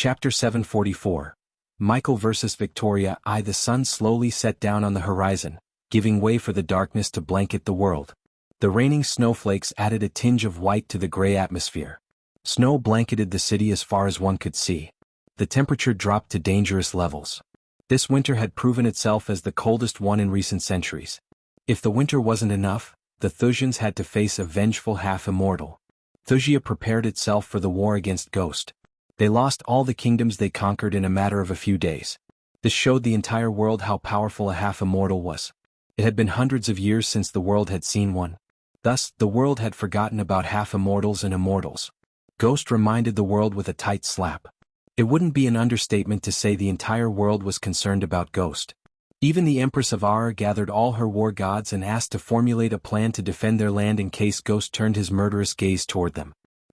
Chapter 744. Michael vs. Victoria. The sun slowly set down on the horizon, giving way for the darkness to blanket the world. The raining snowflakes added a tinge of white to the gray atmosphere. Snow blanketed the city as far as one could see. The temperature dropped to dangerous levels. This winter had proven itself as the coldest one in recent centuries. If the winter wasn't enough, the Thusians had to face a vengeful half-immortal. Thusia prepared itself for the war against Ghost. They lost all the kingdoms they conquered in a matter of a few days. This showed the entire world how powerful a half-immortal was. It had been hundreds of years since the world had seen one. Thus, the world had forgotten about half-immortals and immortals. Ghost reminded the world with a tight slap. It wouldn't be an understatement to say the entire world was concerned about Ghost. Even the Empress of Aur gathered all her war gods and asked to formulate a plan to defend their land in case Ghost turned his murderous gaze toward them.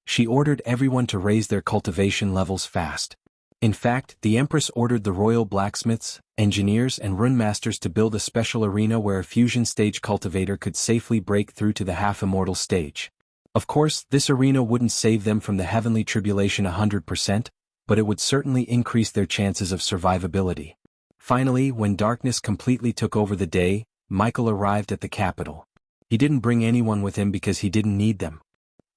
She ordered everyone to raise their cultivation levels fast. In fact, the Empress ordered the royal blacksmiths, engineers and rune masters to build a special arena where a fusion stage cultivator could safely break through to the half-immortal stage. Of course, this arena wouldn't save them from the heavenly tribulation 100%, but it would certainly increase their chances of survivability. Finally, when darkness completely took over the day, Michael arrived at the capital. He didn't bring anyone with him because he didn't need them.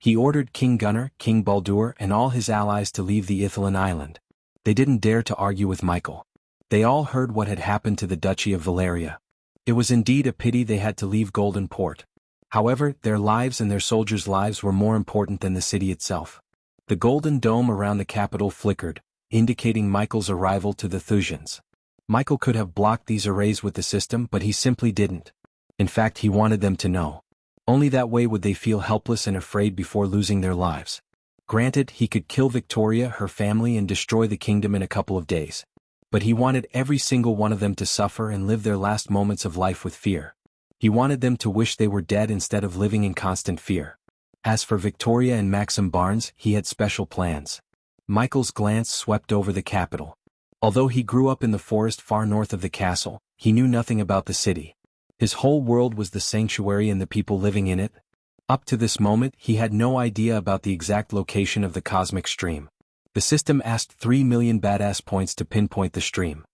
He ordered King Gunnar, King Baldur and all his allies to leave the Ithilien island. They didn't dare to argue with Michael. They all heard what had happened to the Duchy of Valeria. It was indeed a pity they had to leave Golden Port. However, their lives and their soldiers' lives were more important than the city itself. The golden dome around the capital flickered, indicating Michael's arrival to the Thusians. Michael could have blocked these arrays with the system, but he simply didn't. In fact, he wanted them to know. Only that way would they feel helpless and afraid before losing their lives. Granted, he could kill Victoria, her family and destroy the kingdom in a couple of days. But he wanted every single one of them to suffer and live their last moments of life with fear. He wanted them to wish they were dead instead of living in constant fear. As for Victoria and Maxim Barnes, he had special plans. Michael's glance swept over the capital. Although he grew up in the forest far north of the castle, he knew nothing about the city. His whole world was the sanctuary and the people living in it. Up to this moment, he had no idea about the exact location of the cosmic stream. The system asked 3 million badass points to pinpoint the stream.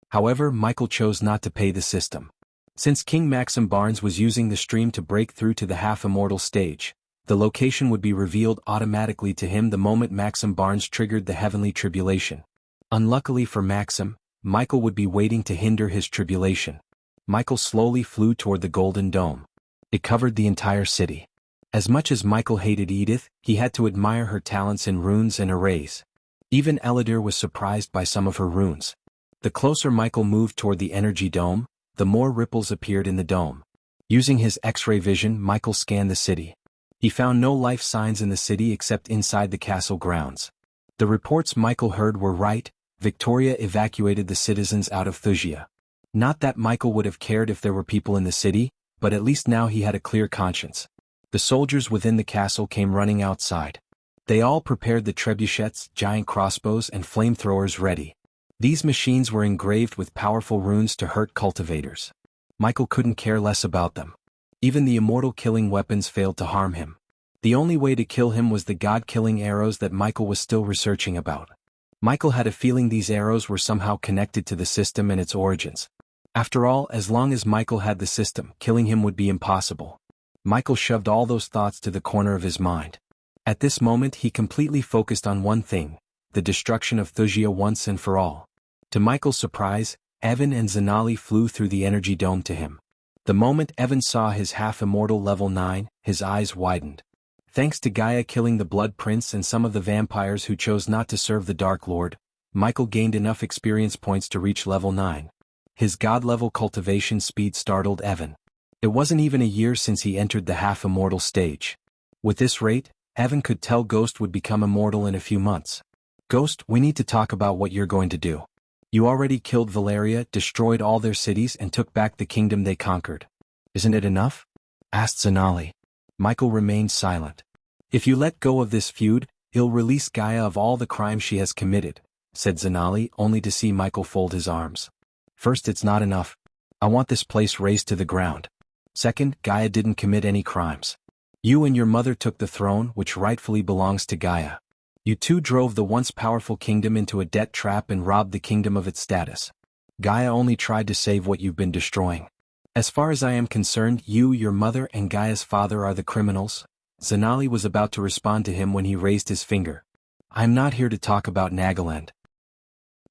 However, Michael chose not to pay the system. Since King Maxim Barnes was using the stream to break through to the half-immortal stage, the location would be revealed automatically to him the moment Maxim Barnes triggered the heavenly tribulation. Unluckily for Maxim, Michael would be waiting to hinder his tribulation. Michael slowly flew toward the Golden Dome. It covered the entire city. As much as Michael hated Edith, he had to admire her talents in runes and arrays. Even Elidor was surprised by some of her runes. The closer Michael moved toward the energy dome, the more ripples appeared in the dome. Using his X-ray vision, Michael scanned the city. He found no life signs in the city except inside the castle grounds. The reports Michael heard were right. Victoria evacuated the citizens out of Thusia. Not that Michael would have cared if there were people in the city, but at least now he had a clear conscience. The soldiers within the castle came running outside. They all prepared the trebuchets, giant crossbows and flamethrowers ready. These machines were engraved with powerful runes to hurt cultivators. Michael couldn't care less about them. Even the immortal killing weapons failed to harm him. The only way to kill him was the god-killing arrows that Michael was still researching about. Michael had a feeling these arrows were somehow connected to the system and its origins. After all, as long as Michael had the system, killing him would be impossible. Michael shoved all those thoughts to the corner of his mind. At this moment he completely focused on one thing, the destruction of Thusia once and for all. To Michael's surprise, Evan and Zanali flew through the energy dome to him. The moment Evan saw his half-immortal level 9, his eyes widened. Thanks to Gaia killing the Blood Prince and some of the vampires who chose not to serve the Dark Lord, Michael gained enough experience points to reach level 9. His god-level cultivation speed startled Evan. It wasn't even a year since he entered the half-immortal stage. With this rate, Evan could tell Ghost would become immortal in a few months. Ghost, we need to talk about what you're going to do. You already killed Valeria, destroyed all their cities and took back the kingdom they conquered. Isn't it enough? Asked Zanali. Michael remained silent. If you let go of this feud, it'll release Gaia of all the crimes she has committed, said Zanali, only to see Michael fold his arms. First, it's not enough. I want this place razed to the ground. Second, Gaia didn't commit any crimes. You and your mother took the throne, which rightfully belongs to Gaia. You two drove the once powerful kingdom into a debt trap and robbed the kingdom of its status. Gaia only tried to save what you've been destroying. As far as I am concerned, you, your mother, and Gaia's father are the criminals. Zanali was about to respond to him when he raised his finger. I am not here to talk about Nagaland.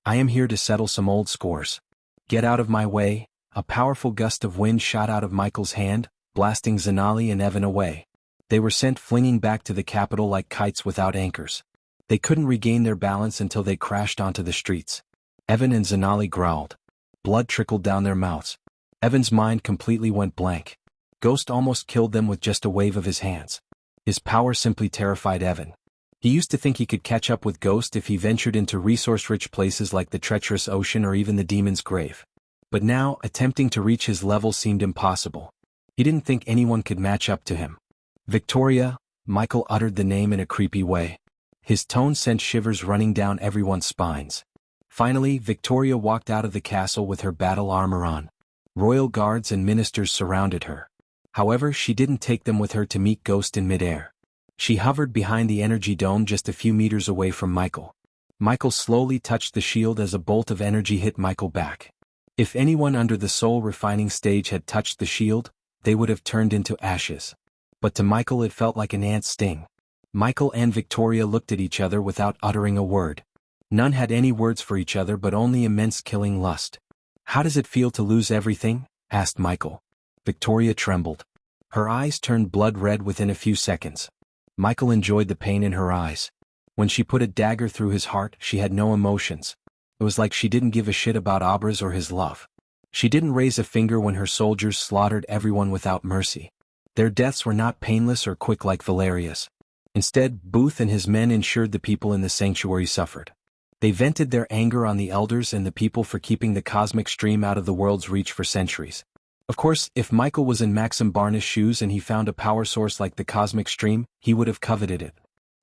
I am here to settle some old scores. Get out of my way. A powerful gust of wind shot out of Michael's hand, blasting Zanali and Evan away. They were sent flinging back to the capital like kites without anchors. They couldn't regain their balance until they crashed onto the streets. Evan and Zanali growled. Blood trickled down their mouths. Evan's mind completely went blank. Ghost almost killed them with just a wave of his hands. His power simply terrified Evan. He used to think he could catch up with Ghost if he ventured into resource-rich places like the treacherous ocean or even the demon's grave. But now, attempting to reach his level seemed impossible. He didn't think anyone could match up to him. Victoria, Michael uttered the name in a creepy way. His tone sent shivers running down everyone's spines. Finally, Victoria walked out of the castle with her battle armor on. Royal guards and ministers surrounded her. However, she didn't take them with her to meet Ghost in midair. She hovered behind the energy dome just a few meters away from Michael. Michael slowly touched the shield as a bolt of energy hit Michael back. If anyone under the soul refining stage had touched the shield, they would have turned into ashes. But to Michael it felt like an ant's sting. Michael and Victoria looked at each other without uttering a word. None had any words for each other but only immense killing lust. How does it feel to lose everything? Asked Michael. Victoria trembled. Her eyes turned blood red within a few seconds. Michael enjoyed the pain in her eyes. When she put a dagger through his heart, she had no emotions. It was like she didn't give a shit about Abraz or his love. She didn't raise a finger when her soldiers slaughtered everyone without mercy. Their deaths were not painless or quick like Valeria's. Instead, Booth and his men ensured the people in the sanctuary suffered. They vented their anger on the elders and the people for keeping the cosmic stream out of the world's reach for centuries. Of course, if Michael was in Maxim Barna's shoes and he found a power source like the cosmic stream, he would have coveted it.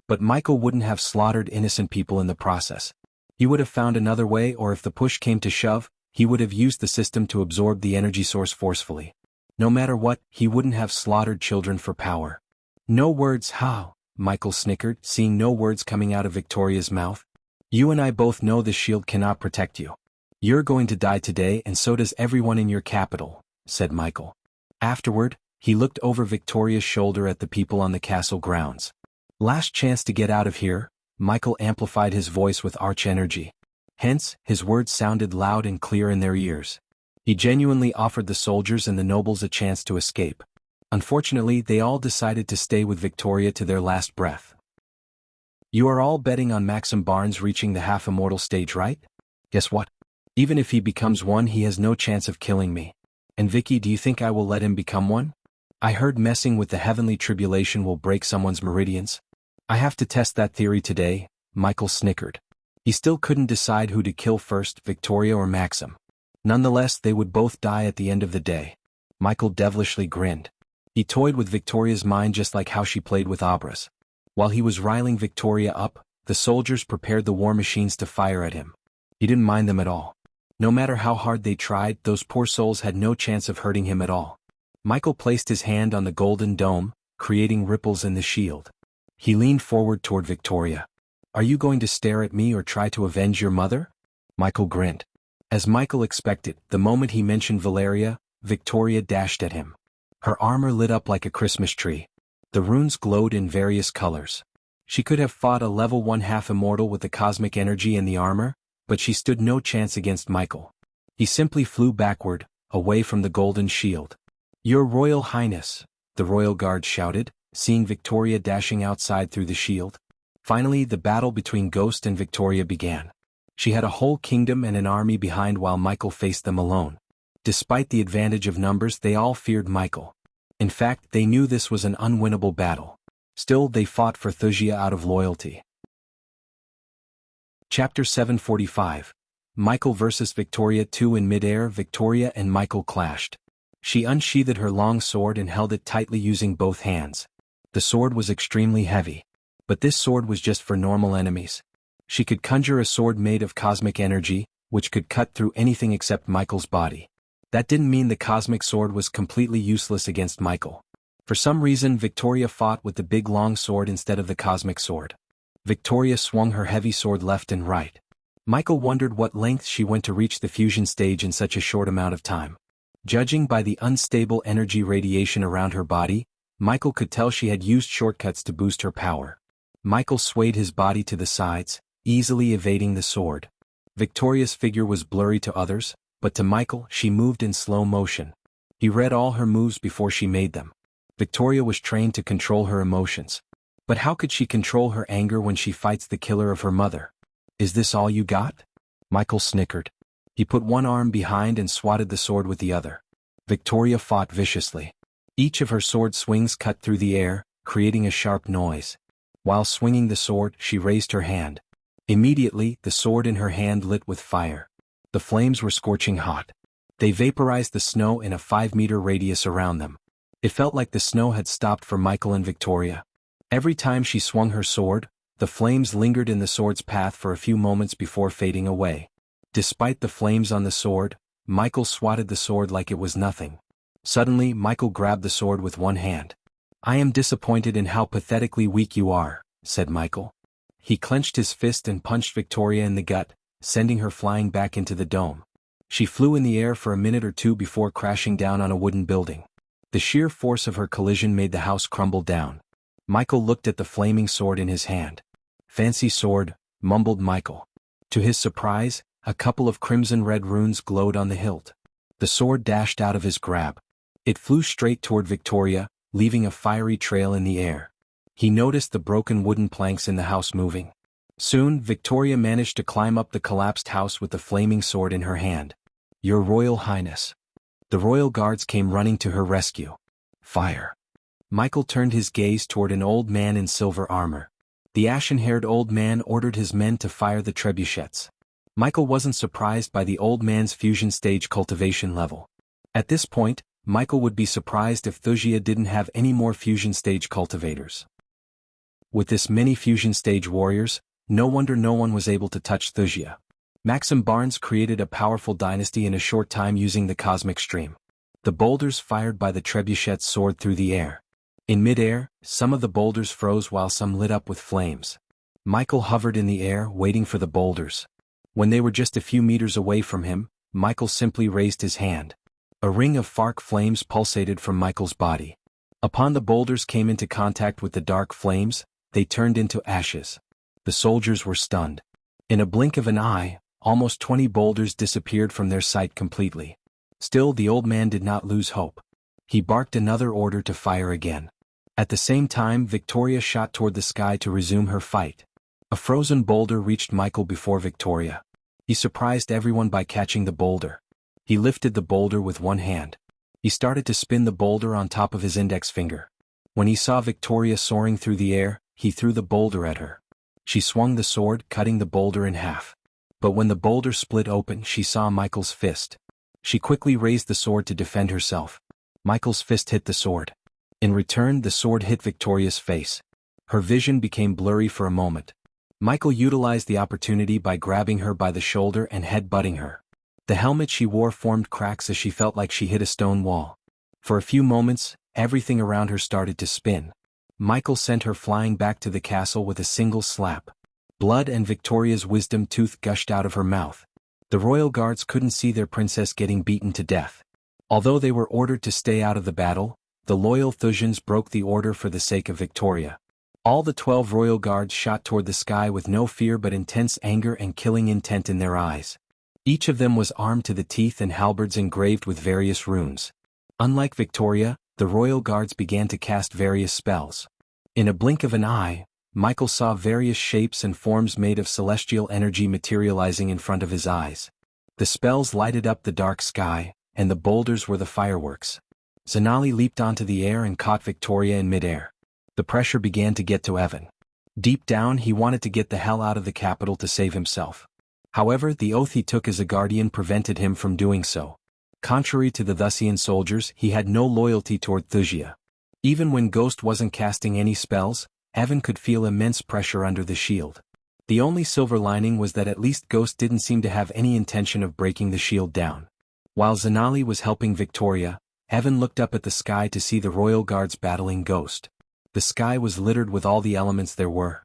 But Michael wouldn't have slaughtered innocent people in the process. He would have found another way, or if the push came to shove, he would have used the system to absorb the energy source forcefully. No matter what, he wouldn't have slaughtered children for power. No words, how? Michael snickered, seeing no words coming out of Victoria's mouth. You and I both know the shield cannot protect you. You're going to die today and so does everyone in your capital, said Michael. Afterward, he looked over Victoria's shoulder at the people on the castle grounds. Last chance to get out of here, Michael amplified his voice with arch energy. Hence, his words sounded loud and clear in their ears. He genuinely offered the soldiers and the nobles a chance to escape. Unfortunately, they all decided to stay with Victoria to their last breath. You are all betting on Maxim Barnes reaching the half-immortal stage, right? Guess what? Even if he becomes one, he has no chance of killing me. And Vicky, do you think I will let him become one? I heard messing with the heavenly tribulation will break someone's meridians. I have to test that theory today, Michael snickered. He still couldn't decide who to kill first, Victoria or Maxim. Nonetheless, they would both die at the end of the day. Michael devilishly grinned. He toyed with Victoria's mind just like how she played with Abraz. While he was riling Victoria up, the soldiers prepared the war machines to fire at him. He didn't mind them at all. No matter how hard they tried, those poor souls had no chance of hurting him at all. Michael placed his hand on the golden dome, creating ripples in the shield. He leaned forward toward Victoria. Are you going to stare at me or try to avenge your mother? Michael grinned. As Michael expected, the moment he mentioned Valeria, Victoria dashed at him. Her armor lit up like a Christmas tree. The runes glowed in various colors. She could have fought a level 1 half-immortal with the cosmic energy in the armor, but she stood no chance against Michael. He simply flew backward, away from the golden shield. Your Royal Highness, the royal guard shouted, seeing Victoria dashing outside through the shield. Finally, the battle between Ghost and Victoria began. She had a whole kingdom and an army behind while Michael faced them alone. Despite the advantage of numbers, they all feared Michael. In fact, they knew this was an unwinnable battle. Still, they fought for Thusia out of loyalty. Chapter 745. Michael vs. Victoria 2. In midair, Victoria and Michael clashed. She unsheathed her long sword and held it tightly using both hands. The sword was extremely heavy. But this sword was just for normal enemies. She could conjure a sword made of cosmic energy, which could cut through anything except Michael's body. That didn't mean the cosmic sword was completely useless against Michael. For some reason, Victoria fought with the big long sword instead of the cosmic sword. Victoria swung her heavy sword left and right. Michael wondered what length she went to reach the fusion stage in such a short amount of time. Judging by the unstable energy radiation around her body, Michael could tell she had used shortcuts to boost her power. Michael swayed his body to the sides, easily evading the sword. Victoria's figure was blurry to others, but to Michael she moved in slow motion. He read all her moves before she made them. Victoria was trained to control her emotions. But how could she control her anger when she fights the killer of her mother? Is this all you got? Michael snickered. He put one arm behind and swatted the sword with the other. Victoria fought viciously. Each of her sword swings cut through the air, creating a sharp noise. While swinging the sword, she raised her hand. Immediately, the sword in her hand lit with fire. The flames were scorching hot. They vaporized the snow in a 5-meter radius around them. It felt like the snow had stopped for Michael and Victoria. Every time she swung her sword, the flames lingered in the sword's path for a few moments before fading away. Despite the flames on the sword, Michael swatted the sword like it was nothing. Suddenly, Michael grabbed the sword with one hand. "I am disappointed in how pathetically weak you are," said Michael. He clenched his fist and punched Victoria in the gut, sending her flying back into the dome. She flew in the air for a minute or two before crashing down on a wooden building. The sheer force of her collision made the house crumble down. Michael looked at the flaming sword in his hand. "Fancy sword," mumbled Michael. To his surprise, a couple of crimson-red runes glowed on the hilt. The sword dashed out of his grab. It flew straight toward Victoria, leaving a fiery trail in the air. He noticed the broken wooden planks in the house moving. Soon, Victoria managed to climb up the collapsed house with the flaming sword in her hand. "Your Royal Highness." The royal guards came running to her rescue. "Fire." Michael turned his gaze toward an old man in silver armor. The ashen-haired old man ordered his men to fire the trebuchets. Michael wasn't surprised by the old man's fusion stage cultivation level. At this point, Michael would be surprised if Wuxia didn't have any more fusion stage cultivators. With this many fusion stage warriors, no wonder no one was able to touch Wuxia. Maxim Barnes created a powerful dynasty in a short time using the cosmic stream. The boulders fired by the trebuchets soared through the air. In mid-air, some of the boulders froze while some lit up with flames. Michael hovered in the air, waiting for the boulders. When they were just a few meters away from him, Michael simply raised his hand. A ring of arc flames pulsated from Michael's body. Upon the boulders came into contact with the dark flames, they turned into ashes. The soldiers were stunned. In a blink of an eye, almost 20 boulders disappeared from their sight completely. Still, the old man did not lose hope. He barked another order to fire again. At the same time, Victoria shot toward the sky to resume her fight. A frozen boulder reached Michael before Victoria. He surprised everyone by catching the boulder. He lifted the boulder with one hand. He started to spin the boulder on top of his index finger. When he saw Victoria soaring through the air, he threw the boulder at her. She swung the sword, cutting the boulder in half. But when the boulder split open, she saw Michael's fist. She quickly raised the sword to defend herself. Michael's fist hit the sword. In return, the sword hit Victoria's face. Her vision became blurry for a moment. Michael utilized the opportunity by grabbing her by the shoulder and head-butting her. The helmet she wore formed cracks as she felt like she hit a stone wall. For a few moments, everything around her started to spin. Michael sent her flying back to the castle with a single slap. Blood and Victoria's wisdom tooth gushed out of her mouth. The royal guards couldn't see their princess getting beaten to death. Although they were ordered to stay out of the battle, the loyal Thusians broke the order for the sake of Victoria. All the 12 royal guards shot toward the sky with no fear but intense anger and killing intent in their eyes. Each of them was armed to the teeth and halberds engraved with various runes. Unlike Victoria, the royal guards began to cast various spells. In a blink of an eye, Michael saw various shapes and forms made of celestial energy materializing in front of his eyes. The spells lighted up the dark sky, and the boulders were the fireworks. Zanali leaped onto the air and caught Victoria in midair. The pressure began to get to Evan. Deep down, he wanted to get the hell out of the capital to save himself. However, the oath he took as a guardian prevented him from doing so. Contrary to the Thusian soldiers, he had no loyalty toward Wuxia. Even when Ghost wasn't casting any spells, Evan could feel immense pressure under the shield. The only silver lining was that at least Ghost didn't seem to have any intention of breaking the shield down. While Zanali was helping Victoria, Evan looked up at the sky to see the royal guards battling Ghost. The sky was littered with all the elements there were.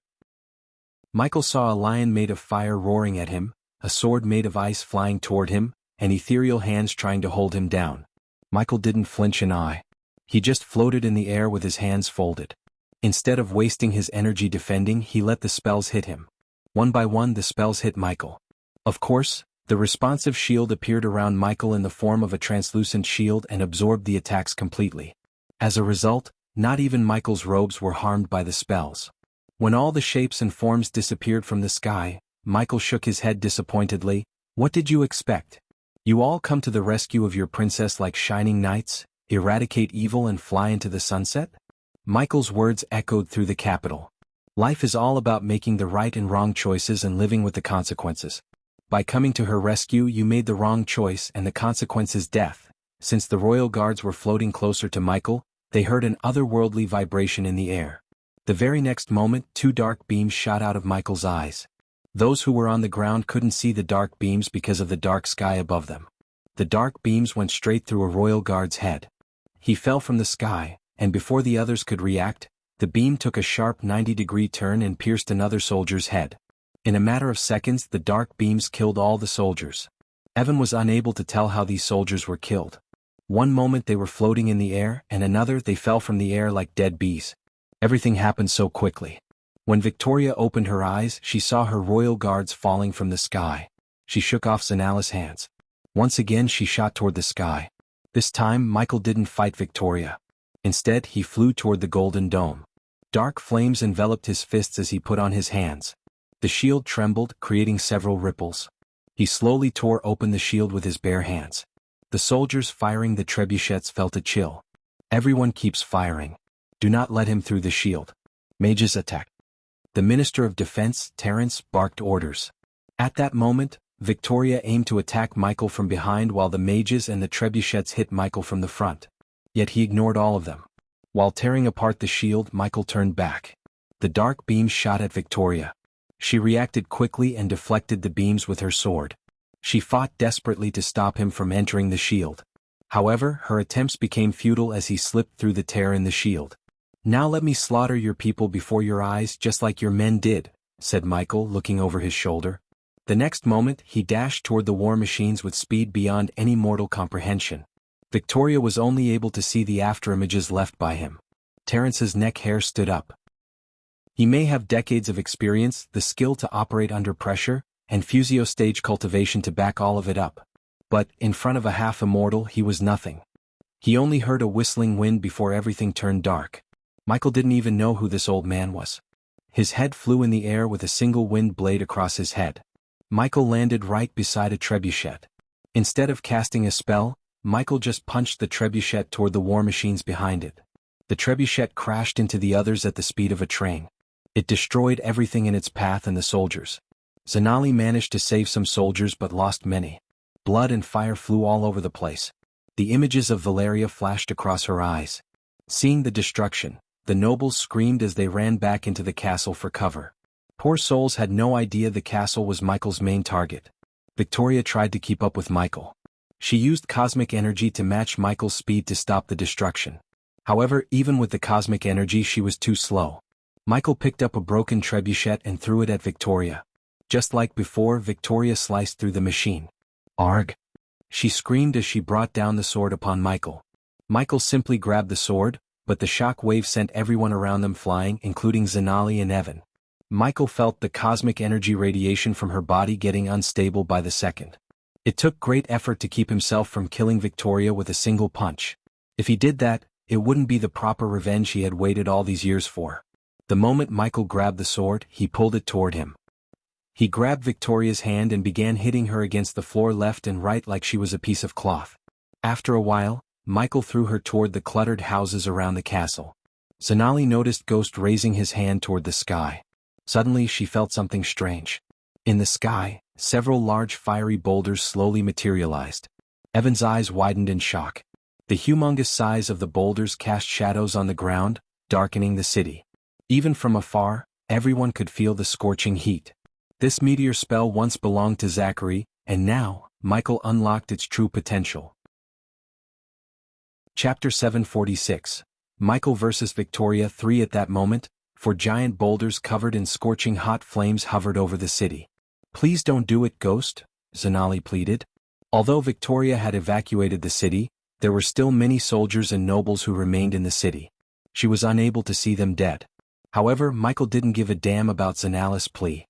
Michael saw a lion made of fire roaring at him, a sword made of ice flying toward him, and ethereal hands trying to hold him down. Michael didn't flinch an eye. He just floated in the air with his hands folded. Instead of wasting his energy defending, he let the spells hit him. One by one the spells hit Michael. Of course, the responsive shield appeared around Michael in the form of a translucent shield and absorbed the attacks completely. As a result, not even Michael's robes were harmed by the spells. When all the shapes and forms disappeared from the sky, Michael shook his head disappointedly. What did you expect? You all come to the rescue of your princess like shining knights, eradicate evil and fly into the sunset? Michael's words echoed through the capital. Life is all about making the right and wrong choices and living with the consequences. By coming to her rescue, you made the wrong choice, and the consequence is death. Since the royal guards were floating closer to Michael, they heard an otherworldly vibration in the air. The very next moment, two dark beams shot out of Michael's eyes. Those who were on the ground couldn't see the dark beams because of the dark sky above them. The dark beams went straight through a royal guard's head. He fell from the sky, and before the others could react, the beam took a sharp 90-degree turn and pierced another soldier's head. In a matter of seconds, the dark beams killed all the soldiers. Evan was unable to tell how these soldiers were killed. One moment they were floating in the air, and another they fell from the air like dead bees. Everything happened so quickly. When Victoria opened her eyes, she saw her royal guards falling from the sky. She shook off Zanala's hands. Once again she shot toward the sky. This time Michael didn't fight Victoria. Instead he flew toward the golden dome. Dark flames enveloped his fists as he put on his hands. The shield trembled, creating several ripples. He slowly tore open the shield with his bare hands. The soldiers firing the trebuchets felt a chill. Everyone keeps firing. Do not let him through the shield. Mages attack. The Minister of Defense, Terence, barked orders. At that moment, Victoria aimed to attack Michael from behind while the mages and the trebuchets hit Michael from the front. Yet he ignored all of them. While tearing apart the shield, Michael turned back. The dark beams shot at Victoria. She reacted quickly and deflected the beams with her sword. She fought desperately to stop him from entering the shield. However, her attempts became futile as he slipped through the tear in the shield. Now let me slaughter your people before your eyes just like your men did, said Michael, looking over his shoulder. The next moment, he dashed toward the war machines with speed beyond any mortal comprehension. Victoria was only able to see the afterimages left by him. Terence's neck hair stood up. He may have decades of experience, the skill to operate under pressure, and Fusio stage cultivation to back all of it up. But, in front of a half-immortal, he was nothing. He only heard a whistling wind before everything turned dark. Michael didn't even know who this old man was. His head flew in the air with a single wind blade across his head. Michael landed right beside a trebuchet. Instead of casting a spell, Michael just punched the trebuchet toward the war machines behind it. The trebuchet crashed into the others at the speed of a train. It destroyed everything in its path and the soldiers. Zanali managed to save some soldiers but lost many. Blood and fire flew all over the place. The images of Valeria flashed across her eyes. Seeing the destruction, the nobles screamed as they ran back into the castle for cover. Poor souls had no idea the castle was Michael's main target. Victoria tried to keep up with Michael. She used cosmic energy to match Michael's speed to stop the destruction. However, even with the cosmic energy she was too slow. Michael picked up a broken trebuchet and threw it at Victoria. Just like before, Victoria sliced through the machine. Arg! She screamed as she brought down the sword upon Michael. Michael simply grabbed the sword, but the shock wave sent everyone around them flying, including Zanali and Evan. Michael felt the cosmic energy radiation from her body getting unstable by the second. It took great effort to keep himself from killing Victoria with a single punch. If he did that, it wouldn't be the proper revenge he had waited all these years for. The moment Michael grabbed the sword, he pulled it toward him. He grabbed Victoria's hand and began hitting her against the floor left and right like she was a piece of cloth. After a while, Michael threw her toward the cluttered houses around the castle. Zanali noticed Ghost raising his hand toward the sky. Suddenly she felt something strange. In the sky, several large fiery boulders slowly materialized. Evan's eyes widened in shock. The humongous size of the boulders cast shadows on the ground, darkening the city. Even from afar, everyone could feel the scorching heat. This meteor spell once belonged to Zachary, and now, Michael unlocked its true potential. Chapter 746. Michael vs. Victoria 3. At that moment, 4 giant boulders covered in scorching hot flames hovered over the city. "Please don't do it, Ghost," Zanali pleaded. Although Victoria had evacuated the city, there were still many soldiers and nobles who remained in the city. She was unable to see them dead. However, Michael didn't give a damn about Zanali's plea.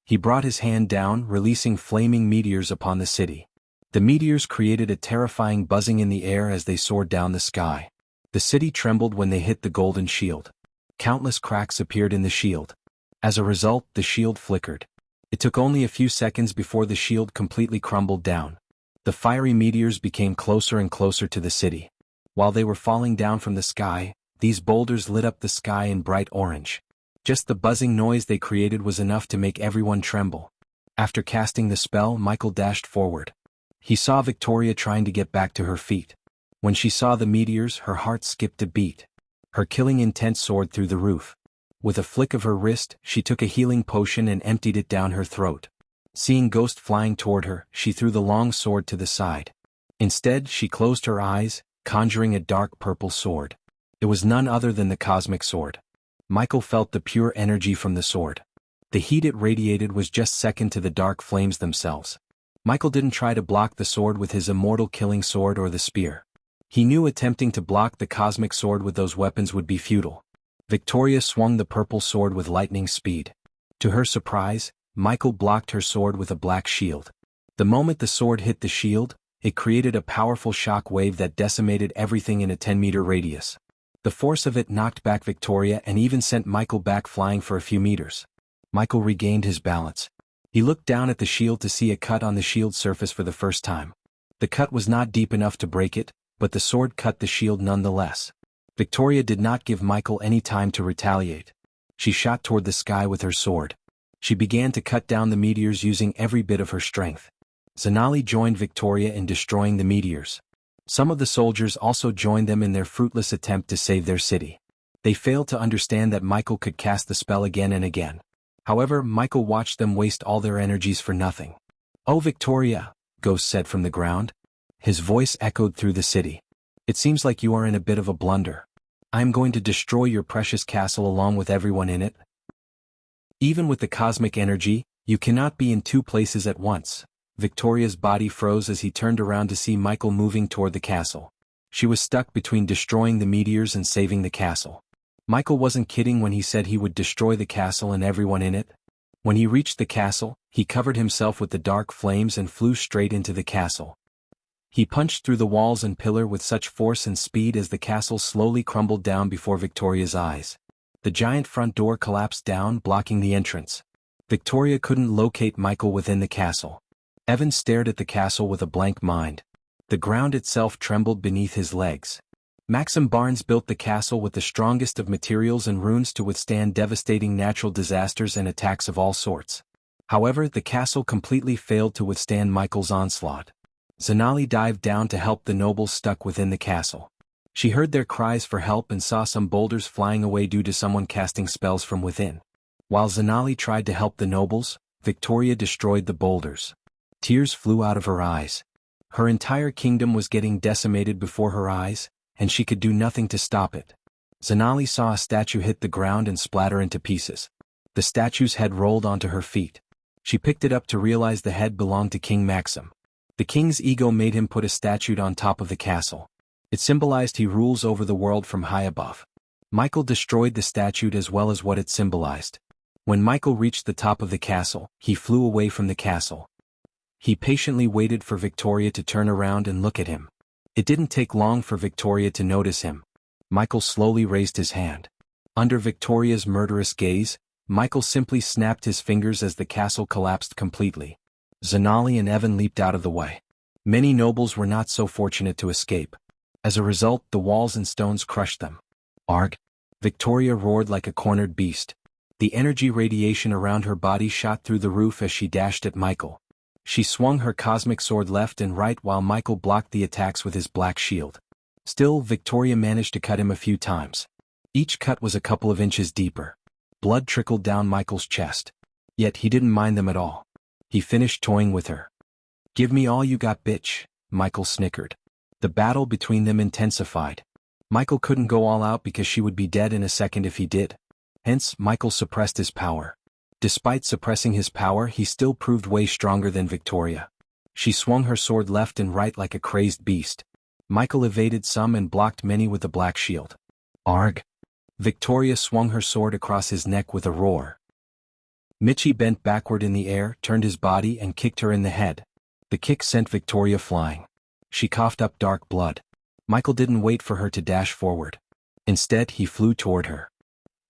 He brought his hand down, releasing flaming meteors upon the city. The meteors created a terrifying buzzing in the air as they soared down the sky. The city trembled when they hit the golden shield. Countless cracks appeared in the shield. As a result, the shield flickered. It took only a few seconds before the shield completely crumbled down. The fiery meteors became closer and closer to the city. While they were falling down from the sky, these boulders lit up the sky in bright orange. Just the buzzing noise they created was enough to make everyone tremble. After casting the spell, Michael dashed forward. He saw Victoria trying to get back to her feet. When she saw the meteors, her heart skipped a beat. Her killing intent soared through the roof. With a flick of her wrist, she took a healing potion and emptied it down her throat. Seeing Ghost flying toward her, she threw the long sword to the side. Instead, she closed her eyes, conjuring a dark purple sword. It was none other than the cosmic sword. Michael felt the pure energy from the sword. The heat it radiated was just second to the dark flames themselves. Michael didn't try to block the sword with his immortal killing sword or the spear. He knew attempting to block the cosmic sword with those weapons would be futile. Victoria swung the purple sword with lightning speed. To her surprise, Michael blocked her sword with a black shield. The moment the sword hit the shield, it created a powerful shock wave that decimated everything in a 10-meter radius. The force of it knocked back Victoria and even sent Michael back flying for a few meters. Michael regained his balance. He looked down at the shield to see a cut on the shield's surface for the first time. The cut was not deep enough to break it, but the sword cut the shield nonetheless. Victoria did not give Michael any time to retaliate. She shot toward the sky with her sword. She began to cut down the meteors using every bit of her strength. Zanali joined Victoria in destroying the meteors. Some of the soldiers also joined them in their fruitless attempt to save their city. They failed to understand that Michael could cast the spell again and again. However, Michael watched them waste all their energies for nothing. "Oh, Victoria," Ghost said from the ground. His voice echoed through the city. "It seems like you are in a bit of a blunder. I am going to destroy your precious castle along with everyone in it." "Even with the cosmic energy, you cannot be in 2 places at once." Victoria's body froze as he turned around to see Michael moving toward the castle. She was stuck between destroying the meteors and saving the castle. Michael wasn't kidding when he said he would destroy the castle and everyone in it. When he reached the castle, he covered himself with the dark flames and flew straight into the castle. He punched through the walls and pillar with such force and speed as the castle slowly crumbled down before Victoria's eyes. The giant front door collapsed down, blocking the entrance. Victoria couldn't locate Michael within the castle. Evan stared at the castle with a blank mind. The ground itself trembled beneath his legs. Maxim Barnes built the castle with the strongest of materials and runes to withstand devastating natural disasters and attacks of all sorts. However, the castle completely failed to withstand Michael's onslaught. Zanali dived down to help the nobles stuck within the castle. She heard their cries for help and saw some boulders flying away due to someone casting spells from within. While Zanali tried to help the nobles, Victoria destroyed the boulders. Tears flew out of her eyes. Her entire kingdom was getting decimated before her eyes, and she could do nothing to stop it. Zanali saw a statue hit the ground and splatter into pieces. The statue's head rolled onto her feet. She picked it up to realize the head belonged to King Maxim. The king's ego made him put a statue on top of the castle. It symbolized he rules over the world from high above. Michael destroyed the statue as well as what it symbolized. When Michael reached the top of the castle, he flew away from the castle. He patiently waited for Victoria to turn around and look at him. It didn't take long for Victoria to notice him. Michael slowly raised his hand. Under Victoria's murderous gaze, Michael simply snapped his fingers as the castle collapsed completely. Zanali and Evan leaped out of the way. Many nobles were not so fortunate to escape. As a result, the walls and stones crushed them. "Arg!" Victoria roared like a cornered beast. The energy radiation around her body shot through the roof as she dashed at Michael. She swung her cosmic sword left and right while Michael blocked the attacks with his black shield. Still, Victoria managed to cut him a few times. Each cut was a couple of inches deeper. Blood trickled down Michael's chest. Yet he didn't mind them at all. He finished toying with her. "Give me all you got, bitch," Michael snickered. The battle between them intensified. Michael couldn't go all out because she would be dead in a second if he did. Hence, Michael suppressed his power. Despite suppressing his power, he still proved way stronger than Victoria. She swung her sword left and right like a crazed beast. Michael evaded some and blocked many with the black shield. Arg! Victoria swung her sword across his neck with a roar. Michi bent backward in the air, turned his body and kicked her in the head. The kick sent Victoria flying. She coughed up dark blood. Michael didn't wait for her to dash forward. Instead, he flew toward her.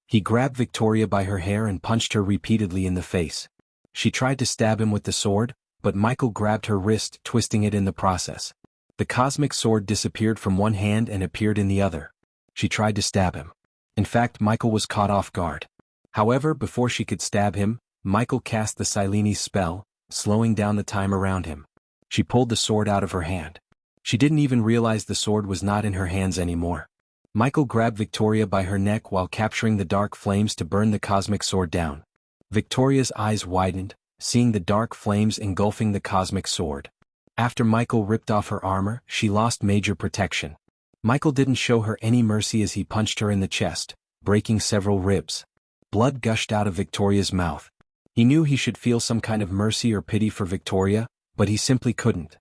He grabbed Victoria by her hair and punched her repeatedly in the face. She tried to stab him with the sword, but Michael grabbed her wrist, twisting it in the process. The cosmic sword disappeared from one hand and appeared in the other. She tried to stab him. In fact, Michael was caught off guard. However, before she could stab him, Michael cast the Sileni's spell, slowing down the time around him. She pulled the sword out of her hand. She didn't even realize the sword was not in her hands anymore. Michael grabbed Victoria by her neck while capturing the dark flames to burn the cosmic sword down. Victoria's eyes widened, seeing the dark flames engulfing the cosmic sword. After Michael ripped off her armor, she lost major protection. Michael didn't show her any mercy as he punched her in the chest, breaking several ribs. Blood gushed out of Victoria's mouth. He knew he should feel some kind of mercy or pity for Victoria, but he simply couldn't.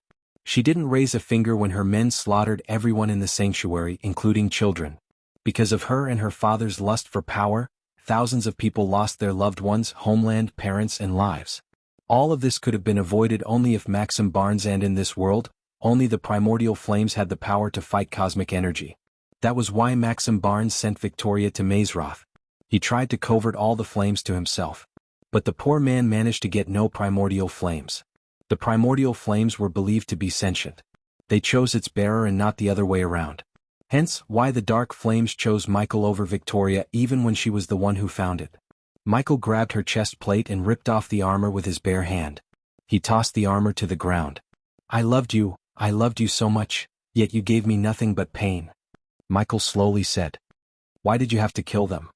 She didn't raise a finger when her men slaughtered everyone in the sanctuary, including children. Because of her and her father's lust for power, thousands of people lost their loved ones, homeland, parents, and lives. All of this could have been avoided only if Maxim Barnes, and in this world, only the primordial flames had the power to fight cosmic energy. That was why Maxim Barnes sent Victoria to Mazeroth. He tried to covert all the flames to himself. But the poor man managed to get no primordial flames. The primordial flames were believed to be sentient. They chose its bearer and not the other way around. Hence, why the dark flames chose Michael over Victoria even when she was the one who found it. Michael grabbed her chest plate and ripped off the armor with his bare hand. He tossed the armor to the ground. I loved you so much, yet you gave me nothing but pain. Michael slowly said. Why did you have to kill them?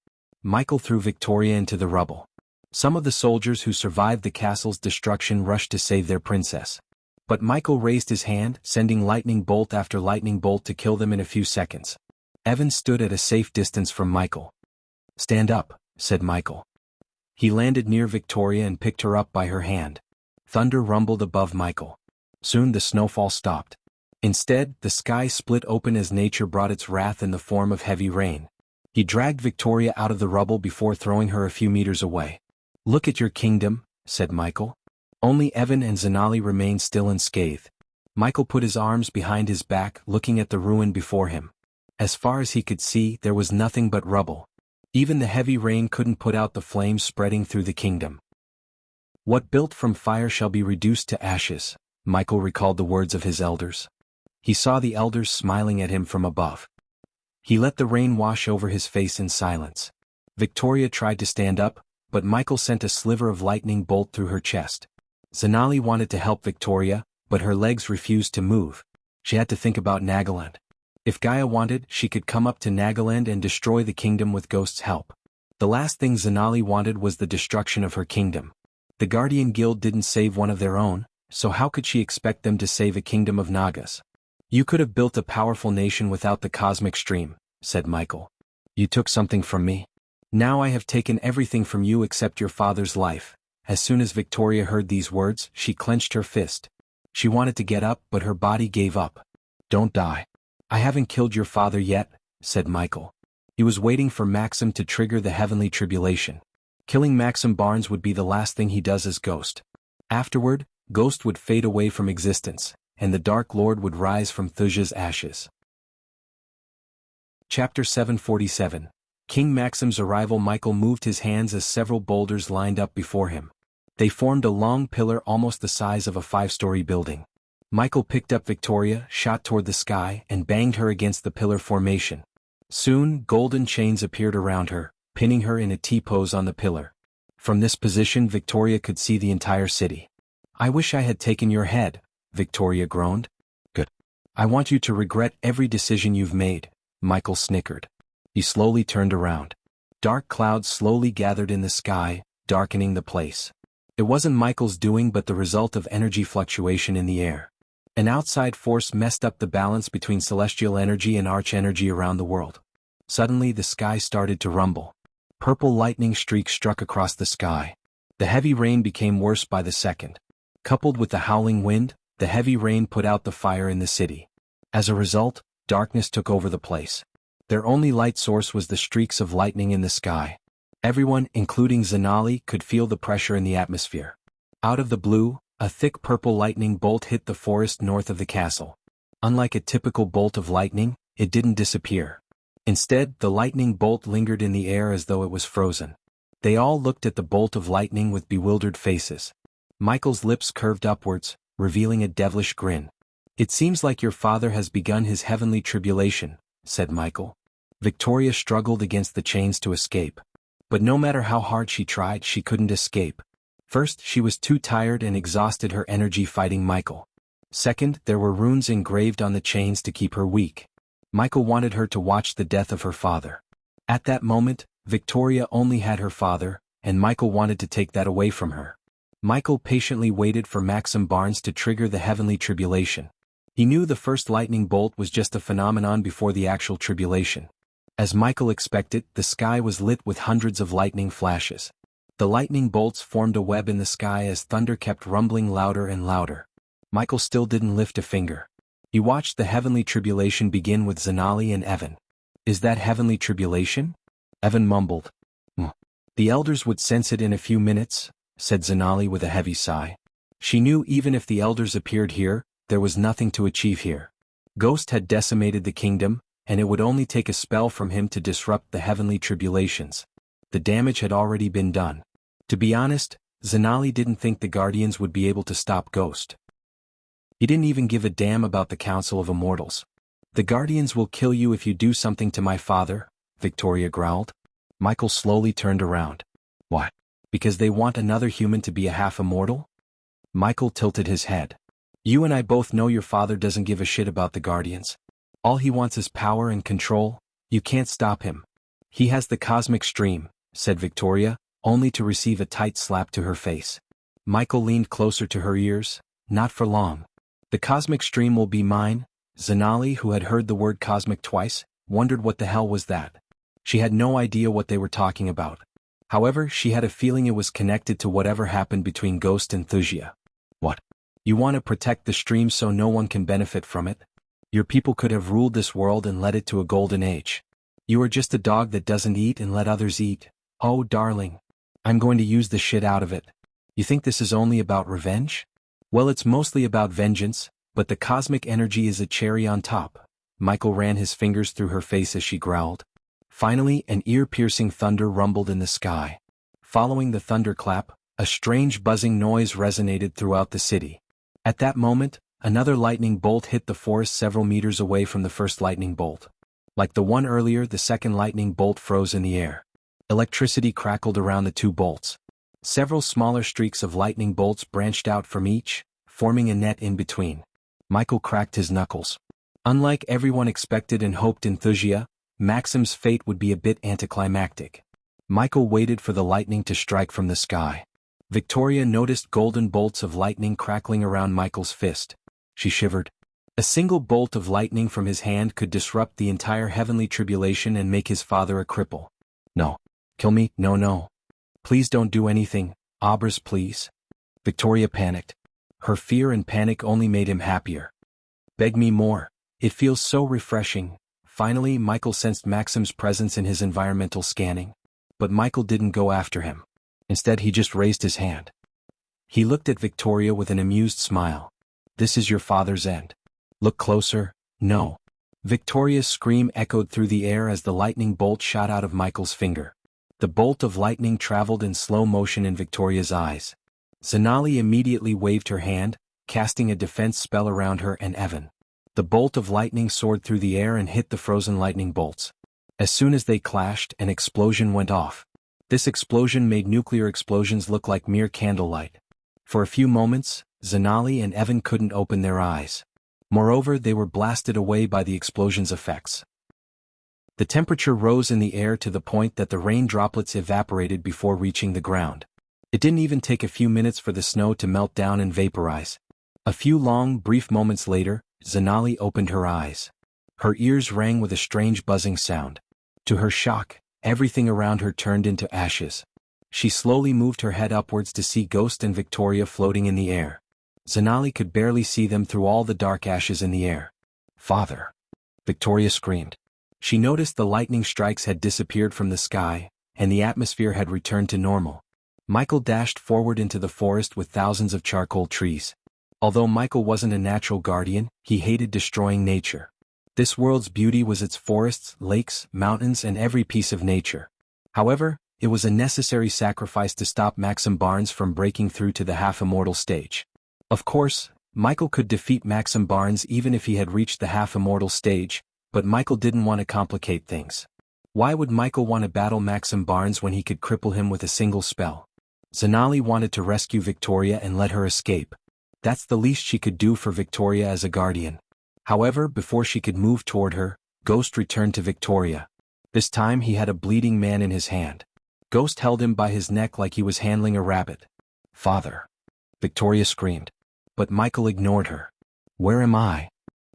Michael threw Victoria into the rubble. Some of the soldiers who survived the castle's destruction rushed to save their princess. But Michael raised his hand, sending lightning bolt after lightning bolt to kill them in a few seconds. Evan stood at a safe distance from Michael. Stand up, said Michael. He landed near Victoria and picked her up by her hand. Thunder rumbled above Michael. Soon the snowfall stopped. Instead, the sky split open as nature brought its wrath in the form of heavy rain. He dragged Victoria out of the rubble before throwing her a few meters away. Look at your kingdom, said Michael. Only Evan and Zanali remained still unscathed. Michael put his arms behind his back, looking at the ruin before him. As far as he could see, there was nothing but rubble. Even the heavy rain couldn't put out the flames spreading through the kingdom. What built from fire shall be reduced to ashes, Michael recalled the words of his elders. He saw the elders smiling at him from above. He let the rain wash over his face in silence. Victoria tried to stand up, but Michael sent a sliver of lightning bolt through her chest. Zanali wanted to help Victoria, but her legs refused to move. She had to think about Nagaland. If Gaia wanted, she could come up to Nagaland and destroy the kingdom with Ghost's help. The last thing Zanali wanted was the destruction of her kingdom. The Guardian Guild didn't save one of their own, so how could she expect them to save a kingdom of Nagas? You could have built a powerful nation without the cosmic stream, said Michael. You took something from me. Now I have taken everything from you except your father's life. As soon as Victoria heard these words, she clenched her fist. She wanted to get up, but her body gave up. Don't die. I haven't killed your father yet, said Michael. He was waiting for Maxim to trigger the heavenly tribulation. Killing Maxim Barnes would be the last thing he does as Ghost. Afterward, Ghost would fade away from existence, and the Dark Lord would rise from Thuja's ashes. Chapter 747. King Maxim's arrival. Michael moved his hands as several boulders lined up before him. They formed a long pillar almost the size of a 5-story building. Michael picked up Victoria, shot toward the sky, and banged her against the pillar formation. Soon, golden chains appeared around her, pinning her in a T-pose on the pillar. From this position, Victoria could see the entire city. I wish I had taken your head, Victoria groaned. Good. I want you to regret every decision you've made, Michael snickered. He slowly turned around. Dark clouds slowly gathered in the sky, darkening the place. It wasn't Michael's doing but the result of energy fluctuation in the air. An outside force messed up the balance between celestial energy and arch energy around the world. Suddenly the sky started to rumble. Purple lightning streaks struck across the sky. The heavy rain became worse by the second. Coupled with the howling wind, the heavy rain put out the fire in the city. As a result, darkness took over the place. Their only light source was the streaks of lightning in the sky. Everyone, including Zanali, could feel the pressure in the atmosphere. Out of the blue, a thick purple lightning bolt hit the forest north of the castle. Unlike a typical bolt of lightning, it didn't disappear. Instead, the lightning bolt lingered in the air as though it was frozen. They all looked at the bolt of lightning with bewildered faces. Michael's lips curved upwards, revealing a devilish grin. "It seems like your father has begun his heavenly tribulation," said Michael. Victoria struggled against the chains to escape. But no matter how hard she tried, she couldn't escape. First, she was too tired and exhausted her energy fighting Michael. Second, there were runes engraved on the chains to keep her weak. Michael wanted her to watch the death of her father. At that moment, Victoria only had her father, and Michael wanted to take that away from her. Michael patiently waited for Maxim Barnes to trigger the heavenly tribulation. He knew the first lightning bolt was just a phenomenon before the actual tribulation. As Michael expected, the sky was lit with hundreds of lightning flashes. The lightning bolts formed a web in the sky as thunder kept rumbling louder and louder. Michael still didn't lift a finger. He watched the heavenly tribulation begin with Zanali and Evan. "Is that heavenly tribulation?" Evan mumbled. "The elders would sense it in a few minutes," said Zanali with a heavy sigh. She knew even if the elders appeared here, there was nothing to achieve here. Ghost had decimated the kingdom, and it would only take a spell from him to disrupt the heavenly tribulations. The damage had already been done. To be honest, Zanali didn't think the Guardians would be able to stop Ghost. He didn't even give a damn about the Council of Immortals. "The Guardians will kill you if you do something to my father," Victoria growled. Michael slowly turned around. "What? Because they want another human to be a half-immortal?" Michael tilted his head. "You and I both know your father doesn't give a shit about the Guardians. All he wants is power and control. You can't stop him." "He has the cosmic stream," said Victoria, only to receive a tight slap to her face. Michael leaned closer to her ears. "Not for long. The cosmic stream will be mine." Zanali, who had heard the word cosmic twice, wondered what the hell was that. She had no idea what they were talking about. However, she had a feeling it was connected to whatever happened between Ghost and Thusia. "What? You want to protect the stream so no one can benefit from it? Your people could have ruled this world and led it to a golden age. You are just a dog that doesn't eat and let others eat. Oh, darling. I'm going to use the shit out of it. You think this is only about revenge? Well, it's mostly about vengeance, but the cosmic energy is a cherry on top." Michael ran his fingers through her face as she growled. Finally, an ear-piercing thunder rumbled in the sky. Following the thunderclap, a strange buzzing noise resonated throughout the city. At that moment, another lightning bolt hit the forest several meters away from the first lightning bolt. Like the one earlier, the second lightning bolt froze in the air. Electricity crackled around the two bolts. Several smaller streaks of lightning bolts branched out from each, forming a net in between. Michael cracked his knuckles. Unlike everyone expected and hoped in Thusia, Maxim's fate would be a bit anticlimactic. Michael waited for the lightning to strike from the sky. Victoria noticed golden bolts of lightning crackling around Michael's fist. She shivered. A single bolt of lightning from his hand could disrupt the entire heavenly tribulation and make his father a cripple. "No. Kill me, no. Please don't do anything, Abras, please." Victoria panicked. Her fear and panic only made him happier. "Beg me more. It feels so refreshing." Finally, Michael sensed Maxim's presence in his environmental scanning. But Michael didn't go after him. Instead, he just raised his hand. He looked at Victoria with an amused smile. "This is your father's end. Look closer." "No." Victoria's scream echoed through the air as the lightning bolt shot out of Michael's finger. The bolt of lightning traveled in slow motion in Victoria's eyes. Zanali immediately waved her hand, casting a defense spell around her and Evan. The bolt of lightning soared through the air and hit the frozen lightning bolts. As soon as they clashed, an explosion went off. This explosion made nuclear explosions look like mere candlelight. For a few moments, Zanali and Evan couldn't open their eyes. Moreover, they were blasted away by the explosion's effects. The temperature rose in the air to the point that the rain droplets evaporated before reaching the ground. It didn't even take a few minutes for the snow to melt down and vaporize. A few long, brief moments later, Zanali opened her eyes. Her ears rang with a strange buzzing sound. To her shock, Everything around her turned into ashes. She slowly moved her head upwards to see Ghost and Victoria floating in the air. Zanali could barely see them through all the dark ashes in the air. "Father!" Victoria screamed. She noticed the lightning strikes had disappeared from the sky, and the atmosphere had returned to normal. Michael dashed forward into the forest with thousands of charcoal trees. Although Michael wasn't a natural guardian, he hated destroying nature. This world's beauty was its forests, lakes, mountains, and every piece of nature. However, it was a necessary sacrifice to stop Maxim Barnes from breaking through to the half-immortal stage. Of course, Michael could defeat Maxim Barnes even if he had reached the half-immortal stage, but Michael didn't want to complicate things. Why would Michael want to battle Maxim Barnes when he could cripple him with a single spell? Zanali wanted to rescue Victoria and let her escape. That's the least she could do for Victoria as a guardian. However, before she could move toward her, Ghost returned to Victoria. This time he had a bleeding man in his hand. Ghost held him by his neck like he was handling a rabbit. "Father!" Victoria screamed. But Michael ignored her. "Where am I?"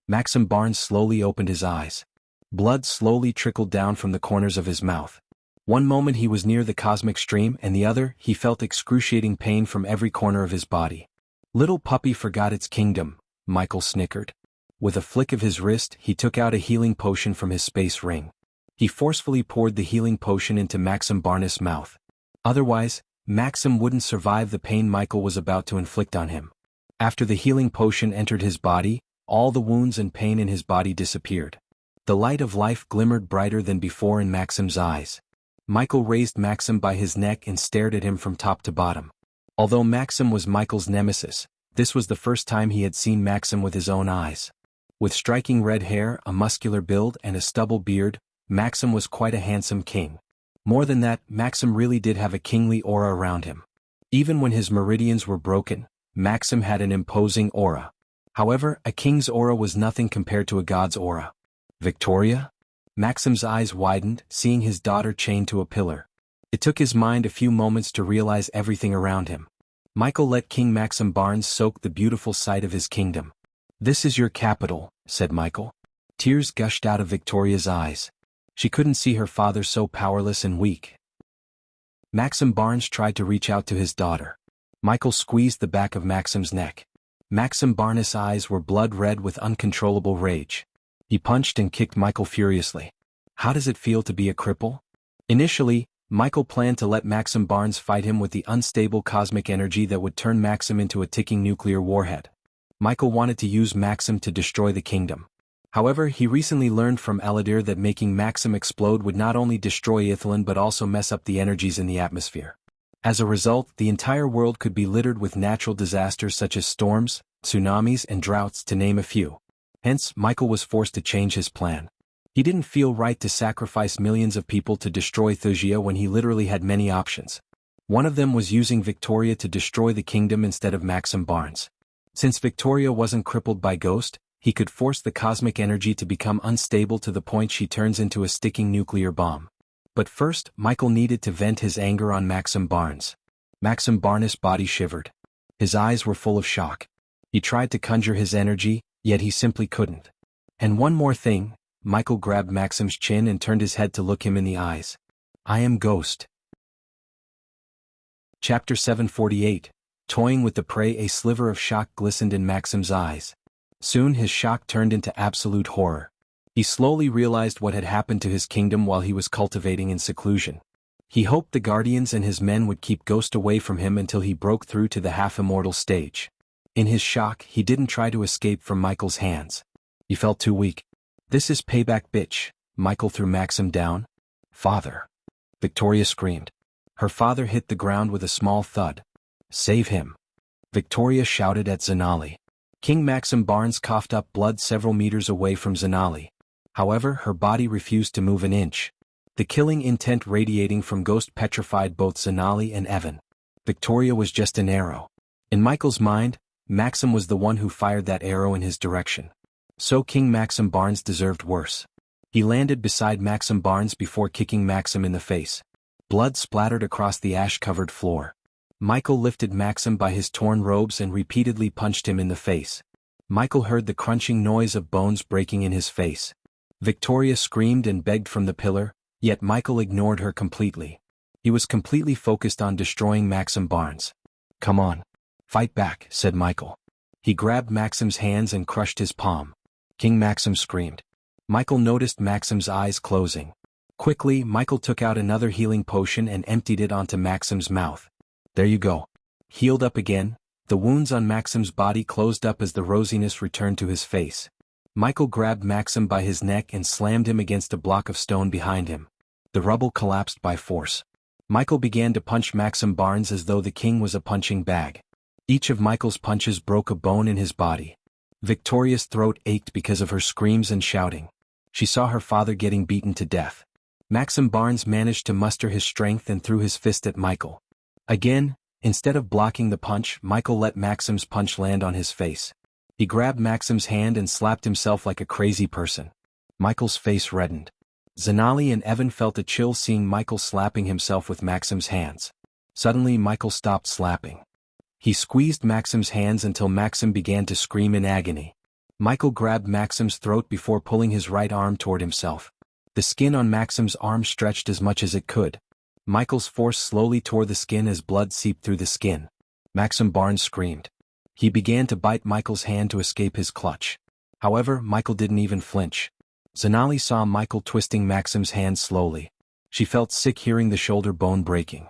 Maxim Barnes slowly opened his eyes. Blood slowly trickled down from the corners of his mouth. One moment he was near the cosmic stream and the other he felt excruciating pain from every corner of his body. "Little puppy forgot its kingdom," Michael snickered. With a flick of his wrist he took out a healing potion from his space ring. He forcefully poured the healing potion into Maxim Barnes' mouth. Otherwise, Maxim wouldn't survive the pain Michael was about to inflict on him. After the healing potion entered his body, all the wounds and pain in his body disappeared. The light of life glimmered brighter than before in Maxim's eyes. Michael raised Maxim by his neck and stared at him from top to bottom. Although Maxim was Michael's nemesis, this was the first time he had seen Maxim with his own eyes. With striking red hair, a muscular build, and a stubble beard, Maxim was quite a handsome king. More than that, Maxim really did have a kingly aura around him. Even when his meridians were broken, Maxim had an imposing aura. However, a king's aura was nothing compared to a god's aura. "Victoria?" Maxim's eyes widened, seeing his daughter chained to a pillar. It took his mind a few moments to realize everything around him. Michael let King Maxim Barnes soak the beautiful sight of his kingdom. "This is your capital," said Michael. Tears gushed out of Victoria's eyes. She couldn't see her father so powerless and weak. Maxim Barnes tried to reach out to his daughter. Michael squeezed the back of Maxim's neck. Maxim Barnes' eyes were blood red with uncontrollable rage. He punched and kicked Michael furiously. How does it feel to be a cripple? Initially, Michael planned to let Maxim Barnes fight him with the unstable cosmic energy that would turn Maxim into a ticking nuclear warhead. Michael wanted to use Maxim to destroy the kingdom. However, he recently learned from Aladir that making Maxim explode would not only destroy Ithilin but also mess up the energies in the atmosphere. As a result, the entire world could be littered with natural disasters such as storms, tsunamis, and droughts, to name a few. Hence, Michael was forced to change his plan. He didn't feel right to sacrifice millions of people to destroy Thusia when he literally had many options. One of them was using Victoria to destroy the kingdom instead of Maxim Barnes. Since Victoria wasn't crippled by Ghost, he could force the cosmic energy to become unstable to the point she turns into a sticking nuclear bomb. But first, Michael needed to vent his anger on Maxim Barnes. Maxim Barnes' body shivered. His eyes were full of shock. He tried to conjure his energy, yet he simply couldn't. And one more thing, Michael grabbed Maxim's chin and turned his head to look him in the eyes. "I am Ghost." Chapter 748. Toying with the prey. A sliver of shock glistened in Maxim's eyes. Soon his shock turned into absolute horror. He slowly realized what had happened to his kingdom while he was cultivating in seclusion. He hoped the Guardians and his men would keep Ghost away from him until he broke through to the half-immortal stage. In his shock, he didn't try to escape from Michael's hands. He felt too weak. "This is payback, bitch." Michael threw Maxim down. "Father!" Victoria screamed. Her father hit the ground with a small thud. "Save him!" Victoria shouted at Zanali. King Maxim Barnes coughed up blood several meters away from Zanali. However, her body refused to move an inch. The killing intent radiating from Ghost petrified both Zanali and Evan. Victoria was just an arrow. In Michael's mind, Maxim was the one who fired that arrow in his direction. So King Maxim Barnes deserved worse. He landed beside Maxim Barnes before kicking Maxim in the face. Blood splattered across the ash-covered floor. Michael lifted Maxim by his torn robes and repeatedly punched him in the face. Michael heard the crunching noise of bones breaking in his face. Victoria screamed and begged from the pillar, Yet Michael ignored her completely. He was completely focused on destroying Maxim Barnes. "Come on. Fight back," said Michael. He grabbed Maxim's hands and crushed his palm. King Maxim screamed. Michael noticed Maxim's eyes closing. Quickly, Michael took out another healing potion and emptied it onto Maxim's mouth. "There you go. Healed up again." The wounds on Maxim's body closed up as the rosiness returned to his face. Michael grabbed Maxim by his neck and slammed him against a block of stone behind him. The rubble collapsed by force. Michael began to punch Maxim Barnes as though the king was a punching bag. Each of Michael's punches broke a bone in his body. Victoria's throat ached because of her screams and shouting. She saw her father getting beaten to death. Maxim Barnes managed to muster his strength and threw his fist at Michael. Again, instead of blocking the punch, Michael let Maxim's punch land on his face. He grabbed Maxim's hand and slapped himself like a crazy person. Michael's face reddened. Zanali and Evan felt a chill seeing Michael slapping himself with Maxim's hands. Suddenly Michael stopped slapping. He squeezed Maxim's hands until Maxim began to scream in agony. Michael grabbed Maxim's throat before pulling his right arm toward himself. The skin on Maxim's arm stretched as much as it could. Michael's force slowly tore the skin as blood seeped through the skin. Maxim Barnes screamed. He began to bite Michael's hand to escape his clutch. However, Michael didn't even flinch. Zanali saw Michael twisting Maxim's hand slowly. She felt sick hearing the shoulder bone breaking.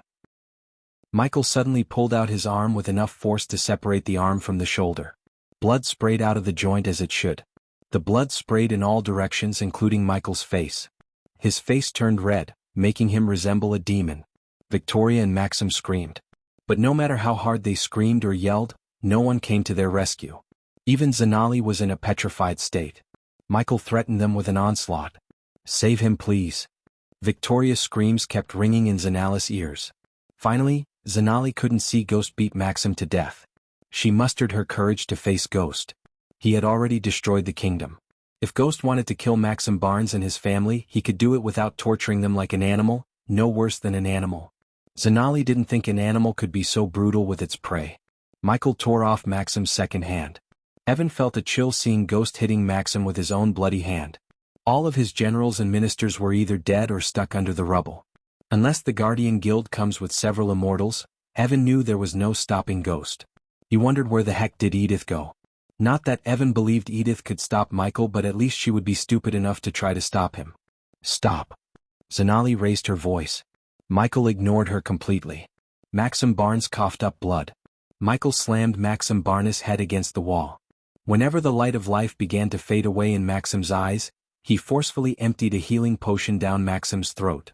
Michael suddenly pulled out his arm with enough force to separate the arm from the shoulder. Blood sprayed out of the joint as it should. The blood sprayed in all directions, including Michael's face. His face turned red, making him resemble a demon. Victoria and Maxim screamed. But no matter how hard they screamed or yelled, no one came to their rescue. Even Zanali was in a petrified state. Michael threatened them with an onslaught. "Save him, please." Victoria's screams kept ringing in Zanali's ears. Finally, Zanali couldn't see Ghost beat Maxim to death. She mustered her courage to face Ghost. He had already destroyed the kingdom. If Ghost wanted to kill Maxim Barnes and his family, he could do it without torturing them like an animal, no worse than an animal. Zanali didn't think an animal could be so brutal with its prey. Michael tore off Maxim's second hand. Evan felt a chill seeing Ghost hitting Maxim with his own bloody hand. All of his generals and ministers were either dead or stuck under the rubble. Unless the Guardian Guild comes with several immortals, Evan knew there was no stopping Ghost. He wondered where the heck did Edith go. Not that Evan believed Edith could stop Michael, but at least she would be stupid enough to try to stop him. "Stop." Zanali raised her voice. Michael ignored her completely. Maxim Barnes coughed up blood. Michael slammed Maxim Barnes' head against the wall. Whenever the light of life began to fade away in Maxim's eyes, he forcefully emptied a healing potion down Maxim's throat.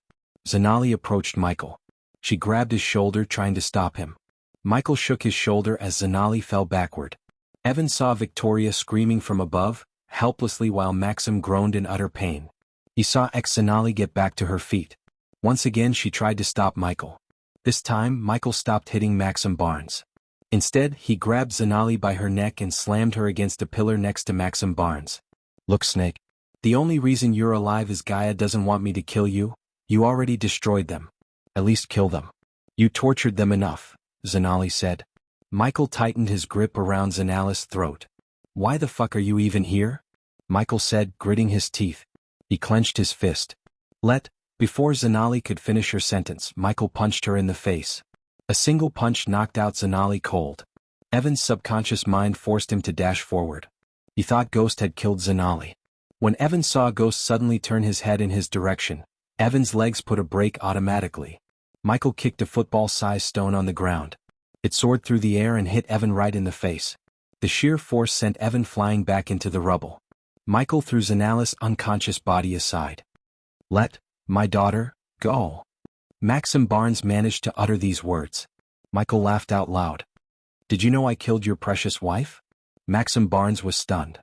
Zanali approached Michael. She grabbed his shoulder trying to stop him. Michael shook his shoulder as Zanali fell backward. Evan saw Victoria screaming from above, helplessly, while Maxim groaned in utter pain. He saw Zanali get back to her feet. Once again she tried to stop Michael. This time Michael stopped hitting Maxim Barnes. Instead, he grabbed Zanali by her neck and slammed her against a pillar next to Maxim Barnes. "Look, Snake. The only reason you're alive is Gaia doesn't want me to kill you. You already destroyed them. At least kill them. You tortured them enough," Zanali said. Michael tightened his grip around Zanali's throat. "Why the fuck are you even here?" Michael said, gritting his teeth. He clenched his fist. Before Zanali could finish her sentence, Michael punched her in the face. A single punch knocked out Zanali cold. Evan's subconscious mind forced him to dash forward. He thought Ghost had killed Zanali. When Evan saw Ghost suddenly turn his head in his direction, Evan's legs put a brake automatically. Michael kicked a football-sized stone on the ground. It soared through the air and hit Evan right in the face. The sheer force sent Evan flying back into the rubble. Michael threw Zanali's unconscious body aside. "Let my daughter go." Maxim Barnes managed to utter these words. Michael laughed out loud. "Did you know I killed your precious wife?" Maxim Barnes was stunned.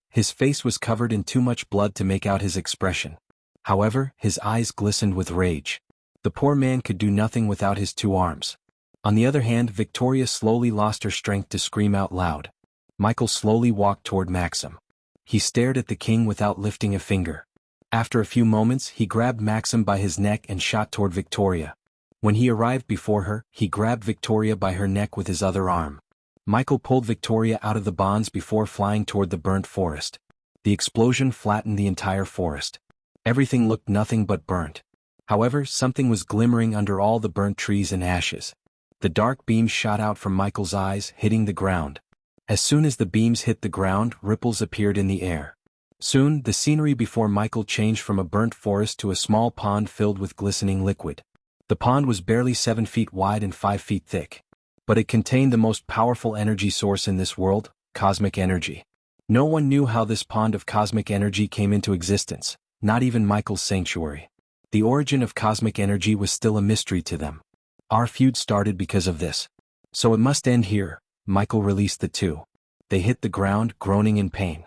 His face was covered in too much blood to make out his expression. However, his eyes glistened with rage. The poor man could do nothing without his two arms. On the other hand, Victoria slowly lost her strength to scream out loud. Michael slowly walked toward Maxim. He stared at the king without lifting a finger. After a few moments, he grabbed Maxim by his neck and shot toward Victoria. When he arrived before her, he grabbed Victoria by her neck with his other arm. Michael pulled Victoria out of the bonds before flying toward the burnt forest. The explosion flattened the entire forest. Everything looked nothing but burnt. However, something was glimmering under all the burnt trees and ashes. The dark beams shot out from Michael's eyes, hitting the ground. As soon as the beams hit the ground, ripples appeared in the air. Soon, the scenery before Michael changed from a burnt forest to a small pond filled with glistening liquid. The pond was barely 7 feet wide and 5 feet thick. But it contained the most powerful energy source in this world, cosmic energy. No one knew how this pond of cosmic energy came into existence, not even Michael's sanctuary. The origin of cosmic energy was still a mystery to them. Our feud started because of this. So it must end here. Michael released the two. They hit the ground, groaning in pain.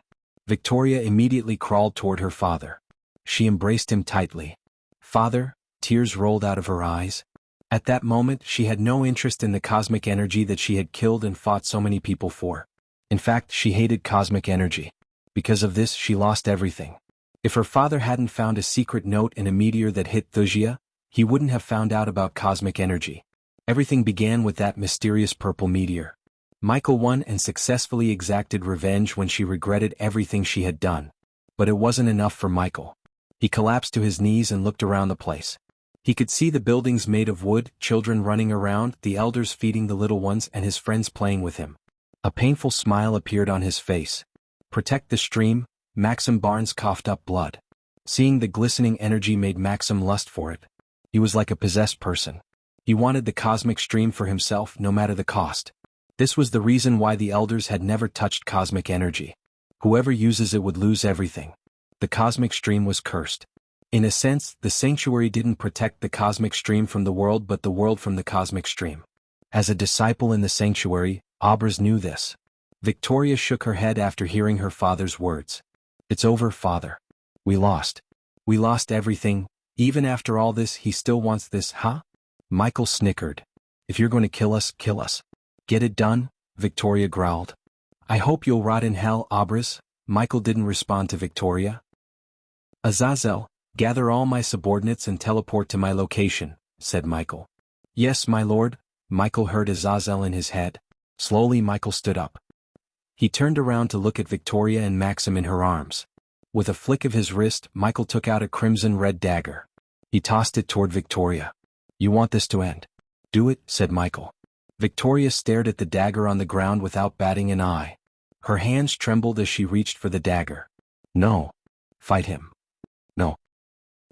Victoria immediately crawled toward her father. She embraced him tightly. Father, tears rolled out of her eyes. At that moment, she had no interest in the cosmic energy that she had killed and fought so many people for. In fact, she hated cosmic energy. Because of this, she lost everything. If her father hadn't found a secret note in a meteor that hit Wuxia, he wouldn't have found out about cosmic energy. Everything began with that mysterious purple meteor. Michael won and successfully exacted revenge when she regretted everything she had done. But it wasn't enough for Michael. He collapsed to his knees and looked around the place. He could see the buildings made of wood, children running around, the elders feeding the little ones, and his friends playing with him. A painful smile appeared on his face. Protect the stream, Maxim Barnes coughed up blood. Seeing the glistening energy made Maxim lust for it. He was like a possessed person. He wanted the cosmic stream for himself no matter the cost. This was the reason why the elders had never touched cosmic energy. Whoever uses it would lose everything. The cosmic stream was cursed. In a sense, the sanctuary didn't protect the cosmic stream from the world but the world from the cosmic stream. As a disciple in the sanctuary, Abras knew this. Victoria shook her head after hearing her father's words. It's over, father. We lost. We lost everything. Even after all this, he still wants this, huh? Michael snickered. If you're going to kill us, kill us. Get it done, Victoria growled. I hope you'll rot in hell, Abras. Michael didn't respond to Victoria. Azazel, gather all my subordinates and teleport to my location, said Michael. Yes, my lord. Michael heard Azazel in his head. Slowly Michael stood up. He turned around to look at Victoria and Maxim in her arms. With a flick of his wrist, Michael took out a crimson-red dagger. He tossed it toward Victoria. You want this to end? Do it, said Michael. Victoria stared at the dagger on the ground without batting an eye. Her hands trembled as she reached for the dagger. No. Fight him. No.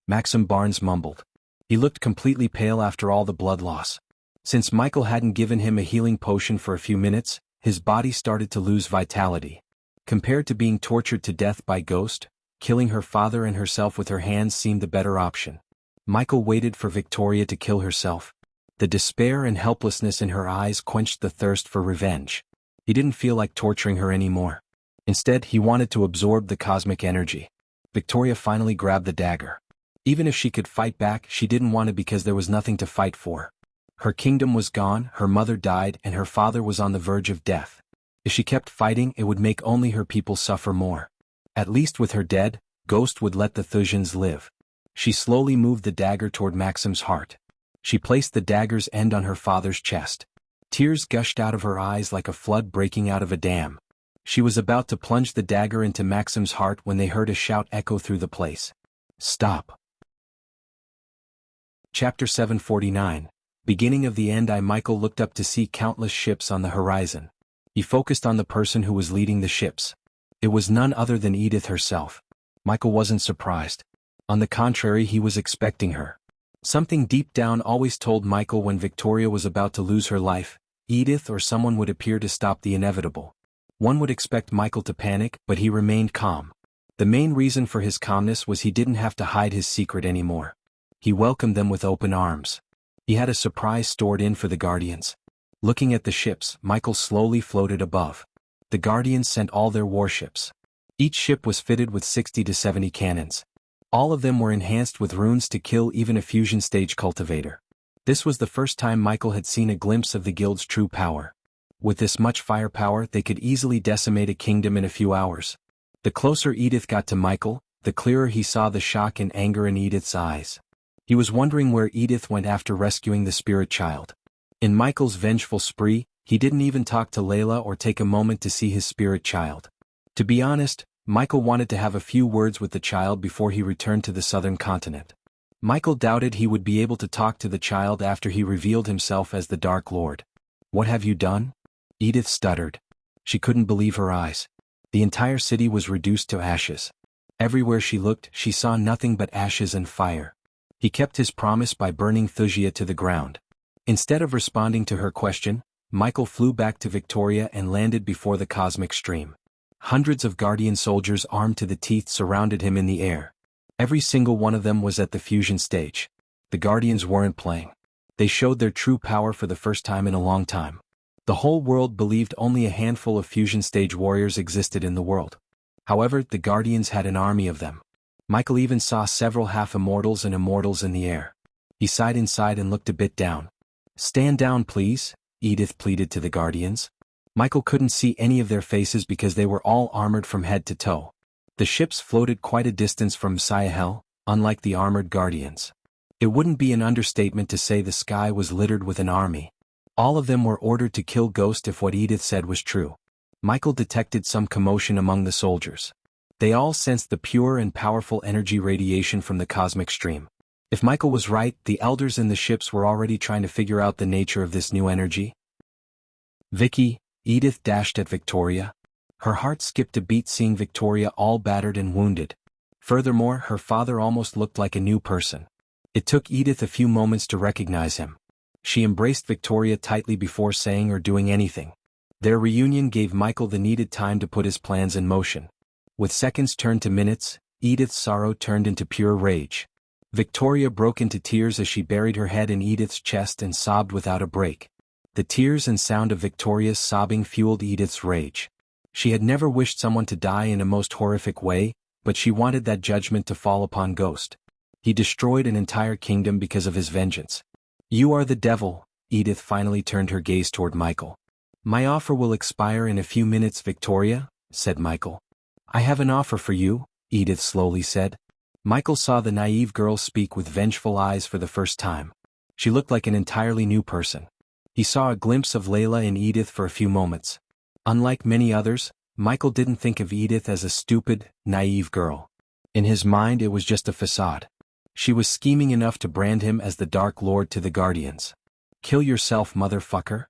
Maxim Barnes mumbled. He looked completely pale after all the blood loss. Since Michael hadn't given him a healing potion for a few minutes, his body started to lose vitality. Compared to being tortured to death by Ghost, killing her father and herself with her hands seemed the better option. Michael waited for Victoria to kill herself. The despair and helplessness in her eyes quenched the thirst for revenge. He didn't feel like torturing her anymore. Instead, he wanted to absorb the cosmic energy. Victoria finally grabbed the dagger. Even if she could fight back, she didn't want to because there was nothing to fight for. Her kingdom was gone, her mother died, and her father was on the verge of death. If she kept fighting, it would make only her people suffer more. At least with her dead, Ghost would let the Thusians live. She slowly moved the dagger toward Maxim's heart. She placed the dagger's end on her father's chest. Tears gushed out of her eyes like a flood breaking out of a dam. She was about to plunge the dagger into Maxim's heart when they heard a shout echo through the place. Stop. Chapter 749. Beginning of the end. Michael looked up to see countless ships on the horizon. He focused on the person who was leading the ships. It was none other than Edith herself. Michael wasn't surprised. On the contrary, he was expecting her. Something deep down always told Michael when Victoria was about to lose her life, Edith or someone would appear to stop the inevitable. One would expect Michael to panic, but he remained calm. The main reason for his calmness was he didn't have to hide his secret anymore. He welcomed them with open arms. He had a surprise stored in for the Guardians. Looking at the ships, Michael slowly floated above. The Guardians sent all their warships. Each ship was fitted with 60 to 70 cannons. All of them were enhanced with runes to kill even a fusion stage cultivator. This was the first time Michael had seen a glimpse of the guild's true power. With this much firepower, they could easily decimate a kingdom in a few hours. The closer Edith got to Michael, the clearer he saw the shock and anger in Edith's eyes. He was wondering where Edith went after rescuing the spirit child. In Michael's vengeful spree, he didn't even talk to Layla or take a moment to see his spirit child. To be honest, Michael wanted to have a few words with the child before he returned to the southern continent. Michael doubted he would be able to talk to the child after he revealed himself as the Dark Lord. "What have you done?" Edith stuttered. She couldn't believe her eyes. The entire city was reduced to ashes. Everywhere she looked, she saw nothing but ashes and fire. He kept his promise by burning Thusia to the ground. Instead of responding to her question, Michael flew back to Victoria and landed before the cosmic stream. Hundreds of Guardian soldiers armed to the teeth surrounded him in the air. Every single one of them was at the fusion stage. The Guardians weren't playing. They showed their true power for the first time in a long time. The whole world believed only a handful of fusion stage warriors existed in the world. However, the Guardians had an army of them. Michael even saw several half-immortals and immortals in the air. He sighed inside and looked a bit down. "Stand down, please," Edith pleaded to the Guardians. Michael couldn't see any of their faces because they were all armored from head to toe. The ships floated quite a distance from Sayahel, unlike the armored Guardians. It wouldn't be an understatement to say the sky was littered with an army. All of them were ordered to kill Ghost if what Edith said was true. Michael detected some commotion among the soldiers. They all sensed the pure and powerful energy radiation from the cosmic stream. If Michael was right, the elders in the ships were already trying to figure out the nature of this new energy. "Vicky," Edith dashed at Victoria. Her heart skipped a beat seeing Victoria all battered and wounded. Furthermore, her father almost looked like a new person. It took Edith a few moments to recognize him. She embraced Victoria tightly before saying or doing anything. Their reunion gave Michael the needed time to put his plans in motion. With seconds turned to minutes, Edith's sorrow turned into pure rage. Victoria broke into tears as she buried her head in Edith's chest and sobbed without a break. The tears and sound of Victoria's sobbing fueled Edith's rage. She had never wished someone to die in a most horrific way, but she wanted that judgment to fall upon Ghost. He destroyed an entire kingdom because of his vengeance. "You are the devil," Edith finally turned her gaze toward Michael. "My offer will expire in a few minutes, Victoria," said Michael. "I have an offer for you," Edith slowly said. Michael saw the naive girl speak with vengeful eyes for the first time. She looked like an entirely new person. He saw a glimpse of Layla in Edith for a few moments. Unlike many others, Michael didn't think of Edith as a stupid, naive girl. In his mind it was just a facade. She was scheming enough to brand him as the Dark Lord to the Guardians. "Kill yourself, motherfucker!"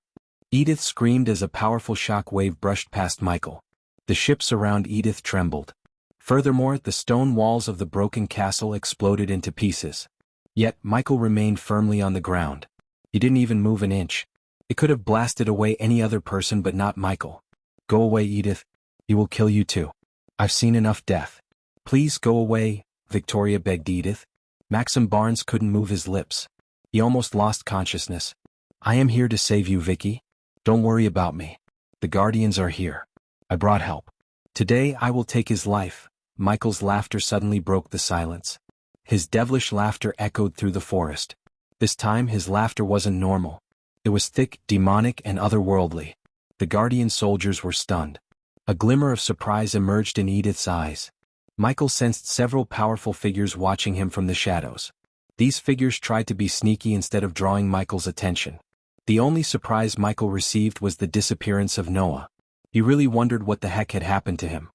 Edith screamed as a powerful shock wave brushed past Michael. The ships around Edith trembled. Furthermore, the stone walls of the broken castle exploded into pieces. Yet, Michael remained firmly on the ground. He didn't even move an inch. It could have blasted away any other person but not Michael. "Go away, Edith. He will kill you too. I've seen enough death." "Please go away," Victoria begged Edith. Maxim Barnes couldn't move his lips. He almost lost consciousness. "I am here to save you, Vicky. Don't worry about me. The Guardians are here. I brought help. Today I will take his life." Michael's laughter suddenly broke the silence. His devilish laughter echoed through the forest. This time his laughter wasn't normal. It was thick, demonic, and otherworldly. The Guardian soldiers were stunned. A glimmer of surprise emerged in Edith's eyes. Michael sensed several powerful figures watching him from the shadows. These figures tried to be sneaky instead of drawing Michael's attention. The only surprise Michael received was the disappearance of Noah. He really wondered what the heck had happened to him.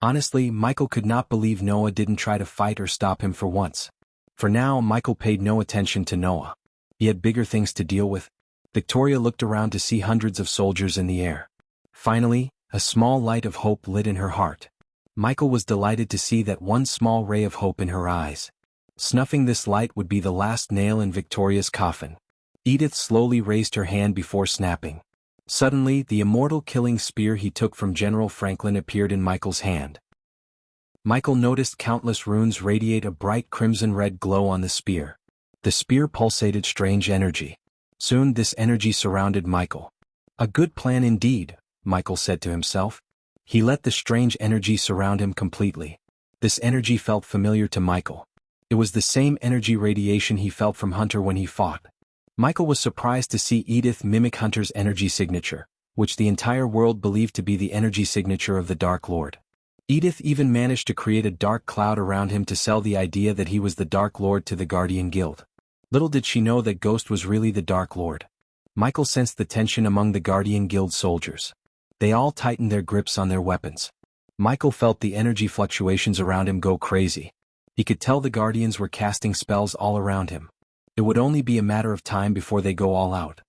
Honestly, Michael could not believe Noah didn't try to fight or stop him for once. For now, Michael paid no attention to Noah. He had bigger things to deal with. Victoria looked around to see hundreds of soldiers in the air. Finally, a small light of hope lit in her heart. Michael was delighted to see that one small ray of hope in her eyes. Snuffing this light would be the last nail in Victoria's coffin. Edith slowly raised her hand before snapping. Suddenly, the immortal killing spear he took from General Franklin appeared in Michael's hand. Michael noticed countless runes radiate a bright crimson-red glow on the spear. The spear pulsated strange energy. Soon this energy surrounded Michael. "A good plan indeed," Michael said to himself. He let the strange energy surround him completely. This energy felt familiar to Michael. It was the same energy radiation he felt from Hunter when he fought. Michael was surprised to see Edith mimic Hunter's energy signature, which the entire world believed to be the energy signature of the Dark Lord. Edith even managed to create a dark cloud around him to sell the idea that he was the Dark Lord to the Guardian Guild. Little did she know that Ghost was really the Dark Lord. Michael sensed the tension among the Guardian Guild soldiers. They all tightened their grips on their weapons. Michael felt the energy fluctuations around him go crazy. He could tell the guardians were casting spells all around him. It would only be a matter of time before they go all out.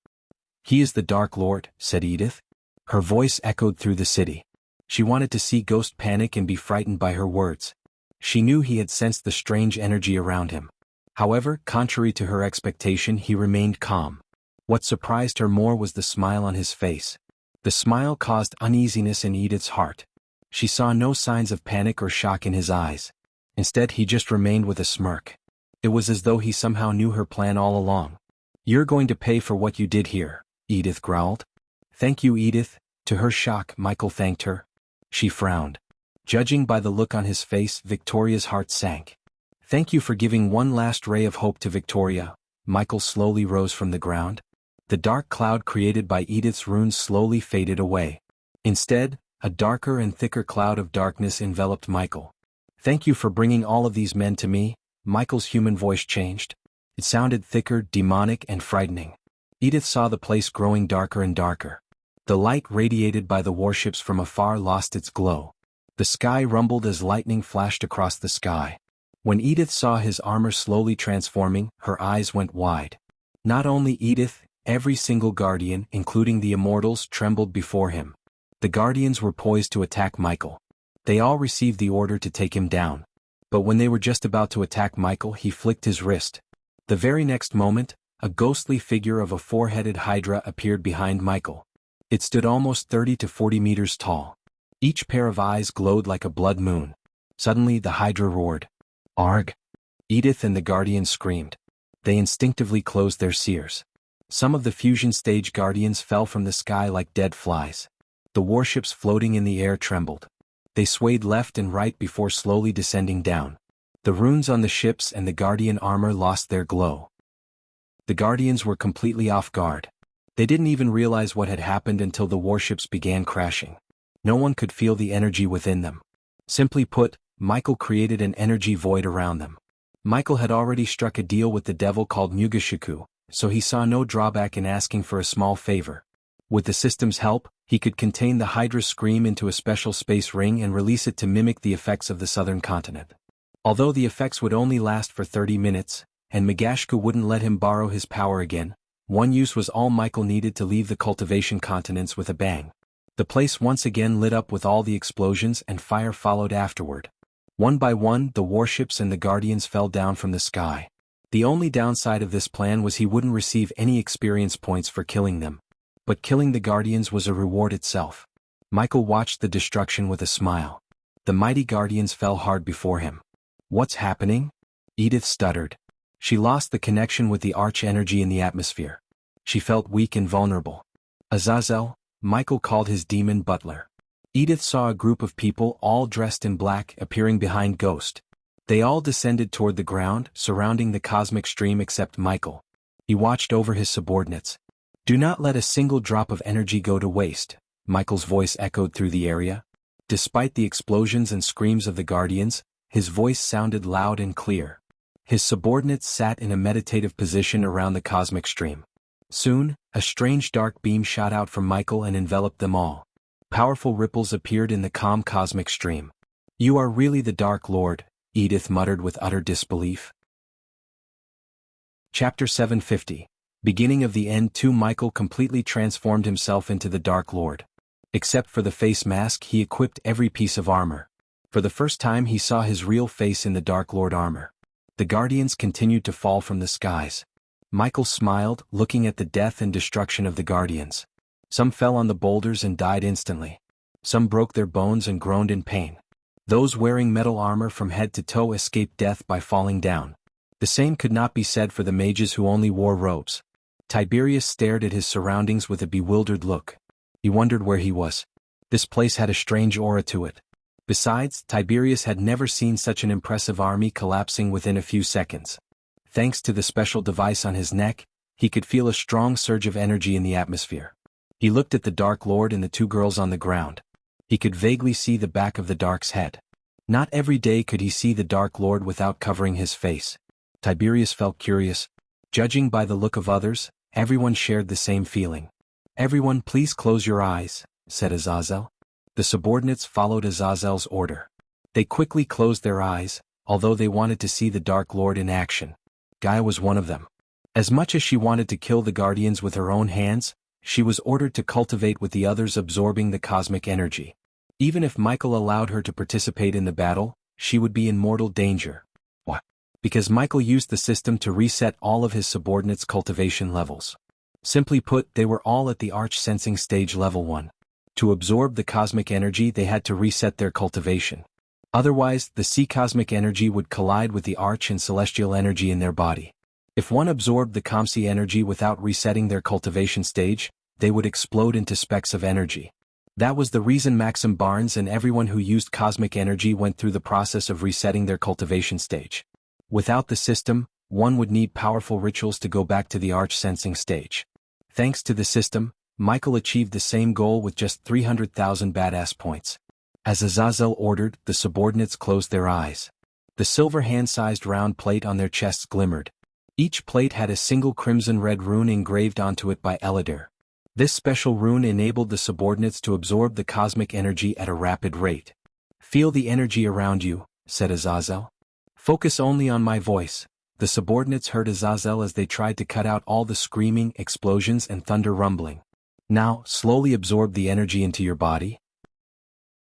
"He is the Dark Lord," said Edith. Her voice echoed through the city. She wanted to see Ghost panic and be frightened by her words. She knew he had sensed the strange energy around him. However, contrary to her expectation, he remained calm. What surprised her more was the smile on his face. The smile caused uneasiness in Edith's heart. She saw no signs of panic or shock in his eyes. Instead, he just remained with a smirk. It was as though he somehow knew her plan all along. "You're going to pay for what you did here," Edith growled. "Thank you, Edith." To her shock, Michael thanked her. She frowned. Judging by the look on his face, Victoria's heart sank. "Thank you for giving one last ray of hope to Victoria." Michael slowly rose from the ground. The dark cloud created by Edith's runes slowly faded away. Instead, a darker and thicker cloud of darkness enveloped Michael. "Thank you for bringing all of these men to me." Michael's human voice changed. It sounded thicker, demonic, and frightening. Edith saw the place growing darker and darker. The light radiated by the warships from afar lost its glow. The sky rumbled as lightning flashed across the sky. When Edith saw his armor slowly transforming, her eyes went wide. Not only Edith, every single guardian, including the immortals, trembled before him. The guardians were poised to attack Michael. They all received the order to take him down. But when they were just about to attack Michael, he flicked his wrist. The very next moment, a ghostly figure of a four-headed hydra appeared behind Michael. It stood almost 30 to 40 meters tall. Each pair of eyes glowed like a blood moon. Suddenly the hydra roared. "Arg!" Edith and the guardians screamed. They instinctively closed their seers. Some of the fusion stage guardians fell from the sky like dead flies. The warships floating in the air trembled. They swayed left and right before slowly descending down. The runes on the ships and the guardian armor lost their glow. The guardians were completely off guard. They didn't even realize what had happened until the warships began crashing. No one could feel the energy within them. Simply put, Michael created an energy void around them. Michael had already struck a deal with the devil called Mugashiku, so he saw no drawback in asking for a small favor. With the system's help, he could contain the Hydra's scream into a special space ring and release it to mimic the effects of the southern continent. Although the effects would only last for 30 minutes, and Mugashku wouldn't let him borrow his power again, one use was all Michael needed to leave the cultivation continents with a bang. The place once again lit up with all the explosions, and fire followed afterward. One by one, the warships and the guardians fell down from the sky. The only downside of this plan was he wouldn't receive any experience points for killing them. But killing the guardians was a reward itself. Michael watched the destruction with a smile. The mighty guardians fell hard before him. "What's happening?" Edith stuttered. She lost the connection with the arch-energy in the atmosphere. She felt weak and vulnerable. "Azazel," Michael called his demon butler. Edith saw a group of people all dressed in black appearing behind Ghost. They all descended toward the ground, surrounding the cosmic stream except Michael. He watched over his subordinates. "Do not let a single drop of energy go to waste," Michael's voice echoed through the area. Despite the explosions and screams of the guardians, his voice sounded loud and clear. His subordinates sat in a meditative position around the cosmic stream. Soon, a strange dark beam shot out from Michael and enveloped them all. Powerful ripples appeared in the calm cosmic stream. "You are really the Dark Lord," Edith muttered with utter disbelief. Chapter 750. Beginning of the End. 2. Michael completely transformed himself into the Dark Lord. Except for the face mask, he equipped every piece of armor. For the first time he saw his real face in the Dark Lord armor. The guardians continued to fall from the skies. Michael smiled, looking at the death and destruction of the guardians. Some fell on the boulders and died instantly. Some broke their bones and groaned in pain. Those wearing metal armor from head to toe escaped death by falling down. The same could not be said for the mages who only wore robes. Tiberius stared at his surroundings with a bewildered look. He wondered where he was. This place had a strange aura to it. Besides, Tiberius had never seen such an impressive army collapsing within a few seconds. Thanks to the special device on his neck, he could feel a strong surge of energy in the atmosphere. He looked at the Dark Lord and the two girls on the ground. He could vaguely see the back of the Dark's head. Not every day could he see the Dark Lord without covering his face. Tiberius felt curious. Judging by the look of others, everyone shared the same feeling. "Everyone, please close your eyes," said Azazel. The subordinates followed Azazel's order. They quickly closed their eyes, although they wanted to see the Dark Lord in action. Gaia was one of them. As much as she wanted to kill the Guardians with her own hands, she was ordered to cultivate with the others, absorbing the cosmic energy. Even if Michael allowed her to participate in the battle, she would be in mortal danger. Why? Because Michael used the system to reset all of his subordinates' cultivation levels. Simply put, they were all at the Arch Sensing Stage Level 1. To absorb the cosmic energy, they had to reset their cultivation. Otherwise, the sea cosmic energy would collide with the Arch and celestial energy in their body. If one absorbed the Comsi energy without resetting their cultivation stage, they would explode into specks of energy. That was the reason Maxim Barnes and everyone who used cosmic energy went through the process of resetting their cultivation stage. Without the system, one would need powerful rituals to go back to the Arch Sensing stage. Thanks to the system, Michael achieved the same goal with just 300,000 badass points. As Azazel ordered, the subordinates closed their eyes. The silver hand-sized round plate on their chests glimmered. Each plate had a single crimson-red rune engraved onto it by Eladir. This special rune enabled the subordinates to absorb the cosmic energy at a rapid rate. "Feel the energy around you," said Azazel. "Focus only on my voice." The subordinates heard Azazel as they tried to cut out all the screaming, explosions and thunder rumbling. "Now, slowly absorb the energy into your body.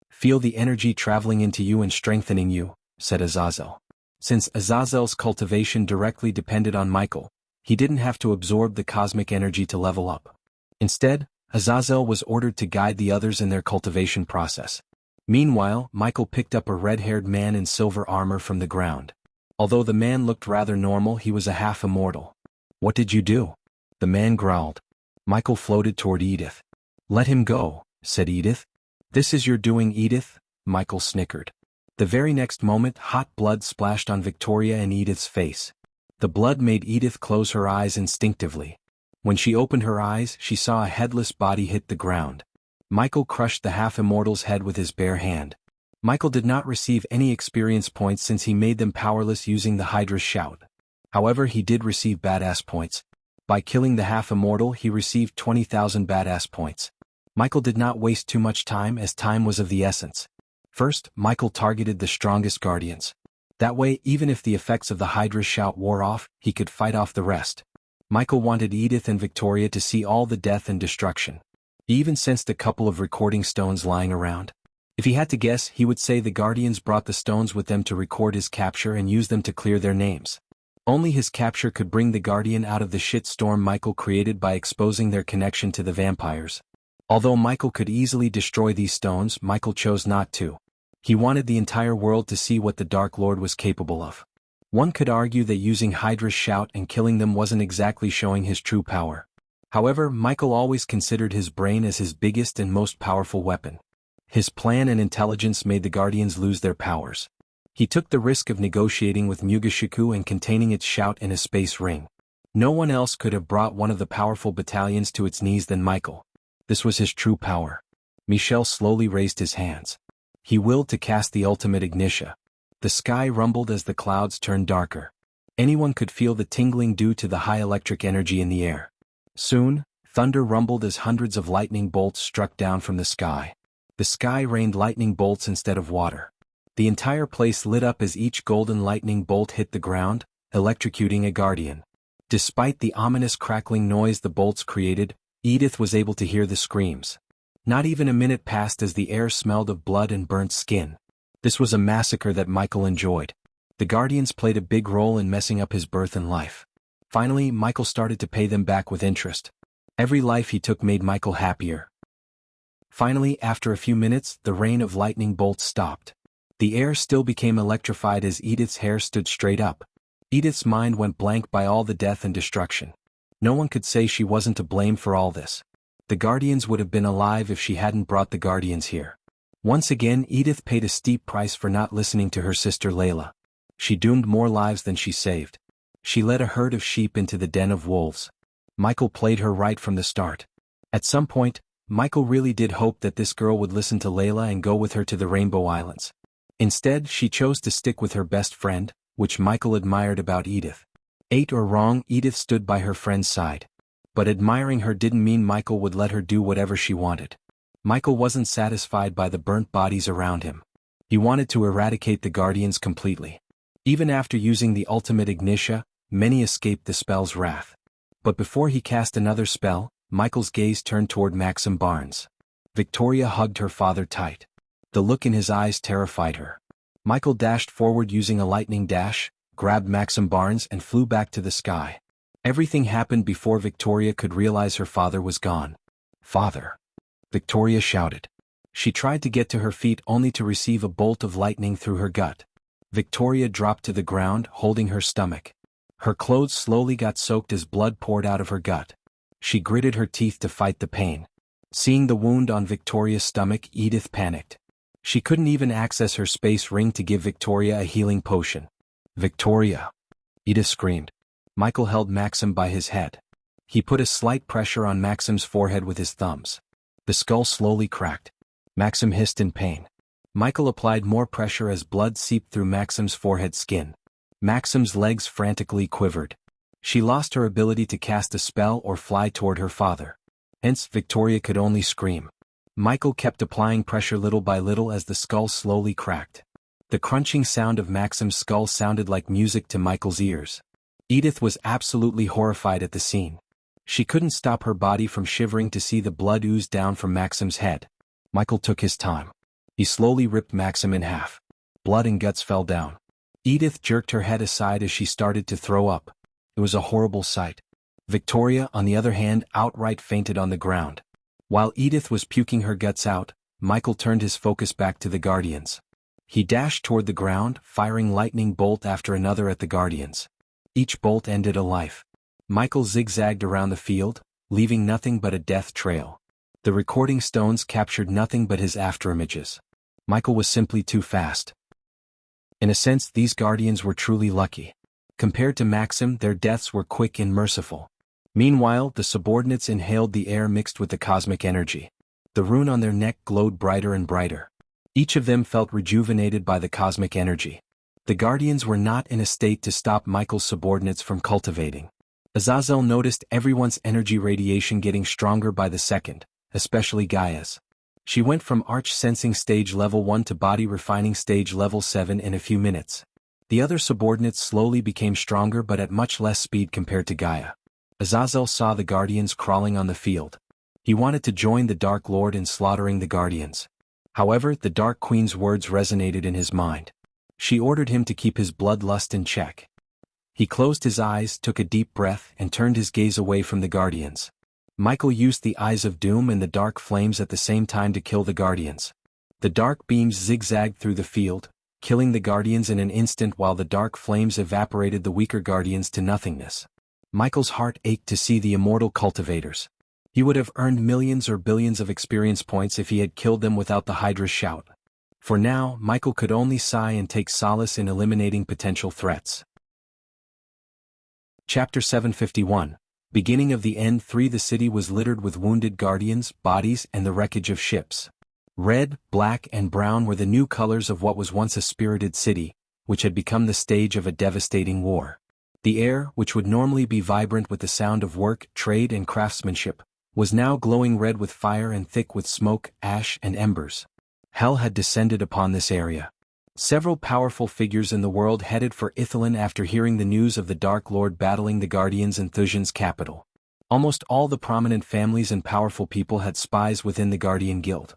Feel the energy traveling into you and strengthening you," said Azazel. Since Azazel's cultivation directly depended on Michael, he didn't have to absorb the cosmic energy to level up. Instead, Azazel was ordered to guide the others in their cultivation process. Meanwhile, Michael picked up a red-haired man in silver armor from the ground. Although the man looked rather normal, he was a half-immortal. "What did you do?" the man growled. Michael floated toward Edith. "Let him go," said Edith. "This is your doing, Edith," Michael snickered. The very next moment, hot blood splashed on Victoria and Edith's face. The blood made Edith close her eyes instinctively. When she opened her eyes, she saw a headless body hit the ground. Michael crushed the half-immortal's head with his bare hand. Michael did not receive any experience points since he made them powerless using the Hydra's shout. However, he did receive badass points. By killing the half-immortal, he received 20,000 badass points. Michael did not waste too much time, as time was of the essence. First, Michael targeted the strongest guardians. That way, even if the effects of the Hydra's shout wore off, he could fight off the rest. Michael wanted Edith and Victoria to see all the death and destruction. He even sensed a couple of recording stones lying around. If he had to guess, he would say the Guardians brought the stones with them to record his capture and use them to clear their names. Only his capture could bring the Guardian out of the shitstorm Michael created by exposing their connection to the vampires. Although Michael could easily destroy these stones, Michael chose not to. He wanted the entire world to see what the Dark Lord was capable of. One could argue that using Hydra's shout and killing them wasn't exactly showing his true power. However, Michael always considered his brain as his biggest and most powerful weapon. His plan and intelligence made the Guardians lose their powers. He took the risk of negotiating with Mugashiku and containing its shout in a space ring. No one else could have brought one of the powerful battalions to its knees than Michael. This was his true power. Michel slowly raised his hands. He willed to cast the ultimate Ignitia. The sky rumbled as the clouds turned darker. Anyone could feel the tingling due to the high electric energy in the air. Soon, thunder rumbled as hundreds of lightning bolts struck down from the sky. The sky rained lightning bolts instead of water. The entire place lit up as each golden lightning bolt hit the ground, electrocuting a guardian. Despite the ominous crackling noise the bolts created, Edith was able to hear the screams. Not even a minute passed as the air smelled of blood and burnt skin. This was a massacre that Michael enjoyed. The Guardians played a big role in messing up his birth and life. Finally, Michael started to pay them back with interest. Every life he took made Michael happier. Finally, after a few minutes, the rain of lightning bolts stopped. The air still became electrified as Edith's hair stood straight up. Edith's mind went blank by all the death and destruction. No one could say she wasn't to blame for all this. The Guardians would have been alive if she hadn't brought the Guardians here. Once again, Edith paid a steep price for not listening to her sister Layla. She doomed more lives than she saved. She led a herd of sheep into the den of wolves. Michael played her right from the start. At some point, Michael really did hope that this girl would listen to Layla and go with her to the Rainbow Islands. Instead, she chose to stick with her best friend, which Michael admired about Edith. Right or wrong, Edith stood by her friend's side. But admiring her didn't mean Michael would let her do whatever she wanted. Michael wasn't satisfied by the burnt bodies around him. He wanted to eradicate the Guardians completely. Even after using the ultimate ignitia, many escaped the spell's wrath. But before he cast another spell, Michael's gaze turned toward Maxim Barnes. Victoria hugged her father tight. The look in his eyes terrified her. Michael dashed forward using a lightning dash, grabbed Maxim Barnes and flew back to the sky. Everything happened before Victoria could realize her father was gone. "Father!" Victoria shouted. She tried to get to her feet only to receive a bolt of lightning through her gut. Victoria dropped to the ground, holding her stomach. Her clothes slowly got soaked as blood poured out of her gut. She gritted her teeth to fight the pain. Seeing the wound on Victoria's stomach, Edith panicked. She couldn't even access her space ring to give Victoria a healing potion. "Victoria!" Edith screamed. Michael held Maxim by his head. He put a slight pressure on Maxim's forehead with his thumbs. The skull slowly cracked. Maxim hissed in pain. Michael applied more pressure as blood seeped through Maxim's forehead skin. Maxim's legs frantically quivered. She lost her ability to cast a spell or fly toward her father. Hence, Victoria could only scream. Michael kept applying pressure little by little as the skull slowly cracked. The crunching sound of Maxim's skull sounded like music to Michael's ears. Edith was absolutely horrified at the scene. She couldn't stop her body from shivering to see the blood ooze down from Maxim's head. Michael took his time. He slowly ripped Maxim in half. Blood and guts fell down. Edith jerked her head aside as she started to throw up. It was a horrible sight. Victoria, on the other hand, outright fainted on the ground. While Edith was puking her guts out, Michael turned his focus back to the Guardians. He dashed toward the ground, firing lightning bolt after another at the Guardians. Each bolt ended a life. Michael zigzagged around the field, leaving nothing but a death trail. The recording stones captured nothing but his afterimages. Michael was simply too fast. In a sense, these Guardians were truly lucky. Compared to Maxim, their deaths were quick and merciful. Meanwhile, the subordinates inhaled the air mixed with the cosmic energy. The rune on their neck glowed brighter and brighter. Each of them felt rejuvenated by the cosmic energy. The Guardians were not in a state to stop Michael's subordinates from cultivating. Azazel noticed everyone's energy radiation getting stronger by the second, especially Gaia's. She went from Arch Sensing Stage Level 1 to Body Refining Stage Level 7 in a few minutes. The other subordinates slowly became stronger but at much less speed compared to Gaia. Azazel saw the Guardians crawling on the field. He wanted to join the Dark Lord in slaughtering the Guardians. However, the Dark Queen's words resonated in his mind. She ordered him to keep his bloodlust in check. He closed his eyes, took a deep breath, and turned his gaze away from the Guardians. Michael used the Eyes of Doom and the Dark Flames at the same time to kill the Guardians. The dark beams zigzagged through the field, killing the Guardians in an instant while the Dark Flames evaporated the weaker Guardians to nothingness. Michael's heart ached to see the immortal cultivators. He would have earned millions or billions of experience points if he had killed them without the Hydra's shout. For now, Michael could only sigh and take solace in eliminating potential threats. Chapter 751. Beginning of the End 3. The city was littered with wounded Guardians, bodies, and the wreckage of ships. Red, black, and brown were the new colors of what was once a spirited city, which had become the stage of a devastating war. The air, which would normally be vibrant with the sound of work, trade, and craftsmanship, was now glowing red with fire and thick with smoke, ash, and embers. Hell had descended upon this area. Several powerful figures in the world headed for Ithilien after hearing the news of the Dark Lord battling the Guardians in Thusian's capital. Almost all the prominent families and powerful people had spies within the Guardian Guild.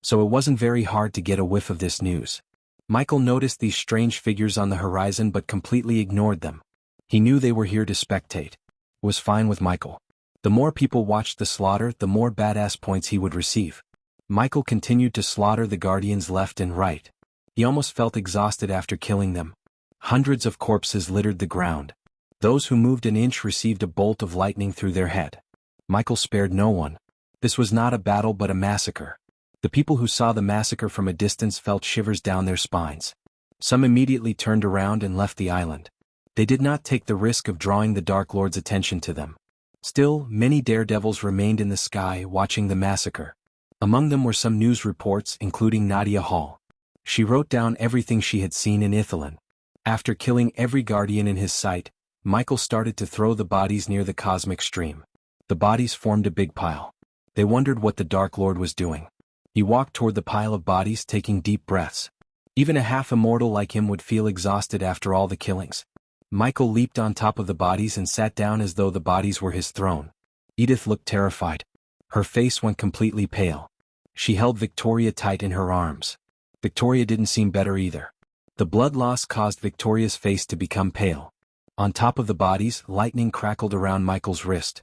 So it wasn't very hard to get a whiff of this news. Michael noticed these strange figures on the horizon but completely ignored them. He knew they were here to spectate. It was fine with Michael. The more people watched the slaughter, the more badass points he would receive. Michael continued to slaughter the Guardians left and right. He almost felt exhausted after killing them. Hundreds of corpses littered the ground. Those who moved an inch received a bolt of lightning through their head. Michael spared no one. This was not a battle but a massacre. The people who saw the massacre from a distance felt shivers down their spines. Some immediately turned around and left the island. They did not take the risk of drawing the Dark Lord's attention to them. Still, many daredevils remained in the sky watching the massacre. Among them were some news reports, including Nadia Hall. She wrote down everything she had seen in Ithilien. After killing every Guardian in his sight, Michael started to throw the bodies near the cosmic stream. The bodies formed a big pile. They wondered what the Dark Lord was doing. He walked toward the pile of bodies, taking deep breaths. Even a half-immortal like him would feel exhausted after all the killings. Michael leaped on top of the bodies and sat down as though the bodies were his throne. Edith looked terrified. Her face went completely pale. She held Victoria tight in her arms. Victoria didn't seem better either. The blood loss caused Victoria's face to become pale. On top of the bodies, lightning crackled around Michael's wrist.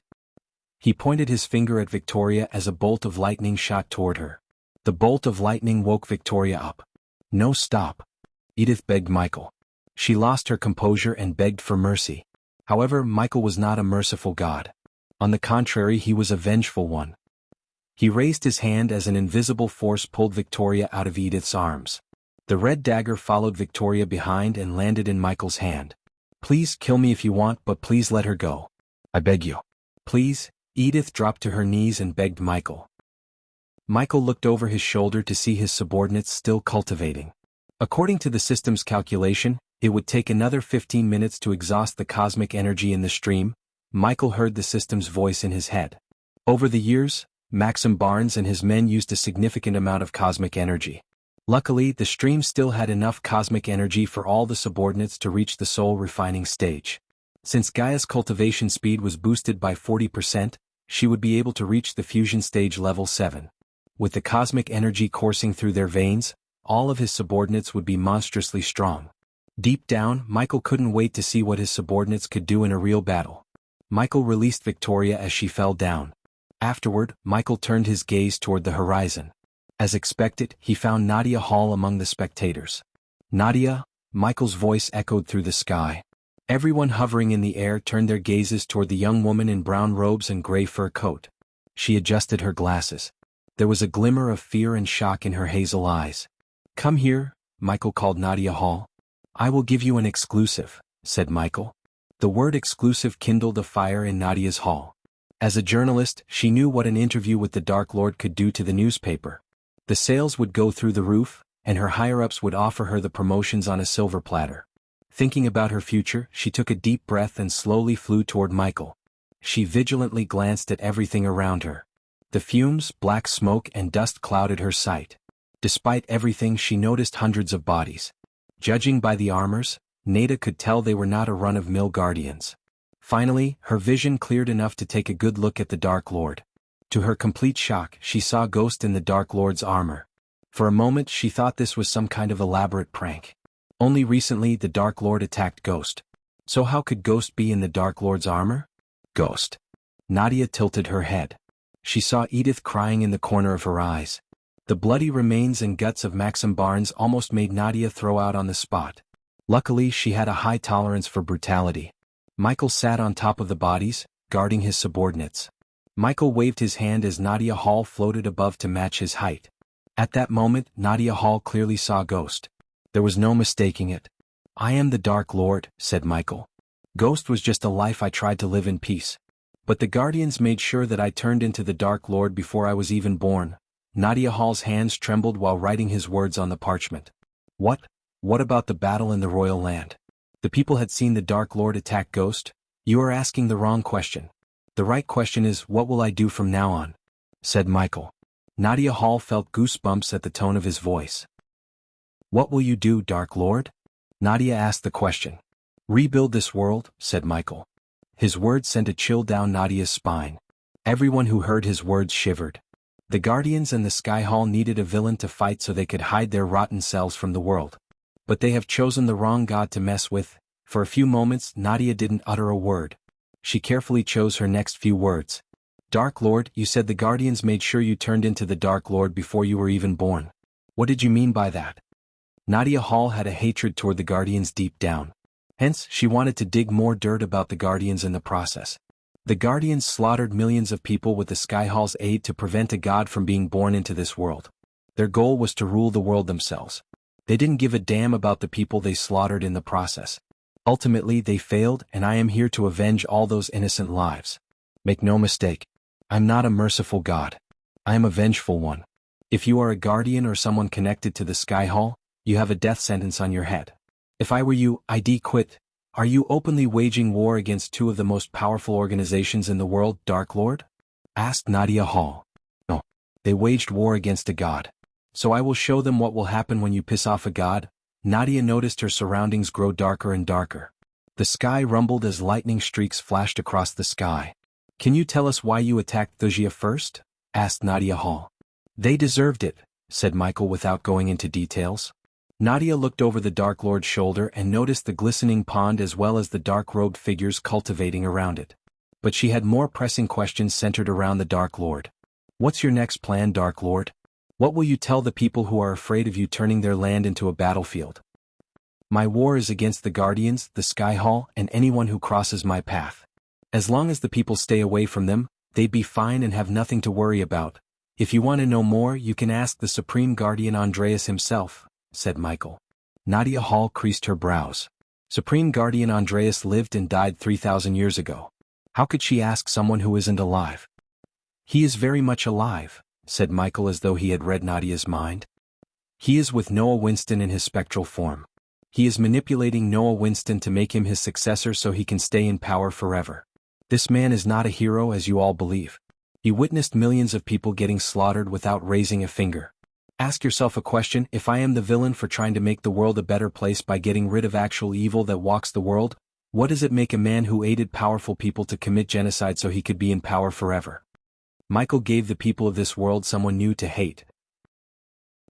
He pointed his finger at Victoria as a bolt of lightning shot toward her. The bolt of lightning woke Victoria up. "No, stop," Edith begged Michael. She lost her composure and begged for mercy. However, Michael was not a merciful god. On the contrary, he was a vengeful one. He raised his hand as an invisible force pulled Victoria out of Edith's arms. The red dagger followed Victoria behind and landed in Michael's hand. "Please kill me if you want, but please let her go. I beg you. Please." Edith dropped to her knees and begged Michael. Michael looked over his shoulder to see his subordinates still cultivating. According to the system's calculation, it would take another 15 minutes to exhaust the cosmic energy in the stream. Michael heard the system's voice in his head. Over the years, Maxim Barnes and his men used a significant amount of cosmic energy. Luckily, the stream still had enough cosmic energy for all the subordinates to reach the soul refining stage. Since Gaia's cultivation speed was boosted by 40%, she would be able to reach the fusion stage level 7. With the cosmic energy coursing through their veins, all of his subordinates would be monstrously strong. Deep down, Michael couldn't wait to see what his subordinates could do in a real battle. Michael released Victoria as she fell down. Afterward, Michael turned his gaze toward the horizon. As expected, he found Nadia Hall among the spectators. "Nadia," Michael's voice echoed through the sky. Everyone hovering in the air turned their gazes toward the young woman in brown robes and gray fur coat. She adjusted her glasses. There was a glimmer of fear and shock in her hazel eyes. "Come here," Michael called Nadia Hall. "I will give you an exclusive," said Michael. The word exclusive kindled a fire in Nadia's hall. As a journalist, she knew what an interview with the Dark Lord could do to the newspaper. The sales would go through the roof, and her higher-ups would offer her the promotions on a silver platter. Thinking about her future, she took a deep breath and slowly flew toward Michael. She vigilantly glanced at everything around her. The fumes, black smoke, and dust clouded her sight. Despite everything, she noticed hundreds of bodies. Judging by the armors, Nada could tell they were not a run-of-mill guardians. Finally, her vision cleared enough to take a good look at the Dark Lord. To her complete shock, she saw Ghost in the Dark Lord's armor. For a moment, she thought this was some kind of elaborate prank. Only recently, the Dark Lord attacked Ghost. So how could Ghost be in the Dark Lord's armor? Ghost. Nadia tilted her head. She saw Edith crying in the corner of her eyes. The bloody remains and guts of Maxim Barnes almost made Nadia throw out on the spot. Luckily, she had a high tolerance for brutality. Michael sat on top of the bodies, guarding his subordinates. Michael waved his hand as Nadia Hall floated above to match his height. At that moment, Nadia Hall clearly saw Ghost. There was no mistaking it. "I am the Dark Lord," said Michael. "Ghost was just a life I tried to live in peace. But the Guardians made sure that I turned into the Dark Lord before I was even born." Nadia Hall's hands trembled while writing his words on the parchment. What about the battle in the royal land? The people had seen the Dark Lord attack Ghost? "You are asking the wrong question. The right question is, what will I do from now on?" said Michael. Nadia Hall felt goosebumps at the tone of his voice. "What will you do, Dark Lord?" Nadia asked the question. "Rebuild this world," said Michael. His words sent a chill down Nadia's spine. Everyone who heard his words shivered. The Guardians and the Sky Hall needed a villain to fight so they could hide their rotten selves from the world. But they have chosen the wrong god to mess with. For a few moments, Nadia didn't utter a word. She carefully chose her next few words. "Dark Lord, you said the Guardians made sure you turned into the Dark Lord before you were even born. What did you mean by that?" Nadia Hall had a hatred toward the Guardians deep down. Hence, she wanted to dig more dirt about the Guardians in the process. The Guardians slaughtered millions of people with the Sky Hall's aid to prevent a god from being born into this world. Their goal was to rule the world themselves. They didn't give a damn about the people they slaughtered in the process. Ultimately, they failed, and I am here to avenge all those innocent lives. Make no mistake, I'm not a merciful god. I am a vengeful one. If you are a guardian or someone connected to the Sky Hall, you have a death sentence on your head. If I were you, I'd quit. Are you openly waging war against two of the most powerful organizations in the world, Dark Lord? Asked Nadia Hall. No. They waged war against a god. So I will show them what will happen when you piss off a god. Nadia noticed her surroundings grow darker and darker. The sky rumbled as lightning streaks flashed across the sky. Can you tell us why you attacked Wuxia first? Asked Nadia Hall. They deserved it, said Michael without going into details. Nadia looked over the Dark Lord's shoulder and noticed the glistening pond as well as the dark-robed figures cultivating around it. But she had more pressing questions centered around the Dark Lord. What's your next plan, Dark Lord? What will you tell the people who are afraid of you turning their land into a battlefield? My war is against the Guardians, the Sky Hall, and anyone who crosses my path. As long as the people stay away from them, they'd be fine and have nothing to worry about. If you want to know more, you can ask the Supreme Guardian Andreas himself, said Michael. Nadia Hall creased her brows. Supreme Guardian Andreas lived and died 3,000 years ago. How could she ask someone who isn't alive? He is very much alive, said Michael as though he had read Nadia's mind. He is with Noah Winston in his spectral form. He is manipulating Noah Winston to make him his successor so he can stay in power forever. This man is not a hero as you all believe. He witnessed millions of people getting slaughtered without raising a finger. Ask yourself a question: if I am the villain for trying to make the world a better place by getting rid of actual evil that walks the world, what does it make a man who aided powerful people to commit genocide so he could be in power forever? Michael gave the people of this world someone new to hate.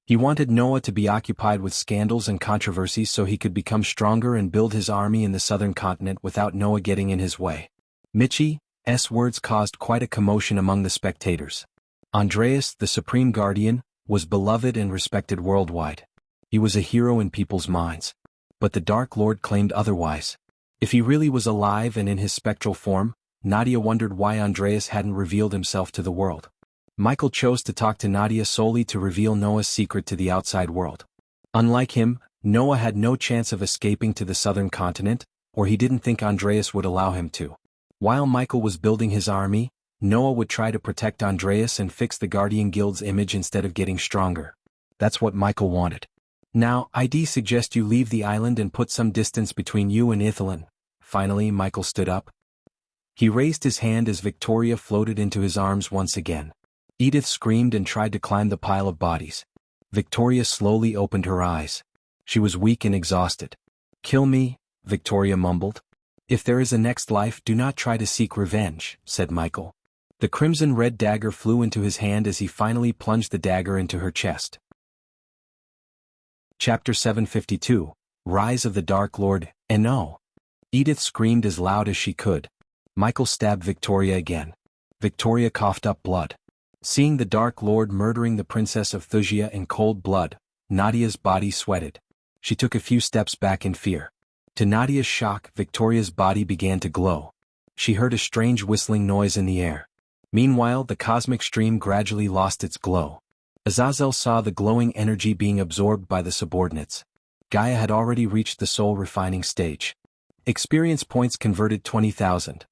He wanted Noah to be occupied with scandals and controversies so he could become stronger and build his army in the southern continent without Noah getting in his way. Mitchie's words caused quite a commotion among the spectators. Andreas, the Supreme Guardian, was beloved and respected worldwide. He was a hero in people's minds. But the Dark Lord claimed otherwise. If he really was alive and in his spectral form, Nadia wondered why Andreas hadn't revealed himself to the world. Michael chose to talk to Nadia solely to reveal Noah's secret to the outside world. Unlike him, Noah had no chance of escaping to the southern continent, or he didn't think Andreas would allow him to. While Michael was building his army, Noah would try to protect Andreas and fix the Guardian Guild's image instead of getting stronger. That's what Michael wanted. Now, I'd suggest you leave the island and put some distance between you and Ithalan. Finally, Michael stood up. He raised his hand as Victoria floated into his arms once again. Edith screamed and tried to climb the pile of bodies. Victoria slowly opened her eyes. She was weak and exhausted. Kill me, Victoria mumbled. If there is a next life, do not try to seek revenge, said Michael. The crimson-red dagger flew into his hand as he finally plunged the dagger into her chest. Chapter 752, Rise of the Dark Lord. No! Edith screamed as loud as she could. Michael stabbed Victoria again. Victoria coughed up blood. Seeing the Dark Lord murdering the Princess of Wuxia in cold blood, Nadia's body sweated. She took a few steps back in fear. To Nadia's shock, Victoria's body began to glow. She heard a strange whistling noise in the air. Meanwhile, the cosmic stream gradually lost its glow. Azazel saw the glowing energy being absorbed by the subordinates. Gaia had already reached the soul refining stage. Experience points converted 20,000.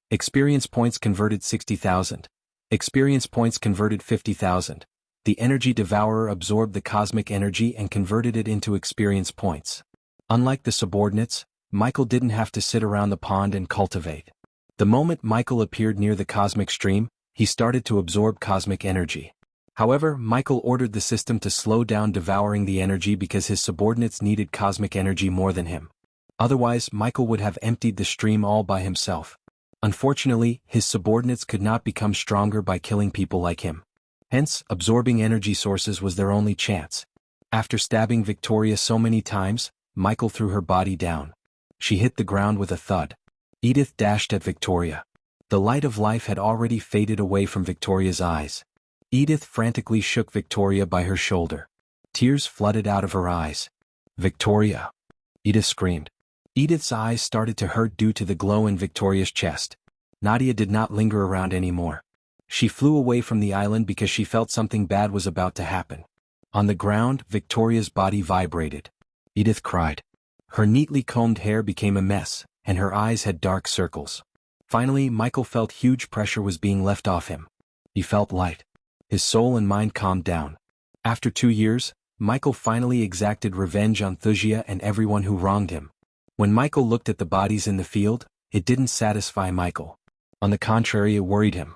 Experience points converted 60,000. Experience points converted 50,000. The energy devourer absorbed the cosmic energy and converted it into experience points. Unlike the subordinates, Michael didn't have to sit around the pond and cultivate. The moment Michael appeared near the cosmic stream, he started to absorb cosmic energy. However, Michael ordered the system to slow down devouring the energy because his subordinates needed cosmic energy more than him. Otherwise, Michael would have emptied the stream all by himself. Unfortunately, his subordinates could not become stronger by killing people like him. Hence, absorbing energy sources was their only chance. After stabbing Victoria so many times, Michael threw her body down. She hit the ground with a thud. Edith dashed at Victoria. The light of life had already faded away from Victoria's eyes. Edith frantically shook Victoria by her shoulder. Tears flooded out of her eyes. Victoria! Edith screamed. Edith's eyes started to hurt due to the glow in Victoria's chest. Nadia did not linger around anymore. She flew away from the island because she felt something bad was about to happen. On the ground, Victoria's body vibrated. Edith cried. Her neatly combed hair became a mess, and her eyes had dark circles. Finally, Michael felt huge pressure was being left off him. He felt light. His soul and mind calmed down. After 2 years, Michael finally exacted revenge on Wuxia and everyone who wronged him. When Michael looked at the bodies in the field, it didn't satisfy Michael. On the contrary, it worried him.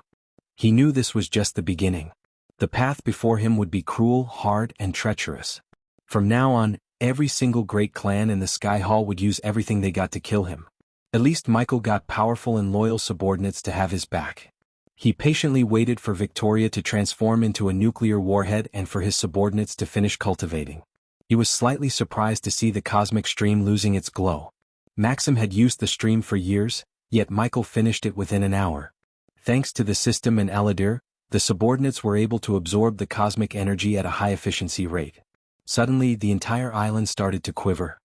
He knew this was just the beginning. The path before him would be cruel, hard, and treacherous. From now on, every single great clan in the Sky Hall would use everything they got to kill him. At least Michael got powerful and loyal subordinates to have his back. He patiently waited for Victoria to transform into a nuclear warhead and for his subordinates to finish cultivating. He was slightly surprised to see the cosmic stream losing its glow. Maxim had used the stream for years, yet Michael finished it within an hour. Thanks to the system and Aladir, the subordinates were able to absorb the cosmic energy at a high efficiency rate. Suddenly, the entire island started to quiver.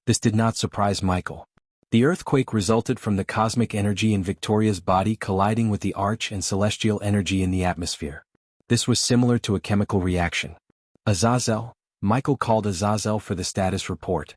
This did not surprise Michael. The earthquake resulted from the cosmic energy in Victoria's body colliding with the arch and celestial energy in the atmosphere. This was similar to a chemical reaction. Azazel, Michael called Azazel for the status report.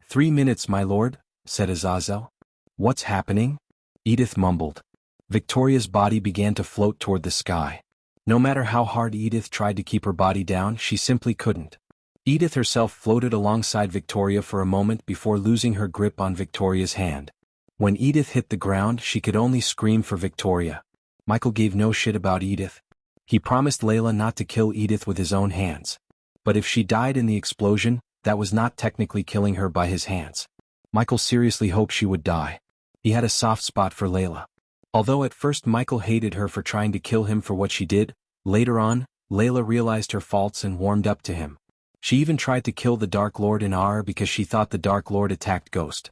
3 minutes, my lord, said Azazel. What's happening? Edith mumbled. Victoria's body began to float toward the sky. No matter how hard Edith tried to keep her body down, she simply couldn't. Edith herself floated alongside Victoria for a moment before losing her grip on Victoria's hand. When Edith hit the ground, she could only scream for Victoria. Michael gave no shit about Edith. He promised Layla not to kill Edith with his own hands. But if she died in the explosion, that was not technically killing her by his hands. Michael seriously hoped she would die. He had a soft spot for Layla. Although at first Michael hated her for trying to kill him for what she did, later on, Layla realized her faults and warmed up to him. She even tried to kill the Dark Lord in Ar because she thought the Dark Lord attacked Ghost.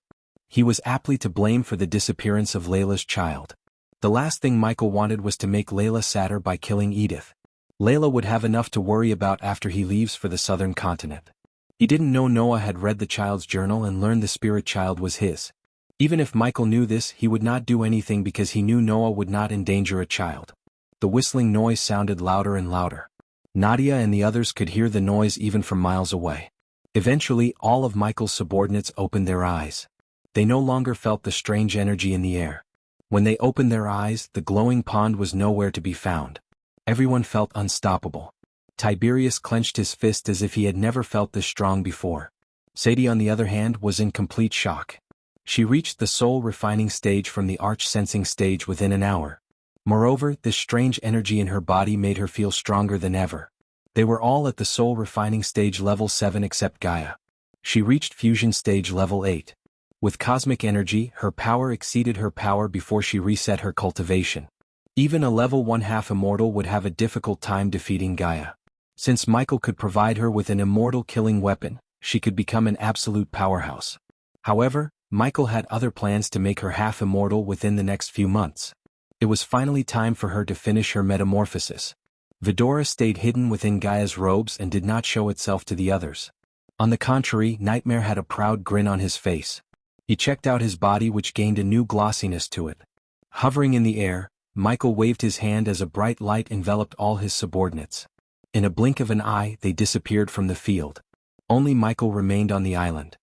He was aptly to blame for the disappearance of Layla's child. The last thing Michael wanted was to make Layla sadder by killing Edith. Layla would have enough to worry about after he leaves for the southern continent. He didn't know Noah had read the child's journal and learned the spirit child was his. Even if Michael knew this, he would not do anything because he knew Noah would not endanger a child. The whistling noise sounded louder and louder. Nadia and the others could hear the noise even from miles away. Eventually, all of Michael's subordinates opened their eyes. They no longer felt the strange energy in the air. When they opened their eyes, the glowing pond was nowhere to be found. Everyone felt unstoppable. Tiberius clenched his fist as if he had never felt this strong before. Sadie, on the other hand, was in complete shock. She reached the soul refining stage from the arch sensing stage within an hour. Moreover, this strange energy in her body made her feel stronger than ever. They were all at the soul refining stage level 7 except Gaia. She reached fusion stage level 8. With cosmic energy, her power exceeded her power before she reset her cultivation. Even a level 1/2 immortal would have a difficult time defeating Gaia. Since Michael could provide her with an immortal killing weapon, she could become an absolute powerhouse. However, Michael had other plans to make her half immortal within the next few months. It was finally time for her to finish her metamorphosis. Vidora stayed hidden within Gaia's robes and did not show itself to the others. On the contrary, Nightmare had a proud grin on his face. He checked out his body, which gained a new glossiness to it. Hovering in the air, Michael waved his hand as a bright light enveloped all his subordinates. In a blink of an eye, they disappeared from the field. Only Michael remained on the island.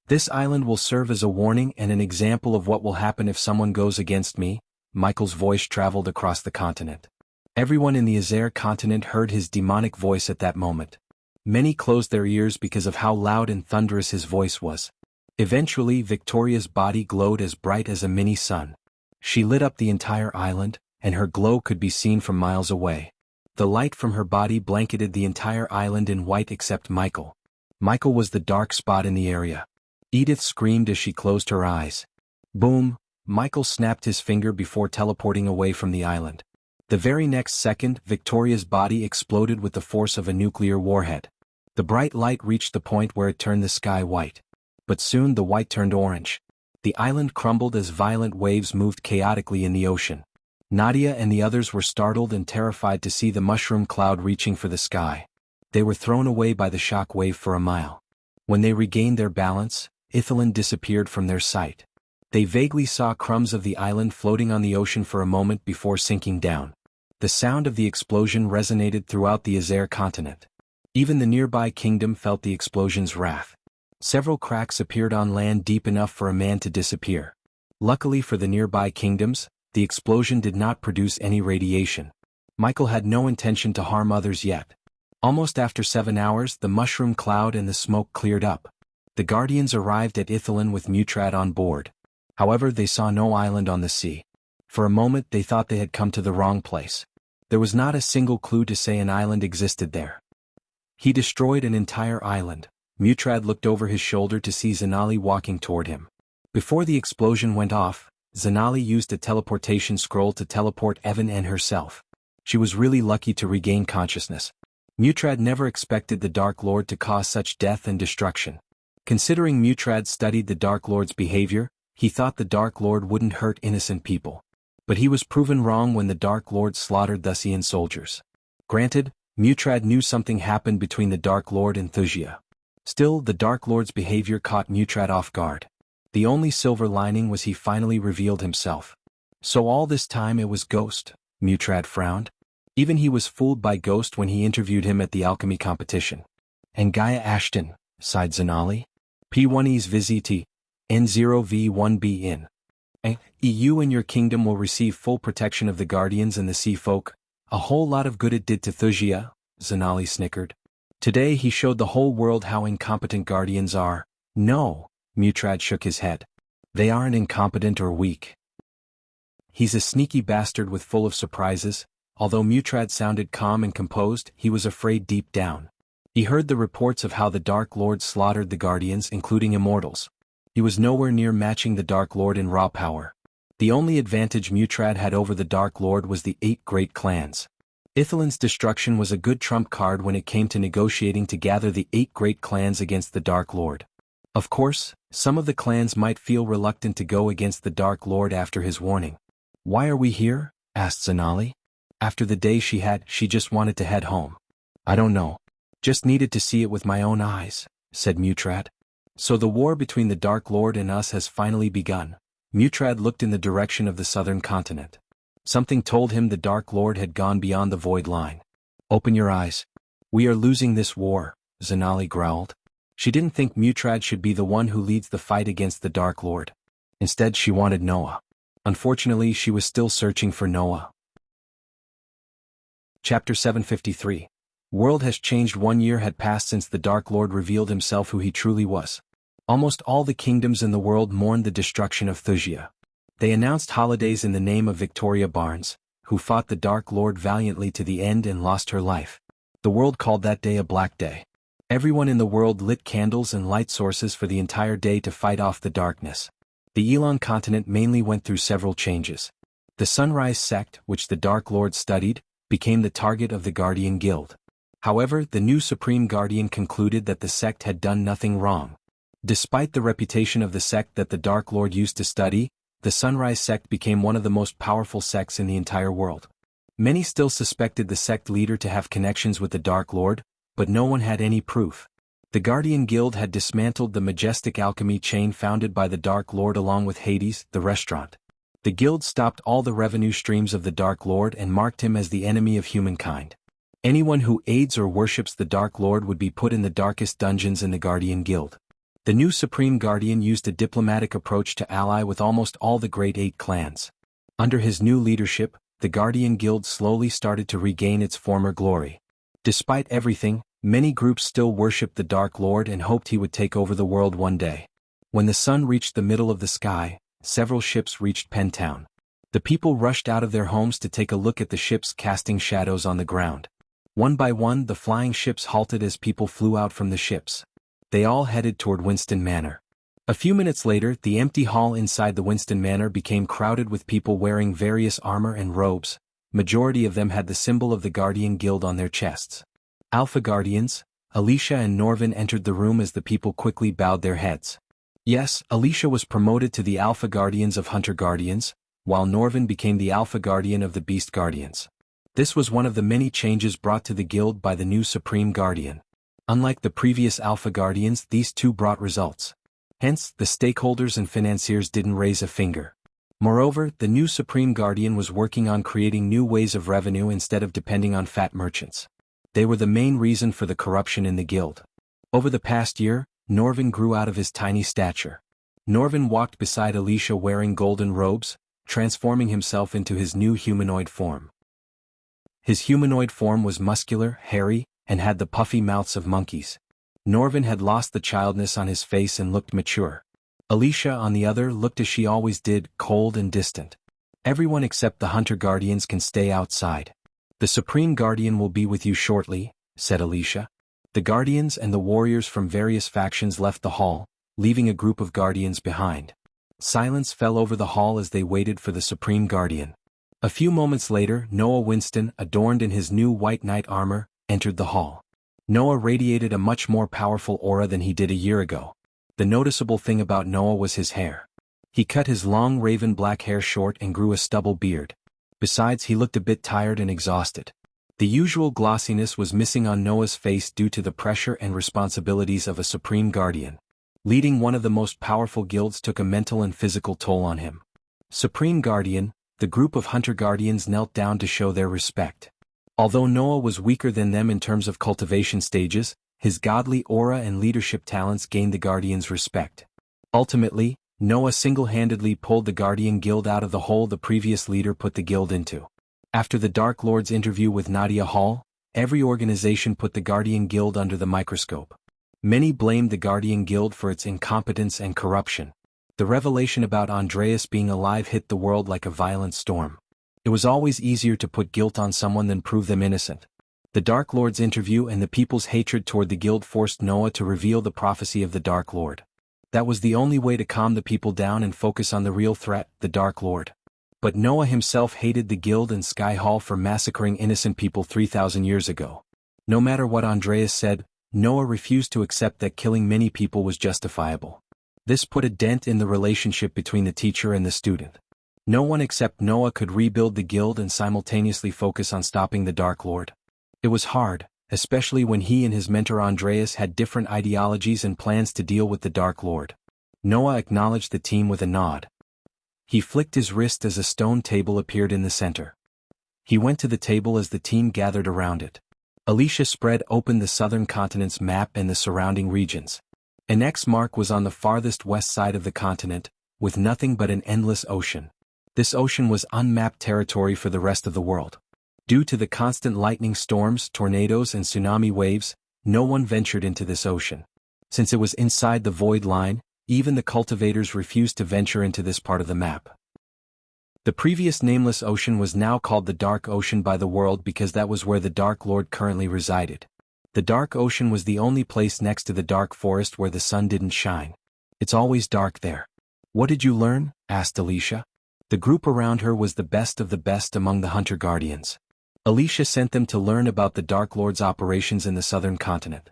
This island will serve as a warning and an example of what will happen if someone goes against me. Michael's voice traveled across the continent. Everyone in the Azer continent heard his demonic voice at that moment. Many closed their ears because of how loud and thunderous his voice was. Eventually, Victoria's body glowed as bright as a mini sun. She lit up the entire island, and her glow could be seen from miles away. The light from her body blanketed the entire island in white except Michael. Michael was the dark spot in the area. Edith screamed as she closed her eyes. Boom! Michael snapped his finger before teleporting away from the island. The very next second, Victoria's body exploded with the force of a nuclear warhead. The bright light reached the point where it turned the sky white. But soon the white turned orange. The island crumbled as violent waves moved chaotically in the ocean. Nadia and the others were startled and terrified to see the mushroom cloud reaching for the sky. They were thrown away by the shock wave for a mile. When they regained their balance, Ithilin disappeared from their sight. They vaguely saw crumbs of the island floating on the ocean for a moment before sinking down. The sound of the explosion resonated throughout the Azer continent. Even the nearby kingdom felt the explosion's wrath. Several cracks appeared on land deep enough for a man to disappear. Luckily for the nearby kingdoms, the explosion did not produce any radiation. Michael had no intention to harm others yet. Almost after 7 hours, the mushroom cloud and the smoke cleared up. The Guardians arrived at Ithilin with Mutrad on board. However, they saw no island on the sea. For a moment they thought they had come to the wrong place. There was not a single clue to say an island existed there. He destroyed an entire island. Mutrad looked over his shoulder to see Zanali walking toward him. Before the explosion went off, Zanali used a teleportation scroll to teleport Evan and herself. She was really lucky to regain consciousness. Mutrad never expected the Dark Lord to cause such death and destruction. Considering Mutrad studied the Dark Lord's behavior, he thought the Dark Lord wouldn't hurt innocent people. But he was proven wrong when the Dark Lord slaughtered Thusian soldiers. Granted, Mutrad knew something happened between the Dark Lord and Thusia. Still, the Dark Lord's behavior caught Mutrad off guard. The only silver lining was he finally revealed himself. So all this time it was Ghost, Mutrad frowned. Even he was fooled by Ghost when he interviewed him at the alchemy competition. And Gaia Ashton, sighed Zanali. P1E's Visiti, N0V1B in. You and your kingdom will receive full protection of the Guardians and the Sea Folk. A whole lot of good it did to Thusia, Zanali snickered. Today he showed the whole world how incompetent Guardians are. No, Mutrad shook his head. They aren't incompetent or weak. He's a sneaky bastard with full of surprises. Although Mutrad sounded calm and composed, he was afraid deep down. He heard the reports of how the Dark Lord slaughtered the Guardians, including immortals. He was nowhere near matching the Dark Lord in raw power. The only advantage Mutrad had over the Dark Lord was the 8 great clans. Ithelin's destruction was a good trump card when it came to negotiating to gather the 8 great clans against the Dark Lord. Of course, some of the clans might feel reluctant to go against the Dark Lord after his warning. Why are we here? Asked Zanali. After the day she had, she just wanted to head home. I don't know. Just needed to see it with my own eyes, said Mutrad. So the war between the Dark Lord and us has finally begun. Mutrad looked in the direction of the southern continent. Something told him the Dark Lord had gone beyond the void line. Open your eyes. We are losing this war, Zanali growled. She didn't think Mutrad should be the one who leads the fight against the Dark Lord. Instead she wanted Noah. Unfortunately she was still searching for Noah. Chapter 753. World has changed. 1 year had passed since the Dark Lord revealed himself who he truly was. Almost all the kingdoms in the world mourned the destruction of Thusia. They announced holidays in the name of Victoria Barnes, who fought the Dark Lord valiantly to the end and lost her life. The world called that day a black day. Everyone in the world lit candles and light sources for the entire day to fight off the darkness. The Elon continent mainly went through several changes. The Sunrise sect, which the Dark Lord studied, became the target of the Guardian Guild. However, the new Supreme Guardian concluded that the sect had done nothing wrong. Despite the reputation of the sect that the Dark Lord used to study, the Sunrise sect became one of the most powerful sects in the entire world. Many still suspected the sect leader to have connections with the Dark Lord, but no one had any proof. The Guardian Guild had dismantled the majestic alchemy chain founded by the Dark Lord along with Hades, the restaurant. The guild stopped all the revenue streams of the Dark Lord and marked him as the enemy of humankind. Anyone who aids or worships the Dark Lord would be put in the darkest dungeons in the Guardian Guild. The new Supreme Guardian used a diplomatic approach to ally with almost all the Great 8 clans. Under his new leadership, the Guardian Guild slowly started to regain its former glory. Despite everything, many groups still worshipped the Dark Lord and hoped he would take over the world one day. When the sun reached the middle of the sky, several ships reached Pentown. The people rushed out of their homes to take a look at the ships casting shadows on the ground. One by one the flying ships halted as people flew out from the ships. They all headed toward Winston Manor. A few minutes later, the empty hall inside the Winston Manor became crowded with people wearing various armor and robes. Majority of them had the symbol of the Guardian Guild on their chests. Alpha Guardians, Alicia and Norvin entered the room as the people quickly bowed their heads. Yes, Alicia was promoted to the Alpha Guardians of Hunter Guardians, while Norvin became the Alpha Guardian of the Beast Guardians. This was one of the many changes brought to the guild by the new Supreme Guardian. Unlike the previous Alpha Guardians, these two brought results. Hence, the stakeholders and financiers didn't raise a finger. Moreover, the new Supreme Guardian was working on creating new ways of revenue instead of depending on fat merchants. They were the main reason for the corruption in the guild. Over the past year, Norvin grew out of his tiny stature. Norvin walked beside Alicia wearing golden robes, transforming himself into his new humanoid form. His humanoid form was muscular, hairy, and had the puffy mouths of monkeys. Norvin had lost the childness on his face and looked mature. Alicia, on the other, looked as she always did, cold and distant. Everyone except the Hunter Guardians can stay outside. "The Supreme Guardian will be with you shortly," said Alicia. The Guardians and the warriors from various factions left the hall, leaving a group of Guardians behind. Silence fell over the hall as they waited for the Supreme Guardian. A few moments later, Noah Winston, adorned in his new white knight armor, entered the hall. Noah radiated a much more powerful aura than he did a year ago. The noticeable thing about Noah was his hair. He cut his long raven black hair short and grew a stubble beard. Besides, he looked a bit tired and exhausted. The usual glossiness was missing on Noah's face due to the pressure and responsibilities of a Supreme Guardian. Leading one of the most powerful guilds took a mental and physical toll on him. Supreme Guardian, the group of Hunter Guardians knelt down to show their respect. Although Noah was weaker than them in terms of cultivation stages, his godly aura and leadership talents gained the Guardians' respect. Ultimately, Noah single-handedly pulled the Guardian Guild out of the hole the previous leader put the guild into. After the Dark Lord's interview with Nadia Hall, every organization put the Guardian Guild under the microscope. Many blamed the Guardian Guild for its incompetence and corruption. The revelation about Andreas being alive hit the world like a violent storm. It was always easier to put guilt on someone than prove them innocent. The Dark Lord's interview and the people's hatred toward the guild forced Noah to reveal the prophecy of the Dark Lord. That was the only way to calm the people down and focus on the real threat, the Dark Lord. But Noah himself hated the guild and Sky Hall for massacring innocent people 3,000 years ago. No matter what Andreas said, Noah refused to accept that killing many people was justifiable. This put a dent in the relationship between the teacher and the student. No one except Noah could rebuild the guild and simultaneously focus on stopping the Dark Lord. It was hard, especially when he and his mentor Andreas had different ideologies and plans to deal with the Dark Lord. Noah acknowledged the team with a nod. He flicked his wrist as a stone table appeared in the center. He went to the table as the team gathered around it. Alicia spread open the southern continent's map and the surrounding regions. An X mark was on the farthest west side of the continent, with nothing but an endless ocean. This ocean was unmapped territory for the rest of the world. Due to the constant lightning storms, tornadoes and tsunami waves, no one ventured into this ocean. Since it was inside the void line, even the cultivators refused to venture into this part of the map. The previous nameless ocean was now called the Dark Ocean by the world because that was where the Dark Lord currently resided. The Dark Ocean was the only place next to the dark forest where the sun didn't shine. It's always dark there. "What did you learn?" asked Alicia. The group around her was the best of the best among the Hunter Guardians. Alicia sent them to learn about the Dark Lord's operations in the southern continent.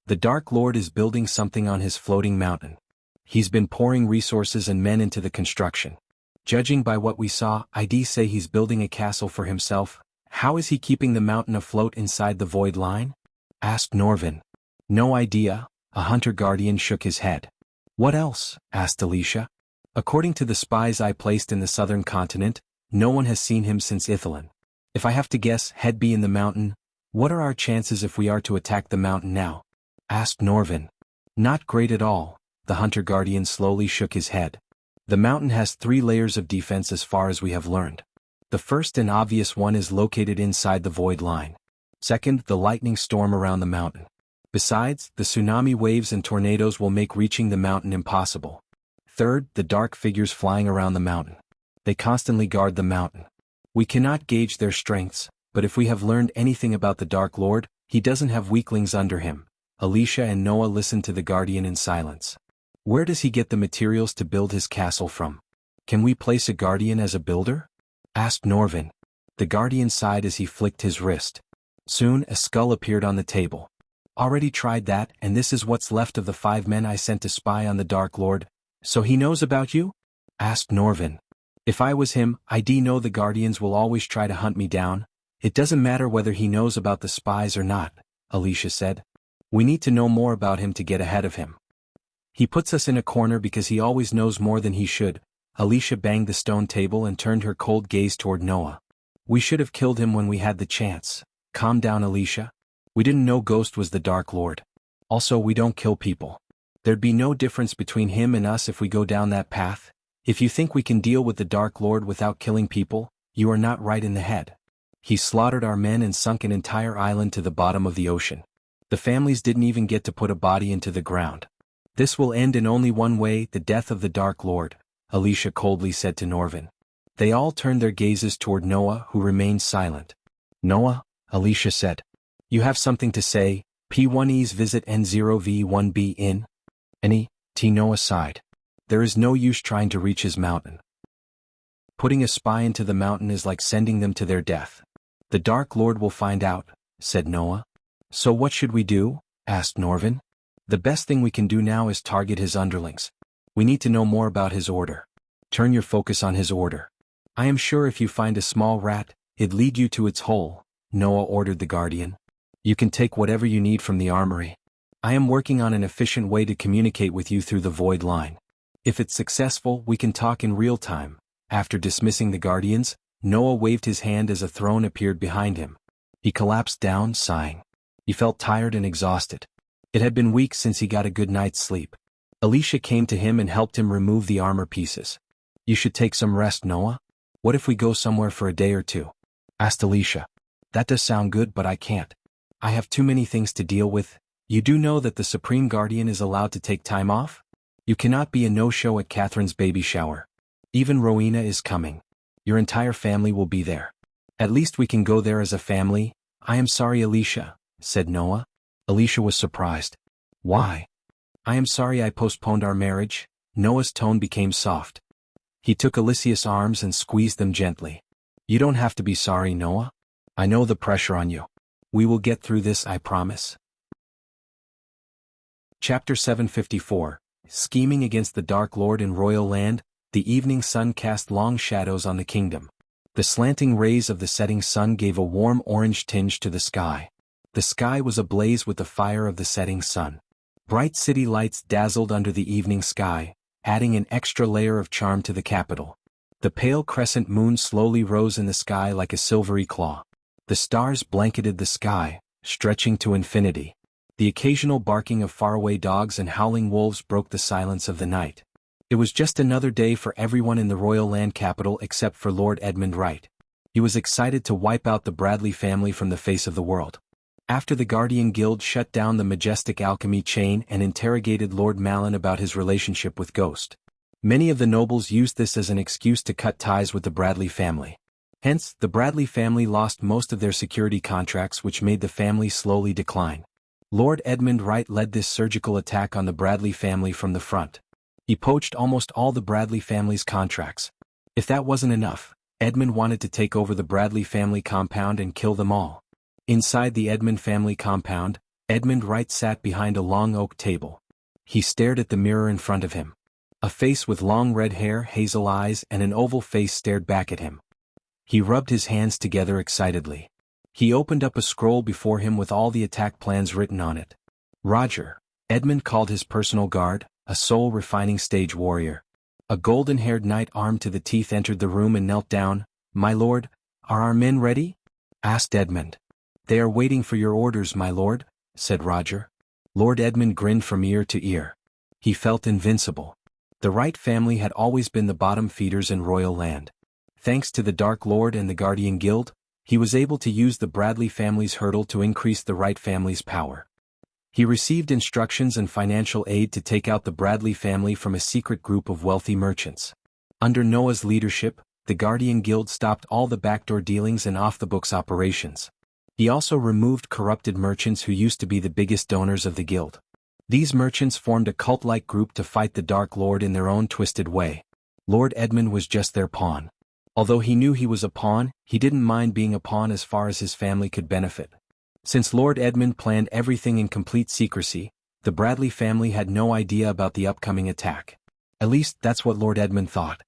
The Dark Lord is building something on his floating mountain. He's been pouring resources and men into the construction. Judging by what we saw, I'd say he's building a castle for himself. How is he keeping the mountain afloat inside the void line? Asked Norvin. No idea, a Hunter Guardian shook his head. What else? Asked Alicia. According to the spies I placed in the southern continent, no one has seen him since Ithalon. If I have to guess, he'd be in the mountain. What are our chances if we are to attack the mountain now? Asked Norvin. Not great at all, the Hunter Guardian slowly shook his head. The mountain has 3 layers of defense as far as we have learned. The first and obvious one is located inside the void line. Second, the lightning storm around the mountain. Besides, the tsunami waves and tornadoes will make reaching the mountain impossible. Third, the dark figures flying around the mountain. They constantly guard the mountain. We cannot gauge their strengths, but if we have learned anything about the Dark Lord, he doesn't have weaklings under him. Alicia and Noah listened to the Guardian in silence. Where does he get the materials to build his castle from? Can we place a Guardian as a builder? Asked Norvin. The Guardian sighed as he flicked his wrist. Soon, a skull appeared on the table. Already tried that, and this is what's left of the 5 men I sent to spy on the Dark Lord. So he knows about you? Asked Norvin. If I was him, I'd know the Guardians will always try to hunt me down. It doesn't matter whether he knows about the spies or not, Alicia said. We need to know more about him to get ahead of him. He puts us in a corner because he always knows more than he should. Alicia banged the stone table and turned her cold gaze toward Noah. We should have killed him when we had the chance. Calm down, Alicia. We didn't know Ghost was the Dark Lord. Also, we don't kill people. There'd be no difference between him and us if we go down that path. If you think we can deal with the Dark Lord without killing people, you are not right in the head. He slaughtered our men and sunk an entire island to the bottom of the ocean. The families didn't even get to put a body into the ground. This will end in only one way, the death of the Dark Lord, Alicia coldly said to Norvin. They all turned their gazes toward Noah, who remained silent. Noah, Alicia said. You have something to say, P1E's visit N0V1B in? Any, T. Noah sighed. There is no use trying to reach his mountain. Putting a spy into the mountain is like sending them to their death. The Dark Lord will find out, said Noah. So what should we do? Asked Norvin. The best thing we can do now is target his underlings. We need to know more about his order. Turn your focus on his order. I am sure if you find a small rat, it'd lead you to its hole, Noah ordered the Guardian. You can take whatever you need from the armory. I am working on an efficient way to communicate with you through the void line. If it's successful, we can talk in real time. After dismissing the Guardians, Noah waved his hand as a throne appeared behind him. He collapsed down, sighing. He felt tired and exhausted. It had been weeks since he got a good night's sleep. Alicia came to him and helped him remove the armor pieces. You should take some rest, Noah. What if we go somewhere for a day or two? Asked Alicia. That does sound good, but I can't. I have too many things to deal with. You do know that the Supreme Guardian is allowed to take time off? You cannot be a no-show at Catherine's baby shower. Even Rowena is coming. Your entire family will be there. At least we can go there as a family. I am sorry, Alicia, said Noah. Alicia was surprised. Why? I am sorry I postponed our marriage. Noah's tone became soft. He took Alicia's arms and squeezed them gently. You don't have to be sorry, Noah. I know the pressure on you. We will get through this, I promise. Chapter 754, Scheming against the Dark Lord in Royal Land. The evening sun cast long shadows on the kingdom. The slanting rays of the setting sun gave a warm orange tinge to the sky. The sky was ablaze with the fire of the setting sun. Bright city lights dazzled under the evening sky, adding an extra layer of charm to the capital. The pale crescent moon slowly rose in the sky like a silvery claw. The stars blanketed the sky, stretching to infinity. The occasional barking of faraway dogs and howling wolves broke the silence of the night. It was just another day for everyone in the Royal Land capital except for Lord Edmund Wright. He was excited to wipe out the Bradley family from the face of the world. After the Guardian Guild shut down the majestic alchemy chain and interrogated Lord Malin about his relationship with Ghost, many of the nobles used this as an excuse to cut ties with the Bradley family. Hence, the Bradley family lost most of their security contracts, which made the family slowly decline. Lord Edmund Wright led this surgical attack on the Bradley family from the front. He poached almost all the Bradley family's contracts. If that wasn't enough, Edmund wanted to take over the Bradley family compound and kill them all. Inside the Edmund family compound, Edmund Wright sat behind a long oak table. He stared at the mirror in front of him. A face with long red hair, hazel eyes, and an oval face stared back at him. He rubbed his hands together excitedly. He opened up a scroll before him with all the attack plans written on it. Roger, Edmund called his personal guard, a soul-refining stage warrior. A golden-haired knight armed to the teeth entered the room and knelt down. My lord, are our men ready? Asked Edmund. They are waiting for your orders, my lord, said Roger. Lord Edmund grinned from ear to ear. He felt invincible. The Wright family had always been the bottom feeders in Royal Land. Thanks to the Dark Lord and the Guardian Guild, he was able to use the Bradley family's hurdle to increase the Wright family's power. He received instructions and financial aid to take out the Bradley family from a secret group of wealthy merchants. Under Noah's leadership, the Guardian Guild stopped all the backdoor dealings and off-the-books operations. He also removed corrupted merchants who used to be the biggest donors of the guild. These merchants formed a cult-like group to fight the Dark Lord in their own twisted way. Lord Edmund was just their pawn. Although he knew he was a pawn, he didn't mind being a pawn as far as his family could benefit. Since Lord Edmund planned everything in complete secrecy, the Bradley family had no idea about the upcoming attack. At least, that's what Lord Edmund thought.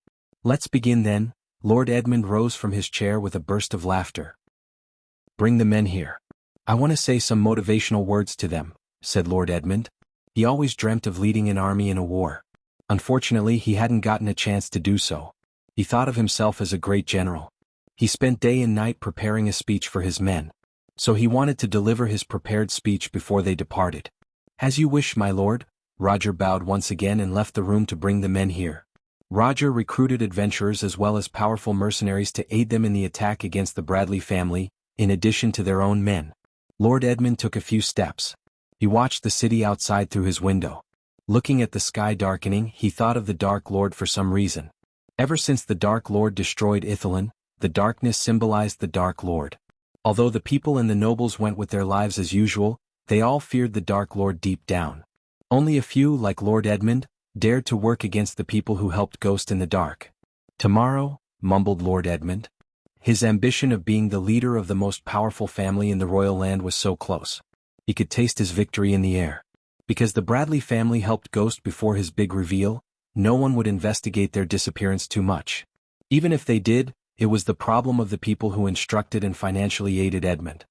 Let's begin then. Lord Edmund rose from his chair with a burst of laughter. Bring the men here. I want to say some motivational words to them, said Lord Edmund. He always dreamt of leading an army in a war. Unfortunately, he hadn't gotten a chance to do so. He thought of himself as a great general. He spent day and night preparing a speech for his men. So he wanted to deliver his prepared speech before they departed. As you wish, my lord. Roger bowed once again and left the room to bring the men here. Roger recruited adventurers as well as powerful mercenaries to aid them in the attack against the Bradley family, in addition to their own men. Lord Edmund took a few steps. He watched the city outside through his window. Looking at the sky darkening, he thought of the Dark Lord for some reason. Ever since the Dark Lord destroyed Ithelin, the darkness symbolized the Dark Lord. Although the people and the nobles went with their lives as usual, they all feared the Dark Lord deep down. Only a few, like Lord Edmund, dared to work against the people who helped Ghost in the dark. "Tomorrow," mumbled Lord Edmund. His ambition of being the leader of the most powerful family in the royal land was so close. He could taste his victory in the air. Because the Bradley family helped Ghost before his big reveal, no one would investigate their disappearance too much. Even if they did, it was the problem of the people who instructed and financially aided Edmund.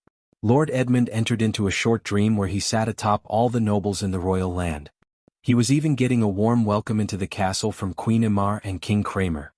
Lord Edmund entered into a short dream where he sat atop all the nobles in the royal land. He was even getting a warm welcome into the castle from Queen Imar and King Kramer.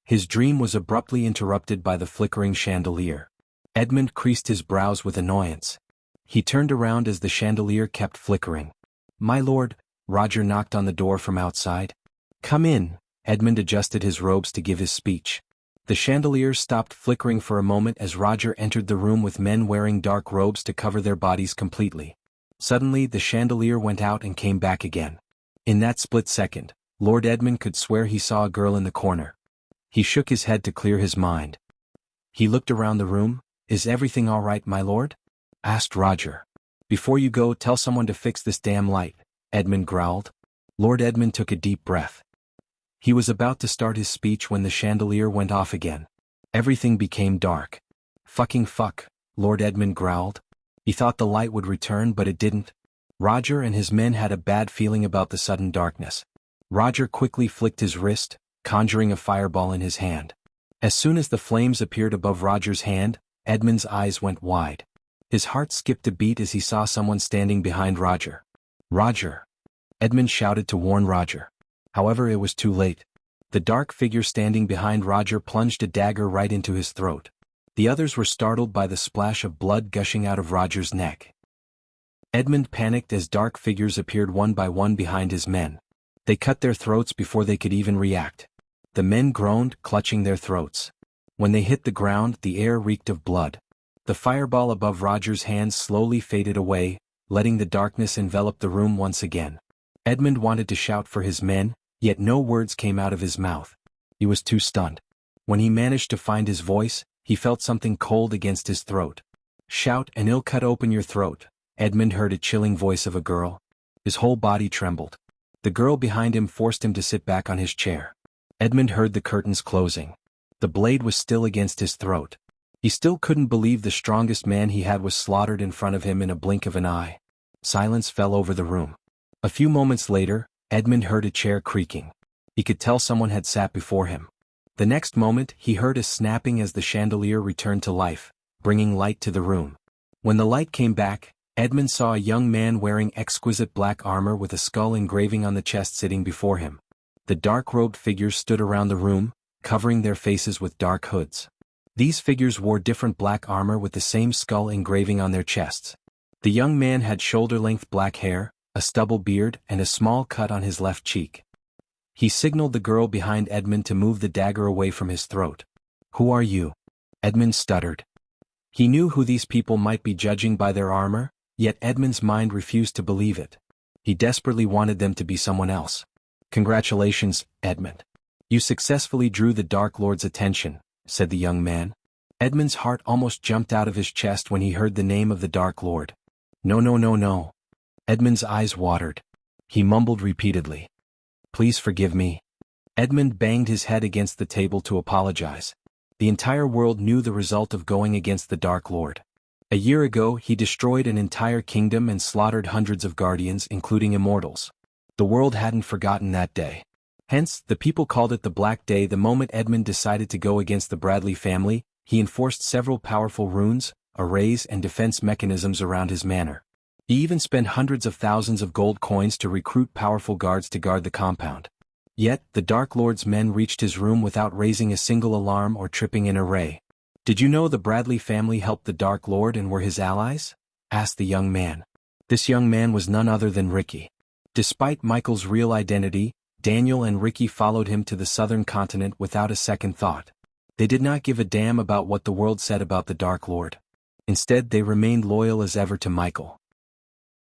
His dream was abruptly interrupted by the flickering chandelier. Edmund creased his brows with annoyance. He turned around as the chandelier kept flickering. "My lord," Roger knocked on the door from outside. "Come in." Edmund adjusted his robes to give his speech. The chandelier stopped flickering for a moment as Roger entered the room with men wearing dark robes to cover their bodies completely. Suddenly the chandelier went out and came back again. In that split second, Lord Edmund could swear he saw a girl in the corner. He shook his head to clear his mind. He looked around the room. "Is everything all right, my lord?" asked Roger. "Before you go, tell someone to fix this damn light," Edmund growled. Lord Edmund took a deep breath. He was about to start his speech when the chandelier went off again. Everything became dark. "Fucking fuck," Lord Edmund growled. He thought the light would return, but it didn't. Roger and his men had a bad feeling about the sudden darkness. Roger quickly flicked his wrist, conjuring a fireball in his hand. As soon as the flames appeared above Roger's hand, Edmund's eyes went wide. His heart skipped a beat as he saw someone standing behind Roger. "Roger!" Edmund shouted to warn Roger. However, it was too late. The dark figure standing behind Roger plunged a dagger right into his throat. The others were startled by the splash of blood gushing out of Roger's neck. Edmund panicked as dark figures appeared one by one behind his men. They cut their throats before they could even react. The men groaned, clutching their throats. When they hit the ground, the air reeked of blood. The fireball above Roger's hands slowly faded away, letting the darkness envelop the room once again. Edmund wanted to shout for his men, yet no words came out of his mouth. He was too stunned. When he managed to find his voice, he felt something cold against his throat. "Shout and it'll cut open your throat," Edmund heard a chilling voice of a girl. His whole body trembled. The girl behind him forced him to sit back on his chair. Edmund heard the curtains closing. The blade was still against his throat. He still couldn't believe the strongest man he had was slaughtered in front of him in a blink of an eye. Silence fell over the room. A few moments later, Edmund heard a chair creaking. He could tell someone had sat before him. The next moment, he heard a snapping as the chandelier returned to life, bringing light to the room. When the light came back, Edmund saw a young man wearing exquisite black armor with a skull engraving on the chest sitting before him. The dark-robed figures stood around the room, covering their faces with dark hoods. These figures wore different black armor with the same skull engraving on their chests. The young man had shoulder-length black hair, a stubble beard, and a small cut on his left cheek. He signaled the girl behind Edmund to move the dagger away from his throat. "Who are you?" Edmund stuttered. He knew who these people might be judging by their armor, yet Edmund's mind refused to believe it. He desperately wanted them to be someone else. "Congratulations, Edmund. You successfully drew the Dark Lord's attention," said the young man. Edmund's heart almost jumped out of his chest when he heard the name of the Dark Lord. "No, no, no, no." Edmund's eyes watered. He mumbled repeatedly. "Please forgive me." Edmund banged his head against the table to apologize. The entire world knew the result of going against the Dark Lord. A year ago, he destroyed an entire kingdom and slaughtered hundreds of guardians, including immortals. The world hadn't forgotten that day. Hence, the people called it the Black Day. The moment Edmund decided to go against the Bradley family, he enforced several powerful runes, arrays, and defense mechanisms around his manor. He even spent hundreds of thousands of gold coins to recruit powerful guards to guard the compound. Yet, the Dark Lord's men reached his room without raising a single alarm or tripping an array. "Did you know the Bradley family helped the Dark Lord and were his allies?" asked the young man. This young man was none other than Ricky. Despite Michael's real identity, Daniel and Ricky followed him to the southern continent without a second thought. They did not give a damn about what the world said about the Dark Lord. Instead, they remained loyal as ever to Michael.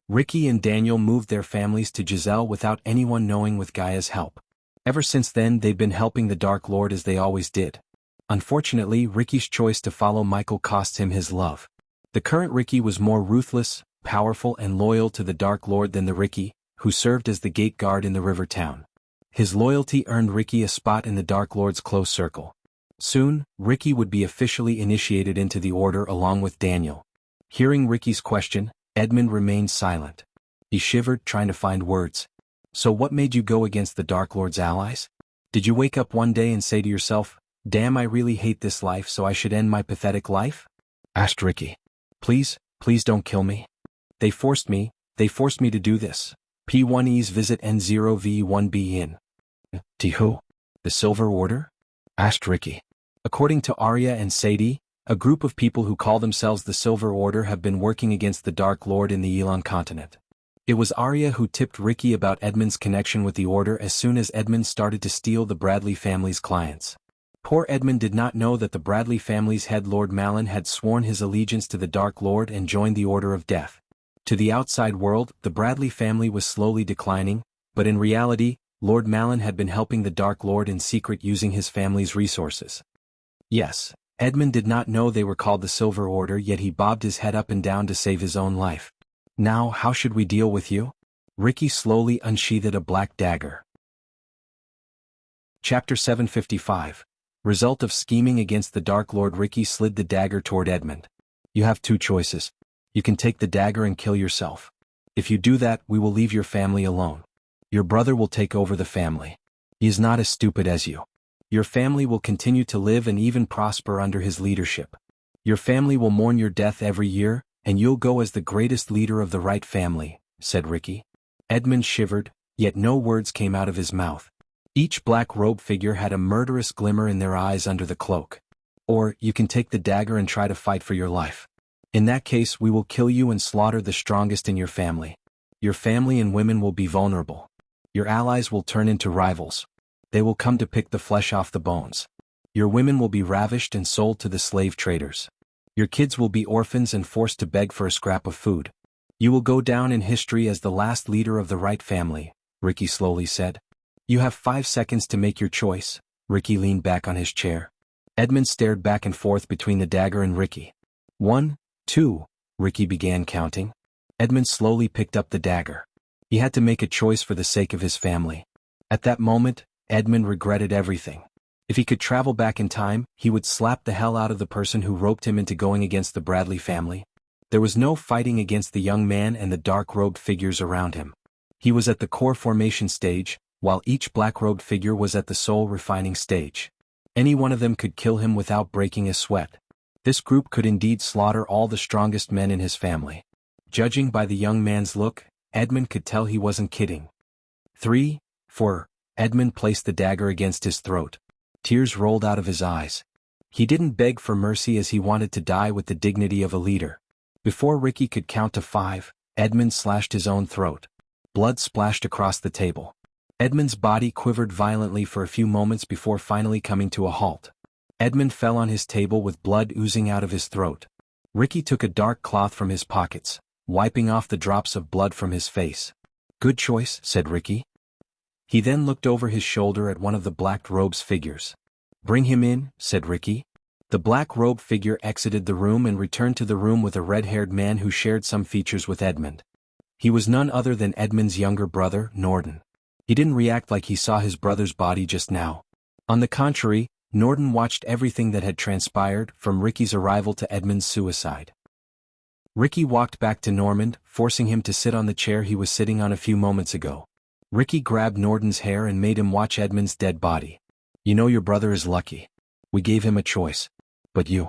Ricky and Daniel moved their families to Giselle without anyone knowing with Gaia's help. Ever since then they've been helping the Dark Lord as they always did. Unfortunately, Ricky's choice to follow Michael cost him his love. The current Ricky was more ruthless, powerful and loyal to the Dark Lord than the Ricky, who served as the gate guard in the river town. His loyalty earned Ricky a spot in the Dark Lord's close circle. Soon, Ricky would be officially initiated into the order along with Daniel. Hearing Ricky's question, Edmund remained silent. He shivered, trying to find words. So what made you go against the Dark Lord's allies? Did you wake up one day and say to yourself, "Damn, I really hate this life, so I should end my pathetic life?" asked Ricky. Please don't kill me. They forced me to do this. P1E's visit N0V1B in. To who? The Silver Order? asked Ricky. According to Arya and Sadie, a group of people who call themselves the Silver Order have been working against the Dark Lord in the Elon continent. It was Arya who tipped Ricky about Edmund's connection with the Order as soon as Edmund started to steal the Bradley family's clients. Poor Edmund did not know that the Bradley family's head Lord Malin had sworn his allegiance to the Dark Lord and joined the Order of Death. To the outside world, the Bradley family was slowly declining, but in reality, Lord Malin had been helping the Dark Lord in secret using his family's resources. Yes, Edmund did not know they were called the Silver Order, yet he bobbed his head up and down to save his own life. Now, how should we deal with you? Ricky slowly unsheathed a black dagger. Chapter 755. Result of scheming against the Dark Lord. Ricky slid the dagger toward Edmund. You have two choices. You can take the dagger and kill yourself. If you do that, we will leave your family alone. Your brother will take over the family. He is not as stupid as you. Your family will continue to live and even prosper under his leadership. Your family will mourn your death every year, and you'll go as the greatest leader of the right family, said Ricky. Edmund shivered, yet no words came out of his mouth. Each black-robed figure had a murderous glimmer in their eyes under the cloak. Or, you can take the dagger and try to fight for your life. In that case, we will kill you and slaughter the strongest in your family. Your family and women will be vulnerable. Your allies will turn into rivals. They will come to pick the flesh off the bones. Your women will be ravished and sold to the slave traders. Your kids will be orphans and forced to beg for a scrap of food. You will go down in history as the last leader of the right family, Ricky slowly said. You have 5 seconds to make your choice. Ricky leaned back on his chair. Edmund stared back and forth between the dagger and Ricky. 1, 2, Ricky began counting. Edmund slowly picked up the dagger. He had to make a choice for the sake of his family. At that moment, Edmund regretted everything. If he could travel back in time, he would slap the hell out of the person who roped him into going against the Bradley family. There was no fighting against the young man and the dark-robed figures around him. He was at the core formation stage, while each black-robed figure was at the soul refining stage. Any one of them could kill him without breaking a sweat. This group could indeed slaughter all the strongest men in his family. Judging by the young man's look, Edmund could tell he wasn't kidding. 3, 4, Edmund placed the dagger against his throat. Tears rolled out of his eyes. He didn't beg for mercy as he wanted to die with the dignity of a leader. Before Ricky could count to 5, Edmund slashed his own throat. Blood splashed across the table. Edmund's body quivered violently for a few moments before finally coming to a halt. Edmund fell on his table with blood oozing out of his throat. Ricky took a dark cloth from his pockets, wiping off the drops of blood from his face. Good choice, said Ricky. He then looked over his shoulder at one of the black-robed figures. Bring him in, said Ricky. The black-robed figure exited the room and returned to the room with a red-haired man who shared some features with Edmund. He was none other than Edmund's younger brother, Norden. He didn't react like he saw his brother's body just now. On the contrary, Norden watched everything that had transpired, from Ricky's arrival to Edmund's suicide. Ricky walked back to Normand, forcing him to sit on the chair he was sitting on a few moments ago. Ricky grabbed Norden's hair and made him watch Edmund's dead body. You know your brother is lucky. We gave him a choice. But you.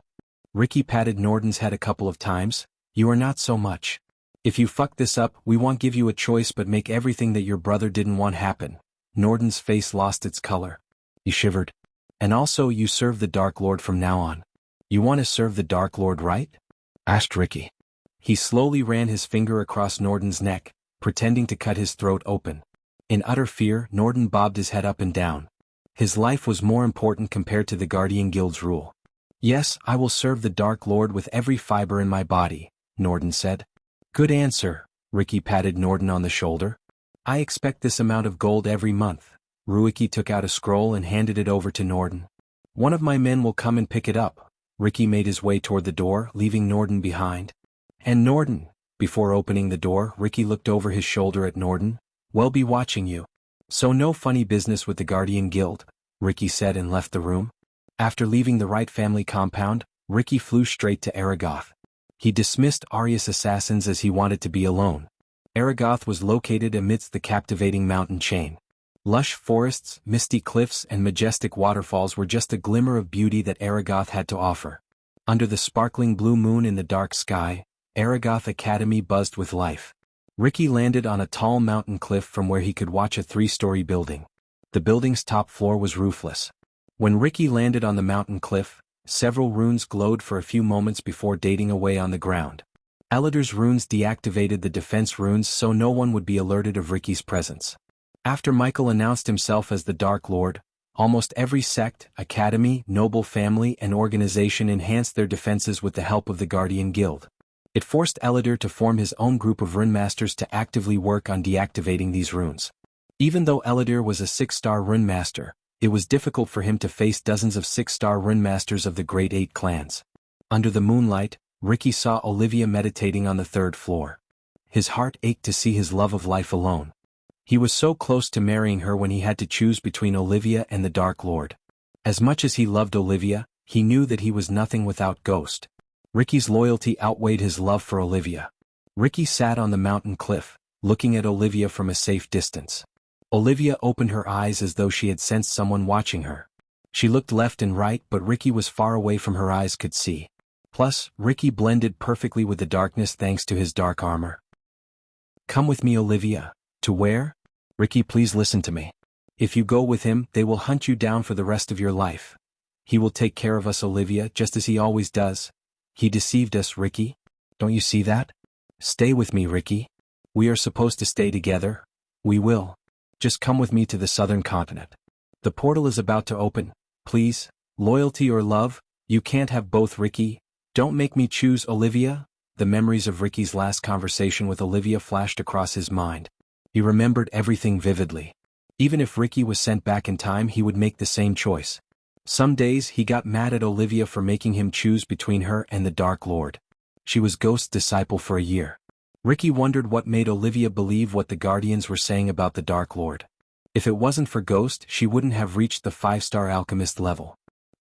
Ricky patted Norden's head a couple of times. You are not so much. If you fuck this up, we won't give you a choice but make everything that your brother didn't want happen. Norden's face lost its color. He shivered. And also you serve the Dark Lord from now on. You want to serve the Dark Lord, right? asked Ricky. He slowly ran his finger across Norden's neck, pretending to cut his throat open. In utter fear, Norden bobbed his head up and down. His life was more important compared to the Guardian Guild's rule. Yes, I will serve the Dark Lord with every fiber in my body, Norden said. Good answer, Ricky patted Norden on the shoulder. I expect this amount of gold every month. Ruiki took out a scroll and handed it over to Norden. One of my men will come and pick it up. Ricky made his way toward the door, leaving Norden behind. And Norden. Before opening the door, Ricky looked over his shoulder at Norden. We'll be watching you. So no funny business with the Guardian Guild, Ricky said and left the room. After leaving the Wright family compound, Ricky flew straight to Aragoth. He dismissed Arius assassins as he wanted to be alone. Aragoth was located amidst the captivating mountain chain. Lush forests, misty cliffs and majestic waterfalls were just a glimmer of beauty that Aragoth had to offer. Under the sparkling blue moon in the dark sky, Aragoth Academy buzzed with life. Ricky landed on a tall mountain cliff from where he could watch a 3-story building. The building's top floor was roofless. When Ricky landed on the mountain cliff, several runes glowed for a few moments before dating away on the ground. Elidar's runes deactivated the defense runes so no one would be alerted of Ricky's presence. After Michael announced himself as the Dark Lord, almost every sect, academy, noble family and organization enhanced their defenses with the help of the Guardian Guild. It forced Elidar to form his own group of runemasters to actively work on deactivating these runes. Even though Elidar was a 6-star runemaster, it was difficult for him to face dozens of 6-star runemasters of the Great 8 clans. Under the moonlight, Ricky saw Olivia meditating on the 3rd floor. His heart ached to see his love of life alone. He was so close to marrying her when he had to choose between Olivia and the Dark Lord. As much as he loved Olivia, he knew that he was nothing without Ghost. Ricky's loyalty outweighed his love for Olivia. Ricky sat on the mountain cliff, looking at Olivia from a safe distance. Olivia opened her eyes as though she had sensed someone watching her. She looked left and right but Ricky was far away from her eyes could see. Plus, Ricky blended perfectly with the darkness thanks to his dark armor. Come with me, Olivia. To where? Ricky, please listen to me. If you go with him, they will hunt you down for the rest of your life. He will take care of us, Olivia, just as he always does. He deceived us, Ricky. Don't you see that? Stay with me, Ricky. We are supposed to stay together. We will. Just come with me to the southern continent. The portal is about to open. Please, loyalty or love, you can't have both, Ricky. Don't make me choose, Olivia. The memories of Ricky's last conversation with Olivia flashed across his mind. He remembered everything vividly. Even if Ricky was sent back in time, he would make the same choice. Some days he got mad at Olivia for making him choose between her and the Dark Lord. She was Ghost's disciple for a year. Ricky wondered what made Olivia believe what the Guardians were saying about the Dark Lord. If it wasn't for Ghost, she wouldn't have reached the 5-star alchemist level.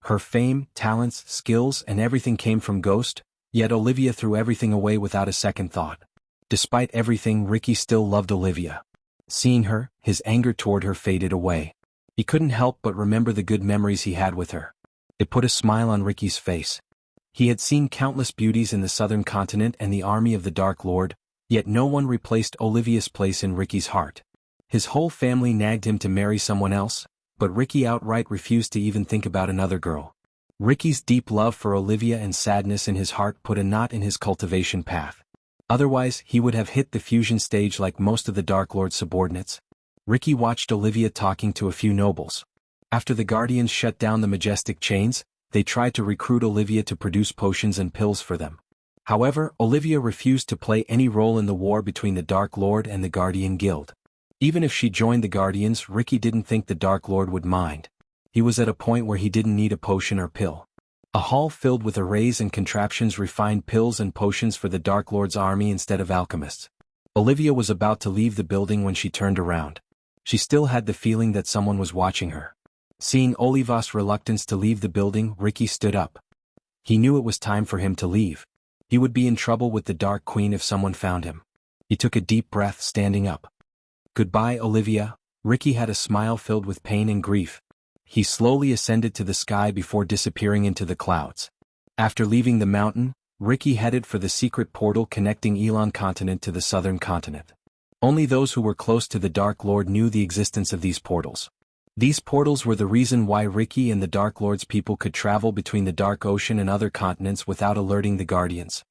Her fame, talents, skills, and everything came from Ghost, yet Olivia threw everything away without a second thought. Despite everything, Ricky still loved Olivia. Seeing her, his anger toward her faded away. He couldn't help but remember the good memories he had with her. It put a smile on Ricky's face. He had seen countless beauties in the southern continent and the army of the Dark Lord, yet no one replaced Olivia's place in Ricky's heart. His whole family nagged him to marry someone else, but Ricky outright refused to even think about another girl. Ricky's deep love for Olivia and sadness in his heart put a knot in his cultivation path. Otherwise, he would have hit the fusion stage like most of the Dark Lord's subordinates. Ricky watched Olivia talking to a few nobles. After the Guardians shut down the majestic chains, they tried to recruit Olivia to produce potions and pills for them. However, Olivia refused to play any role in the war between the Dark Lord and the Guardian Guild. Even if she joined the Guardians, Ricky didn't think the Dark Lord would mind. He was at a point where he didn't need a potion or pill. A hall filled with arrays and contraptions refined pills and potions for the Dark Lord's army instead of alchemists. Olivia was about to leave the building when she turned around. She still had the feeling that someone was watching her. Seeing Olivas' reluctance to leave the building, Ricky stood up. He knew it was time for him to leave. He would be in trouble with the Dark Queen if someone found him. He took a deep breath, standing up. Goodbye, Olivia. Ricky had a smile filled with pain and grief. He slowly ascended to the sky before disappearing into the clouds. After leaving the mountain, Ricky headed for the secret portal connecting Elon continent to the southern continent. Only those who were close to the Dark Lord knew the existence of these portals. These portals were the reason why Ricky and the Dark Lord's people could travel between the Dark Ocean and other continents without alerting the Guardians.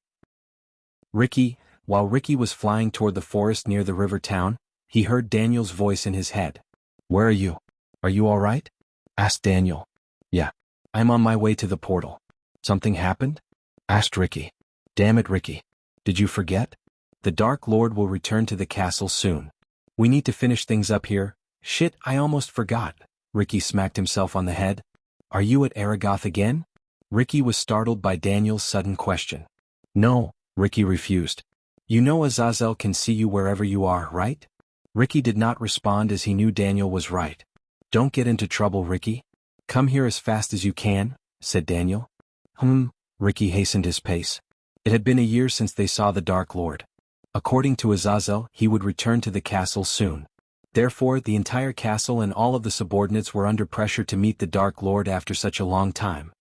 While Ricky was flying toward the forest near the river town, he heard Daniel's voice in his head. Where are you? Are you all right? Asked Daniel. Yeah. I'm on my way to the portal. Something happened? Asked Ricky. Damn it, Ricky. Did you forget? The Dark Lord will return to the castle soon. We need to finish things up here. Shit, I almost forgot. Ricky smacked himself on the head. Are you at Aragoth again? Ricky was startled by Daniel's sudden question. No, Ricky refused. You know Azazel can see you wherever you are, right? Ricky did not respond as he knew Daniel was right. Don't get into trouble, Ricky. Come here as fast as you can, said Daniel. Ricky hastened his pace. It had been a year since they saw the Dark Lord. According to Azazel, he would return to the castle soon. Therefore, the entire castle and all of the subordinates were under pressure to meet the Dark Lord after such a long time.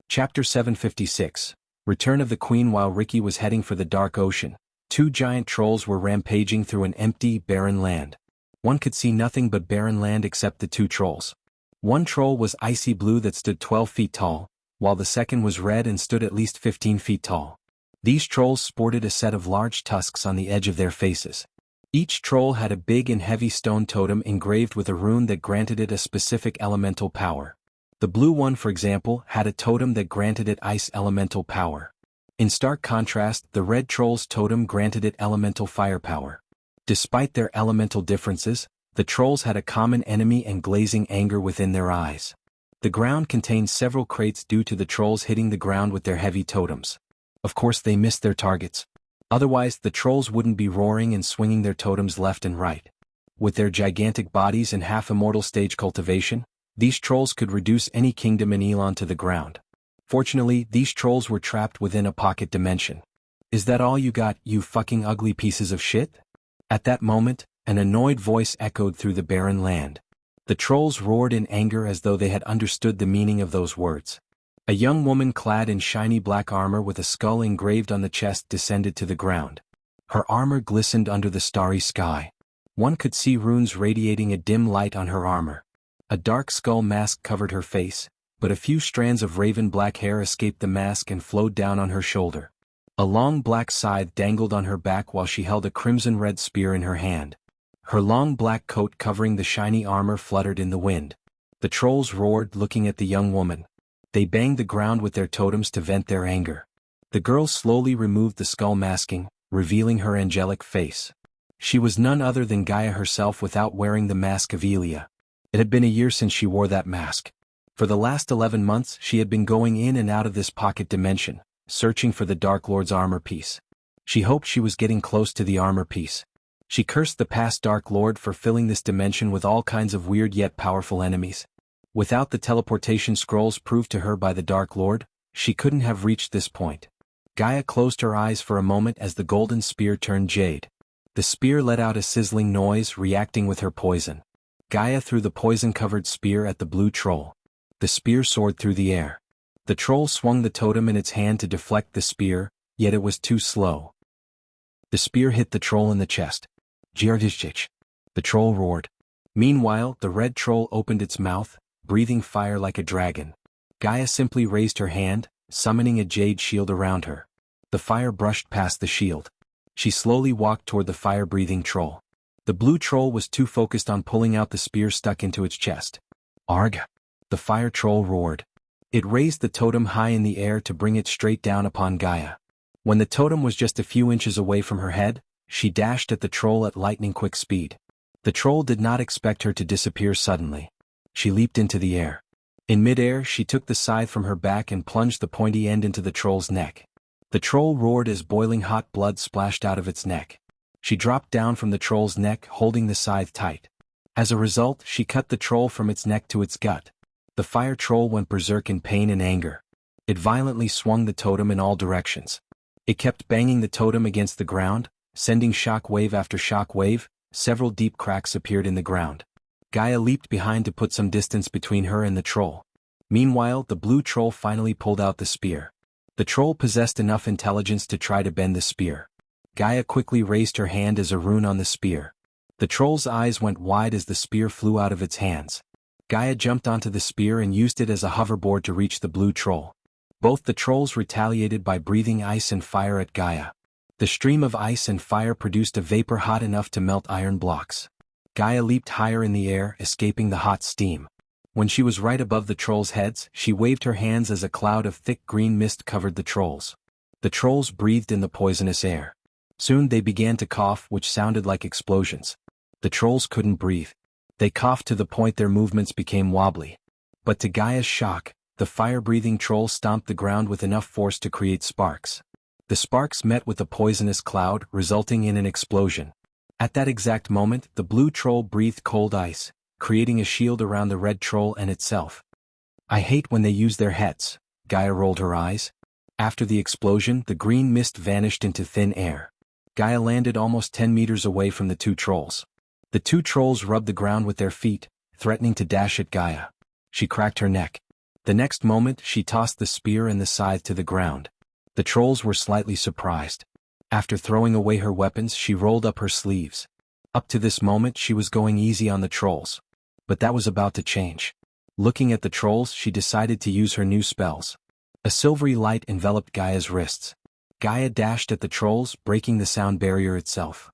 Chapter 756. Return of the Queen. While Ricky was heading for the Dark Ocean, two giant trolls were rampaging through an empty, barren land. One could see nothing but barren land except the two trolls. One troll was icy blue that stood 12 feet tall, while the second was red and stood at least 15 feet tall. These trolls sported a set of large tusks on the edge of their faces. Each troll had a big and heavy stone totem engraved with a rune that granted it a specific elemental power. The blue one, for example, had a totem that granted it ice elemental power. In stark contrast, the red troll's totem granted it elemental firepower. Despite their elemental differences, the trolls had a common enemy and glazing anger within their eyes. The ground contained several crates due to the trolls hitting the ground with their heavy totems. Of course, they missed their targets. Otherwise, the trolls wouldn't be roaring and swinging their totems left and right. With their gigantic bodies and half-immortal stage cultivation, these trolls could reduce any kingdom in Elon to the ground. Fortunately, these trolls were trapped within a pocket dimension. Is that all you got, you fucking ugly pieces of shit? At that moment, an annoyed voice echoed through the barren land. The trolls roared in anger as though they had understood the meaning of those words. A young woman clad in shiny black armor with a skull engraved on the chest descended to the ground. Her armor glistened under the starry sky. One could see runes radiating a dim light on her armor. A dark skull mask covered her face, but a few strands of raven black hair escaped the mask and flowed down on her shoulder. A long black scythe dangled on her back while she held a crimson-red spear in her hand. Her long black coat covering the shiny armor fluttered in the wind. The trolls roared, looking at the young woman. They banged the ground with their totems to vent their anger. The girl slowly removed the skull masking, revealing her angelic face. She was none other than Gaia herself without wearing the mask of Elia. It had been a year since she wore that mask. For the last 11 months she had been going in and out of this pocket dimension, searching for the Dark Lord's armor piece. She hoped she was getting close to the armor piece. She cursed the past Dark Lord for filling this dimension with all kinds of weird yet powerful enemies. Without the teleportation scrolls proved to her by the Dark Lord, she couldn't have reached this point. Gaia closed her eyes for a moment as the golden spear turned jade. The spear let out a sizzling noise, reacting with her poison. Gaia threw the poison-covered spear at the blue troll. The spear soared through the air. The troll swung the totem in its hand to deflect the spear, yet it was too slow. The spear hit the troll in the chest. Giardishchich. The troll roared. Meanwhile, the red troll opened its mouth, breathing fire like a dragon. Gaia simply raised her hand, summoning a jade shield around her. The fire brushed past the shield. She slowly walked toward the fire-breathing troll. The blue troll was too focused on pulling out the spear stuck into its chest. Arg! The fire troll roared. It raised the totem high in the air to bring it straight down upon Gaia. When the totem was just a few inches away from her head, she dashed at the troll at lightning-quick speed. The troll did not expect her to disappear suddenly. She leaped into the air. In midair, she took the scythe from her back and plunged the pointy end into the troll's neck. The troll roared as boiling hot blood splashed out of its neck. She dropped down from the troll's neck, holding the scythe tight. As a result, she cut the troll from its neck to its gut. The fire troll went berserk in pain and anger. It violently swung the totem in all directions. It kept banging the totem against the ground, sending shock wave after shock wave. Several deep cracks appeared in the ground. Gaia leaped behind to put some distance between her and the troll. Meanwhile, the blue troll finally pulled out the spear. The troll possessed enough intelligence to try to bend the spear. Gaia quickly raised her hand as a rune on the spear. The troll's eyes went wide as the spear flew out of its hands. Gaia jumped onto the spear and used it as a hoverboard to reach the blue troll. Both the trolls retaliated by breathing ice and fire at Gaia. The stream of ice and fire produced a vapor hot enough to melt iron blocks. Gaia leaped higher in the air, escaping the hot steam. When she was right above the trolls' heads, she waved her hands as a cloud of thick green mist covered the trolls. The trolls breathed in the poisonous air. Soon they began to cough, which sounded like explosions. The trolls couldn't breathe. They coughed to the point their movements became wobbly. But to Gaia's shock, the fire-breathing troll stomped the ground with enough force to create sparks. The sparks met with a poisonous cloud, resulting in an explosion. At that exact moment, the blue troll breathed cold ice, creating a shield around the red troll and itself. I hate when they use their heads. Gaia rolled her eyes. After the explosion, the green mist vanished into thin air. Gaia landed almost 10 meters away from the two trolls. The two trolls rubbed the ground with their feet, threatening to dash at Gaia. She cracked her neck. The next moment, she tossed the spear and the scythe to the ground. The trolls were slightly surprised. After throwing away her weapons, she rolled up her sleeves. Up to this moment, she was going easy on the trolls. But that was about to change. Looking at the trolls, she decided to use her new spells. A silvery light enveloped Gaia's wrists. Gaia dashed at the trolls, breaking the sound barrier itself.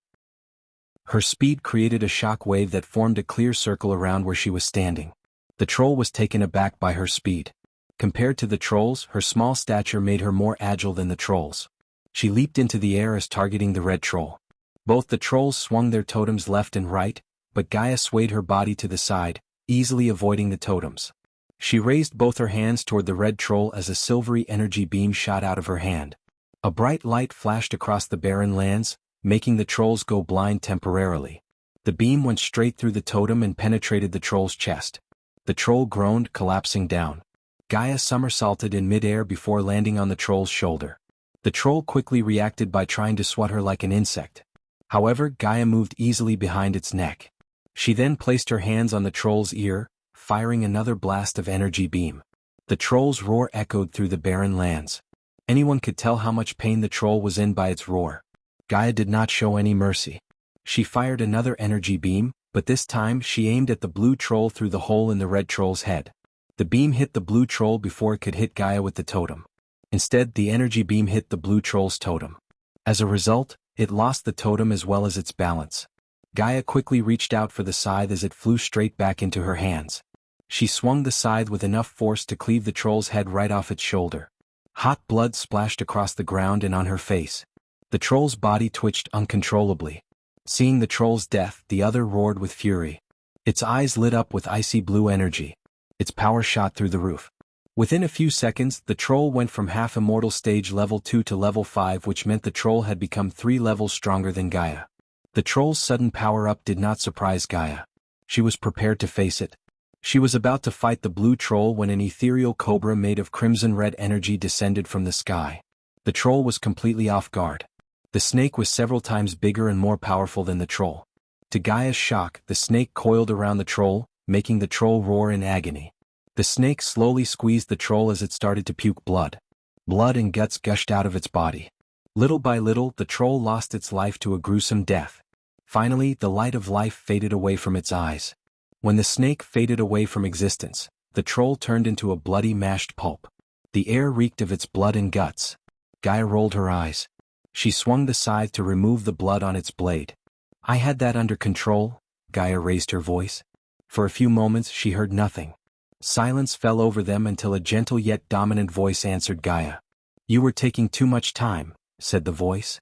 Her speed created a shock wave that formed a clear circle around where she was standing. The troll was taken aback by her speed. Compared to the trolls, her small stature made her more agile than the trolls. She leaped into the air as targeting the red troll. Both the trolls swung their totems left and right, but Gaia swayed her body to the side, easily avoiding the totems. She raised both her hands toward the red troll as a silvery energy beam shot out of her hand. A bright light flashed across the barren lands, making the trolls go blind temporarily. The beam went straight through the totem and penetrated the troll's chest. The troll groaned, collapsing down. Gaia somersaulted in midair before landing on the troll's shoulder. The troll quickly reacted by trying to swat her like an insect. However, Gaia moved easily behind its neck. She then placed her hands on the troll's ear, firing another blast of energy beam. The troll's roar echoed through the barren lands. Anyone could tell how much pain the troll was in by its roar. Gaia did not show any mercy. She fired another energy beam, but this time she aimed at the blue troll through the hole in the red troll's head. The beam hit the blue troll before it could hit Gaia with the totem. Instead, the energy beam hit the blue troll's totem. As a result, it lost the totem as well as its balance. Gaia quickly reached out for the scythe as it flew straight back into her hands. She swung the scythe with enough force to cleave the troll's head right off its shoulder. Hot blood splashed across the ground and on her face. The troll's body twitched uncontrollably. Seeing the troll's death, the other roared with fury. Its eyes lit up with icy blue energy. Its power shot through the roof. Within a few seconds, the troll went from half-immortal stage level 2 to level 5, which meant the troll had become 3 levels stronger than Gaia. The troll's sudden power-up did not surprise Gaia. She was prepared to face it. She was about to fight the blue troll when an ethereal cobra made of crimson-red energy descended from the sky. The troll was completely off guard. The snake was several times bigger and more powerful than the troll. To Gaia's shock, the snake coiled around the troll, making the troll roar in agony. The snake slowly squeezed the troll as it started to puke blood. Blood and guts gushed out of its body. Little by little, the troll lost its life to a gruesome death. Finally, the light of life faded away from its eyes. When the snake faded away from existence, the troll turned into a bloody mashed pulp. The air reeked of its blood and guts. Gaia rolled her eyes. She swung the scythe to remove the blood on its blade. "I had that under control," Gaia raised her voice. For a few moments she heard nothing. Silence fell over them until a gentle yet dominant voice answered Gaia. "You were taking too much time," said the voice.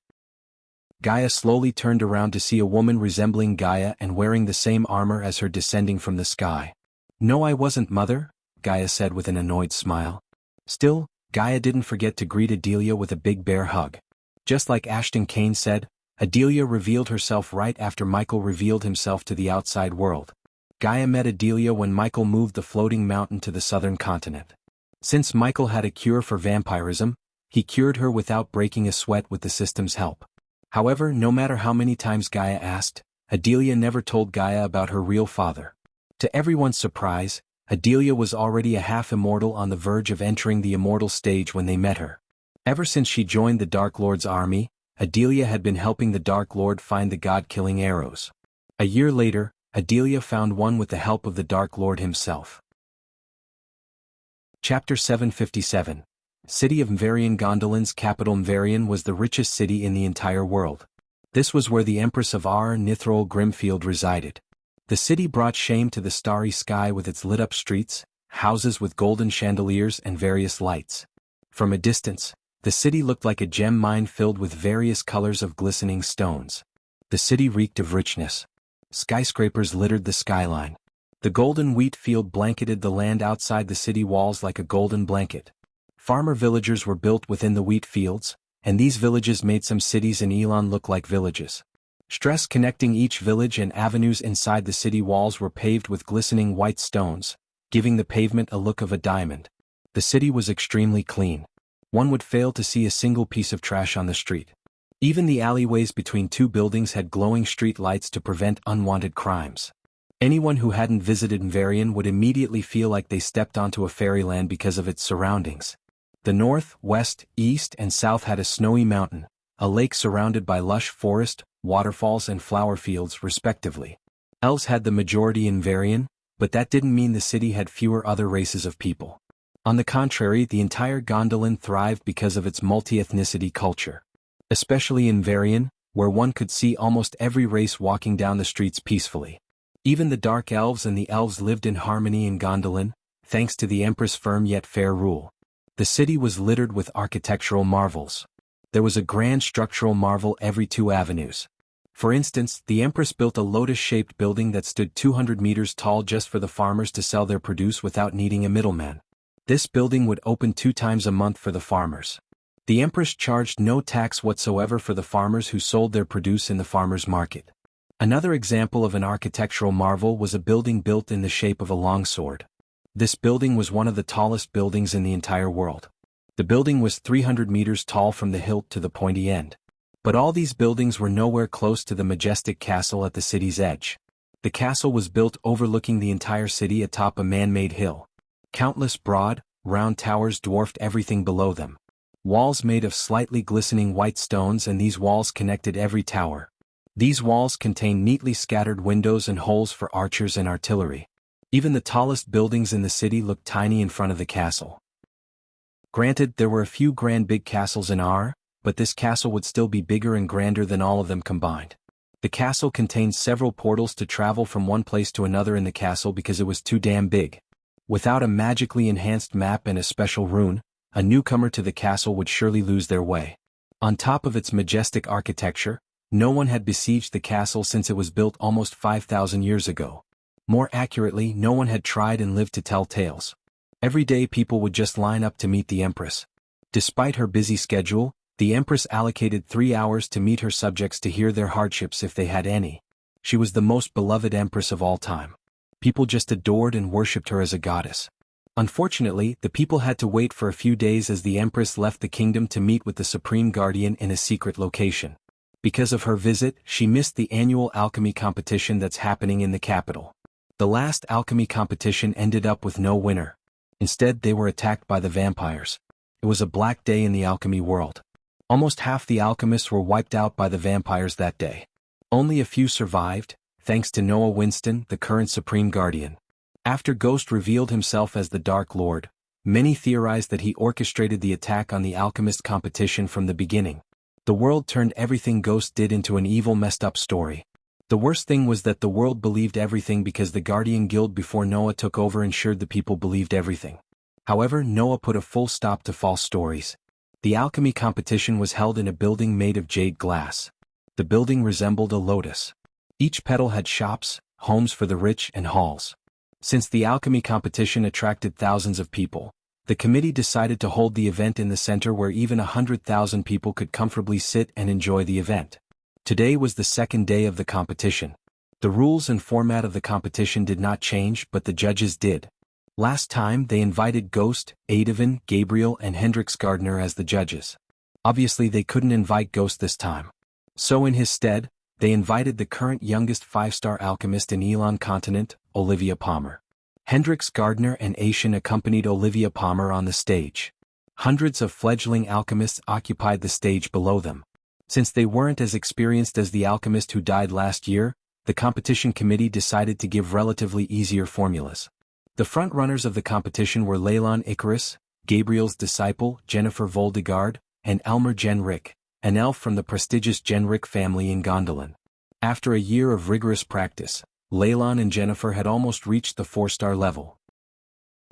Gaia slowly turned around to see a woman resembling Gaia and wearing the same armor as her descending from the sky. "No, I wasn't, Mother," Gaia said with an annoyed smile. Still, Gaia didn't forget to greet Adelia with a big bear hug. Just like Ashton Kane said, Adelia revealed herself right after Michael revealed himself to the outside world. Gaia met Adelia when Michael moved the floating mountain to the southern continent. Since Michael had a cure for vampirism, he cured her without breaking a sweat with the system's help. However, no matter how many times Gaia asked, Adelia never told Gaia about her real father. To everyone's surprise, Adelia was already a half-immortal on the verge of entering the immortal stage when they met her. Ever since she joined the Dark Lord's army, Adelia had been helping the Dark Lord find the god-killing arrows. A year later, Adelia found one with the help of the Dark Lord himself. Chapter 757. City of Mvarian. Gondolin's capital Mvarian was the richest city in the entire world. This was where the Empress of Ar Nithrol Grimfield resided. The city brought shame to the starry sky with its lit-up streets, houses with golden chandeliers and various lights. From a distance, the city looked like a gem mine filled with various colors of glistening stones. The city reeked of richness. Skyscrapers littered the skyline. The golden wheat field blanketed the land outside the city walls like a golden blanket. Farmer villagers were built within the wheat fields, and these villages made some cities in Elon look like villages. Stress connecting each village and avenues inside the city walls were paved with glistening white stones, giving the pavement a look of a diamond. The city was extremely clean. One would fail to see a single piece of trash on the street. Even the alleyways between two buildings had glowing street lights to prevent unwanted crimes. Anyone who hadn't visited Varian would immediately feel like they stepped onto a fairyland because of its surroundings. The north, west, east, and south had a snowy mountain, a lake surrounded by lush forest, waterfalls and flower fields respectively. Elves had the majority in Varian, but that didn't mean the city had fewer other races of people. On the contrary, the entire Gondolin thrived because of its multi-ethnicity culture. Especially in Varian, where one could see almost every race walking down the streets peacefully. Even the dark elves and the elves lived in harmony in Gondolin, thanks to the Empress' firm yet fair rule. The city was littered with architectural marvels. There was a grand structural marvel every 2 avenues. For instance, the Empress built a lotus-shaped building that stood 200 meters tall just for the farmers to sell their produce without needing a middleman. This building would open 2 times a month for the farmers. The Empress charged no tax whatsoever for the farmers who sold their produce in the farmers' market. Another example of an architectural marvel was a building built in the shape of a longsword. This building was one of the tallest buildings in the entire world. The building was 300 meters tall from the hilt to the pointy end. But all these buildings were nowhere close to the majestic castle at the city's edge. The castle was built overlooking the entire city atop a man-made hill. Countless broad, round towers dwarfed everything below them. Walls made of slightly glistening white stones, and these walls connected every tower. These walls contained neatly scattered windows and holes for archers and artillery. Even the tallest buildings in the city looked tiny in front of the castle. Granted, there were a few big castles in R, but this castle would still be bigger and grander than all of them combined. The castle contained several portals to travel from one place to another in the castle because it was too damn big. Without a magically enhanced map and a special rune, a newcomer to the castle would surely lose their way. On top of its majestic architecture, no one had besieged the castle since it was built almost 5,000 years ago. More accurately, no one had tried and lived to tell tales. Every day people would just line up to meet the Empress. Despite her busy schedule, the Empress allocated 3 hours to meet her subjects to hear their hardships if they had any. She was the most beloved Empress of all time. People just adored and worshipped her as a goddess. Unfortunately, the people had to wait for a few days as the Empress left the kingdom to meet with the Supreme Guardian in a secret location. Because of her visit, she missed the annual alchemy competition that's happening in the capital. The last alchemy competition ended up with no winner. Instead, they were attacked by the vampires. It was a black day in the alchemy world. Almost half the alchemists were wiped out by the vampires that day. Only a few survived, thanks to Noah Winston, the current Supreme Guardian. After Ghost revealed himself as the Dark Lord, many theorized that he orchestrated the attack on the alchemist competition from the beginning. The world turned everything Ghost did into an evil, messed-up story. The worst thing was that the world believed everything because the Guardian Guild before Noah took over ensured the people believed everything. However, Noah put a full stop to false stories. The alchemy competition was held in a building made of jade glass. The building resembled a lotus. Each petal had shops, homes for the rich, and halls. Since the alchemy competition attracted thousands of people, the committee decided to hold the event in the center where even 100,000 people could comfortably sit and enjoy the event. Today was the second day of the competition. The rules and format of the competition did not change, but the judges did. Last time they invited Ghost, Adovan, Gabriel and Hendrix Gardner as the judges. Obviously they couldn't invite Ghost this time. So in his stead, they invited the current youngest 5-star alchemist in Elon Continent, Olivia Palmer. Hendrix Gardner and Asian accompanied Olivia Palmer on the stage. Hundreds of fledgling alchemists occupied the stage below them. Since they weren't as experienced as the alchemist who died last year, the competition committee decided to give relatively easier formulas. The front-runners of the competition were Leylon Icarus, Gabriel's disciple, Jennifer Voldegard, and Elmer Genrick, an elf from the prestigious Genrick family in Gondolin. After a year of rigorous practice, Leylon and Jennifer had almost reached the 4-star level.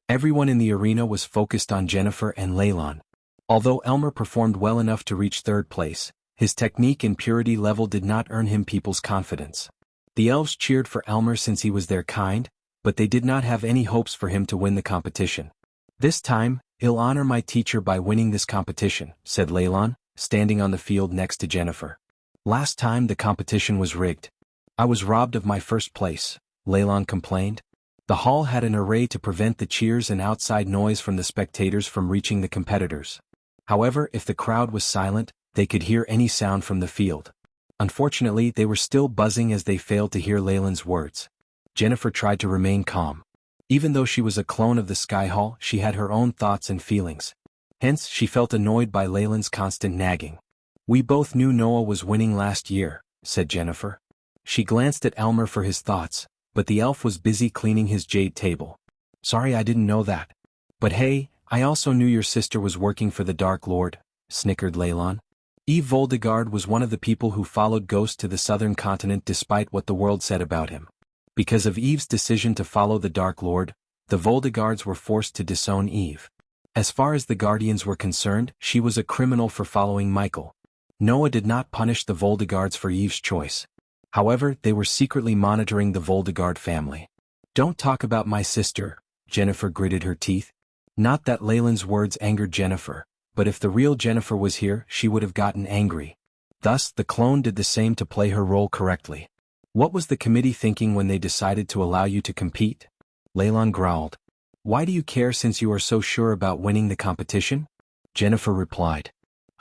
Everyone in the arena was focused on Jennifer and Leylon. Although Elmer performed well enough to reach 3rd place, his technique and purity level did not earn him people's confidence. The elves cheered for Elmer since he was their kind, but they did not have any hopes for him to win the competition. "This time, I'll honor my teacher by winning this competition," said Leylon, standing on the field next to Jennifer. "Last time the competition was rigged. I was robbed of my first place," Leylon complained. The hall had an array to prevent the cheers and outside noise from the spectators from reaching the competitors. However, if the crowd was silent, they could hear any sound from the field. Unfortunately, they were still buzzing as they failed to hear Leylon's words. Jennifer tried to remain calm. Even though she was a clone of the Sky Hall, she had her own thoughts and feelings. Hence, she felt annoyed by Leylon's constant nagging. "We both knew Noah was winning last year," said Jennifer. She glanced at Elmer for his thoughts, but the elf was busy cleaning his jade table. "Sorry, I didn't know that. But hey, I also knew your sister was working for the Dark Lord," snickered Leylon. Eve Voldegard was one of the people who followed Ghost to the southern continent despite what the world said about him. Because of Eve's decision to follow the Dark Lord, the Voldegards were forced to disown Eve. As far as the Guardians were concerned, she was a criminal for following Michael. Noah did not punish the Voldegards for Eve's choice. However, they were secretly monitoring the Voldegard family. "Don't talk about my sister," Jennifer gritted her teeth. Not that Leylon's words angered Jennifer, but if the real Jennifer was here, she would have gotten angry. Thus, the clone did the same to play her role correctly. "What was the committee thinking when they decided to allow you to compete?" Leylon growled. "Why do you care since you are so sure about winning the competition?" Jennifer replied.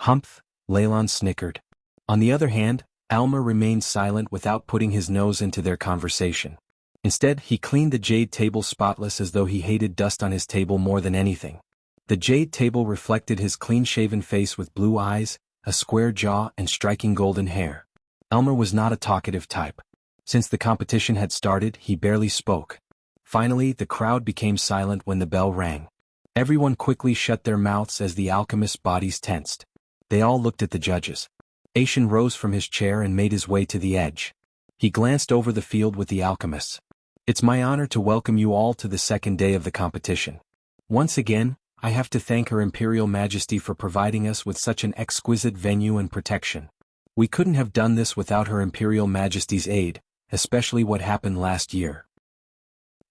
"Humph," Leylon snickered. On the other hand, Elmer remained silent without putting his nose into their conversation. Instead, he cleaned the jade table spotless as though he hated dust on his table more than anything. The jade table reflected his clean-shaven face with blue eyes, a square jaw, and striking golden hair. Elmer was not a talkative type. Since the competition had started, he barely spoke. Finally, the crowd became silent when the bell rang. Everyone quickly shut their mouths as the alchemists' bodies tensed. They all looked at the judges. Aishin rose from his chair and made his way to the edge. He glanced over the field with the alchemists. "It's my honor to welcome you all to the second day of the competition. Once again, I have to thank Her Imperial Majesty for providing us with such an exquisite venue and protection. We couldn't have done this without Her Imperial Majesty's aid, especially what happened last year.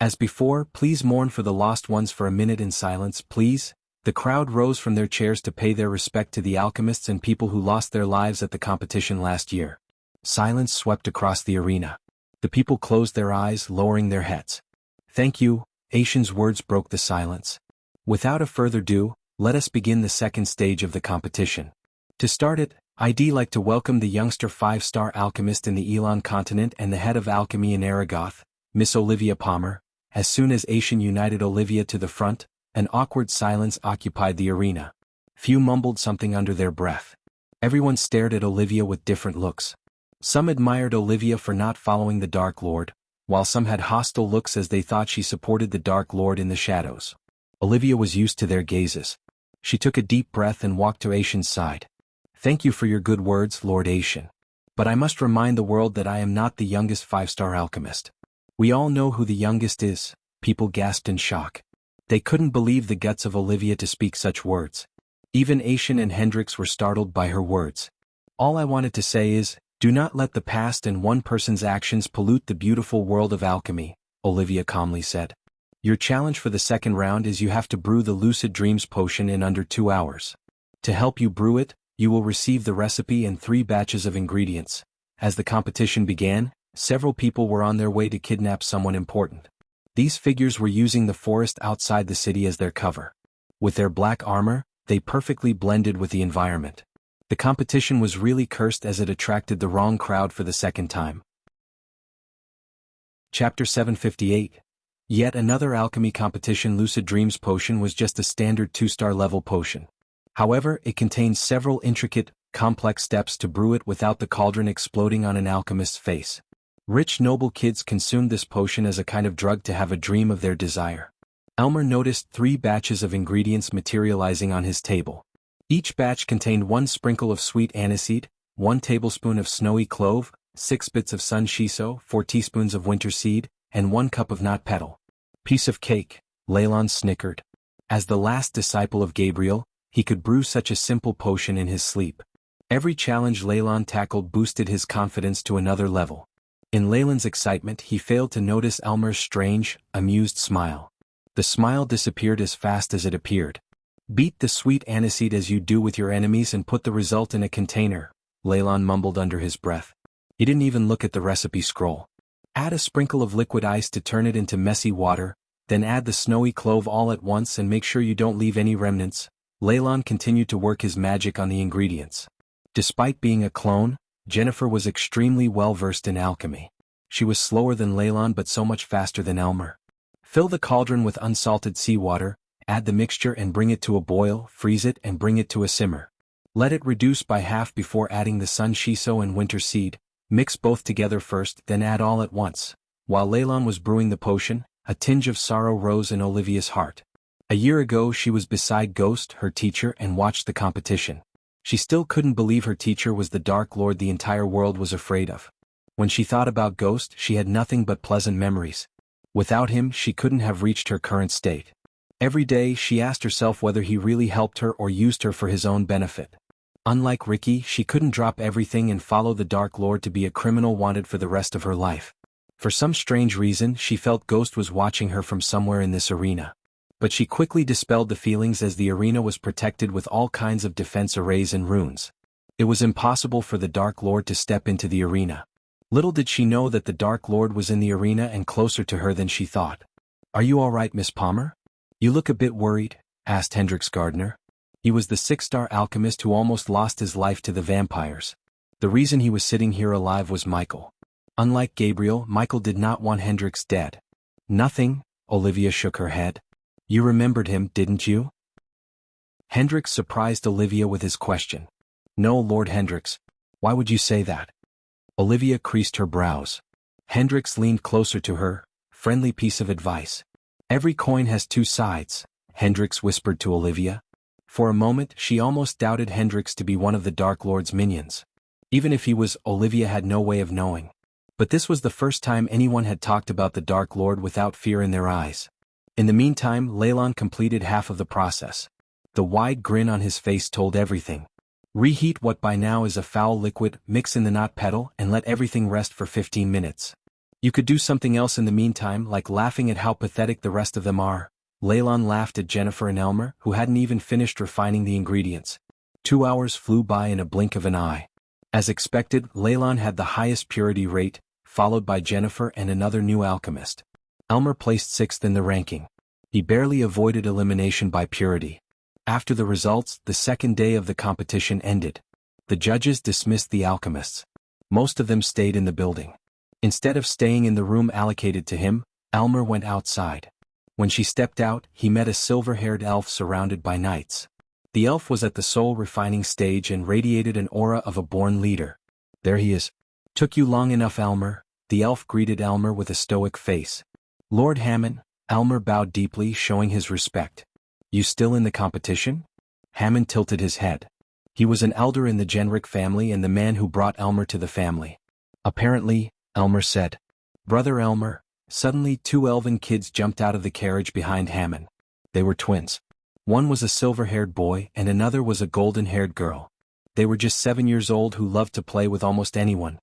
As before, please mourn for the lost ones for a minute in silence, please." The crowd rose from their chairs to pay their respect to the alchemists and people who lost their lives at the competition last year. Silence swept across the arena. The people closed their eyes, lowering their heads. "Thank you," Aishin's words broke the silence. "Without a further ado, let us begin the second stage of the competition. To start it, I'd like to welcome the youngster 5-star alchemist in the Elon continent and the head of alchemy in Aragoth, Miss Olivia Palmer." As soon as Aishin united Olivia to the front, an awkward silence occupied the arena. Few mumbled something under their breath. Everyone stared at Olivia with different looks. Some admired Olivia for not following the Dark Lord, while some had hostile looks as they thought she supported the Dark Lord in the shadows. Olivia was used to their gazes. She took a deep breath and walked to Aishin's side. "Thank you for your good words, Lord Aishin. But I must remind the world that I am not the youngest 5-star alchemist." "We all know who the youngest is," people gasped in shock. They couldn't believe the guts of Olivia to speak such words. Even Aishin and Hendrix were startled by her words. "All I wanted to say is, do not let the past and one person's actions pollute the beautiful world of alchemy," Olivia calmly said. "Your challenge for the second round is you have to brew the Lucid Dreams potion in under 2 hours. To help you brew it, you will receive the recipe and 3 batches of ingredients." As the competition began, several people were on their way to kidnap someone important. These figures were using the forest outside the city as their cover. With their black armor, they perfectly blended with the environment. The competition was really cursed as it attracted the wrong crowd for the second time. Chapter 758. Yet another alchemy competition. Lucid Dreams potion was just a standard 2-star level potion. However, it contained several intricate, complex steps to brew it without the cauldron exploding on an alchemist's face. Rich noble kids consumed this potion as a kind of drug to have a dream of their desire. Elmer noticed 3 batches of ingredients materializing on his table. Each batch contained 1 sprinkle of sweet aniseed, 1 tablespoon of snowy clove, 6 bits of sun shiso, 4 teaspoons of winter seed, and 1 cup of nut petal. "Piece of cake," Leylon snickered. As the last disciple of Gabriel, he could brew such a simple potion in his sleep. Every challenge Leylon tackled boosted his confidence to another level. In Leyland's excitement he failed to notice Elmer's strange, amused smile. The smile disappeared as fast as it appeared. "Beat the sweet aniseed as you do with your enemies and put the result in a container," Leyland mumbled under his breath. He didn't even look at the recipe scroll. "Add a sprinkle of liquid ice to turn it into messy water, then add the snowy clove all at once and make sure you don't leave any remnants." Leyland continued to work his magic on the ingredients. Despite being a clone, Jennifer was extremely well versed in alchemy. She was slower than Leyland but so much faster than Elmer. Fill the cauldron with unsalted seawater, add the mixture and bring it to a boil, freeze it and bring it to a simmer. Let it reduce by half before adding the sun shiso and winter seed. Mix both together first, then add all at once. While Leyland was brewing the potion, a tinge of sorrow rose in Olivia's heart. A year ago she was beside Ghost, her teacher, and watched the competition. She still couldn't believe her teacher was the Dark Lord the entire world was afraid of. When she thought about Ghost, she had nothing but pleasant memories. Without him, she couldn't have reached her current state. Every day she asked herself whether he really helped her or used her for his own benefit. Unlike Ricky, she couldn't drop everything and follow the Dark Lord to be a criminal wanted for the rest of her life. For some strange reason, she felt Ghost was watching her from somewhere in this arena. But she quickly dispelled the feelings as the arena was protected with all kinds of defense arrays and runes. It was impossible for the Dark Lord to step into the arena. Little did she know that the Dark Lord was in the arena and closer to her than she thought. "Are you all right, Miss Palmer? You look a bit worried," asked Hendrix Gardner. He was the 6-star alchemist who almost lost his life to the vampires. The reason he was sitting here alive was Michael. Unlike Gabriel, Michael did not want Hendrix dead. "Nothing," Olivia shook her head. "You remembered him, didn't you?" Hendrix surprised Olivia with his question. "No, Lord Hendrix. Why would you say that?" Olivia creased her brows. Hendrix leaned closer to her. "Friendly piece of advice. Every coin has two sides," Hendrix whispered to Olivia. For a moment she almost doubted Hendrix to be one of the Dark Lord's minions. Even if he was, Olivia had no way of knowing. But this was the first time anyone had talked about the Dark Lord without fear in their eyes. In the meantime, Leyland completed half of the process. The wide grin on his face told everything. "Reheat what by now is a foul liquid, mix in the knot petal, and let everything rest for 15 minutes. You could do something else in the meantime, like laughing at how pathetic the rest of them are." Leyland laughed at Jennifer and Elmer, who hadn't even finished refining the ingredients. 2 hours flew by in a blink of an eye. As expected, Leyland had the highest purity rate, followed by Jennifer and another new alchemist. Elmer placed 6th in the ranking. He barely avoided elimination by purity. After the results, the second day of the competition ended. The judges dismissed the alchemists. Most of them stayed in the building. Instead of staying in the room allocated to him, Elmer went outside. When she stepped out, he met a silver-haired elf surrounded by knights. The elf was at the soul-refining stage and radiated an aura of a born leader. "There he is. Took you long enough, Elmer," the elf greeted Elmer with a stoic face. "Lord Hammond," Elmer bowed deeply, showing his respect. "You still in the competition?" Hammond tilted his head. He was an elder in the Jenrick family and the man who brought Elmer to the family. "Apparently," Elmer said. "Brother Elmer." Suddenly 2 elven kids jumped out of the carriage behind Hammond. They were twins. One was a silver-haired boy and another was a golden-haired girl. They were just 7 years old who loved to play with almost anyone.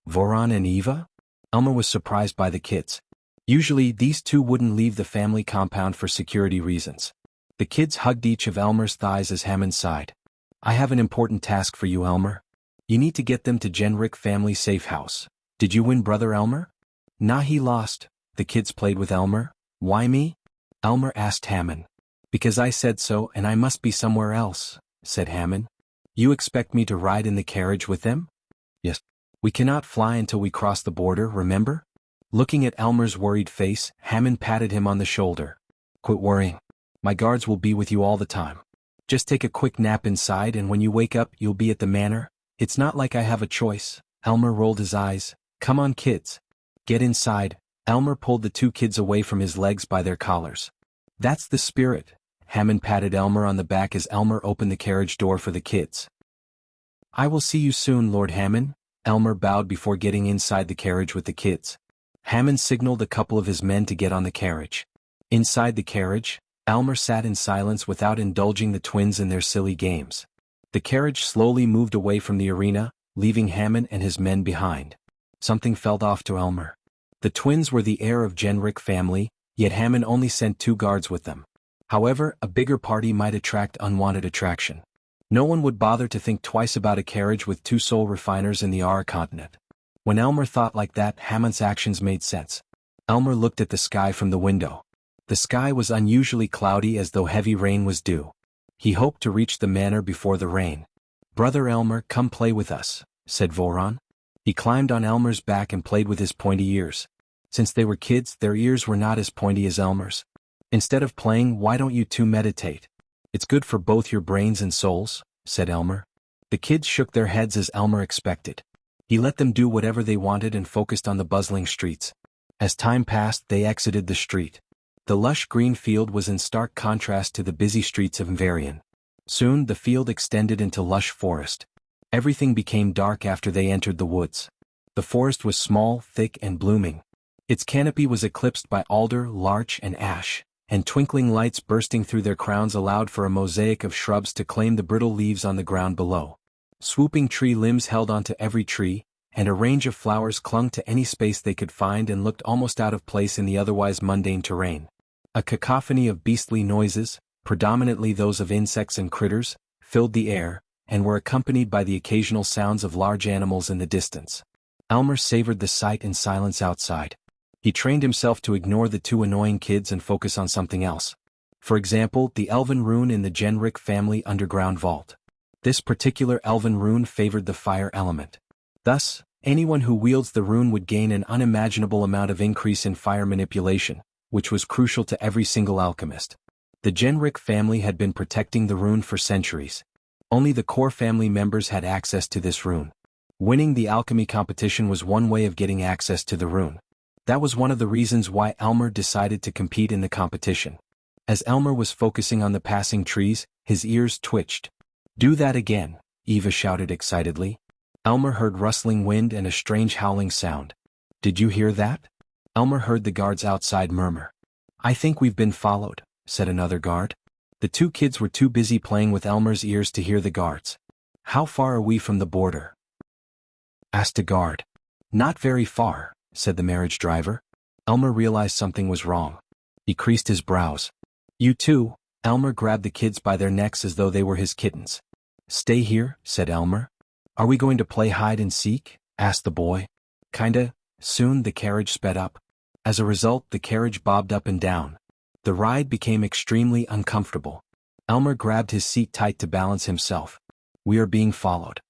"Voron and Eva?" Elmer was surprised by the kids. Usually these two wouldn't leave the family compound for security reasons. The kids hugged each of Elmer's thighs as Hammond sighed. "I have an important task for you, Elmer. You need to get them to Jenrick family safe house. Did you win, Brother Elmer?" "Nah, he lost." The kids played with Elmer. "Why me?" Elmer asked Hammond. "Because I said so and I must be somewhere else," said Hammond. "You expect me to ride in the carriage with them?" "Yes. We cannot fly until we cross the border, remember?" Looking at Elmer's worried face, Hammond patted him on the shoulder. "Quit worrying. My guards will be with you all the time. Just take a quick nap inside and when you wake up you'll be at the manor. It's not like I have a choice." Elmer rolled his eyes. "Come on, kids. Get inside." Elmer pulled the 2 kids away from his legs by their collars. "That's the spirit." Hammond patted Elmer on the back as Elmer opened the carriage door for the kids. "I will see you soon, Lord Hammond." Elmer bowed before getting inside the carriage with the kids. Hammond signaled a couple of his men to get on the carriage. Inside the carriage, Elmer sat in silence without indulging the twins in their silly games. The carriage slowly moved away from the arena, leaving Hammond and his men behind. something felt off to Elmer. The twins were the heir of Genrick family, yet Hammond only sent 2 guards with them. However, a bigger party might attract unwanted attraction. No one would bother to think twice about a carriage with 2 soul refiners in the Ara continent. When Elmer thought like that, Hammond's actions made sense. Elmer looked at the sky from the window. The sky was unusually cloudy, as though heavy rain was due. He hoped to reach the manor before the rain. "Brother Elmer, come play with us," said Voron. He climbed on Elmer's back and played with his pointy ears. Since they were kids, their ears were not as pointy as Elmer's. "Instead of playing, why don't you 2 meditate? It's good for both your brains and souls," said Elmer. The kids shook their heads as Elmer expected. He let them do whatever they wanted and focused on the bustling streets. As time passed, they exited the street. The lush green field was in stark contrast to the busy streets of Mvarian. Soon the field extended into lush forest. Everything became dark after they entered the woods. The forest was small, thick, and blooming. Its canopy was eclipsed by alder, larch, and ash, and twinkling lights bursting through their crowns allowed for a mosaic of shrubs to claim the brittle leaves on the ground below. Swooping tree limbs held onto every tree, and a range of flowers clung to any space they could find and looked almost out of place in the otherwise mundane terrain. A cacophony of beastly noises, predominantly those of insects and critters, filled the air, and were accompanied by the occasional sounds of large animals in the distance. Elmer savored the sight in silence outside. He trained himself to ignore the 2 annoying kids and focus on something else. For example, the elven rune in the Genrick family underground vault. This particular elven rune favored the fire element. Thus, anyone who wields the rune would gain an unimaginable amount of increase in fire manipulation, which was crucial to every single alchemist. The Genrick family had been protecting the rune for centuries. Only the core family members had access to this rune. Winning the alchemy competition was one way of getting access to the rune. That was one of the reasons why Elmer decided to compete in the competition. As Elmer was focusing on the passing trees, his ears twitched. "Do that again," Eva shouted excitedly. Elmer heard rustling wind and a strange howling sound. "Did you hear that?" Elmer heard the guards outside murmur. "I think we've been followed," said another guard. The 2 kids were too busy playing with Elmer's ears to hear the guards. "How far are we from the border?" asked a guard. "Not very far," said the marriage driver. Elmer realized something was wrong. He creased his brows. "You too." Elmer grabbed the kids by their necks as though they were his kittens. "Stay here," said Elmer. "Are we going to play hide and seek?" asked the boy. "Kinda." Soon the carriage sped up. As a result, the carriage bobbed up and down. The ride became extremely uncomfortable. Elmer grabbed his seat tight to balance himself. "We are being followed."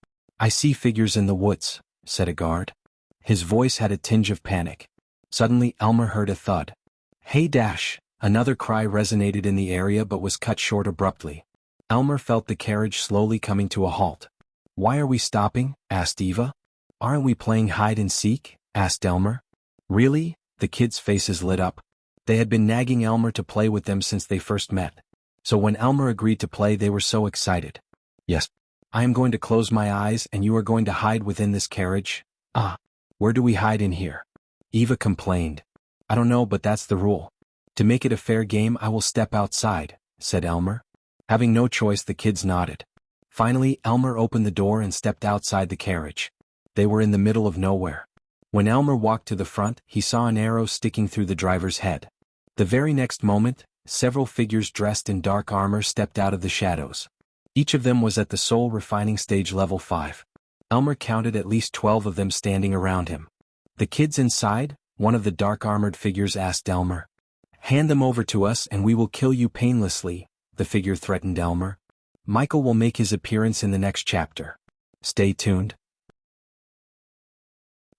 "I see figures in the woods," said a guard. His voice had a tinge of panic. Suddenly Elmer heard a thud. "Hey Dash!" Another cry resonated in the area but was cut short abruptly. Elmer felt the carriage slowly coming to a halt. "Why are we stopping?" asked Eva. "Aren't we playing hide and seek?" asked Elmer. "Really?" The kids' faces lit up. They had been nagging Elmer to play with them since they first met. So when Elmer agreed to play, they were so excited. "Yes. I am going to close my eyes and you are going to hide within this carriage." "Ah. Where do we hide in here?" Eva complained. "I don't know, but that's the rule. To make it a fair game, I will step outside," said Elmer. Having no choice, the kids nodded. Finally, Elmer opened the door and stepped outside the carriage. They were in the middle of nowhere. When Elmer walked to the front, he saw an arrow sticking through the driver's head. The very next moment, several figures dressed in dark armor stepped out of the shadows. Each of them was at the soul refining stage level 5. Elmer counted at least 12 of them standing around him. "The kids inside?" one of the dark-armored figures asked Elmer. "Hand them over to us and we will kill you painlessly," the figure threatened Elmer. "Michael will make his appearance in the next chapter. Stay tuned."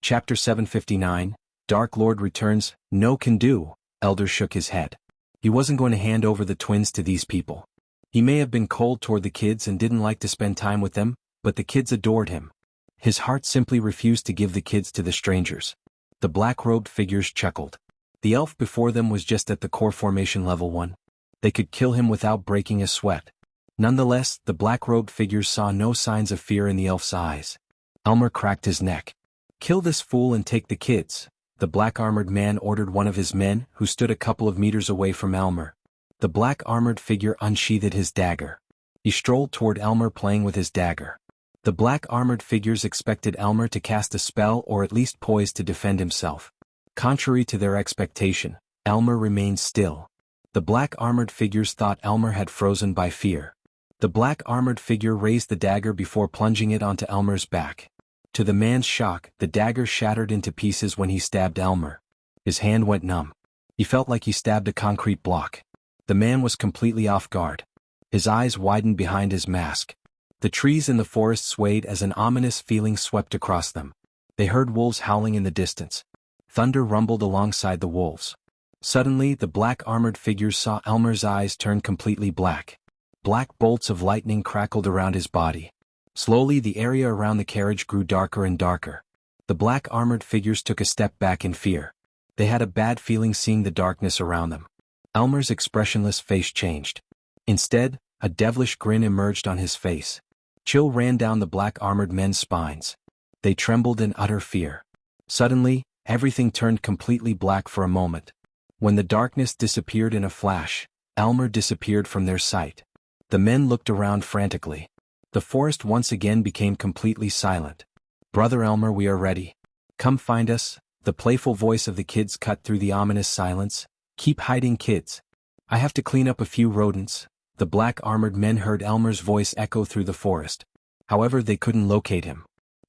Chapter 759, Dark Lord Returns. "No can do." Elder shook his head. He wasn't going to hand over the twins to these people. He may have been cold toward the kids and didn't like to spend time with them, but the kids adored him. His heart simply refused to give the kids to the strangers. The black-robed figures chuckled. The elf before them was just at the core formation level 1. They could kill him without breaking a sweat. Nonetheless, the black-robed figures saw no signs of fear in the elf's eyes. Elmer cracked his neck. "Kill this fool and take the kids," the black-armored man ordered one of his men, who stood a couple of meters away from Elmer. The black-armored figure unsheathed his dagger. He strolled toward Elmer playing with his dagger. The black armored figures expected Elmer to cast a spell or at least poise to defend himself. Contrary to their expectation, Elmer remained still. The black armored figures thought Elmer had frozen by fear. The black armored figure raised the dagger before plunging it onto Elmer's back. To the man's shock, the dagger shattered into pieces when he stabbed Elmer. His hand went numb. He felt like he stabbed a concrete block. The man was completely off guard. His eyes widened behind his mask. The trees in the forest swayed as an ominous feeling swept across them. They heard wolves howling in the distance. Thunder rumbled alongside the wolves. Suddenly, the black armored figures saw Elmer's eyes turn completely black. Black bolts of lightning crackled around his body. Slowly, the area around the carriage grew darker and darker. The black armored figures took a step back in fear. They had a bad feeling seeing the darkness around them. Elmer's expressionless face changed. Instead, a devilish grin emerged on his face. Chill ran down the black armored men's spines. They trembled in utter fear. Suddenly, everything turned completely black for a moment. When the darkness disappeared in a flash, Elmer disappeared from their sight. The men looked around frantically. The forest once again became completely silent. "Brother Elmer, we are ready. Come find us." The playful voice of the kids cut through the ominous silence. "Keep hiding, kids. I have to clean up a few rodents." The black armored men heard Elmer's voice echo through the forest. However, they couldn't locate him.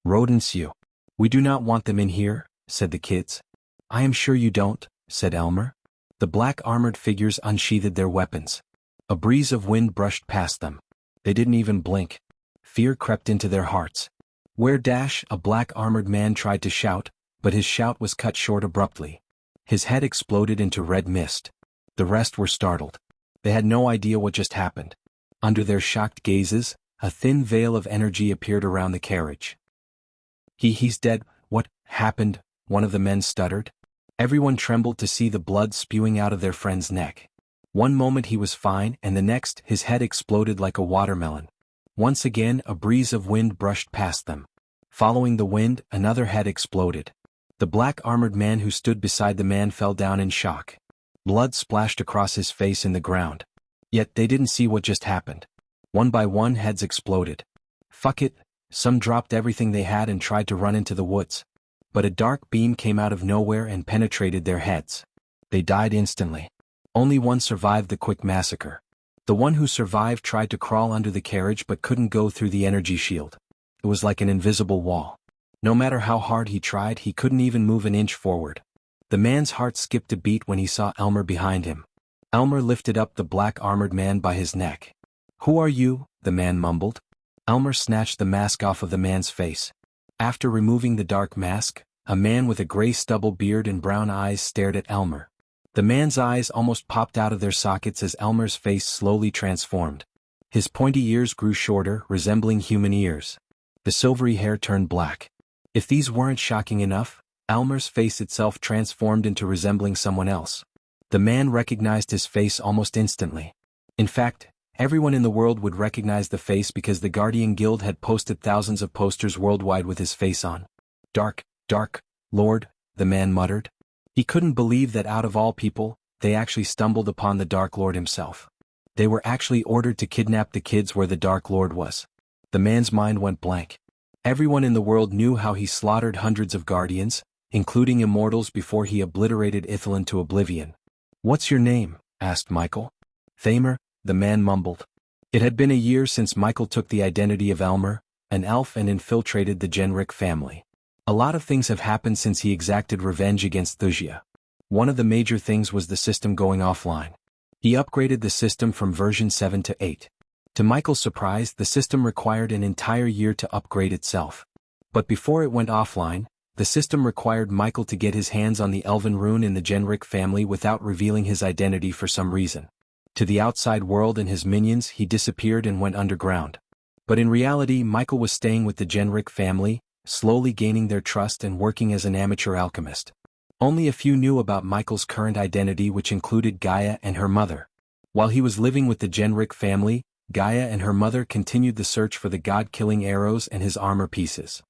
"Rodents, you. We do not want them in here," said the kids. "I am sure you don't," said Elmer. The black armored figures unsheathed their weapons. A breeze of wind brushed past them. They didn't even blink. Fear crept into their hearts. "Where dash?" a black armored man tried to shout, but his shout was cut short abruptly. His head exploded into red mist. The rest were startled. They had no idea what just happened. Under their shocked gazes, a thin veil of energy appeared around the carriage. He's dead." "What happened?" one of the men stuttered. Everyone trembled to see the blood spewing out of their friend's neck. One moment he was fine, and the next, his head exploded like a watermelon. Once again, a breeze of wind brushed past them. Following the wind, another head exploded. The black armored man who stood beside the man fell down in shock. Blood splashed across his face in the ground. Yet they didn't see what just happened. One by one, heads exploded. "Fuck it." Some dropped everything they had and tried to run into the woods. But a dark beam came out of nowhere and penetrated their heads. They died instantly. Only one survived the quick massacre. The one who survived tried to crawl under the carriage but couldn't go through the energy shield. It was like an invisible wall. No matter how hard he tried, he couldn't even move an inch forward. The man's heart skipped a beat when he saw Elmer behind him. Elmer lifted up the black armored man by his neck. "Who are you?" the man mumbled. Elmer snatched the mask off of the man's face. After removing the dark mask, a man with a gray stubble beard and brown eyes stared at Elmer. The man's eyes almost popped out of their sockets as Elmer's face slowly transformed. His pointy ears grew shorter, resembling human ears. The silvery hair turned black. If these weren't shocking enough, Elmer's face itself transformed into resembling someone else. The man recognized his face almost instantly. In fact, everyone in the world would recognize the face because the Guardian Guild had posted thousands of posters worldwide with his face on. Dark Lord," the man muttered. He couldn't believe that out of all people, they actually stumbled upon the Dark Lord himself. They were actually ordered to kidnap the kids where the Dark Lord was. The man's mind went blank. Everyone in the world knew how he slaughtered hundreds of Guardians, including immortals, before he obliterated Ithilin to oblivion. "What's your name?" asked Michael. "Thamer," the man mumbled. It had been a year since Michael took the identity of Elmer, an elf, and infiltrated the Genric family. A lot of things have happened since he exacted revenge against Thusia. One of the major things was the system going offline. He upgraded the system from version 7 to 8. To Michael's surprise, the system required an entire year to upgrade itself. But before it went offline, the system required Michael to get his hands on the Elven rune in the Genric family without revealing his identity for some reason. To the outside world and his minions, he disappeared and went underground. But in reality, Michael was staying with the Genric family, slowly gaining their trust and working as an amateur alchemist. Only a few knew about Michael's current identity, which included Gaia and her mother. While he was living with the Genric family, Gaia and her mother continued the search for the god-killing arrows and his armor pieces.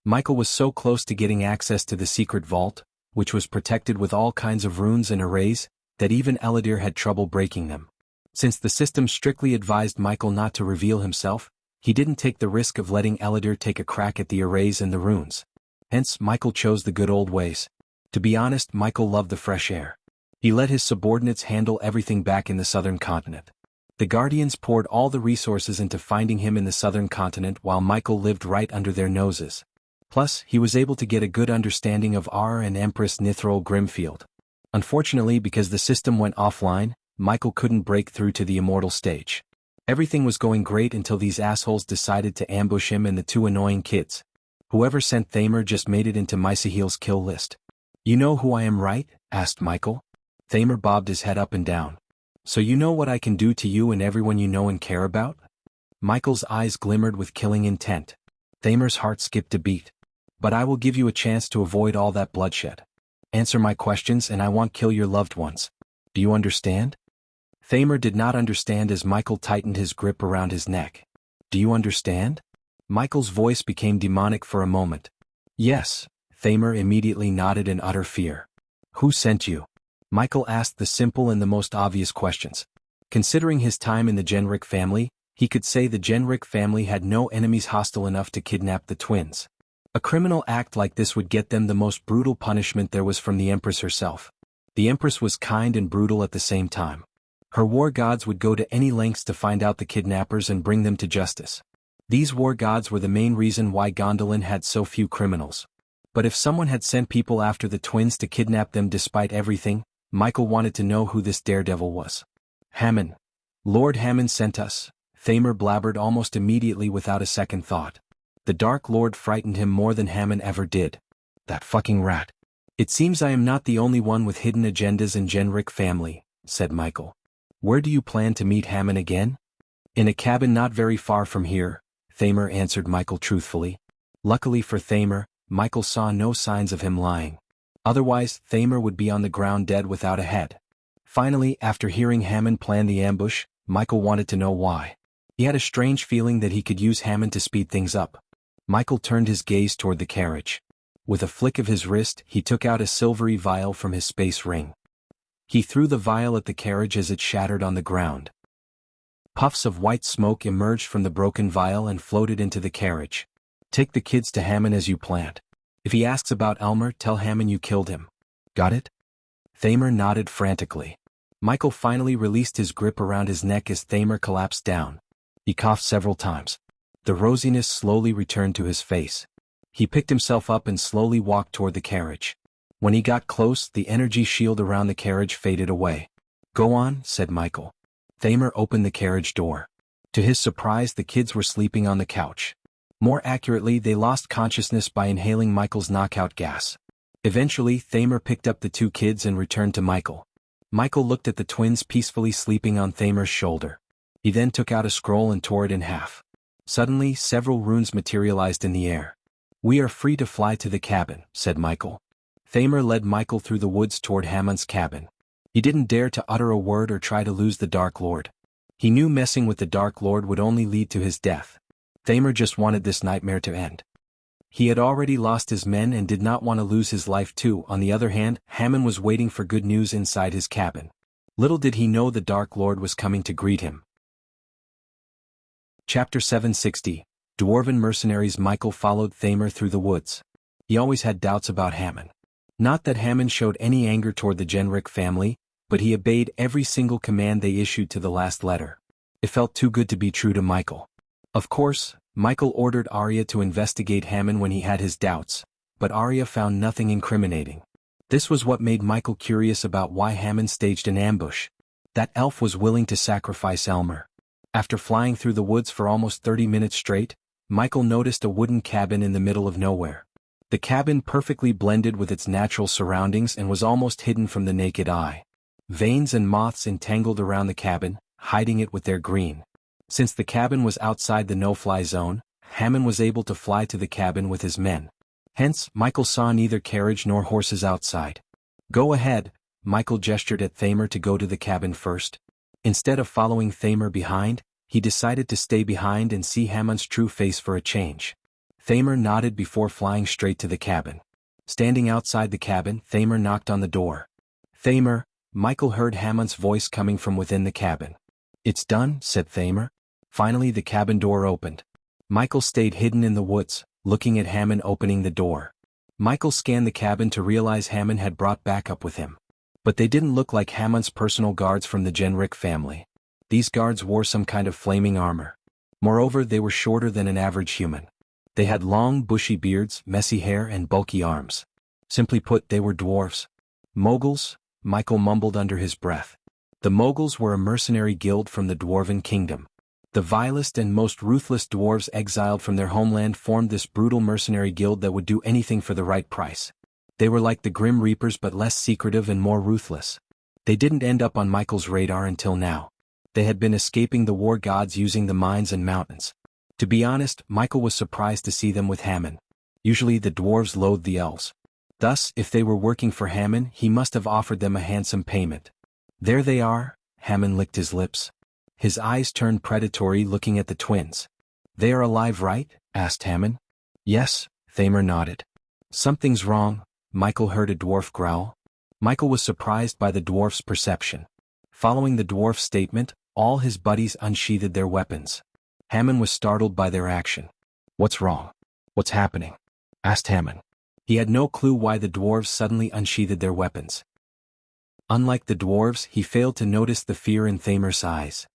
Michael was so close to getting access to the secret vault, which was protected with all kinds of runes and arrays, that even Eladir had trouble breaking them. Since the system strictly advised Michael not to reveal himself, He didn't take the risk of letting Ellider take a crack at the arrays and the runes. Hence, Michael chose the good old ways. To be honest, Michael loved the fresh air. He let his subordinates handle everything back in the southern continent. The Guardians poured all the resources into finding him in the southern continent while Michael lived right under their noses. Plus, he was able to get a good understanding of Aura and Empress Nithrol Grimfield. Unfortunately, because the system went offline, Michael couldn't break through to the immortal stage. Everything was going great until these assholes decided to ambush him and the two annoying kids. Whoever sent Thamer just made it into Mysaheel's kill list. "You know who I am, right?" asked Michael. Thamer bobbed his head up and down. "So you know what I can do to you and everyone you know and care about?" Michael's eyes glimmered with killing intent. Thamer's heart skipped a beat. "But I will give you a chance to avoid all that bloodshed. Answer my questions and I won't kill your loved ones. Do you understand?" Thamer did not understand as Michael tightened his grip around his neck. "Do you understand?" Michael's voice became demonic for a moment. "Yes." Thamer immediately nodded in utter fear. "Who sent you?" Michael asked the simple and the most obvious questions. Considering his time in the Genric family, he could say the Genric family had no enemies hostile enough to kidnap the twins. A criminal act like this would get them the most brutal punishment there was from the Empress herself. The Empress was kind and brutal at the same time. Her war gods would go to any lengths to find out the kidnappers and bring them to justice. These war gods were the main reason why Gondolin had so few criminals. But if someone had sent people after the twins to kidnap them despite everything, Michael wanted to know who this daredevil was. "Hammond. Lord Hammond sent us," Thamer blabbered almost immediately without a second thought. The Dark Lord frightened him more than Hammond ever did. "That fucking rat." "It seems I am not the only one with hidden agendas in Genric family," said Michael. "Where do you plan to meet Hammond again?" "In a cabin not very far from here," Thamer answered Michael truthfully. Luckily for Thamer, Michael saw no signs of him lying. Otherwise, Thamer would be on the ground dead without a head. Finally, after hearing Hammond plan the ambush, Michael wanted to know why. He had a strange feeling that he could use Hammond to speed things up. Michael turned his gaze toward the carriage. With a flick of his wrist, he took out a silvery vial from his space ring. He threw the vial at the carriage as it shattered on the ground. Puffs of white smoke emerged from the broken vial and floated into the carriage. "Take the kids to Hammond as you planned. If he asks about Elmer, tell Hammond you killed him. Got it?" Thamer nodded frantically. Michael finally released his grip around his neck as Thamer collapsed down. He coughed several times. The rosiness slowly returned to his face. He picked himself up and slowly walked toward the carriage. When he got close, the energy shield around the carriage faded away. "Go on," said Michael. Thamer opened the carriage door. To his surprise, the kids were sleeping on the couch. More accurately, they lost consciousness by inhaling Michael's knockout gas. Eventually, Thamer picked up the two kids and returned to Michael. Michael looked at the twins peacefully sleeping on Thamer's shoulder. He then took out a scroll and tore it in half. Suddenly, several runes materialized in the air. "We are free to fly to the cabin," said Michael. Thamer led Michael through the woods toward Hammond's cabin. He didn't dare to utter a word or try to lose the Dark Lord. He knew messing with the Dark Lord would only lead to his death. Thamer just wanted this nightmare to end. He had already lost his men and did not want to lose his life too. On the other hand, Hammond was waiting for good news inside his cabin. Little did he know the Dark Lord was coming to greet him. Chapter 760. Dwarven Mercenaries. Michael followed Thamer through the woods. He always had doubts about Hammond. Not that Hammond showed any anger toward the Genric family, but he obeyed every single command they issued to the last letter. It felt too good to be true to Michael. Of course, Michael ordered Arya to investigate Hammond when he had his doubts, but Arya found nothing incriminating. This was what made Michael curious about why Hammond staged an ambush. That elf was willing to sacrifice Elmer. After flying through the woods for almost 30 minutes straight, Michael noticed a wooden cabin in the middle of nowhere. The cabin perfectly blended with its natural surroundings and was almost hidden from the naked eye. Veins and moths entangled around the cabin, hiding it with their green. Since the cabin was outside the no-fly zone, Hammond was able to fly to the cabin with his men. Hence, Michael saw neither carriage nor horses outside. "Go ahead," Michael gestured at Thamer to go to the cabin first. Instead of following Thamer behind, he decided to stay behind and see Hammond's true face for a change. Thamer nodded before flying straight to the cabin. Standing outside the cabin, Thamer knocked on the door. "Thamer," Michael heard Hammond's voice coming from within the cabin. "It's done," said Thamer. Finally the cabin door opened. Michael stayed hidden in the woods, looking at Hammond opening the door. Michael scanned the cabin to realize Hammond had brought backup with him. But they didn't look like Hammond's personal guards from the Jenrick family. These guards wore some kind of flaming armor. Moreover, they were shorter than an average human. They had long, bushy beards, messy hair, and bulky arms. Simply put, they were dwarves. Moguls, Michael mumbled under his breath. The Moguls were a mercenary guild from the Dwarven Kingdom. The vilest and most ruthless dwarves exiled from their homeland formed this brutal mercenary guild that would do anything for the right price. They were like the Grim Reapers but less secretive and more ruthless. They didn't end up on Michael's radar until now. They had been escaping the war gods using the mines and mountains. To be honest, Michael was surprised to see them with Hammond. Usually the dwarves loathed the elves. Thus, if they were working for Hammond, he must have offered them a handsome payment. There they are, Hammond licked his lips. His eyes turned predatory looking at the twins. They are alive, right? Asked Hammond. Yes, Thamer nodded. Something's wrong, Michael heard a dwarf growl. Michael was surprised by the dwarf's perception. Following the dwarf's statement, all his buddies unsheathed their weapons. Hammond was startled by their action. What's wrong? What's happening? Asked Hammond. He had no clue why the dwarves suddenly unsheathed their weapons. Unlike the dwarves, he failed to notice the fear in Thamer's eyes.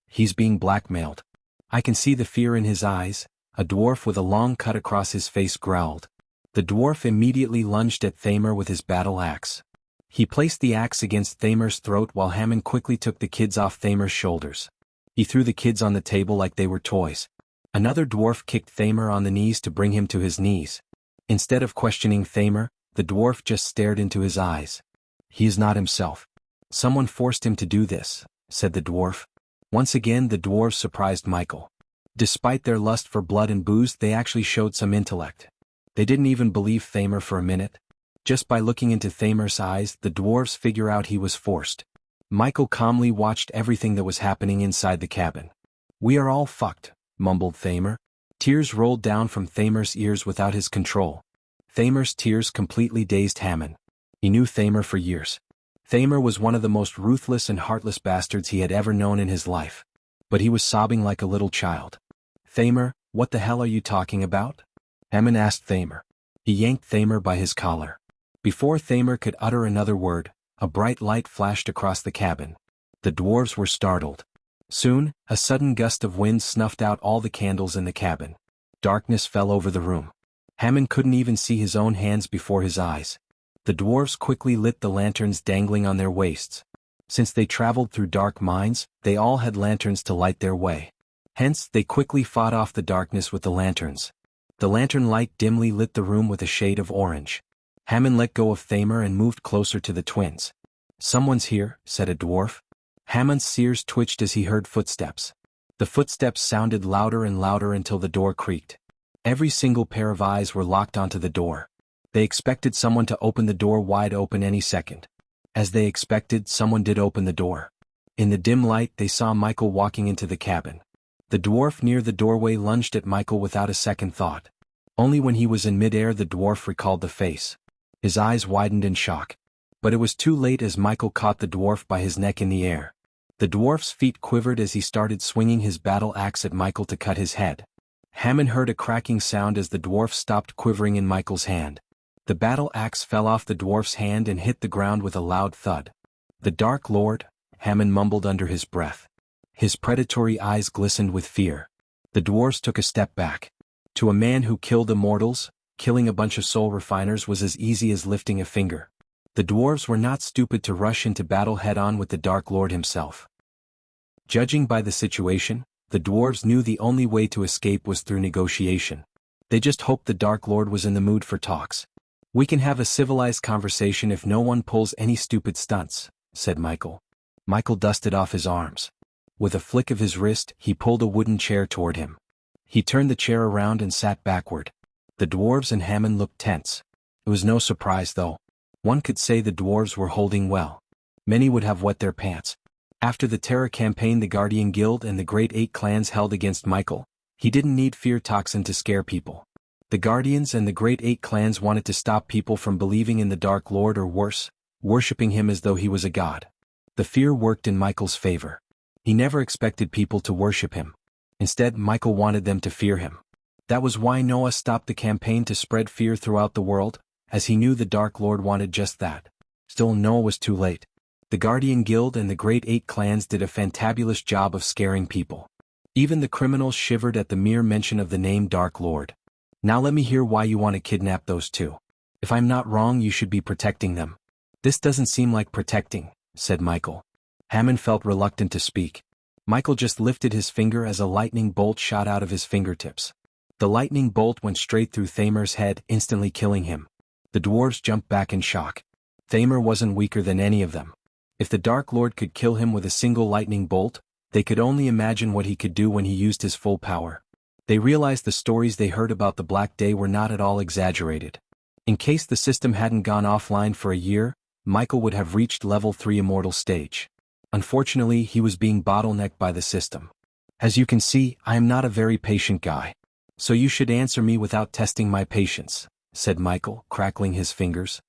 He's being blackmailed. I can see the fear in his eyes, a dwarf with a long cut across his face growled. The dwarf immediately lunged at Thamer with his battle axe. He placed the axe against Thamer's throat while Hammond quickly took the kids off Thamer's shoulders. He threw the kids on the table like they were toys. Another dwarf kicked Thamer on the knees to bring him to his knees. Instead of questioning Thamer, the dwarf just stared into his eyes. He is not himself. Someone forced him to do this, said the dwarf. Once again the dwarves surprised Michael. Despite their lust for blood and booze, they actually showed some intellect. They didn't even believe Thamer for a minute. Just by looking into Thamer's eyes, the dwarves figure out he was forced. Michael calmly watched everything that was happening inside the cabin. We are all fucked, mumbled Thamer. Tears rolled down from Thamer's ears without his control. Thamer's tears completely dazed Hammond. He knew Thamer for years. Thamer was one of the most ruthless and heartless bastards he had ever known in his life. But he was sobbing like a little child. Thamer, what the hell are you talking about? Hammond asked Thamer. He yanked Thamer by his collar. Before Thamer could utter another word, a bright light flashed across the cabin. The dwarves were startled. Soon, a sudden gust of wind snuffed out all the candles in the cabin. Darkness fell over the room. Hammond couldn't even see his own hands before his eyes. The dwarves quickly lit the lanterns dangling on their waists. Since they traveled through dark mines, they all had lanterns to light their way. Hence, they quickly fought off the darkness with the lanterns. The lantern light dimly lit the room with a shade of orange. Hammond let go of Thamer and moved closer to the twins. Someone's here, said a dwarf. Hammond's ears twitched as he heard footsteps. The footsteps sounded louder and louder until the door creaked. Every single pair of eyes were locked onto the door. They expected someone to open the door wide open any second. As they expected, someone did open the door. In the dim light, they saw Michael walking into the cabin. The dwarf near the doorway lunged at Michael without a second thought. Only when he was in midair the dwarf recalled the face. His eyes widened in shock. But it was too late as Michael caught the dwarf by his neck in the air. The dwarf's feet quivered as he started swinging his battle axe at Michael to cut his head. Hammond heard a cracking sound as the dwarf stopped quivering in Michael's hand. The battle axe fell off the dwarf's hand and hit the ground with a loud thud. The Dark Lord, Hammond mumbled under his breath. His predatory eyes glistened with fear. The dwarves took a step back. To a man who killed immortals, killing a bunch of soul refiners was as easy as lifting a finger. The dwarves were not stupid to rush into battle head-on with the Dark Lord himself. Judging by the situation, the dwarves knew the only way to escape was through negotiation. They just hoped the Dark Lord was in the mood for talks. We can have a civilized conversation if no one pulls any stupid stunts, said Michael. Michael dusted off his arms. With a flick of his wrist, he pulled a wooden chair toward him. He turned the chair around and sat backward. The dwarves and Hammond looked tense. It was no surprise though. One could say the dwarves were holding well. Many would have wet their pants. After the terror campaign the Guardian Guild and the Great Eight clans held against Michael, he didn't need fear toxin to scare people. The Guardians and the Great Eight clans wanted to stop people from believing in the Dark Lord or worse, worshipping him as though he was a god. The fear worked in Michael's favor. He never expected people to worship him. Instead, Michael wanted them to fear him. That was why Noah stopped the campaign to spread fear throughout the world, as he knew the Dark Lord wanted just that. Still, Noah was too late. The Guardian Guild and the Great Eight clans did a fantabulous job of scaring people. Even the criminals shivered at the mere mention of the name Dark Lord. Now let me hear why you want to kidnap those two. If I'm not wrong, you should be protecting them. This doesn't seem like protecting, said Michael. Hammond felt reluctant to speak. Michael just lifted his finger as a lightning bolt shot out of his fingertips. The lightning bolt went straight through Thamer's head, instantly killing him. The dwarves jumped back in shock. Thamer wasn't weaker than any of them. If the Dark Lord could kill him with a single lightning bolt, they could only imagine what he could do when he used his full power. They realized the stories they heard about the Black Day were not at all exaggerated. In case the system hadn't gone offline for a year, Michael would have reached level 3 immortal stage. Unfortunately, he was being bottlenecked by the system. As you can see, I am not a very patient guy. So you should answer me without testing my patience, said Michael, crackling his fingers.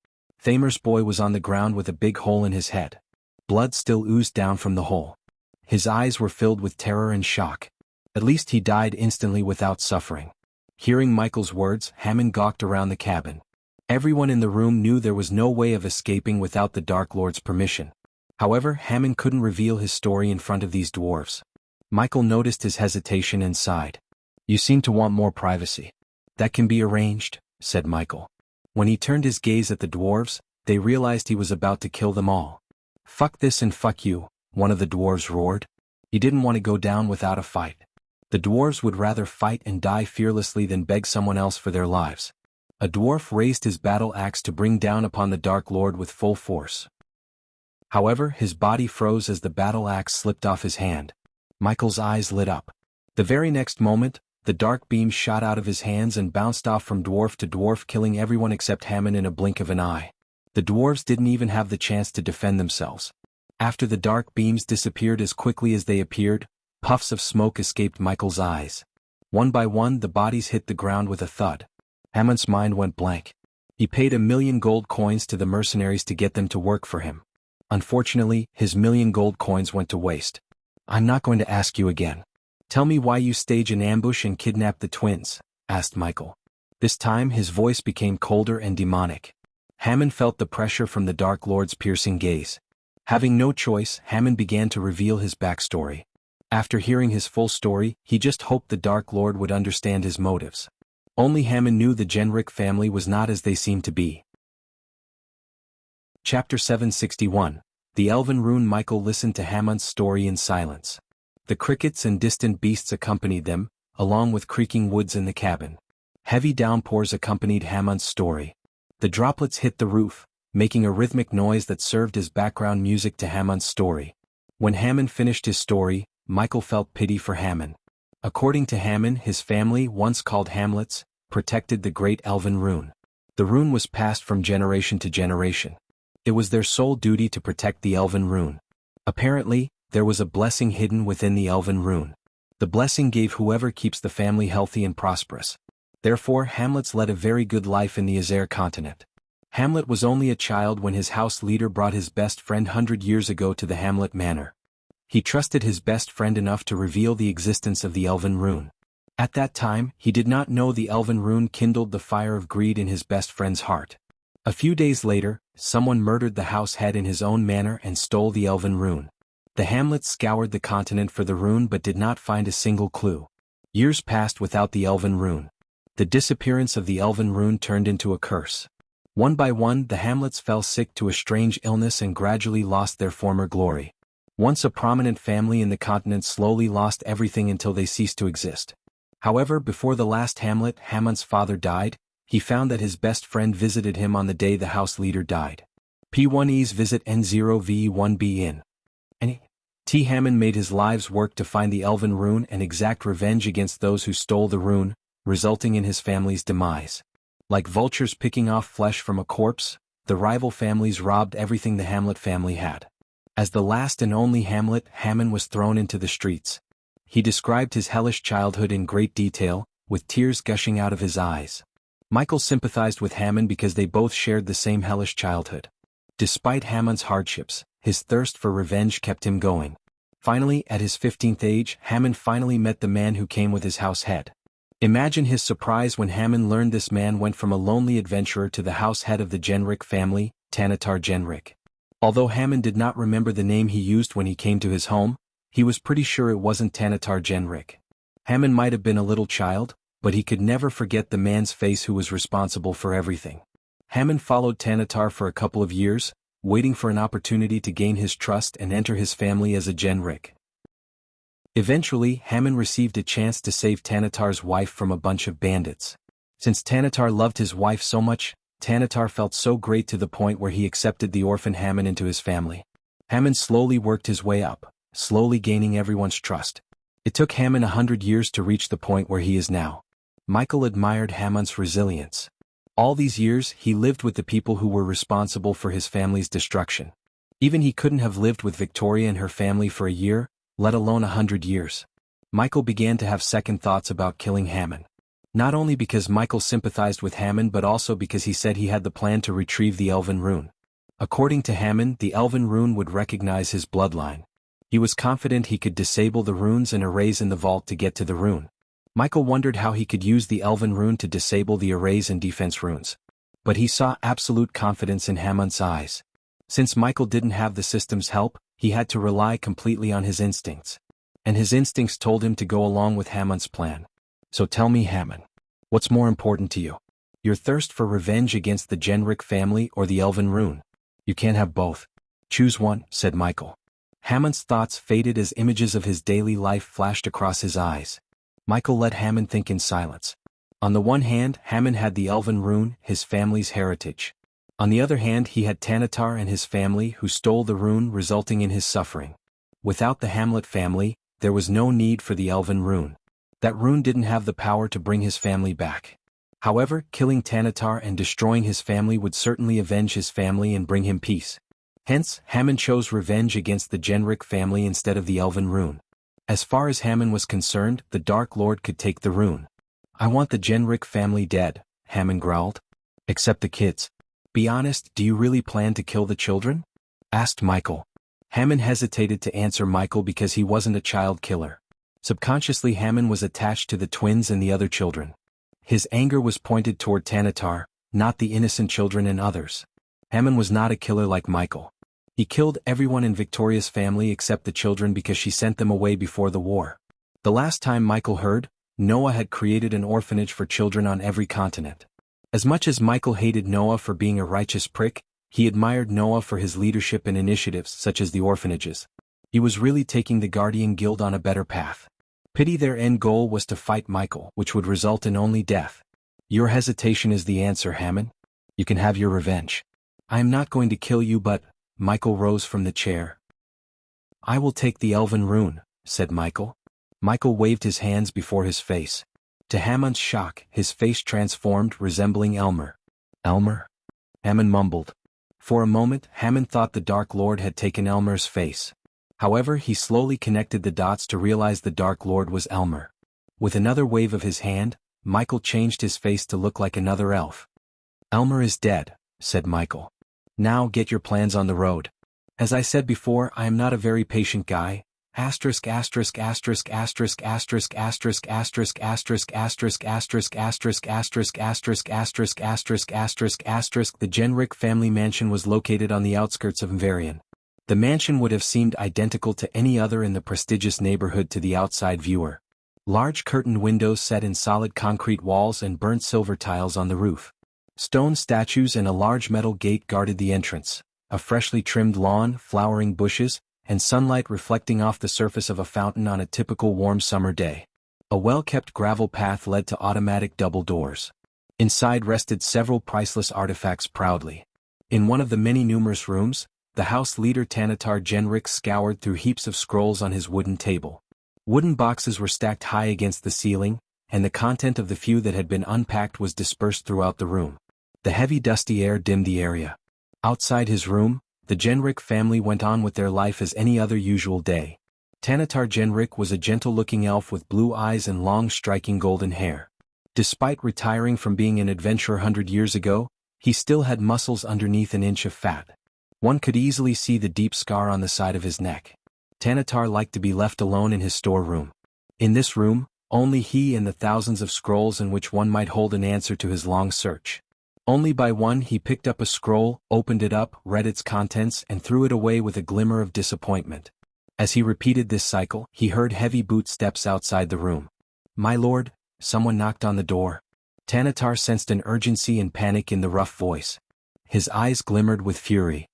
Thamer's boy was on the ground with a big hole in his head. Blood still oozed down from the hole. His eyes were filled with terror and shock. At least he died instantly without suffering. Hearing Michael's words, Hammond gawked around the cabin. Everyone in the room knew there was no way of escaping without the Dark Lord's permission. However, Hammond couldn't reveal his story in front of these dwarves. Michael noticed his hesitation and sighed. You seem to want more privacy. That can be arranged, said Michael. When he turned his gaze at the dwarves, they realized he was about to kill them all. Fuck this and fuck you, one of the dwarves roared. He didn't want to go down without a fight. The dwarves would rather fight and die fearlessly than beg someone else for their lives. A dwarf raised his battle axe to bring down upon the Dark Lord with full force. However, his body froze as the battle axe slipped off his hand. Michael's eyes lit up. The very next moment, the dark beam shot out of his hands and bounced off from dwarf to dwarf, killing everyone except Hammond in a blink of an eye. The dwarves didn't even have the chance to defend themselves. After the dark beams disappeared as quickly as they appeared, puffs of smoke escaped Michael's eyes. One by one, the bodies hit the ground with a thud. Hammond's mind went blank. He paid 1,000,000 gold coins to the mercenaries to get them to work for him. Unfortunately, his 1,000,000 gold coins went to waste. I'm not going to ask you again. Tell me why you stage an ambush and kidnap the twins, asked Michael. This time his voice became colder and demonic. Hammond felt the pressure from the Dark Lord's piercing gaze. Having no choice, Hammond began to reveal his backstory. After hearing his full story, he just hoped the Dark Lord would understand his motives. Only Hammond knew the Genrick family was not as they seemed to be. Chapter 761. The Elven Rune. Michael listened to Hammond's story in silence. The crickets and distant beasts accompanied them, along with creaking woods in the cabin. Heavy downpours accompanied Hammond's story. The droplets hit the roof, making a rhythmic noise that served as background music to Hammond's story. When Hammond finished his story, Michael felt pity for Hammond. According to Hammond, his family, once called Hamlets, protected the Great Elven Rune. The rune was passed from generation to generation. It was their sole duty to protect the Elven Rune. Apparently, there was a blessing hidden within the Elven Rune. The blessing gave whoever keeps the family healthy and prosperous. Therefore, Hamlets led a very good life in the Azer continent. Hamlet was only a child when his house leader brought his best friend 100 years ago to the Hamlet Manor. He trusted his best friend enough to reveal the existence of the Elven Rune. At that time, he did not know the Elven Rune kindled the fire of greed in his best friend's heart. A few days later, someone murdered the house head in his own manor and stole the Elven Rune. The Hamlets scoured the continent for the rune but did not find a single clue. Years passed without the Elven Rune. The disappearance of the Elven Rune turned into a curse. One by one, the Hamlets fell sick to a strange illness and gradually lost their former glory. Once a prominent family in the continent slowly lost everything until they ceased to exist. However, before the last Hamlet, Hammond's father died, he found that his best friend visited him on the day the house leader died. P1E's visit N0V1B in. T. Hammond made his life's work to find the Elven Rune and exact revenge against those who stole the rune, resulting in his family's demise. Like vultures picking off flesh from a corpse, the rival families robbed everything the Hamlet family had. As the last and only Hamlet, Hammond was thrown into the streets. He described his hellish childhood in great detail, with tears gushing out of his eyes. Michael sympathized with Hammond because they both shared the same hellish childhood. Despite Hammond's hardships, his thirst for revenge kept him going. Finally, at his 15th age, Hammond finally met the man who came with his house head. Imagine his surprise when Hammond learned this man went from a lonely adventurer to the house head of the Genrick family, Tanatar Genrick. Although Hammond did not remember the name he used when he came to his home, he was pretty sure it wasn't Tanatar Genrick. Hammond might have been a little child, but he could never forget the man's face who was responsible for everything. Hammond followed Tanatar for a couple of years, waiting for an opportunity to gain his trust and enter his family as a Genrick. Eventually, Hammond received a chance to save Tanatar's wife from a bunch of bandits. Since Tanatar loved his wife so much, Tanatar felt so great to the point where he accepted the orphan Hammond into his family. Hammond slowly worked his way up, slowly gaining everyone's trust. It took Hammond 100 years to reach the point where he is now. Michael admired Hammond's resilience. All these years, he lived with the people who were responsible for his family's destruction. Even he couldn't have lived with Victoria and her family for a year, let alone 100 years. Michael began to have second thoughts about killing Hammond. Not only because Michael sympathized with Hammond but also because he said he had the plan to retrieve the Elven Rune. According to Hammond, the Elven Rune would recognize his bloodline. He was confident he could disable the runes and arrays in the vault to get to the rune. Michael wondered how he could use the Elven Rune to disable the arrays and defense runes. But he saw absolute confidence in Hammond's eyes. Since Michael didn't have the system's help, he had to rely completely on his instincts. And his instincts told him to go along with Hammond's plan. So tell me, Hammond, what's more important to you? Your thirst for revenge against the Genrick family or the Elven Rune? You can't have both. Choose one, said Michael. Hammond's thoughts faded as images of his daily life flashed across his eyes. Michael let Hammond think in silence. On the one hand, Hammond had the Elven Rune, his family's heritage. On the other hand, he had Tanatar and his family who stole the rune, resulting in his suffering. Without the Hamlet family, there was no need for the Elven Rune. That rune didn't have the power to bring his family back. However, killing Tanatar and destroying his family would certainly avenge his family and bring him peace. Hence, Hammond chose revenge against the Genrick family instead of the Elven Rune. As far as Hammond was concerned, the Dark Lord could take the rune. I want the Genrick family dead, Hammond growled. Except the kids. Be honest, do you really plan to kill the children? Asked Michael. Hammond hesitated to answer Michael because he wasn't a child killer. Subconsciously, Hammond was attached to the twins and the other children. His anger was pointed toward Tanatar, not the innocent children and others. Hammond was not a killer like Michael. He killed everyone in Victoria's family except the children because she sent them away before the war. The last time Michael heard, Noah had created an orphanage for children on every continent. As much as Michael hated Noah for being a righteous prick, he admired Noah for his leadership and initiatives such as the orphanages. He was really taking the Guardian Guild on a better path. Pity their end goal was to fight Michael, which would result in only death. Your hesitation is the answer, Hammond. You can have your revenge. I am not going to kill you, but... Michael rose from the chair. I will take the Elven Rune, said Michael. Michael waved his hands before his face. To Hammond's shock, his face transformed, resembling Elmer. Elmer? Hammond mumbled. For a moment, Hammond thought the Dark Lord had taken Elmer's face. However, he slowly connected the dots to realize the Dark Lord was Elmer. With another wave of his hand, Michael changed his face to look like another elf. Elmer is dead, said Michael. Now get your plans on the road. As I said before, I am not a very patient guy. The Genrick family mansion was located on the outskirts of Mvarian. The mansion would have seemed identical to any other in the prestigious neighborhood to the outside viewer. Large curtained windows set in solid concrete walls and burnt silver tiles on the roof. Stone statues and a large metal gate guarded the entrance. A freshly trimmed lawn, flowering bushes, and sunlight reflecting off the surface of a fountain on a typical warm summer day. A well-kept gravel path led to automatic double doors. Inside rested several priceless artifacts proudly. In one of the many numerous rooms, the house leader Tanatar Genrick scoured through heaps of scrolls on his wooden table. Wooden boxes were stacked high against the ceiling, and the content of the few that had been unpacked was dispersed throughout the room. The heavy dusty air dimmed the area. Outside his room, the Genrick family went on with their life as any other usual day. Tanatar Genrick was a gentle-looking elf with blue eyes and long striking golden hair. Despite retiring from being an adventurer 100 years ago, he still had muscles underneath an inch of fat. One could easily see the deep scar on the side of his neck. Tanatar liked to be left alone in his storeroom. In this room, Only he and the thousands of scrolls in which one might hold an answer to his long search. Only by one he picked up a scroll, opened it up, read its contents and threw it away with a glimmer of disappointment. As he repeated this cycle, he heard heavy boot steps outside the room. "My lord," someone knocked on the door. Tanatar sensed an urgency and panic in the rough voice. His eyes glimmered with fury.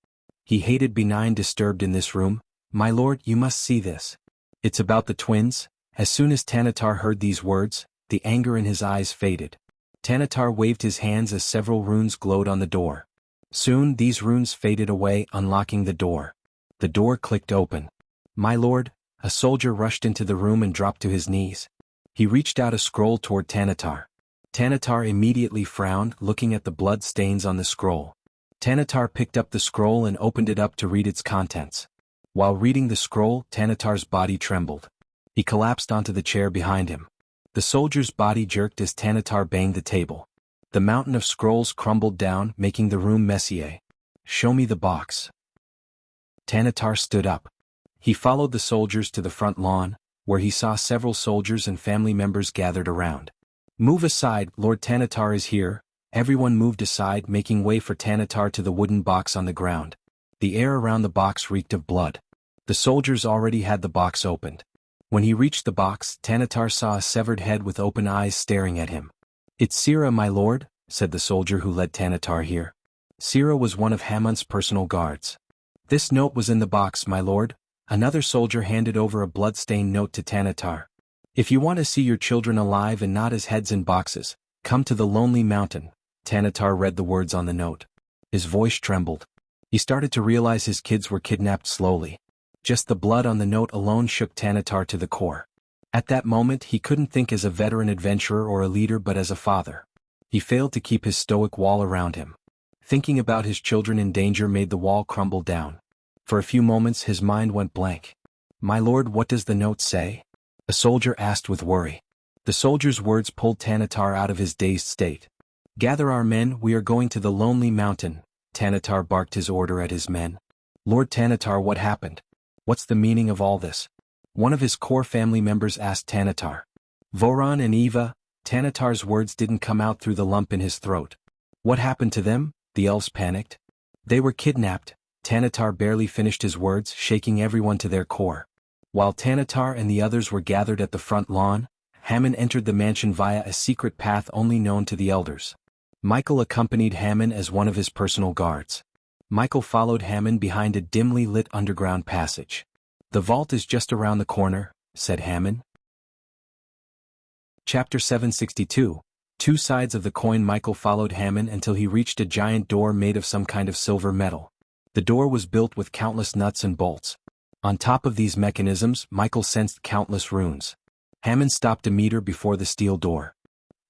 He hated being disturbed in this room. "My lord, you must see this. It's about the twins." As soon as Tanatar heard these words, the anger in his eyes faded. Tanatar waved his hands as several runes glowed on the door. Soon these runes faded away, unlocking the door. The door clicked open. "My lord," a soldier rushed into the room and dropped to his knees. He reached out a scroll toward Tanatar. Tanatar immediately frowned, looking at the blood stains on the scroll. Tanatar picked up the scroll and opened it up to read its contents. While reading the scroll, Tanatar's body trembled. He collapsed onto the chair behind him. The soldier's body jerked as Tanatar banged the table. The mountain of scrolls crumbled down, making the room messier. "Show me the box." Tanatar stood up. He followed the soldiers to the front lawn, where he saw several soldiers and family members gathered around. "Move aside, Lord Tanatar is here." Everyone moved aside, making way for Tanatar to the wooden box on the ground. The air around the box reeked of blood. The soldiers already had the box opened. When he reached the box, Tanatar saw a severed head with open eyes staring at him. "It's Sira, my lord," said the soldier who led Tanatar here. Sira was one of Hamon's personal guards. "This note was in the box, my lord." Another soldier handed over a blood-stained note to Tanatar. "If you want to see your children alive and not as heads in boxes, come to the Lonely Mountain." Tanatar read the words on the note. His voice trembled. He started to realize his kids were kidnapped slowly. Just the blood on the note alone shook Tanatar to the core. At that moment he couldn't think as a veteran adventurer or a leader but as a father. He failed to keep his stoic wall around him. Thinking about his children in danger made the wall crumble down. For a few moments his mind went blank. "My lord, what does the note say?" a soldier asked with worry. The soldier's words pulled Tanatar out of his dazed state. "Gather our men, we are going to the Lonely Mountain." Tanatar barked his order at his men. "Lord Tanatar, what happened? What's the meaning of all this?" One of his core family members asked Tanatar. "Voron and Eva." Tanatar's words didn't come out through the lump in his throat. "What happened to them?" the elves panicked. "They were kidnapped." Tanatar barely finished his words, shaking everyone to their core. While Tanatar and the others were gathered at the front lawn, Hamon entered the mansion via a secret path only known to the elders. Michael accompanied Hamon as one of his personal guards. Michael followed Hamon behind a dimly lit underground passage. "The vault is just around the corner," said Hamon. Chapter 762. Two sides of the coin. Michael followed Hamon until he reached a giant door made of some kind of silver metal. The door was built with countless nuts and bolts. On top of these mechanisms, Michael sensed countless runes. Hamon stopped a meter before the steel door.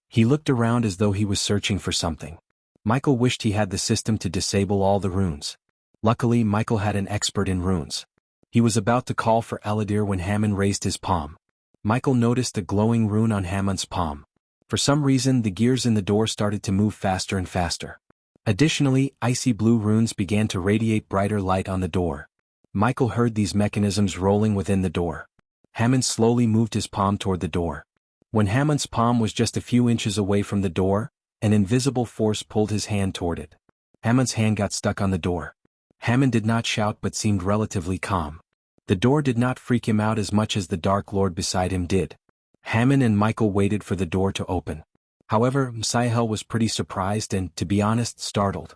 He looked around as though he was searching for something. Michael wished he had the system to disable all the runes. Luckily, Michael had an expert in runes. He was about to call for Aladir when Hamon raised his palm. Michael noticed a glowing rune on Hamon's palm. For some reason, the gears in the door started to move faster and faster. Additionally, icy blue runes began to radiate brighter light on the door. Michael heard these mechanisms rolling within the door. Hamon slowly moved his palm toward the door. When Hamon's palm was just a few inches away from the door, an invisible force pulled his hand toward it. Hamon's hand got stuck on the door. Hamon did not shout but seemed relatively calm. The door did not freak him out as much as the Dark Lord beside him did. Hamon and Michael waited for the door to open. However, Msihel was pretty surprised and, to be honest, startled.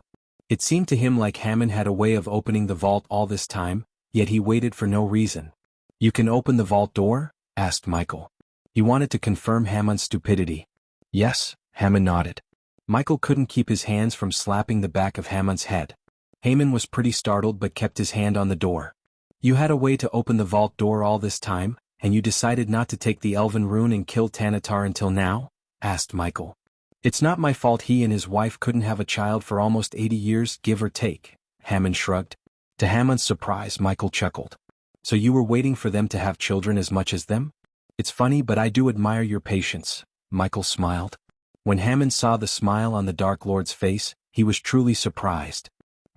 It seemed to him like Hamon had a way of opening the vault all this time, yet he waited for no reason. "You can open the vault door?" asked Michael. He wanted to confirm Hamon's stupidity. "Yes," Hamon nodded. Michael couldn't keep his hands from slapping the back of Hamon's head. Hamon was pretty startled but kept his hand on the door. "You had a way to open the vault door all this time, and you decided not to take the elven rune and kill Tanatar until now?" asked Michael. "It's not my fault he and his wife couldn't have a child for almost 80 years, give or take," Hamon shrugged. To Hamon's surprise, Michael chuckled. "So you were waiting for them to have children as much as them? It's funny but I do admire your patience," Michael smiled. When Hamon saw the smile on the Dark Lord's face, he was truly surprised.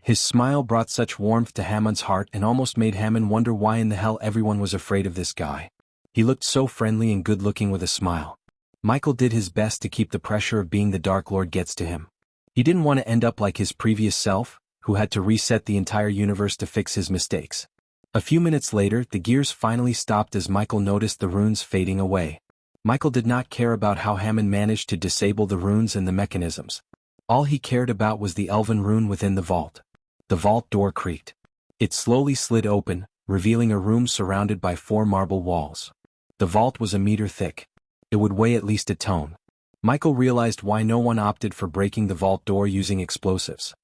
His smile brought such warmth to Hamon's heart and almost made Hamon wonder why in the hell everyone was afraid of this guy. He looked so friendly and good-looking with a smile. Michael did his best to keep the pressure of being the Dark Lord gets to him. He didn't want to end up like his previous self, who had to reset the entire universe to fix his mistakes. A few minutes later, the gears finally stopped as Michael noticed the runes fading away. Michael did not care about how Hammond managed to disable the runes and the mechanisms. All he cared about was the elven rune within the vault. The vault door creaked. It slowly slid open, revealing a room surrounded by 4 marble walls. The vault was a meter thick. It would weigh at least a ton. Michael realized why no one opted for breaking the vault door using explosives.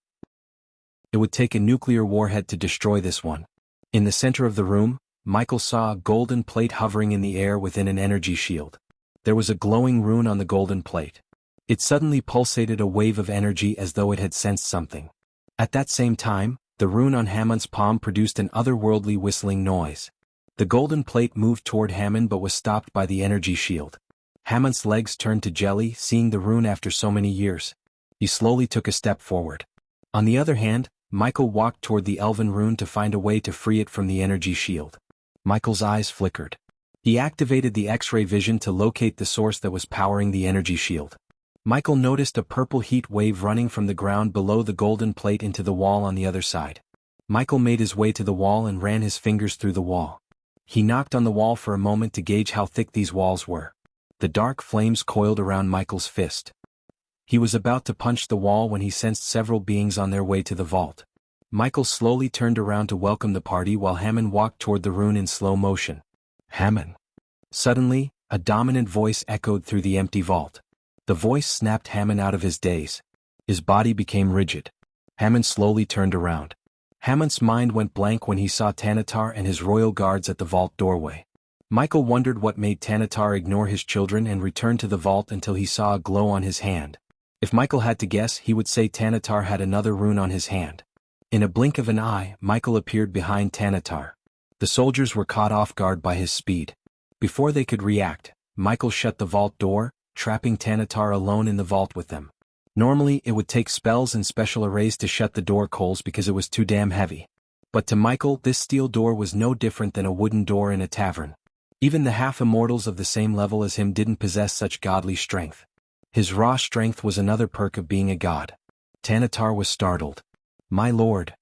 It would take a nuclear warhead to destroy this one. In the center of the room, Michael saw a golden plate hovering in the air within an energy shield. There was a glowing rune on the golden plate. It suddenly pulsated a wave of energy as though it had sensed something. At that same time, the rune on Hammond's palm produced an otherworldly whistling noise. The golden plate moved toward Hammond but was stopped by the energy shield. Hammond's legs turned to jelly, seeing the rune after so many years. He slowly took a step forward. On the other hand, Michael walked toward the elven rune to find a way to free it from the energy shield. Michael's eyes flickered. He activated the X-ray vision to locate the source that was powering the energy shield. Michael noticed a purple heat wave running from the ground below the golden plate into the wall on the other side. Michael made his way to the wall and ran his fingers through the wall. He knocked on the wall for a moment to gauge how thick these walls were. The dark flames coiled around Michael's fist. He was about to punch the wall when he sensed several beings on their way to the vault. Michael slowly turned around to welcome the party while Hammond walked toward the rune in slow motion. Hammond. Suddenly, a dominant voice echoed through the empty vault. The voice snapped Hammond out of his daze. His body became rigid. Hammond slowly turned around. Hammond's mind went blank when he saw Tanatar and his royal guards at the vault doorway. Michael wondered what made Tanatar ignore his children and return to the vault until he saw a glow on his hand. If Michael had to guess, he would say Tanatar had another rune on his hand. In a blink of an eye, Michael appeared behind Tanatar. The soldiers were caught off guard by his speed. Before they could react, Michael shut the vault door, trapping Tanatar alone in the vault with them. Normally, it would take spells and special arrays to shut the door coals because it was too damn heavy. But to Michael, this steel door was no different than a wooden door in a tavern. Even the half-immortals of the same level as him didn't possess such godly strength. His raw strength was another perk of being a god. Tanatar was startled. "My lord!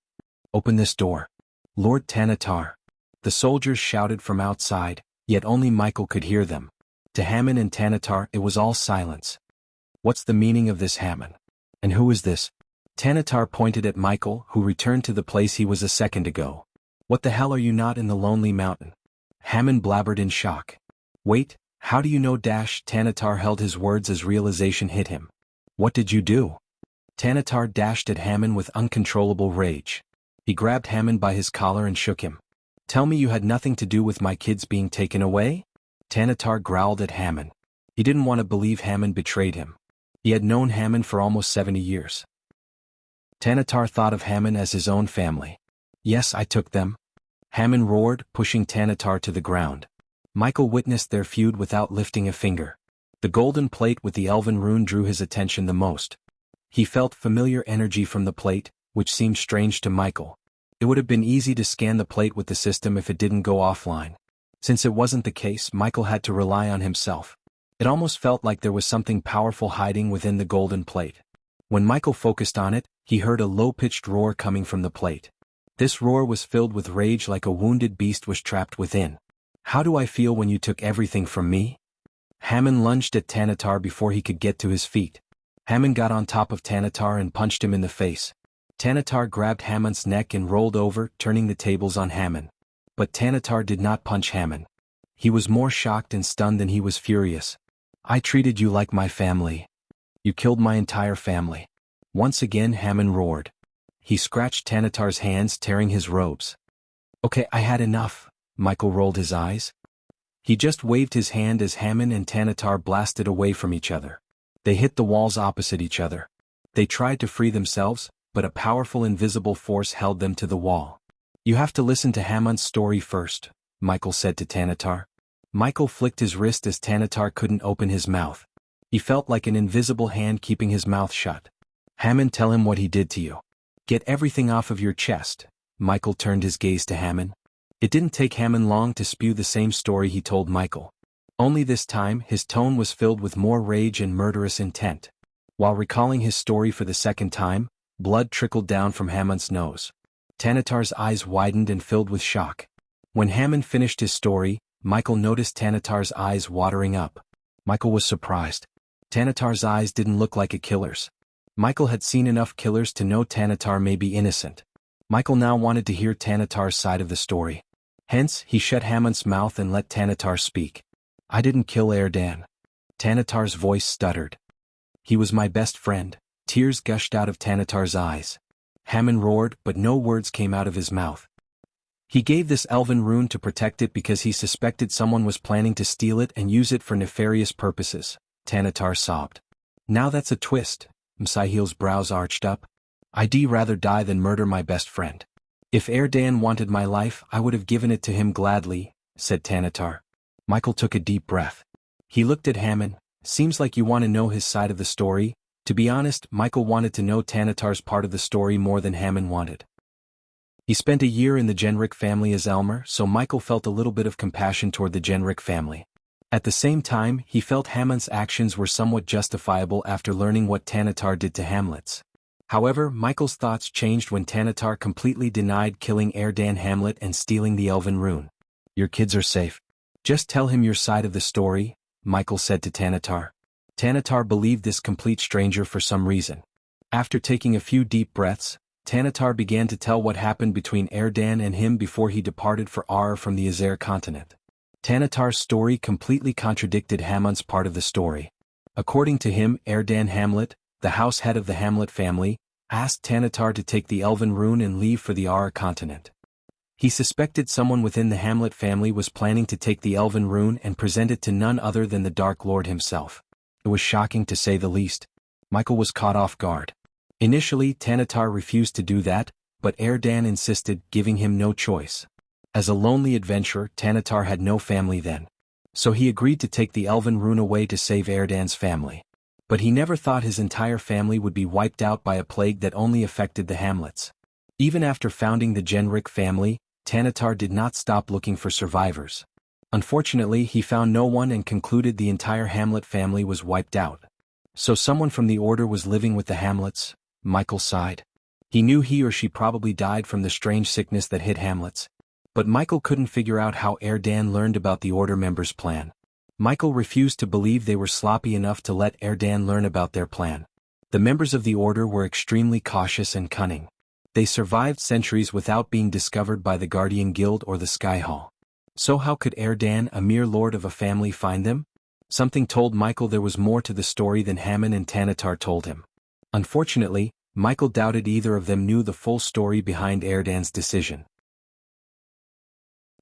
Open this door." "Lord Tanatar!" The soldiers shouted from outside, yet only Michael could hear them. To Hammond and Tanatar it was all silence. "What's the meaning of this, Hammond? And who is this?" Tanatar pointed at Michael, who returned to the place he was a second ago. "What the hell are you not in the Lonely Mountain?" Hammond blabbered in shock. "Wait, how do you know?" Tanatar held his words as realization hit him. "What did you do?" Tanatar dashed at Hammond with uncontrollable rage. He grabbed Hammond by his collar and shook him. "Tell me you had nothing to do with my kids being taken away?" Tanatar growled at Hammond. He didn't want to believe Hammond betrayed him. He had known Hammond for almost 70 years. Tanatar thought of Hammond as his own family. "Yes, I took them." Hammond roared, pushing Tanatar to the ground. Michael witnessed their feud without lifting a finger. The golden plate with the elven rune drew his attention the most. He felt familiar energy from the plate, which seemed strange to Michael. It would have been easy to scan the plate with the system if it didn't go offline. Since it wasn't the case, Michael had to rely on himself. It almost felt like there was something powerful hiding within the golden plate. When Michael focused on it, he heard a low-pitched roar coming from the plate. This roar was filled with rage like a wounded beast was trapped within. "How do I feel when you took everything from me?" Hammond lunged at Tanatar before he could get to his feet. Hammond got on top of Tanatar and punched him in the face. Tanatar grabbed Hammond's neck and rolled over, turning the tables on Hammond. But Tanatar did not punch Hammond. He was more shocked and stunned than he was furious. "I treated you like my family. You killed my entire family." Once again Hammond roared. He scratched Tanatar's hands, tearing his robes. "Okay, I had enough." Michael rolled his eyes. He just waved his hand as Hammond and Tanatar blasted away from each other. They hit the walls opposite each other. They tried to free themselves, but a powerful invisible force held them to the wall. "You have to listen to Hammond's story first," Michael said to Tanatar. Michael flicked his wrist as Tanatar couldn't open his mouth. He felt like an invisible hand keeping his mouth shut. "Hammond, tell him what he did to you. Get everything off of your chest." Michael turned his gaze to Hammond. It didn't take Hammond long to spew the same story he told Michael. Only this time his tone was filled with more rage and murderous intent. While recalling his story for the second time, blood trickled down from Hammond's nose. Tanatar's eyes widened and filled with shock. When Hammond finished his story, Michael noticed Tanatar's eyes watering up. Michael was surprised. Tanatar's eyes didn't look like a killer's. Michael had seen enough killers to know Tanatar may be innocent. Michael now wanted to hear Tanatar's side of the story. Hence, he shut Hammond's mouth and let Tanatar speak. "I didn't kill Erdan." Tanatar's voice stuttered. "He was my best friend." Tears gushed out of Tanatar's eyes. Hammond roared, but no words came out of his mouth. "He gave this elven rune to protect it because he suspected someone was planning to steal it and use it for nefarious purposes," Tanatar sobbed. "Now that's a twist." Msahil's brows arched up. "I'd rather die than murder my best friend. If Erdan wanted my life, I would have given it to him gladly," said Tanatar. Michael took a deep breath. He looked at Hammond. "Seems like you want to know his side of the story." To be honest, Michael wanted to know Tanatar's part of the story more than Hammond wanted. He spent a year in the Genrick family as Elmer, so Michael felt a little bit of compassion toward the Genrick family. At the same time, he felt Hammond's actions were somewhat justifiable after learning what Tanatar did to Hamlet's. However, Michael's thoughts changed when Tanatar completely denied killing Erdan Hamlet and stealing the elven rune. "Your kids are safe. Just tell him your side of the story," Michael said to Tanatar. Tanatar believed this complete stranger for some reason. After taking a few deep breaths, Tanatar began to tell what happened between Erdan and him before he departed for Ar from the Azer continent. Tanatar's story completely contradicted Hammond's part of the story. According to him, Erdan Hamlet, the house head of the Hamlet family, asked Tanatar to take the elven rune and leave for the Ar continent. He suspected someone within the Hamlet family was planning to take the elven rune and present it to none other than the Dark Lord himself. It was shocking to say the least. Michael was caught off guard. Initially, Tanatar refused to do that, but Erdan insisted, giving him no choice. As a lonely adventurer, Tanatar had no family then. So he agreed to take the elven rune away to save Erdan's family. But he never thought his entire family would be wiped out by a plague that only affected the Hamlets. Even after founding the Genrick family, Tanatar did not stop looking for survivors. Unfortunately, he found no one and concluded the entire Hamlet family was wiped out. So someone from the Order was living with the Hamlets, Michael sighed. He knew he or she probably died from the strange sickness that hit Hamlets. But Michael couldn't figure out how Erdan learned about the Order members' plan. Michael refused to believe they were sloppy enough to let Erdan learn about their plan. The members of the Order were extremely cautious and cunning. They survived centuries without being discovered by the Guardian Guild or the Sky Hall. So how could Erdan, a mere lord of a family, find them? Something told Michael there was more to the story than Hammond and Tanatar told him. Unfortunately, Michael doubted either of them knew the full story behind Erdan's decision.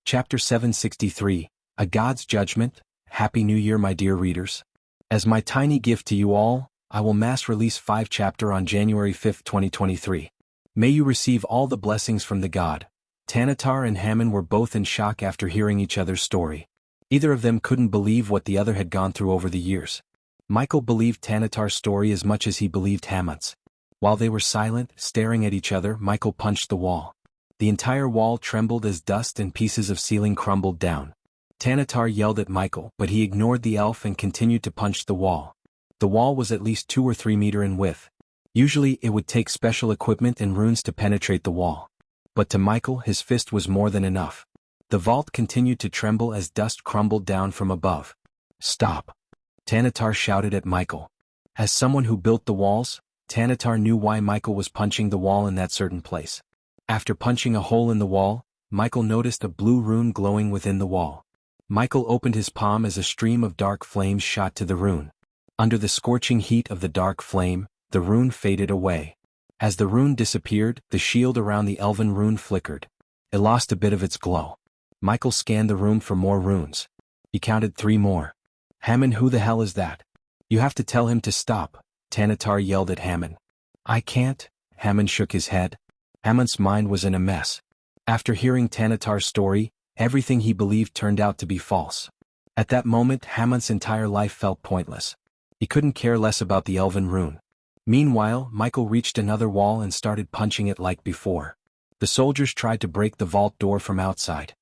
Chapter 763, A God's Judgment. Happy New Year, my dear readers. As my tiny gift to you all, I will mass release 5 chapters on January 5, 2023. May you receive all the blessings from the God. Tanatar and Hammond were both in shock after hearing each other's story. Either of them couldn't believe what the other had gone through over the years. Michael believed Tanatar's story as much as he believed Hammond's. While they were silent, staring at each other, Michael punched the wall. The entire wall trembled as dust and pieces of ceiling crumbled down. Tanatar yelled at Michael, but he ignored the elf and continued to punch the wall. The wall was at least 2 or 3 meters in width. Usually it would take special equipment and runes to penetrate the wall. But to Michael, his fist was more than enough. The vault continued to tremble as dust crumbled down from above. "Stop!" Tanatar shouted at Michael. As someone who built the walls, Tanatar knew why Michael was punching the wall in that certain place. After punching a hole in the wall, Michael noticed a blue rune glowing within the wall. Michael opened his palm as a stream of dark flames shot to the rune. Under the scorching heat of the dark flame, the rune faded away. As the rune disappeared, the shield around the elven rune flickered. It lost a bit of its glow. Michael scanned the room for more runes. He counted 3 more. "Hammond, who the hell is that? You have to tell him to stop," Tanatar yelled at Hammond. "I can't," Hammond shook his head. Hammond's mind was in a mess. After hearing Tanatar's story, everything he believed turned out to be false. At that moment, Hammond's entire life felt pointless. He couldn't care less about the elven rune. Meanwhile, Michael reached another wall and started punching it like before. The soldiers tried to break the vault door from outside.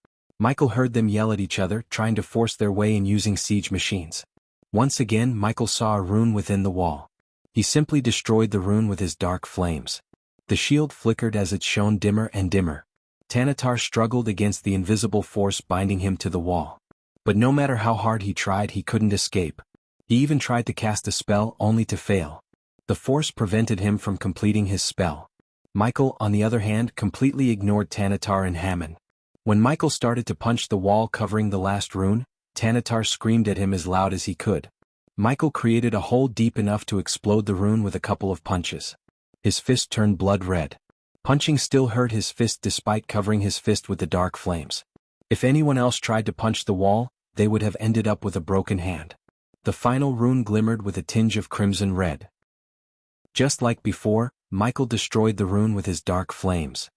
Michael heard them yell at each other, trying to force their way in using siege machines. Once again, Michael saw a rune within the wall. He simply destroyed the rune with his dark flames. The shield flickered as it shone dimmer and dimmer. Tanatar struggled against the invisible force binding him to the wall. But no matter how hard he tried, he couldn't escape. He even tried to cast a spell only to fail. The force prevented him from completing his spell. Michael, on the other hand, completely ignored Tanatar and Hammond. When Michael started to punch the wall covering the last rune, Tanatar screamed at him as loud as he could. Michael created a hole deep enough to explode the rune with a couple of punches. His fist turned blood red. Punching still hurt his fist despite covering his fist with the dark flames. If anyone else tried to punch the wall, they would have ended up with a broken hand. The final rune glimmered with a tinge of crimson red. Just like before, Michael destroyed the rune with his dark flames.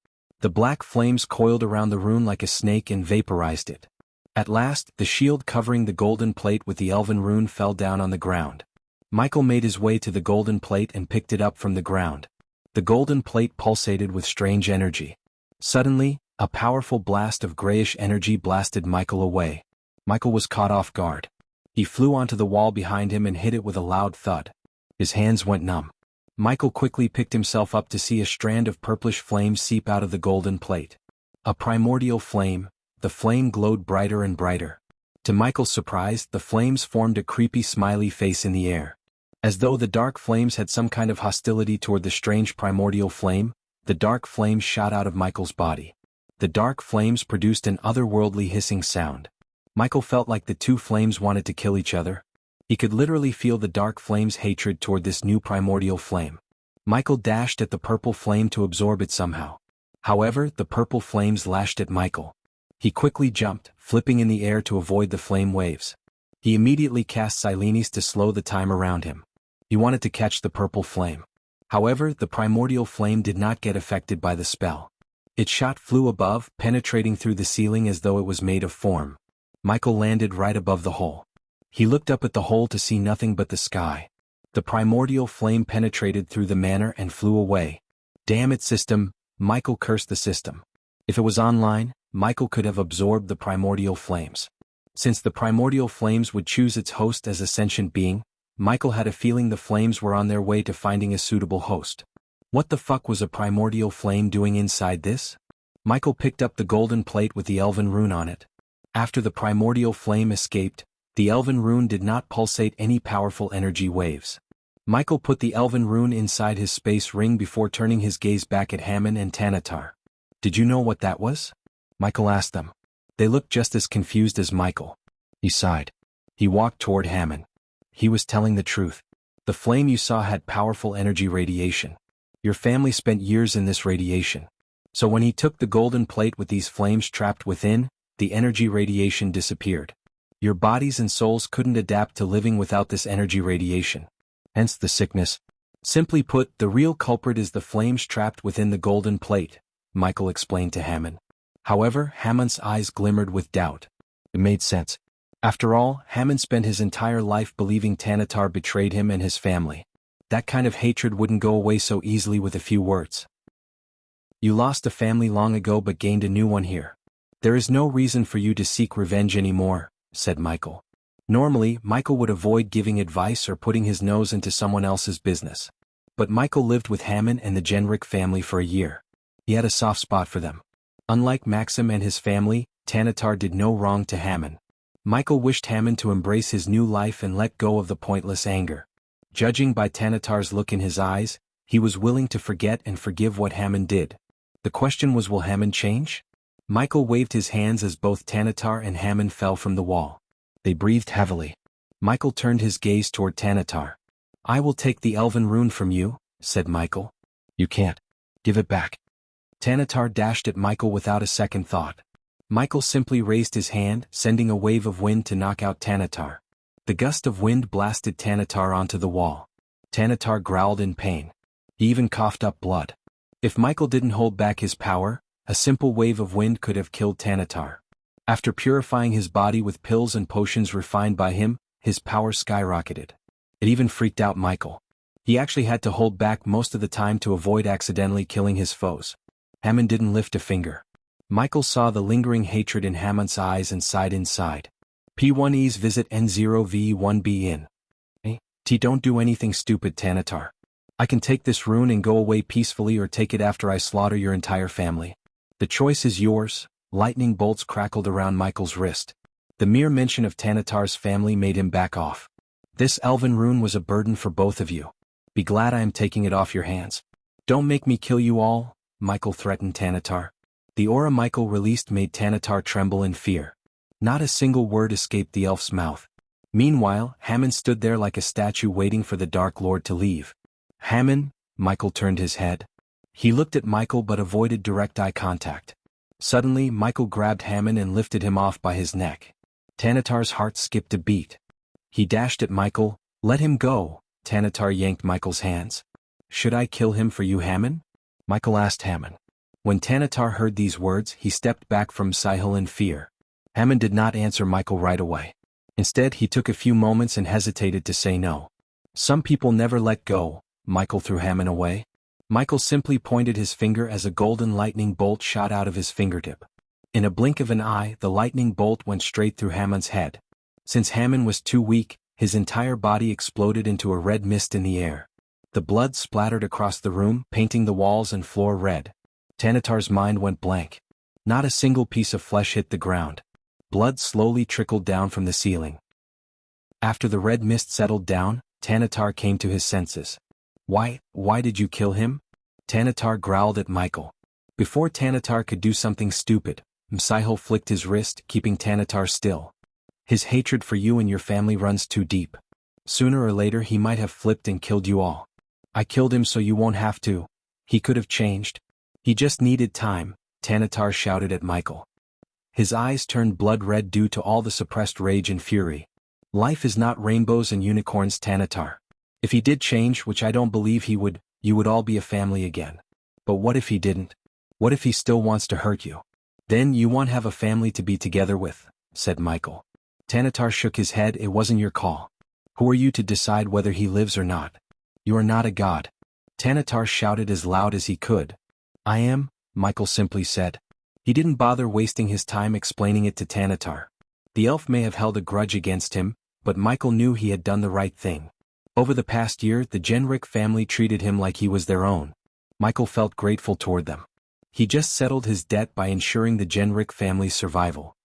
The black flames coiled around the rune like a snake and vaporized it. At last, the shield covering the golden plate with the elven rune fell down on the ground. Michael made his way to the golden plate and picked it up from the ground. The golden plate pulsated with strange energy. Suddenly, a powerful blast of grayish energy blasted Michael away. Michael was caught off guard. He flew onto the wall behind him and hit it with a loud thud. His hands went numb. Michael quickly picked himself up to see a strand of purplish flame seep out of the golden plate. A primordial flame. The flame glowed brighter and brighter. To Michael's surprise, the flames formed a creepy smiley face in the air. As though the dark flames had some kind of hostility toward the strange primordial flame, the dark flames shot out of Michael's body. The dark flames produced an otherworldly hissing sound. Michael felt like the two flames wanted to kill each other. He could literally feel the dark flames' hatred toward this new primordial flame. Michael dashed at the purple flame to absorb it somehow. However, the purple flames lashed at Michael. He quickly jumped, flipping in the air to avoid the flame waves. He immediately cast Silenes to slow the time around him. He wanted to catch the purple flame. However, the primordial flame did not get affected by the spell. Its shot flew above, penetrating through the ceiling as though it was made of form. Michael landed right above the hole. He looked up at the hole to see nothing but the sky. The primordial flame penetrated through the manor and flew away. Damn it, system! Michael cursed the system. If it was online, Michael could have absorbed the primordial flames. Since the primordial flames would choose its host as a sentient being, Michael had a feeling the flames were on their way to finding a suitable host. What the fuck was a primordial flame doing inside this? Michael picked up the golden plate with the elven rune on it. After the primordial flame escaped, the elven rune did not pulsate any powerful energy waves. Michael put the elven rune inside his space ring before turning his gaze back at Hammond and Tanatar. Did you know what that was? Michael asked them. They looked just as confused as Michael. He sighed. He walked toward Hammond. He was telling the truth. The flame you saw had powerful energy radiation. Your family spent years in this radiation. So when he took the golden plate with these flames trapped within, the energy radiation disappeared. Your bodies and souls couldn't adapt to living without this energy radiation. Hence the sickness. Simply put, the real culprit is the flames trapped within the golden plate, Michael explained to Hammond. However, Hammond's eyes glimmered with doubt. It made sense. After all, Hammond spent his entire life believing Tanatar betrayed him and his family. That kind of hatred wouldn't go away so easily with a few words. You lost a family long ago but gained a new one here. There is no reason for you to seek revenge anymore, said Michael. Normally, Michael would avoid giving advice or putting his nose into someone else's business. But Michael lived with Hammond and the Genrick family for a year. He had a soft spot for them. Unlike Maxim and his family, Tanatar did no wrong to Hammond. Michael wished Hammond to embrace his new life and let go of the pointless anger. Judging by Tanatar's look in his eyes, he was willing to forget and forgive what Hammond did. The question was, will Hammond change? Michael waved his hands as both Tanatar and Hammond fell from the wall. They breathed heavily. Michael turned his gaze toward Tanatar. I will take the elven rune from you, said Michael. You can't. Give it back. Tanatar dashed at Michael without a second thought. Michael simply raised his hand, sending a wave of wind to knock out Tanatar. The gust of wind blasted Tanatar onto the wall. Tanatar growled in pain. He even coughed up blood. If Michael didn't hold back his power, a simple wave of wind could have killed Tanatar. After purifying his body with pills and potions refined by him, his power skyrocketed. It even freaked out Michael. He actually had to hold back most of the time to avoid accidentally killing his foes. Hammond didn't lift a finger. Michael saw the lingering hatred in Hammond's eyes and sighed inside. P1E's visit N0V1B in. Don't do anything stupid, Tanatar. I can take this rune and go away peacefully or take it after I slaughter your entire family. The choice is yours. Lightning bolts crackled around Michael's wrist. The mere mention of Tanatar's family made him back off. This elven rune was a burden for both of you. Be glad I am taking it off your hands. Don't make me kill you all, Michael threatened Tanatar. The aura Michael released made Tanatar tremble in fear. Not a single word escaped the elf's mouth. Meanwhile, Hammond stood there like a statue waiting for the Dark Lord to leave. Hammond, Michael turned his head. He looked at Michael but avoided direct eye contact. Suddenly, Michael grabbed Hammond and lifted him off by his neck. Tanatar's heart skipped a beat. He dashed at Michael. Let him go. Tanatar yanked Michael's hands. Should I kill him for you, Hammond? Michael asked Hammond. When Tanatar heard these words, he stepped back from Sihil in fear. Hammond did not answer Michael right away. Instead, he took a few moments and hesitated to say no. Some people never let go. Michael threw Hammond away. Michael simply pointed his finger as a golden lightning bolt shot out of his fingertip. In a blink of an eye, the lightning bolt went straight through Hammond's head. Since Hammond was too weak, his entire body exploded into a red mist in the air. The blood splattered across the room, painting the walls and floor red. Tanatar's mind went blank. Not a single piece of flesh hit the ground. Blood slowly trickled down from the ceiling. After the red mist settled down, Tanatar came to his senses. Why did you kill him? Tanatar growled at Michael. Before Tanatar could do something stupid, Sihil flicked his wrist, keeping Tanatar still. His hatred for you and your family runs too deep. Sooner or later he might have flipped and killed you all. I killed him so you won't have to. He could have changed. He just needed time, Tanatar shouted at Michael. His eyes turned blood red due to all the suppressed rage and fury. Life is not rainbows and unicorns, Tanatar. If he did change, which I don't believe he would, you would all be a family again. But what if he didn't? What if he still wants to hurt you? Then you won't have a family to be together with, said Michael. Tanatar shook his head. It wasn't your call. Who are you to decide whether he lives or not? You are not a god. Tanatar shouted as loud as he could. I am, Michael simply said. He didn't bother wasting his time explaining it to Tanatar. The elf may have held a grudge against him, but Michael knew he had done the right thing. Over the past year, the Genrick family treated him like he was their own. Michael felt grateful toward them. He just settled his debt by ensuring the Genrick family's survival.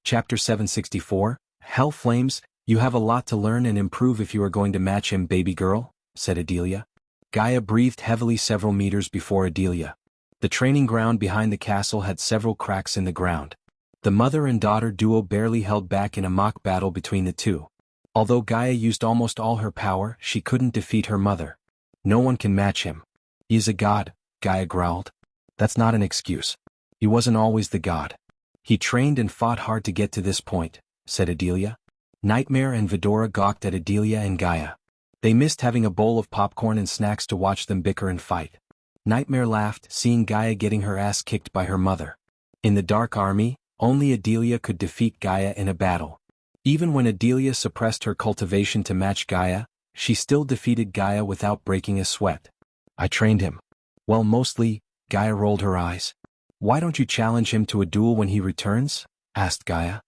Chapter 764, Hell Flames. You have a lot to learn and improve if you are going to match him, baby girl, said Adelia. Gaia breathed heavily several meters before Adelia. The training ground behind the castle had several cracks in the ground. The mother and daughter duo barely held back in a mock battle between the two. Although Gaia used almost all her power, she couldn't defeat her mother. No one can match him. He is a god, Gaia growled. That's not an excuse. He wasn't always the god. He trained and fought hard to get to this point, said Adelia. Nightmare and Vidora gawked at Adelia and Gaia. They missed having a bowl of popcorn and snacks to watch them bicker and fight. Nightmare laughed, seeing Gaia getting her ass kicked by her mother. In the Dark Army, only Adelia could defeat Gaia in a battle. Even when Adelia suppressed her cultivation to match Gaia, she still defeated Gaia without breaking a sweat. I trained him. Well, mostly, Gaia rolled her eyes. Why don't you challenge him to a duel when he returns? Asked Gaia.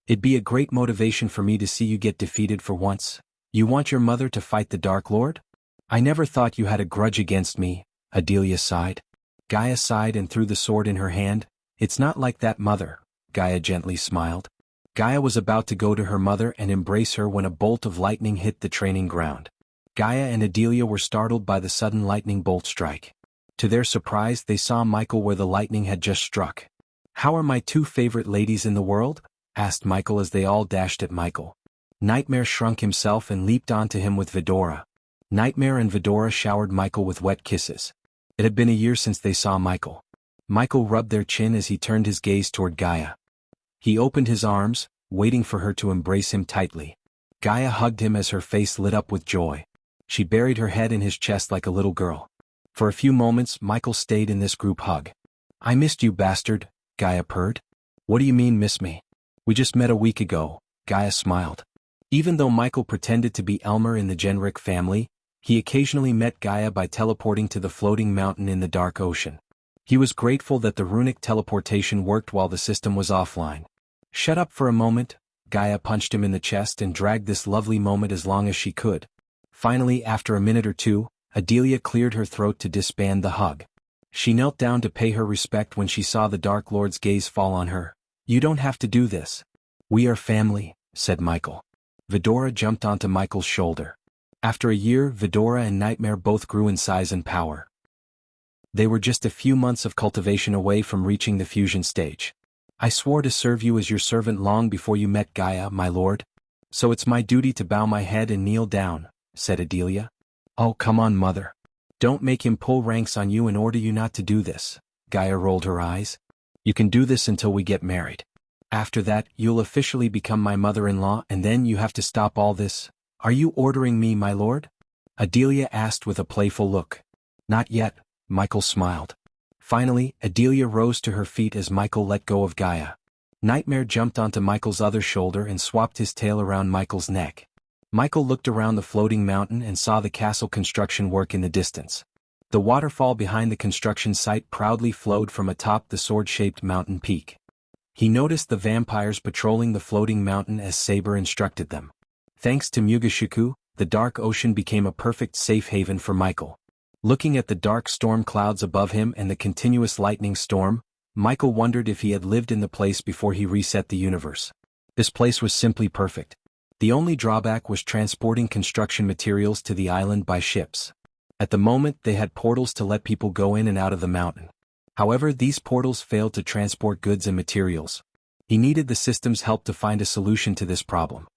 It'd be a great motivation for me to see you get defeated for once. You want your mother to fight the Dark Lord? I never thought you had a grudge against me, Adelia sighed. Gaia sighed and threw the sword in her hand. It's not like that, mother, Gaia gently smiled. Gaia was about to go to her mother and embrace her when a bolt of lightning hit the training ground. Gaia and Adelia were startled by the sudden lightning bolt strike. To their surprise, they saw Michael where the lightning had just struck. How are my two favorite ladies in the world? Asked Michael as they all dashed at Michael. Nightmare shrunk himself and leaped onto him with Vidora. Nightmare and Vidora showered Michael with wet kisses. It had been a year since they saw Michael. Michael rubbed their chin as he turned his gaze toward Gaia. He opened his arms, waiting for her to embrace him tightly. Gaia hugged him as her face lit up with joy. She buried her head in his chest like a little girl. For a few moments, Michael stayed in this group hug. I missed you, bastard, Gaia purred. What do you mean, miss me? We just met a week ago, Gaia smiled. Even though Michael pretended to be Elmer in the Genrick family, he occasionally met Gaia by teleporting to the floating mountain in the dark ocean. He was grateful that the runic teleportation worked while the system was offline. Shut up for a moment. Gaia punched him in the chest and dragged this lovely moment as long as she could. Finally, after a minute or two, Adelia cleared her throat to disband the hug. She knelt down to pay her respect when she saw the Dark Lord's gaze fall on her. "You don't have to do this. We are family," said Michael. Vidora jumped onto Michael's shoulder. After a year, Vidora and Nightmare both grew in size and power. They were just a few months of cultivation away from reaching the fusion stage. "I swore to serve you as your servant long before you met Gaia, my lord. So it's my duty to bow my head and kneel down," said Adelia. "Oh, come on, mother. Don't make him pull ranks on you and order you not to do this." Gaia rolled her eyes. "You can do this until we get married. After that, you'll officially become my mother-in-law, and then you have to stop all this." "Are you ordering me, my lord?" Adelia asked with a playful look. "Not yet," Michael smiled. Finally, Adelia rose to her feet as Michael let go of Gaia. Nightmare jumped onto Michael's other shoulder and swapped his tail around Michael's neck. Michael looked around the floating mountain and saw the castle construction work in the distance. The waterfall behind the construction site proudly flowed from atop the sword-shaped mountain peak. He noticed the vampires patrolling the floating mountain as Saber instructed them. Thanks to Mugashiku, the dark ocean became a perfect safe haven for Michael. Looking at the dark storm clouds above him and the continuous lightning storm, Michael wondered if he had lived in the place before he reset the universe. This place was simply perfect. The only drawback was transporting construction materials to the island by ships. At the moment, they had portals to let people go in and out of the mountain. However, these portals failed to transport goods and materials. He needed the system's help to find a solution to this problem.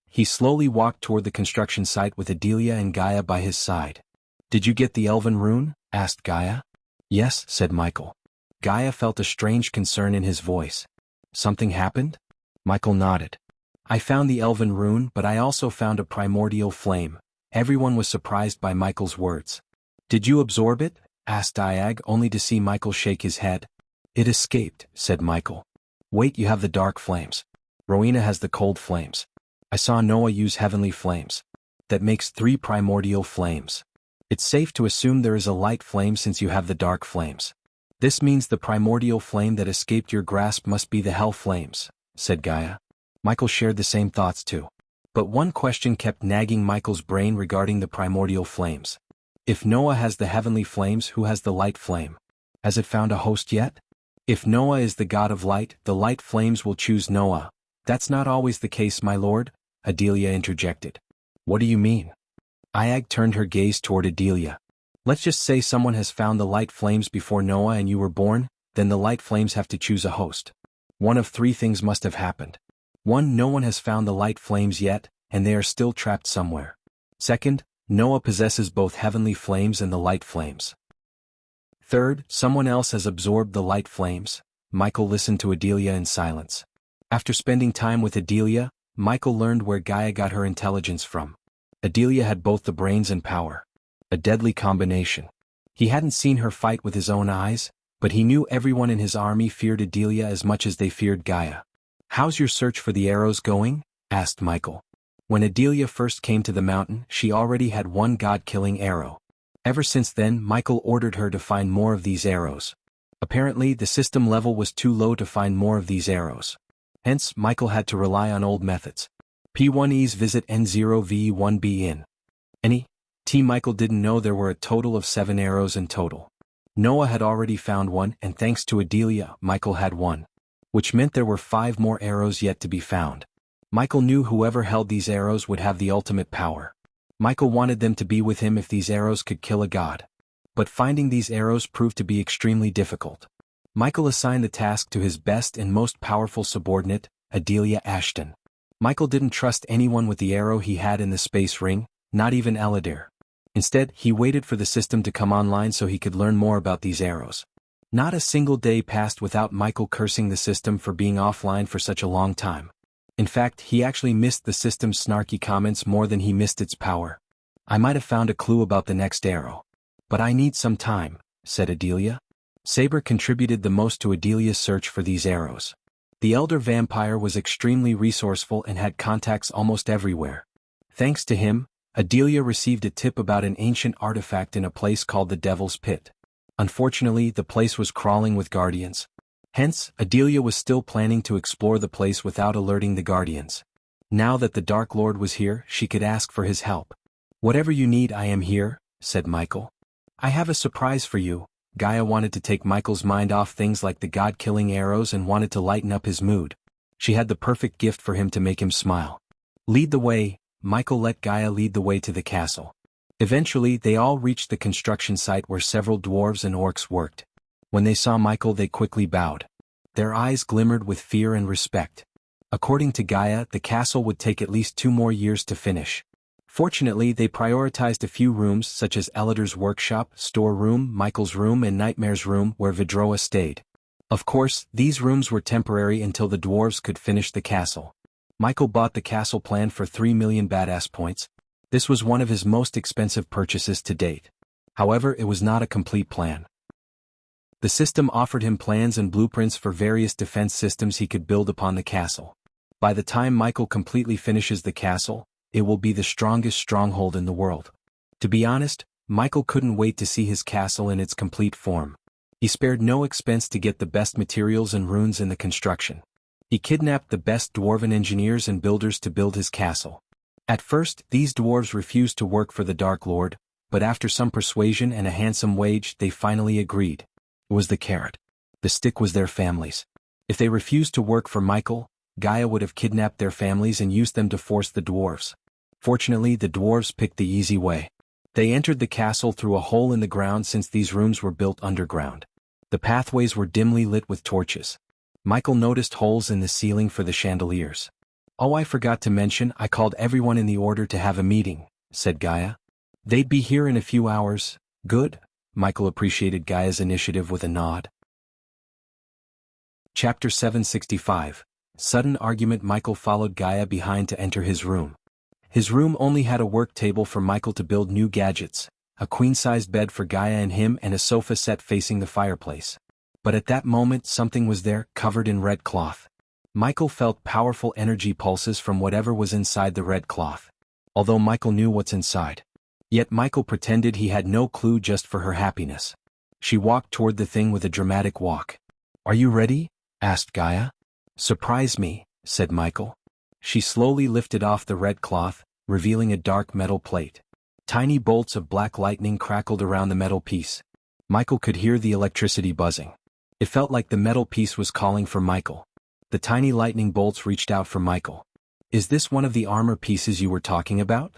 He slowly walked toward the construction site with Adelia and Gaia by his side. "Did you get the Elven rune?" asked Gaia. "Yes," said Michael. Gaia felt a strange concern in his voice. "Something happened?" Michael nodded. "I found the Elven rune, but I also found a primordial flame." Everyone was surprised by Michael's words. "Did you absorb it?" asked Diag, only to see Michael shake his head. "It escaped," said Michael. "Wait, you have the dark flames. Rowena has the cold flames. I saw Noah use heavenly flames. That makes 3 primordial flames. It's safe to assume there is a light flame since you have the dark flames. This means the primordial flame that escaped your grasp must be the hell flames," said Gaia. Michael shared the same thoughts too. But one question kept nagging Michael's brain regarding the primordial flames. If Noah has the heavenly flames, who has the light flame? Has it found a host yet? If Noah is the god of light, the light flames will choose Noah. "That's not always the case, my lord," Adelia interjected. "What do you mean?" Iag turned her gaze toward Adelia. "Let's just say someone has found the light flames before Noah and you were born, then the light flames have to choose a host. One of 3 things must have happened. 1. No one has found the light flames yet, and they are still trapped somewhere. 2. Noah possesses both heavenly flames and the light flames. 3. Someone else has absorbed the light flames." Michael listened to Adelia in silence. After spending time with Adelia, Michael learned where Gaia got her intelligence from. Adelia had both the brains and power. A deadly combination. He hadn't seen her fight with his own eyes, but he knew everyone in his army feared Adelia as much as they feared Gaia. "How's your search for the arrows going?" asked Michael. When Adelia first came to the mountain, she already had 1 god-killing arrow. Ever since then, Michael ordered her to find more of these arrows. Apparently, the system level was too low to find more of these arrows. Hence, Michael had to rely on old methods. P1E's visit N0V1B in. Michael didn't know there were a total of 7 arrows in total. Noah had already found 1, and thanks to Adelia, Michael had 1. Which meant there were 5 more arrows yet to be found. Michael knew whoever held these arrows would have the ultimate power. Michael wanted them to be with him if these arrows could kill a god. But finding these arrows proved to be extremely difficult. Michael assigned the task to his best and most powerful subordinate, Adelia Ashton. Michael didn't trust anyone with the arrow he had in the space ring, not even Aladir. Instead, he waited for the system to come online so he could learn more about these arrows. Not a single day passed without Michael cursing the system for being offline for such a long time. In fact, he actually missed the system's snarky comments more than he missed its power. "I might have found a clue about the next arrow. But I need some time," said Adelia. Saber contributed the most to Adelia's search for these arrows. The elder vampire was extremely resourceful and had contacts almost everywhere. Thanks to him, Adelia received a tip about an ancient artifact in a place called the Devil's Pit. Unfortunately, the place was crawling with guardians. Hence, Adelia was still planning to explore the place without alerting the guardians. Now that the Dark Lord was here, she could ask for his help. "Whatever you need, I am here," said Michael. "I have a surprise for you." Gaia wanted to take Michael's mind off things like the god-killing arrows and wanted to lighten up his mood. She had the perfect gift for him to make him smile. "Lead the way." Michael let Gaia lead the way to the castle. Eventually, they all reached the construction site where several dwarves and orcs worked. When they saw Michael, they quickly bowed. Their eyes glimmered with fear and respect. According to Gaia, the castle would take at least 2 more years to finish. Fortunately, they prioritized a few rooms such as Elidar's workshop, storeroom, Michael's room and Nightmare's room where Vidroa stayed. Of course, these rooms were temporary until the dwarves could finish the castle. Michael bought the castle plan for 3 million badass points. This was one of his most expensive purchases to date. However, it was not a complete plan. The system offered him plans and blueprints for various defense systems he could build upon the castle. By the time Michael completely finishes the castle, it will be the strongest stronghold in the world. To be honest, Michael couldn't wait to see his castle in its complete form. He spared no expense to get the best materials and runes in the construction. He kidnapped the best dwarven engineers and builders to build his castle. At first, these dwarves refused to work for the Dark Lord, but after some persuasion and a handsome wage, they finally agreed. It was the carrot. The stick was their families. If they refused to work for Michael, Gaia would have kidnapped their families and used them to force the dwarves. Fortunately, the dwarves picked the easy way. They entered the castle through a hole in the ground since these rooms were built underground. The pathways were dimly lit with torches. Michael noticed holes in the ceiling for the chandeliers. "Oh, I forgot to mention, I called everyone in the order to have a meeting," said Gaia. "They'd be here in a few hours." "Good." Michael appreciated Gaia's initiative with a nod. Chapter 765. Sudden argument. Michael followed Gaia behind to enter his room. His room only had a work table for Michael to build new gadgets, a queen-sized bed for Gaia and him and a sofa set facing the fireplace. But at that moment something was there, covered in red cloth. Michael felt powerful energy pulses from whatever was inside the red cloth. Although Michael knew what's inside. Yet Michael pretended he had no clue just for her happiness. She walked toward the thing with a dramatic walk. "Are you ready?" asked Gaia. "Surprise me," said Michael. She slowly lifted off the red cloth, revealing a dark metal plate. Tiny bolts of black lightning crackled around the metal piece. Michael could hear the electricity buzzing. It felt like the metal piece was calling for Michael. The tiny lightning bolts reached out for Michael. "Is this one of the armor pieces you were talking about?"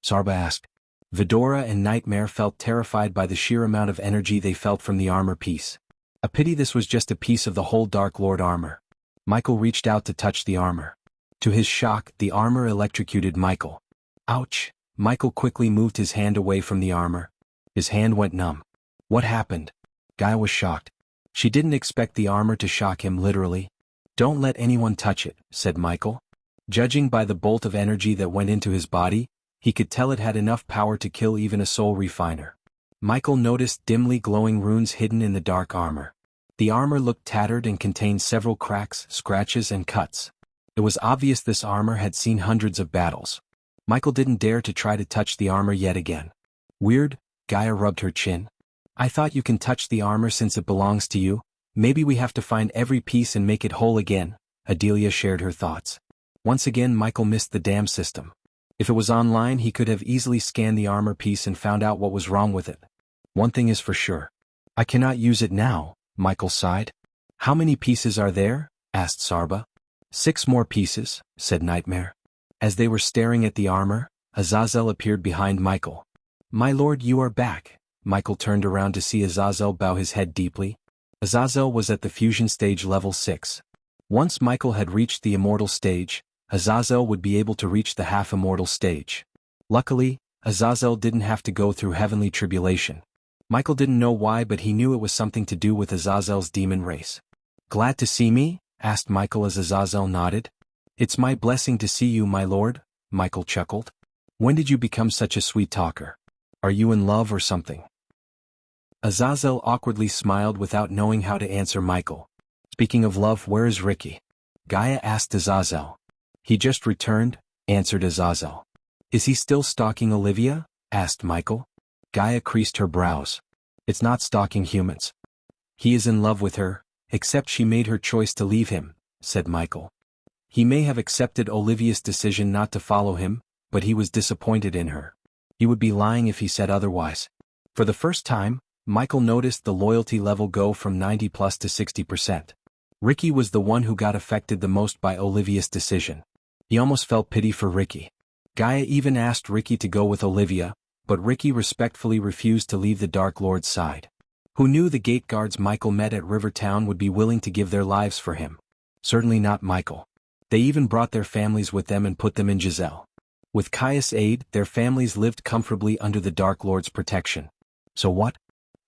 Sarba asked. Vidora and Nightmare felt terrified by the sheer amount of energy they felt from the armor piece. A pity this was just a piece of the whole Dark Lord armor. Michael reached out to touch the armor. To his shock, the armor electrocuted Michael. Ouch! Michael quickly moved his hand away from the armor. His hand went numb. What happened? Gaia was shocked. She didn't expect the armor to shock him literally. "Don't let anyone touch it," said Michael. Judging by the bolt of energy that went into his body, he could tell it had enough power to kill even a soul refiner. Michael noticed dimly glowing runes hidden in the dark armor. The armor looked tattered and contained several cracks, scratches and cuts. It was obvious this armor had seen hundreds of battles. Michael didn't dare to try to touch the armor yet again. "Weird," Gaia rubbed her chin. "I thought you can touch the armor since it belongs to you. Maybe we have to find every piece and make it whole again." Adelia shared her thoughts. Once again Michael missed the dam system. If it was online he could have easily scanned the armor piece and found out what was wrong with it. One thing is for sure. "I cannot use it now," Michael sighed. "How many pieces are there?" asked Sarba. 6 more pieces," said Nightmare. As they were staring at the armor, Azazel appeared behind Michael. "My lord, you are back." Michael turned around to see Azazel bow his head deeply. Azazel was at the fusion stage level 6. Once Michael had reached the immortal stage, Azazel would be able to reach the half-immortal stage. Luckily, Azazel didn't have to go through heavenly tribulation. Michael didn't know why, but he knew it was something to do with Azazel's demon race. "Glad to see me?" asked Michael as Azazel nodded. "It's my blessing to see you, my lord," Michael chuckled. "When did you become such a sweet talker? Are you in love or something?" Azazel awkwardly smiled without knowing how to answer Michael. "Speaking of love, where is Ricky?" Gaia asked Azazel. "He just returned," answered Azazel. "Is he still stalking Olivia?" asked Michael. Gaia creased her brows. It's not stalking humans. He is in love with her, except she made her choice to leave him, said Michael. He may have accepted Olivia's decision not to follow him, but he was disappointed in her. He would be lying if he said otherwise. For the first time, Michael noticed the loyalty level go from 90 plus to 60%. Ricky was the one who got affected the most by Olivia's decision. He almost felt pity for Ricky. Gaia even asked Ricky to go with Olivia, but Ricky respectfully refused to leave the Dark Lord's side. Who knew the gate guards Michael met at Rivertown would be willing to give their lives for him? Certainly not Michael. They even brought their families with them and put them in Giselle. With Caius' aid, their families lived comfortably under the Dark Lord's protection. So what?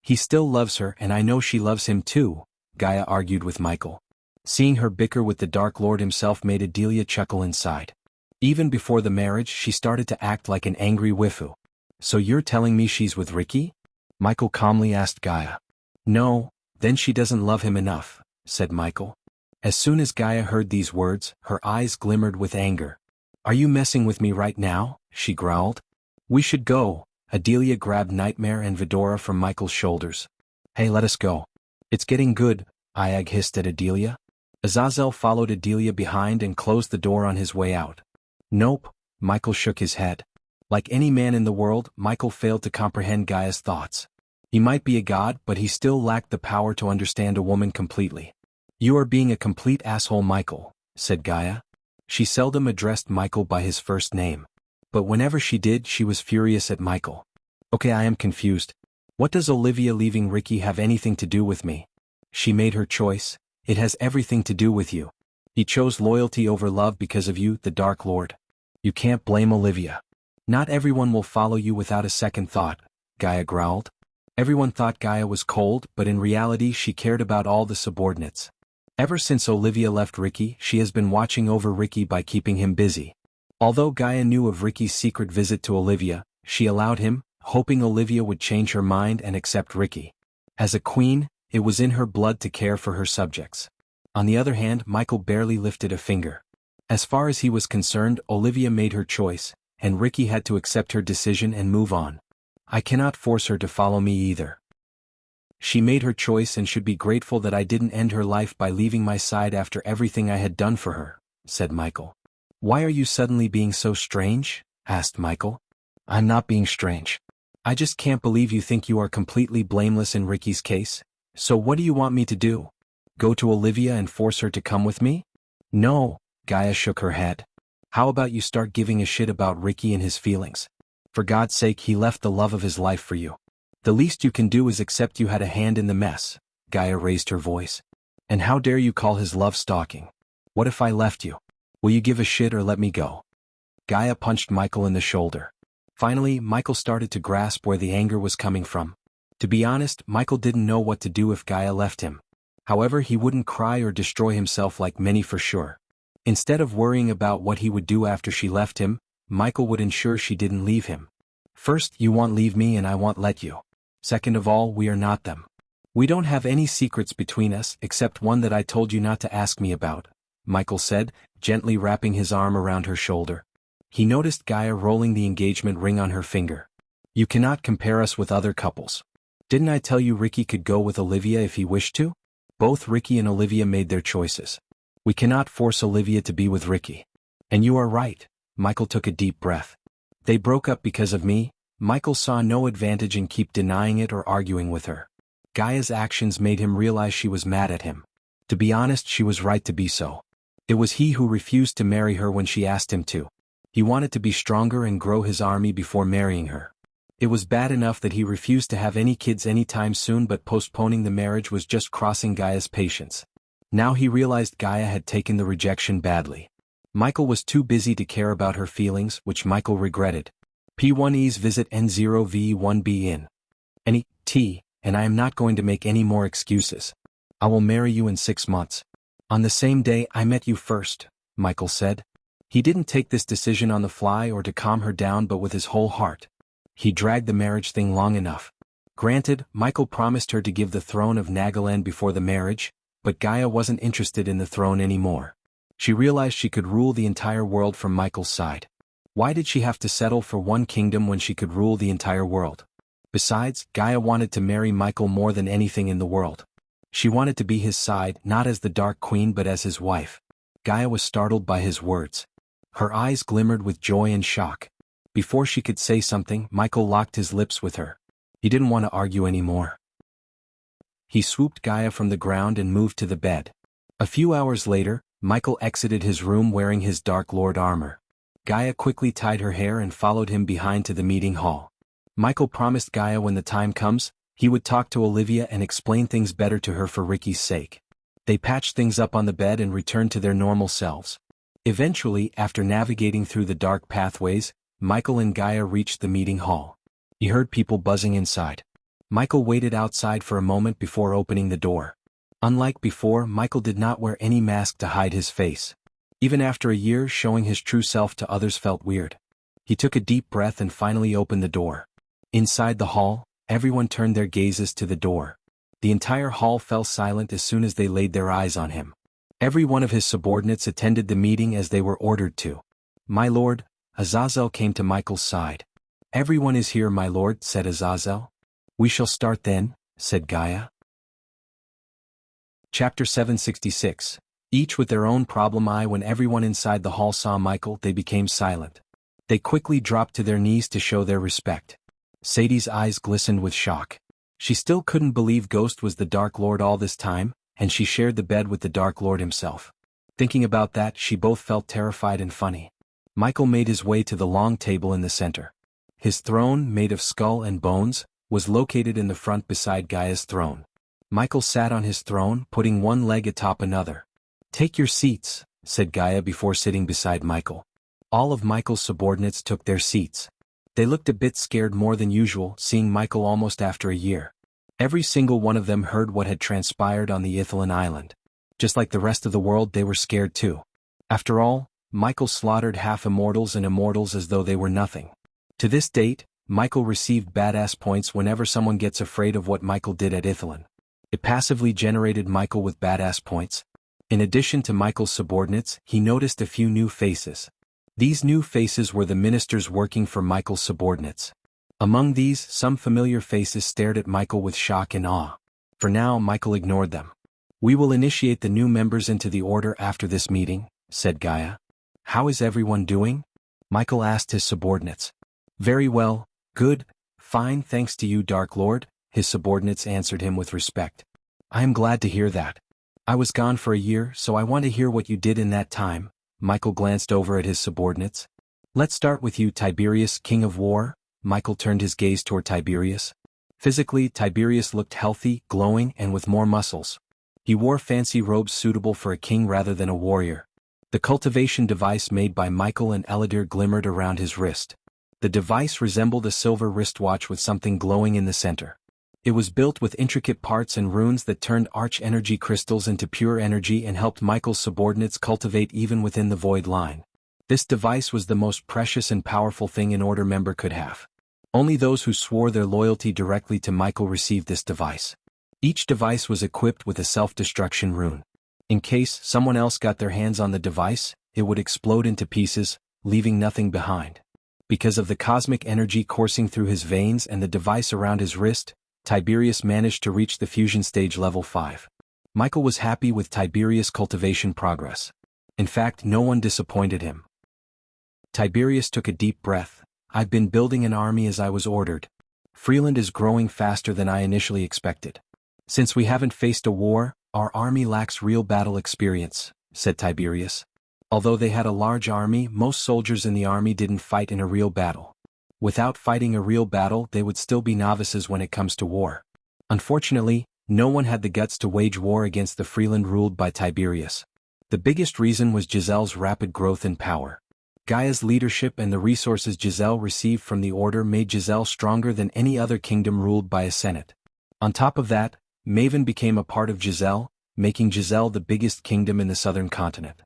He still loves her and I know she loves him too, Gaia argued with Michael. Seeing her bicker with the Dark Lord himself made Adelia chuckle inside. Even before the marriage she started to act like an angry waifu. So you're telling me she's with Ricky? Michael calmly asked Gaia. No, then she doesn't love him enough, said Michael. As soon as Gaia heard these words, her eyes glimmered with anger. Are you messing with me right now? She growled. We should go. Adelia grabbed Nightmare and Vidora from Michael's shoulders. Hey, let us go. It's getting good, Iag hissed at Adelia. Azazel followed Adelia behind and closed the door on his way out. Nope, Michael shook his head. Like any man in the world, Michael failed to comprehend Gaia's thoughts. He might be a god, but he still lacked the power to understand a woman completely. You are being a complete asshole, Michael, said Gaia. She seldom addressed Michael by his first name. But whenever she did, she was furious at Michael. Okay, I am confused. What does Olivia leaving Ricky have anything to do with me? She made her choice. It has everything to do with you. He chose loyalty over love because of you, the Dark Lord. You can't blame Olivia. Not everyone will follow you without a second thought, Gaia growled. Everyone thought Gaia was cold, but in reality she cared about all the subordinates. Ever since Olivia left Ricky, she has been watching over Ricky by keeping him busy. Although Gaia knew of Ricky's secret visit to Olivia, she allowed him, hoping Olivia would change her mind and accept Ricky. As a queen, it was in her blood to care for her subjects. On the other hand, Michael barely lifted a finger. As far as he was concerned, Olivia made her choice, and Ricky had to accept her decision and move on. I cannot force her to follow me either. She made her choice and should be grateful that I didn't end her life by leaving my side after everything I had done for her, said Michael. Why are you suddenly being so strange? Asked Michael. I'm not being strange. I just can't believe you think you are completely blameless in Ricky's case. So what do you want me to do? Go to Olivia and force her to come with me? No, Gaia shook her head. How about you start giving a shit about Ricky and his feelings? For God's sake, he left the love of his life for you. The least you can do is accept you had a hand in the mess. Gaia raised her voice. And how dare you call his love stalking? What if I left you? Will you give a shit or let me go? Gaia punched Michael in the shoulder. Finally, Michael started to grasp where the anger was coming from. To be honest, Michael didn't know what to do if Gaia left him. However, he wouldn't cry or destroy himself like many for sure. Instead of worrying about what he would do after she left him, Michael would ensure she didn't leave him. First, you won't leave me and I won't let you. Second of all, we are not them. We don't have any secrets between us except one that I told you not to ask me about, Michael said, gently wrapping his arm around her shoulder. He noticed Gaia rolling the engagement ring on her finger. You cannot compare us with other couples. Didn't I tell you Ricky could go with Olivia if he wished to? Both Ricky and Olivia made their choices. We cannot force Olivia to be with Ricky. And you are right, Michael took a deep breath. They broke up because of me. Michael saw no advantage in keep denying it or arguing with her. Gaia's actions made him realize she was mad at him. To be honest, she was right to be so. It was he who refused to marry her when she asked him to. He wanted to be stronger and grow his army before marrying her. It was bad enough that he refused to have any kids anytime soon, but postponing the marriage was just crossing Gaia's patience. Now he realized Gaia had taken the rejection badly. Michael was too busy to care about her feelings, which Michael regretted. P1E's visit N0V1B in N.E.T., and I am not going to make any more excuses. I will marry you in 6 months. On the same day I met you first, Michael said. He didn't take this decision on the fly or to calm her down, but with his whole heart. He dragged the marriage thing long enough. Granted, Michael promised her to give the throne of Nagaland before the marriage, but Gaia wasn't interested in the throne anymore. She realized she could rule the entire world from Michael's side. Why did she have to settle for one kingdom when she could rule the entire world? Besides, Gaia wanted to marry Michael more than anything in the world. She wanted to be his side, not as the Dark Queen but as his wife. Gaia was startled by his words. Her eyes glimmered with joy and shock. Before she could say something, Michael locked his lips with her. He didn't want to argue anymore. He swooped Gaia from the ground and moved to the bed. A few hours later, Michael exited his room wearing his Dark Lord armor. Gaia quickly tied her hair and followed him behind to the meeting hall. Michael promised Gaia when the time comes, he would talk to Olivia and explain things better to her for Ricky's sake. They patched things up on the bed and returned to their normal selves. Eventually, after navigating through the dark pathways, Michael and Gaia reached the meeting hall. He heard people buzzing inside. Michael waited outside for a moment before opening the door. Unlike before, Michael did not wear any mask to hide his face. Even after a year, showing his true self to others felt weird. He took a deep breath and finally opened the door. Inside the hall, everyone turned their gazes to the door. The entire hall fell silent as soon as they laid their eyes on him. Every one of his subordinates attended the meeting as they were ordered to. "My lord," Azazel came to Michael's side. "Everyone is here, my lord," said Azazel. "We shall start then," said Gaia. Chapter 766. Each with their own problem. When everyone inside the hall saw Michael, they became silent. They quickly dropped to their knees to show their respect. Sadie's eyes glistened with shock. She still couldn't believe Ghost was the Dark Lord all this time, and she shared the bed with the Dark Lord himself. Thinking about that, she both felt terrified and funny. Michael made his way to the long table in the center. His throne, made of skull and bones, was located in the front beside Gaia's throne. Michael sat on his throne, putting one leg atop another. "Take your seats," said Gaia before sitting beside Michael. All of Michael's subordinates took their seats. They looked a bit scared more than usual, seeing Michael almost after a year. Every single one of them heard what had transpired on the Ithilien island. Just like the rest of the world, they were scared too. After all, Michael slaughtered half immortals and immortals as though they were nothing. To this date, Michael received badass points whenever someone gets afraid of what Michael did at Ithilien. It passively generated Michael with badass points. In addition to Michael's subordinates, he noticed a few new faces. These new faces were the ministers working for Michael's subordinates. Among these, some familiar faces stared at Michael with shock and awe. For now, Michael ignored them. "We will initiate the new members into the order after this meeting," said Gaia. "How is everyone doing?" Michael asked his subordinates. "Very well, good, fine, thanks to you, Dark Lord," his subordinates answered him with respect. "I am glad to hear that. I was gone for a year, so I want to hear what you did in that time." Michael glanced over at his subordinates. "Let's start with you, Tiberius, King of War." Michael turned his gaze toward Tiberius. Physically, Tiberius looked healthy, glowing, and with more muscles. He wore fancy robes suitable for a king rather than a warrior. The cultivation device made by Michael and Eladir glimmered around his wrist. The device resembled a silver wristwatch with something glowing in the center. It was built with intricate parts and runes that turned arch-energy crystals into pure energy and helped Michael's subordinates cultivate even within the void line. This device was the most precious and powerful thing an order member could have. Only those who swore their loyalty directly to Michael received this device. Each device was equipped with a self-destruction rune. In case someone else got their hands on the device, it would explode into pieces, leaving nothing behind. Because of the cosmic energy coursing through his veins and the device around his wrist, Tiberius managed to reach the fusion stage level 5. Michael was happy with Tiberius' cultivation progress. In fact, no one disappointed him. Tiberius took a deep breath. "I've been building an army as I was ordered. Freeland is growing faster than I initially expected. Since we haven't faced a war, our army lacks real battle experience," said Tiberius. Although they had a large army, most soldiers in the army didn't fight in a real battle. Without fighting a real battle, they would still be novices when it comes to war. Unfortunately, no one had the guts to wage war against the Freeland ruled by Tiberius. The biggest reason was Giselle's rapid growth in power. Gaia's leadership and the resources Giselle received from the order made Giselle stronger than any other kingdom ruled by a senate. On top of that, Maven became a part of Giselle, making Giselle the biggest kingdom in the southern continent.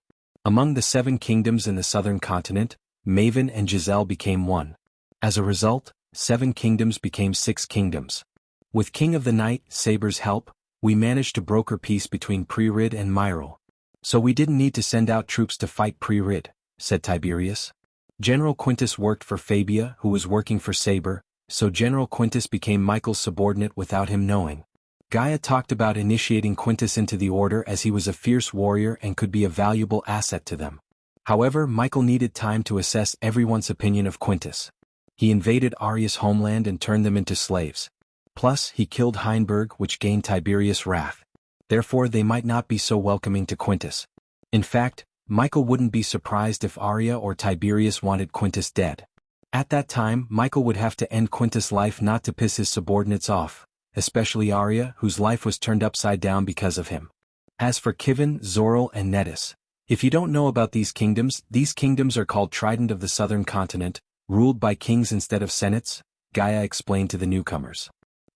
Among the 7 kingdoms in the southern continent, Maven and Giselle became one. As a result, 7 kingdoms became 6 kingdoms. With King of the Night, Saber's help, we managed to broker peace between Prerid and Myril. "So we didn't need to send out troops to fight Prerid," said Tiberius. General Quintus worked for Fabia, who was working for Saber, so General Quintus became Michael's subordinate without him knowing. Gaia talked about initiating Quintus into the order as he was a fierce warrior and could be a valuable asset to them. However, Michael needed time to assess everyone's opinion of Quintus. He invaded Aria's homeland and turned them into slaves. Plus, he killed Heinberg, which gained Tiberius' wrath. Therefore, they might not be so welcoming to Quintus. In fact, Michael wouldn't be surprised if Aria or Tiberius wanted Quintus dead. At that time, Michael would have to end Quintus' life not to piss his subordinates off, especially Aria, whose life was turned upside down because of him. As for Kivin, Zoril, and Netis, if you don't know about these kingdoms are called Trident of the Southern Continent, ruled by kings instead of senates, Gaia explained to the newcomers.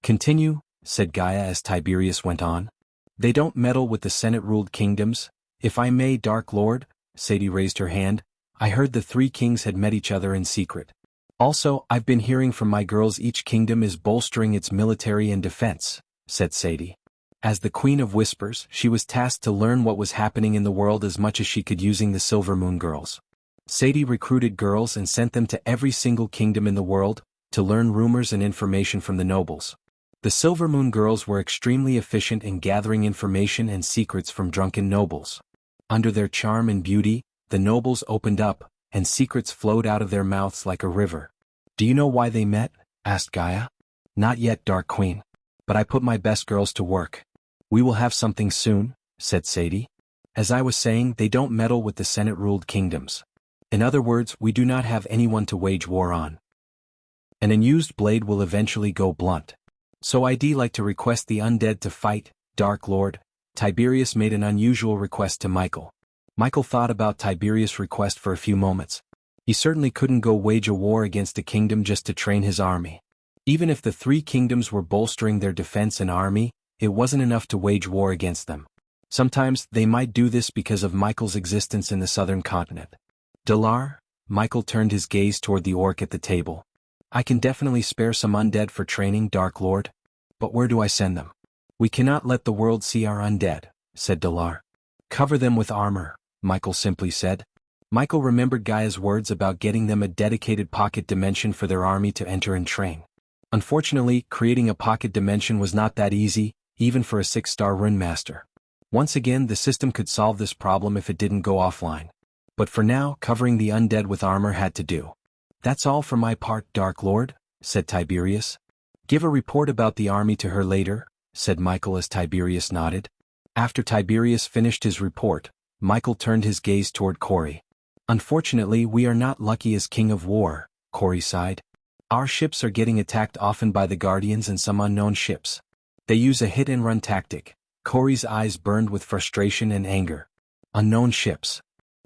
Continue, said Gaia as Tiberius went on. They don't meddle with the Senate-ruled kingdoms. If I may, Dark Lord, Sadie raised her hand, I heard the three kings had met each other in secret. Also, I've been hearing from my girls each kingdom is bolstering its military and defense, said Sadie. As the Queen of Whispers, she was tasked to learn what was happening in the world as much as she could using the Silver Moon Girls. Sadie recruited girls and sent them to every single kingdom in the world, to learn rumors and information from the nobles. The Silver Moon Girls were extremely efficient in gathering information and secrets from drunken nobles. Under their charm and beauty, the nobles opened up, and secrets flowed out of their mouths like a river. Do you know why they met? Asked Gaia. Not yet, Dark Queen. But I put my best girls to work. We will have something soon, said Sadie. As I was saying, they don't meddle with the Senate-ruled kingdoms. In other words, we do not have anyone to wage war on. An unused blade will eventually go blunt. So I'd like to request the undead to fight, Dark Lord. Tiberius made an unusual request to Michael. Michael thought about Tiberius' request for a few moments. He certainly couldn't go wage a war against a kingdom just to train his army. Even if the three kingdoms were bolstering their defense and army, it wasn't enough to wage war against them. Sometimes they might do this because of Michael's existence in the southern continent. Dalar, Michael turned his gaze toward the orc at the table. I can definitely spare some undead for training, Dark Lord. But where do I send them? We cannot let the world see our undead, said Dalar. Cover them with armor, Michael simply said. Michael remembered Gaia's words about getting them a dedicated pocket dimension for their army to enter and train. Unfortunately, creating a pocket dimension was not that easy, even for a 6-star rune master. Once again, the system could solve this problem if it didn't go offline. But for now, covering the undead with armor had to do. That's all for my part, Dark Lord, said Tiberius. Give a report about the army to her later, said Michael as Tiberius nodded. After Tiberius finished his report, Michael turned his gaze toward Corey. Unfortunately, we are not lucky as King of War, Corey sighed. Our ships are getting attacked often by the Guardians and some unknown ships. They use a hit-and-run tactic. Corey's eyes burned with frustration and anger. Unknown ships.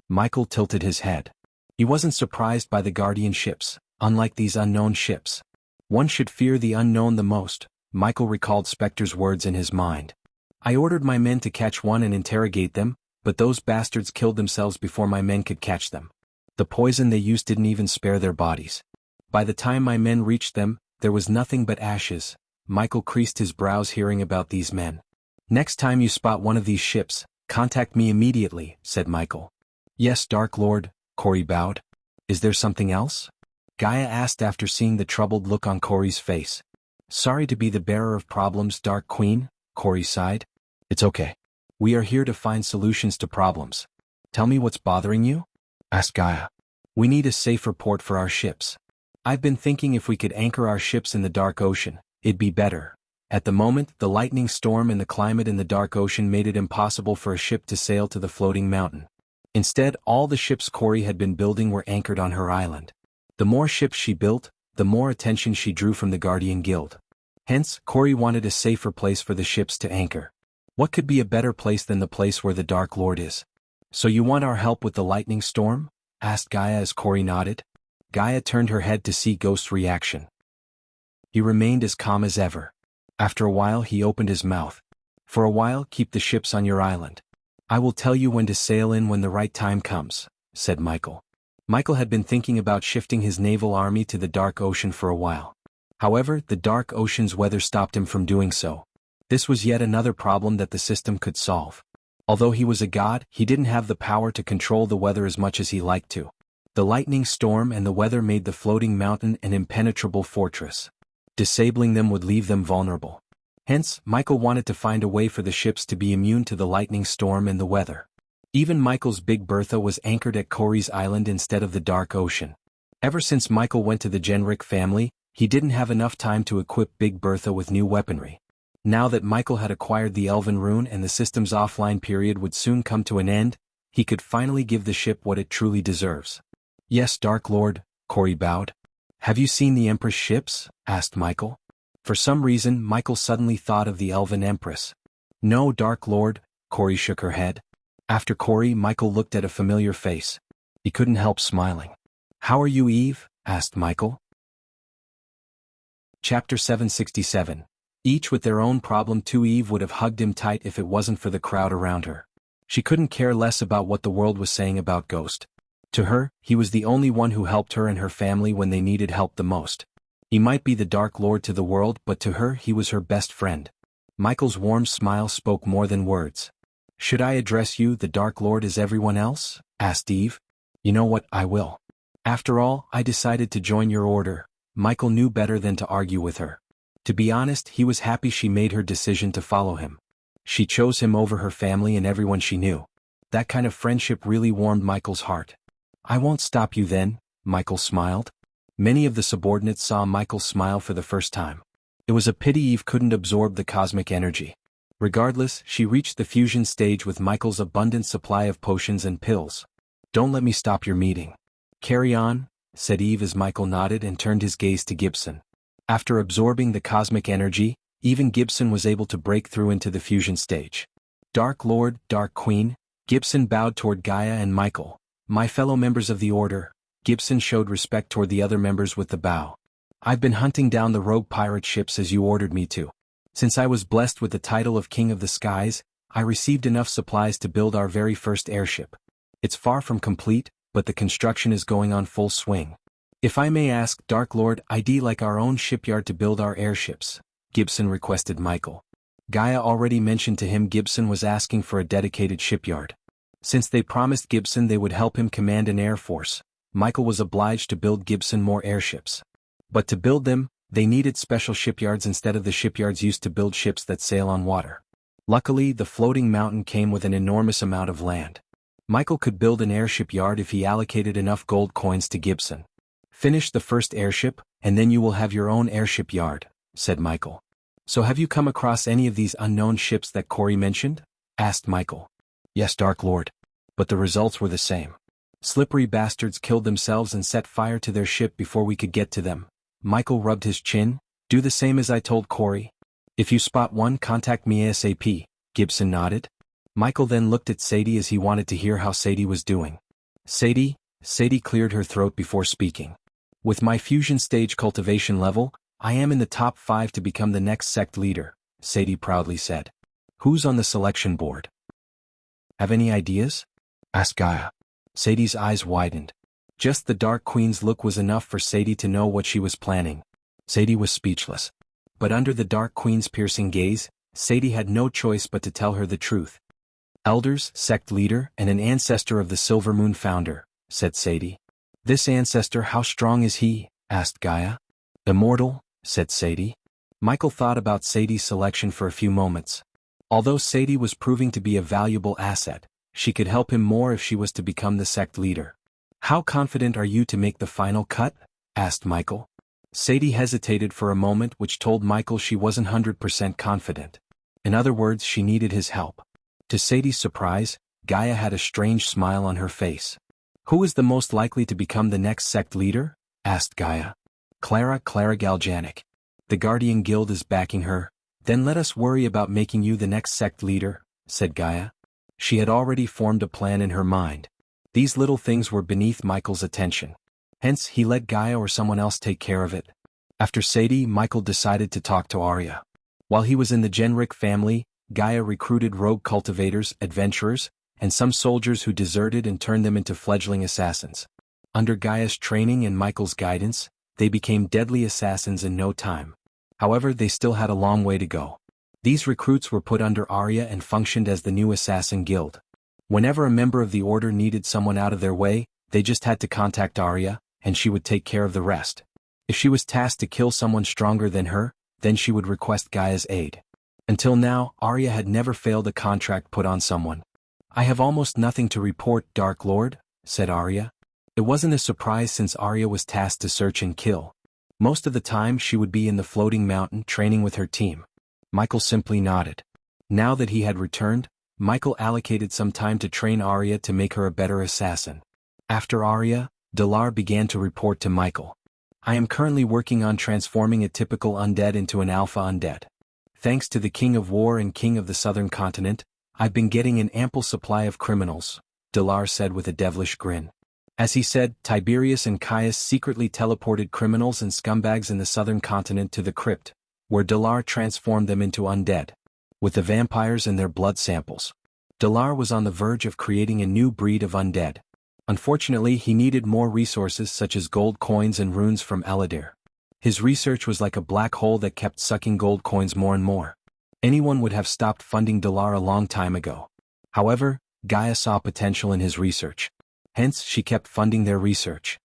Michael tilted his head. He wasn't surprised by the Guardian ships, unlike these unknown ships. One should fear the unknown the most, Michael recalled Spectre's words in his mind. I ordered my men to catch one and interrogate them, but those bastards killed themselves before my men could catch them. The poison they used didn't even spare their bodies. By the time my men reached them, there was nothing but ashes. Michael creased his brows hearing about these men. Next time you spot one of these ships, contact me immediately, said Michael. Yes, Dark Lord, Corey bowed. Is there something else? Gaia asked after seeing the troubled look on Corey's face. Sorry to be the bearer of problems, Dark Queen, Corey sighed. It's okay. We are here to find solutions to problems. Tell me what's bothering you? Asked Gaia. We need a safer port for our ships. I've been thinking if we could anchor our ships in the dark ocean, it'd be better. At the moment, the lightning storm and the climate in the dark ocean made it impossible for a ship to sail to the floating mountain. Instead, all the ships Corey had been building were anchored on her island. The more ships she built, the more attention she drew from the Guardian Guild. Hence, Corey wanted a safer place for the ships to anchor. What could be a better place than the place where the Dark Lord is? So you want our help with the lightning storm? Asked Gaia as Corey nodded. Gaia turned her head to see Ghost's reaction. He remained as calm as ever. After a while he opened his mouth. For a while, keep the ships on your island. I will tell you when to sail in when the right time comes, said Michael. Michael had been thinking about shifting his naval army to the Dark Ocean for a while. However, the Dark Ocean's weather stopped him from doing so. This was yet another problem that the system could solve. Although he was a god, he didn't have the power to control the weather as much as he liked to. The lightning storm and the weather made the floating mountain an impenetrable fortress. Disabling them would leave them vulnerable. Hence, Michael wanted to find a way for the ships to be immune to the lightning storm and the weather. Even Michael's Big Bertha was anchored at Corey's Island instead of the Dark Ocean. Ever since Michael went to the Genrick family, he didn't have enough time to equip Big Bertha with new weaponry. Now that Michael had acquired the Elven Rune and the system's offline period would soon come to an end, he could finally give the ship what it truly deserves. Yes, Dark Lord, Corey bowed. Have you seen the Empress ships? Asked Michael. For some reason, Michael suddenly thought of the Elven Empress. No, Dark Lord, Corey shook her head. After Corey, Michael looked at a familiar face. He couldn't help smiling. How are you, Eve? Asked Michael. Chapter 767. Each with their own problem. Eve would have hugged him tight if it wasn't for the crowd around her. She couldn't care less about what the world was saying about Ghost. To her, he was the only one who helped her and her family when they needed help the most. He might be the Dark Lord to the world, but to her he was her best friend. Michael's warm smile spoke more than words. Should I address you the Dark Lord as everyone else? Asked Eve. You know what, I will. After all, I decided to join your order. Michael knew better than to argue with her. To be honest, he was happy she made her decision to follow him. She chose him over her family and everyone she knew. That kind of friendship really warmed Michael's heart. I won't stop you then, Michael smiled. Many of the subordinates saw Michael smile for the first time. It was a pity Eve couldn't absorb the cosmic energy. Regardless, she reached the fusion stage with Michael's abundant supply of potions and pills. Don't let me stop your meeting. Carry on, said Eve as Michael nodded and turned his gaze to Gibson. After absorbing the cosmic energy, even Gibson was able to break through into the fusion stage. Dark Lord, Dark Queen, Gibson bowed toward Gaia and Michael. My fellow members of the Order, Gibson showed respect toward the other members with the bow. I've been hunting down the rogue pirate ships as you ordered me to. Since I was blessed with the title of King of the Skies, I received enough supplies to build our very first airship. It's far from complete, but the construction is going on full swing. If I may ask, Dark Lord, I'd like our own shipyard to build our airships, Gibson requested Michael. Gaia already mentioned to him Gibson was asking for a dedicated shipyard. Since they promised Gibson they would help him command an air force, Michael was obliged to build Gibson more airships. But to build them, they needed special shipyards instead of the shipyards used to build ships that sail on water. Luckily, the floating mountain came with an enormous amount of land. Michael could build an airship yard if he allocated enough gold coins to Gibson. Finish the first airship, and then you will have your own airship yard, said Michael. So have you come across any of these unknown ships that Corey mentioned? Asked Michael. Yes, Dark Lord. But the results were the same. Slippery bastards killed themselves and set fire to their ship before we could get to them. Michael rubbed his chin. Do the same as I told Corey. If you spot one, contact me ASAP, Gibson nodded. Michael then looked at Sadie as he wanted to hear how Sadie was doing. Sadie cleared her throat before speaking. With my fusion stage cultivation level, I am in the top 5 to become the next sect leader, Sadie proudly said. Who's on the selection board? Have any ideas? Asked Gaia. Sadie's eyes widened. Just the Dark Queen's look was enough for Sadie to know what she was planning. Sadie was speechless. But under the Dark Queen's piercing gaze, Sadie had no choice but to tell her the truth. Elders, sect leader, and an ancestor of the Silver Moon founder, said Sadie. This ancestor, how strong is he? Asked Gaia. Immortal, said Sadie. Michael thought about Sadie's selection for a few moments. Although Sadie was proving to be a valuable asset, she could help him more if she was to become the sect leader. How confident are you to make the final cut? Asked Michael. Sadie hesitated for a moment, which told Michael she wasn't 100% confident. In other words, she needed his help. To Sadie's surprise, Gaia had a strange smile on her face. Who is the most likely to become the next sect leader? Asked Gaia. Clara Galganic. The Guardian Guild is backing her. Then let us worry about making you the next sect leader, said Gaia. She had already formed a plan in her mind. These little things were beneath Michael's attention. Hence, he let Gaia or someone else take care of it. After Sadie, Michael decided to talk to Arya. While he was in the Genrick family, Gaia recruited rogue cultivators, adventurers, and some soldiers who deserted and turned them into fledgling assassins. Under Gaia's training and Michael's guidance, they became deadly assassins in no time. However, they still had a long way to go. These recruits were put under Arya and functioned as the new assassin guild. Whenever a member of the order needed someone out of their way, They just had to contact Arya, and she would take care of the rest. If she was tasked to kill someone stronger than her, then she would request Gaia's aid. Until now, Arya had never failed a contract put on someone. "I have almost nothing to report, Dark Lord," said Arya. It wasn't a surprise since Arya was tasked to search and kill. Most of the time she would be in the floating mountain training with her team. Michael simply nodded. Now that he had returned, Michael allocated some time to train Arya to make her a better assassin. After Arya, Dalar began to report to Michael. "I am currently working on transforming a typical undead into an alpha undead. Thanks to the King of War and King of the Southern Continent, I've been getting an ample supply of criminals," Dalar said with a devilish grin. As he said, Tiberius and Caius secretly teleported criminals and scumbags in the Southern Continent to the crypt, where Dalar transformed them into undead, with the vampires and their blood samples. Dalar was on the verge of creating a new breed of undead. Unfortunately, he needed more resources such as gold coins and runes from Eladir. His research was like a black hole that kept sucking gold coins more and more. Anyone would have stopped funding Dalar a long time ago. However, Gaia saw potential in his research. Hence, she kept funding their research.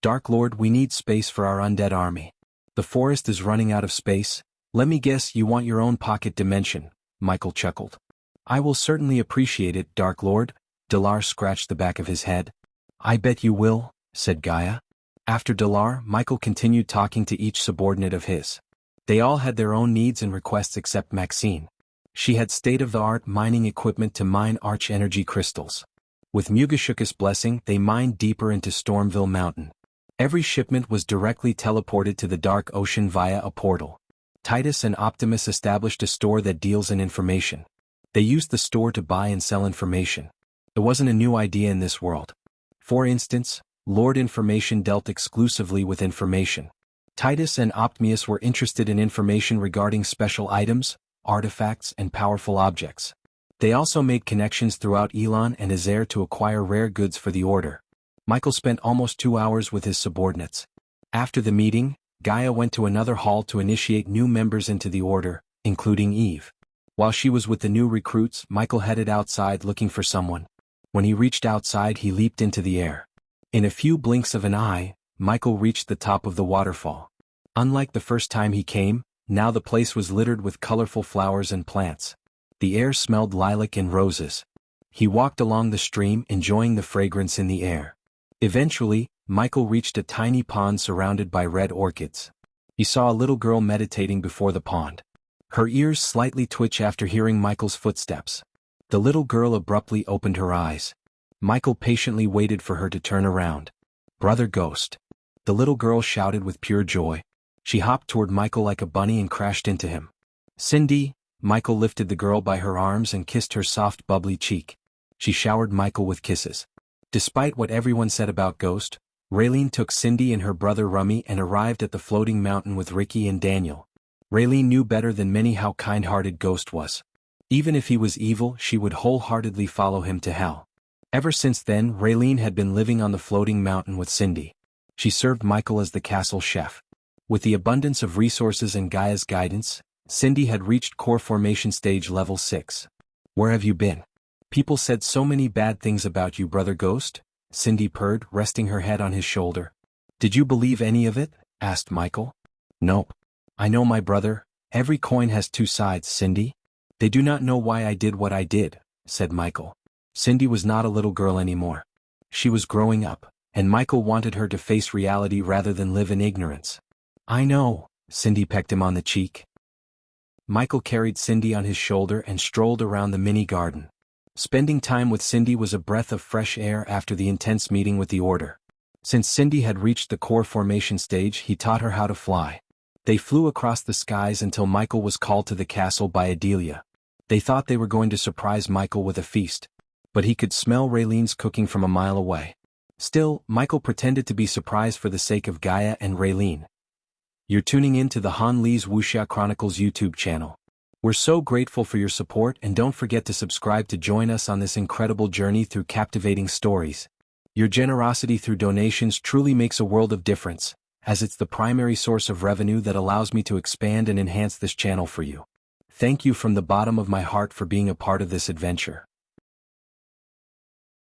"Dark Lord, we need space for our undead army. The forest is running out of space. Let me guess you want your own pocket dimension," Michael chuckled. "I will certainly appreciate it, Dark Lord." Dalar scratched the back of his head. "I bet you will," said Gaia. After Dalar, Michael continued talking to each subordinate of his. They all had their own needs and requests except Maxine. She had state-of-the-art mining equipment to mine arch-energy crystals. With Mugashuka's blessing, they mined deeper into Stormville Mountain. Every shipment was directly teleported to the Dark Ocean via a portal. Titus and Optimus established a store that deals in information. They used the store to buy and sell information. It wasn't a new idea in this world. For instance, Lord Information dealt exclusively with information. Titus and Optimus were interested in information regarding special items, artifacts, and powerful objects. They also made connections throughout Elon and Azair to acquire rare goods for the Order. Michael spent almost 2 hours with his subordinates. After the meeting, Gaia went to another hall to initiate new members into the Order, including Eve. While she was with the new recruits, Michael headed outside looking for someone. When he reached outside, he leaped into the air. In a few blinks of an eye, Michael reached the top of the waterfall. Unlike the first time he came, now the place was littered with colorful flowers and plants. The air smelled lilac and roses. He walked along the stream, enjoying the fragrance in the air. Eventually, Michael reached a tiny pond surrounded by red orchids. He saw a little girl meditating before the pond. Her ears slightly twitched after hearing Michael's footsteps. The little girl abruptly opened her eyes. Michael patiently waited for her to turn around. "Brother Ghost!" The little girl shouted with pure joy. She hopped toward Michael like a bunny and crashed into him. "Cindy!" Michael lifted the girl by her arms and kissed her soft bubbly cheek. She showered Michael with kisses. Despite what everyone said about Ghost, Raylene took Cindy and her brother Rummy and arrived at the floating mountain with Ricky and Daniel. Raylene knew better than many how kind-hearted Ghost was. Even if he was evil, she would wholeheartedly follow him to hell. Ever since then, Raylene had been living on the floating mountain with Cindy. She served Michael as the castle chef. With the abundance of resources and Gaia's guidance, Cindy had reached core formation stage level 6. "Where have you been? People said so many bad things about you, Brother Ghost," Cindy purred, resting her head on his shoulder. "Did you believe any of it?" asked Michael. "Nope. I know my brother. Every coin has two sides, Cindy. They do not know why I did what I did," said Michael. Cindy was not a little girl anymore. She was growing up, and Michael wanted her to face reality rather than live in ignorance. "I know," Cindy pecked him on the cheek. Michael carried Cindy on his shoulder and strolled around the mini garden. Spending time with Cindy was a breath of fresh air after the intense meeting with the Order. Since Cindy had reached the core formation stage, he taught her how to fly. They flew across the skies until Michael was called to the castle by Adelia. They thought they were going to surprise Michael with a feast, but he could smell Raylene's cooking from a mile away. Still, Michael pretended to be surprised for the sake of Gaia and Raylene. You're tuning in to the Han Lee's Wuxia Chronicles YouTube channel. We're so grateful for your support, and don't forget to subscribe to join us on this incredible journey through captivating stories. Your generosity through donations truly makes a world of difference, as it's the primary source of revenue that allows me to expand and enhance this channel for you. Thank you from the bottom of my heart for being a part of this adventure.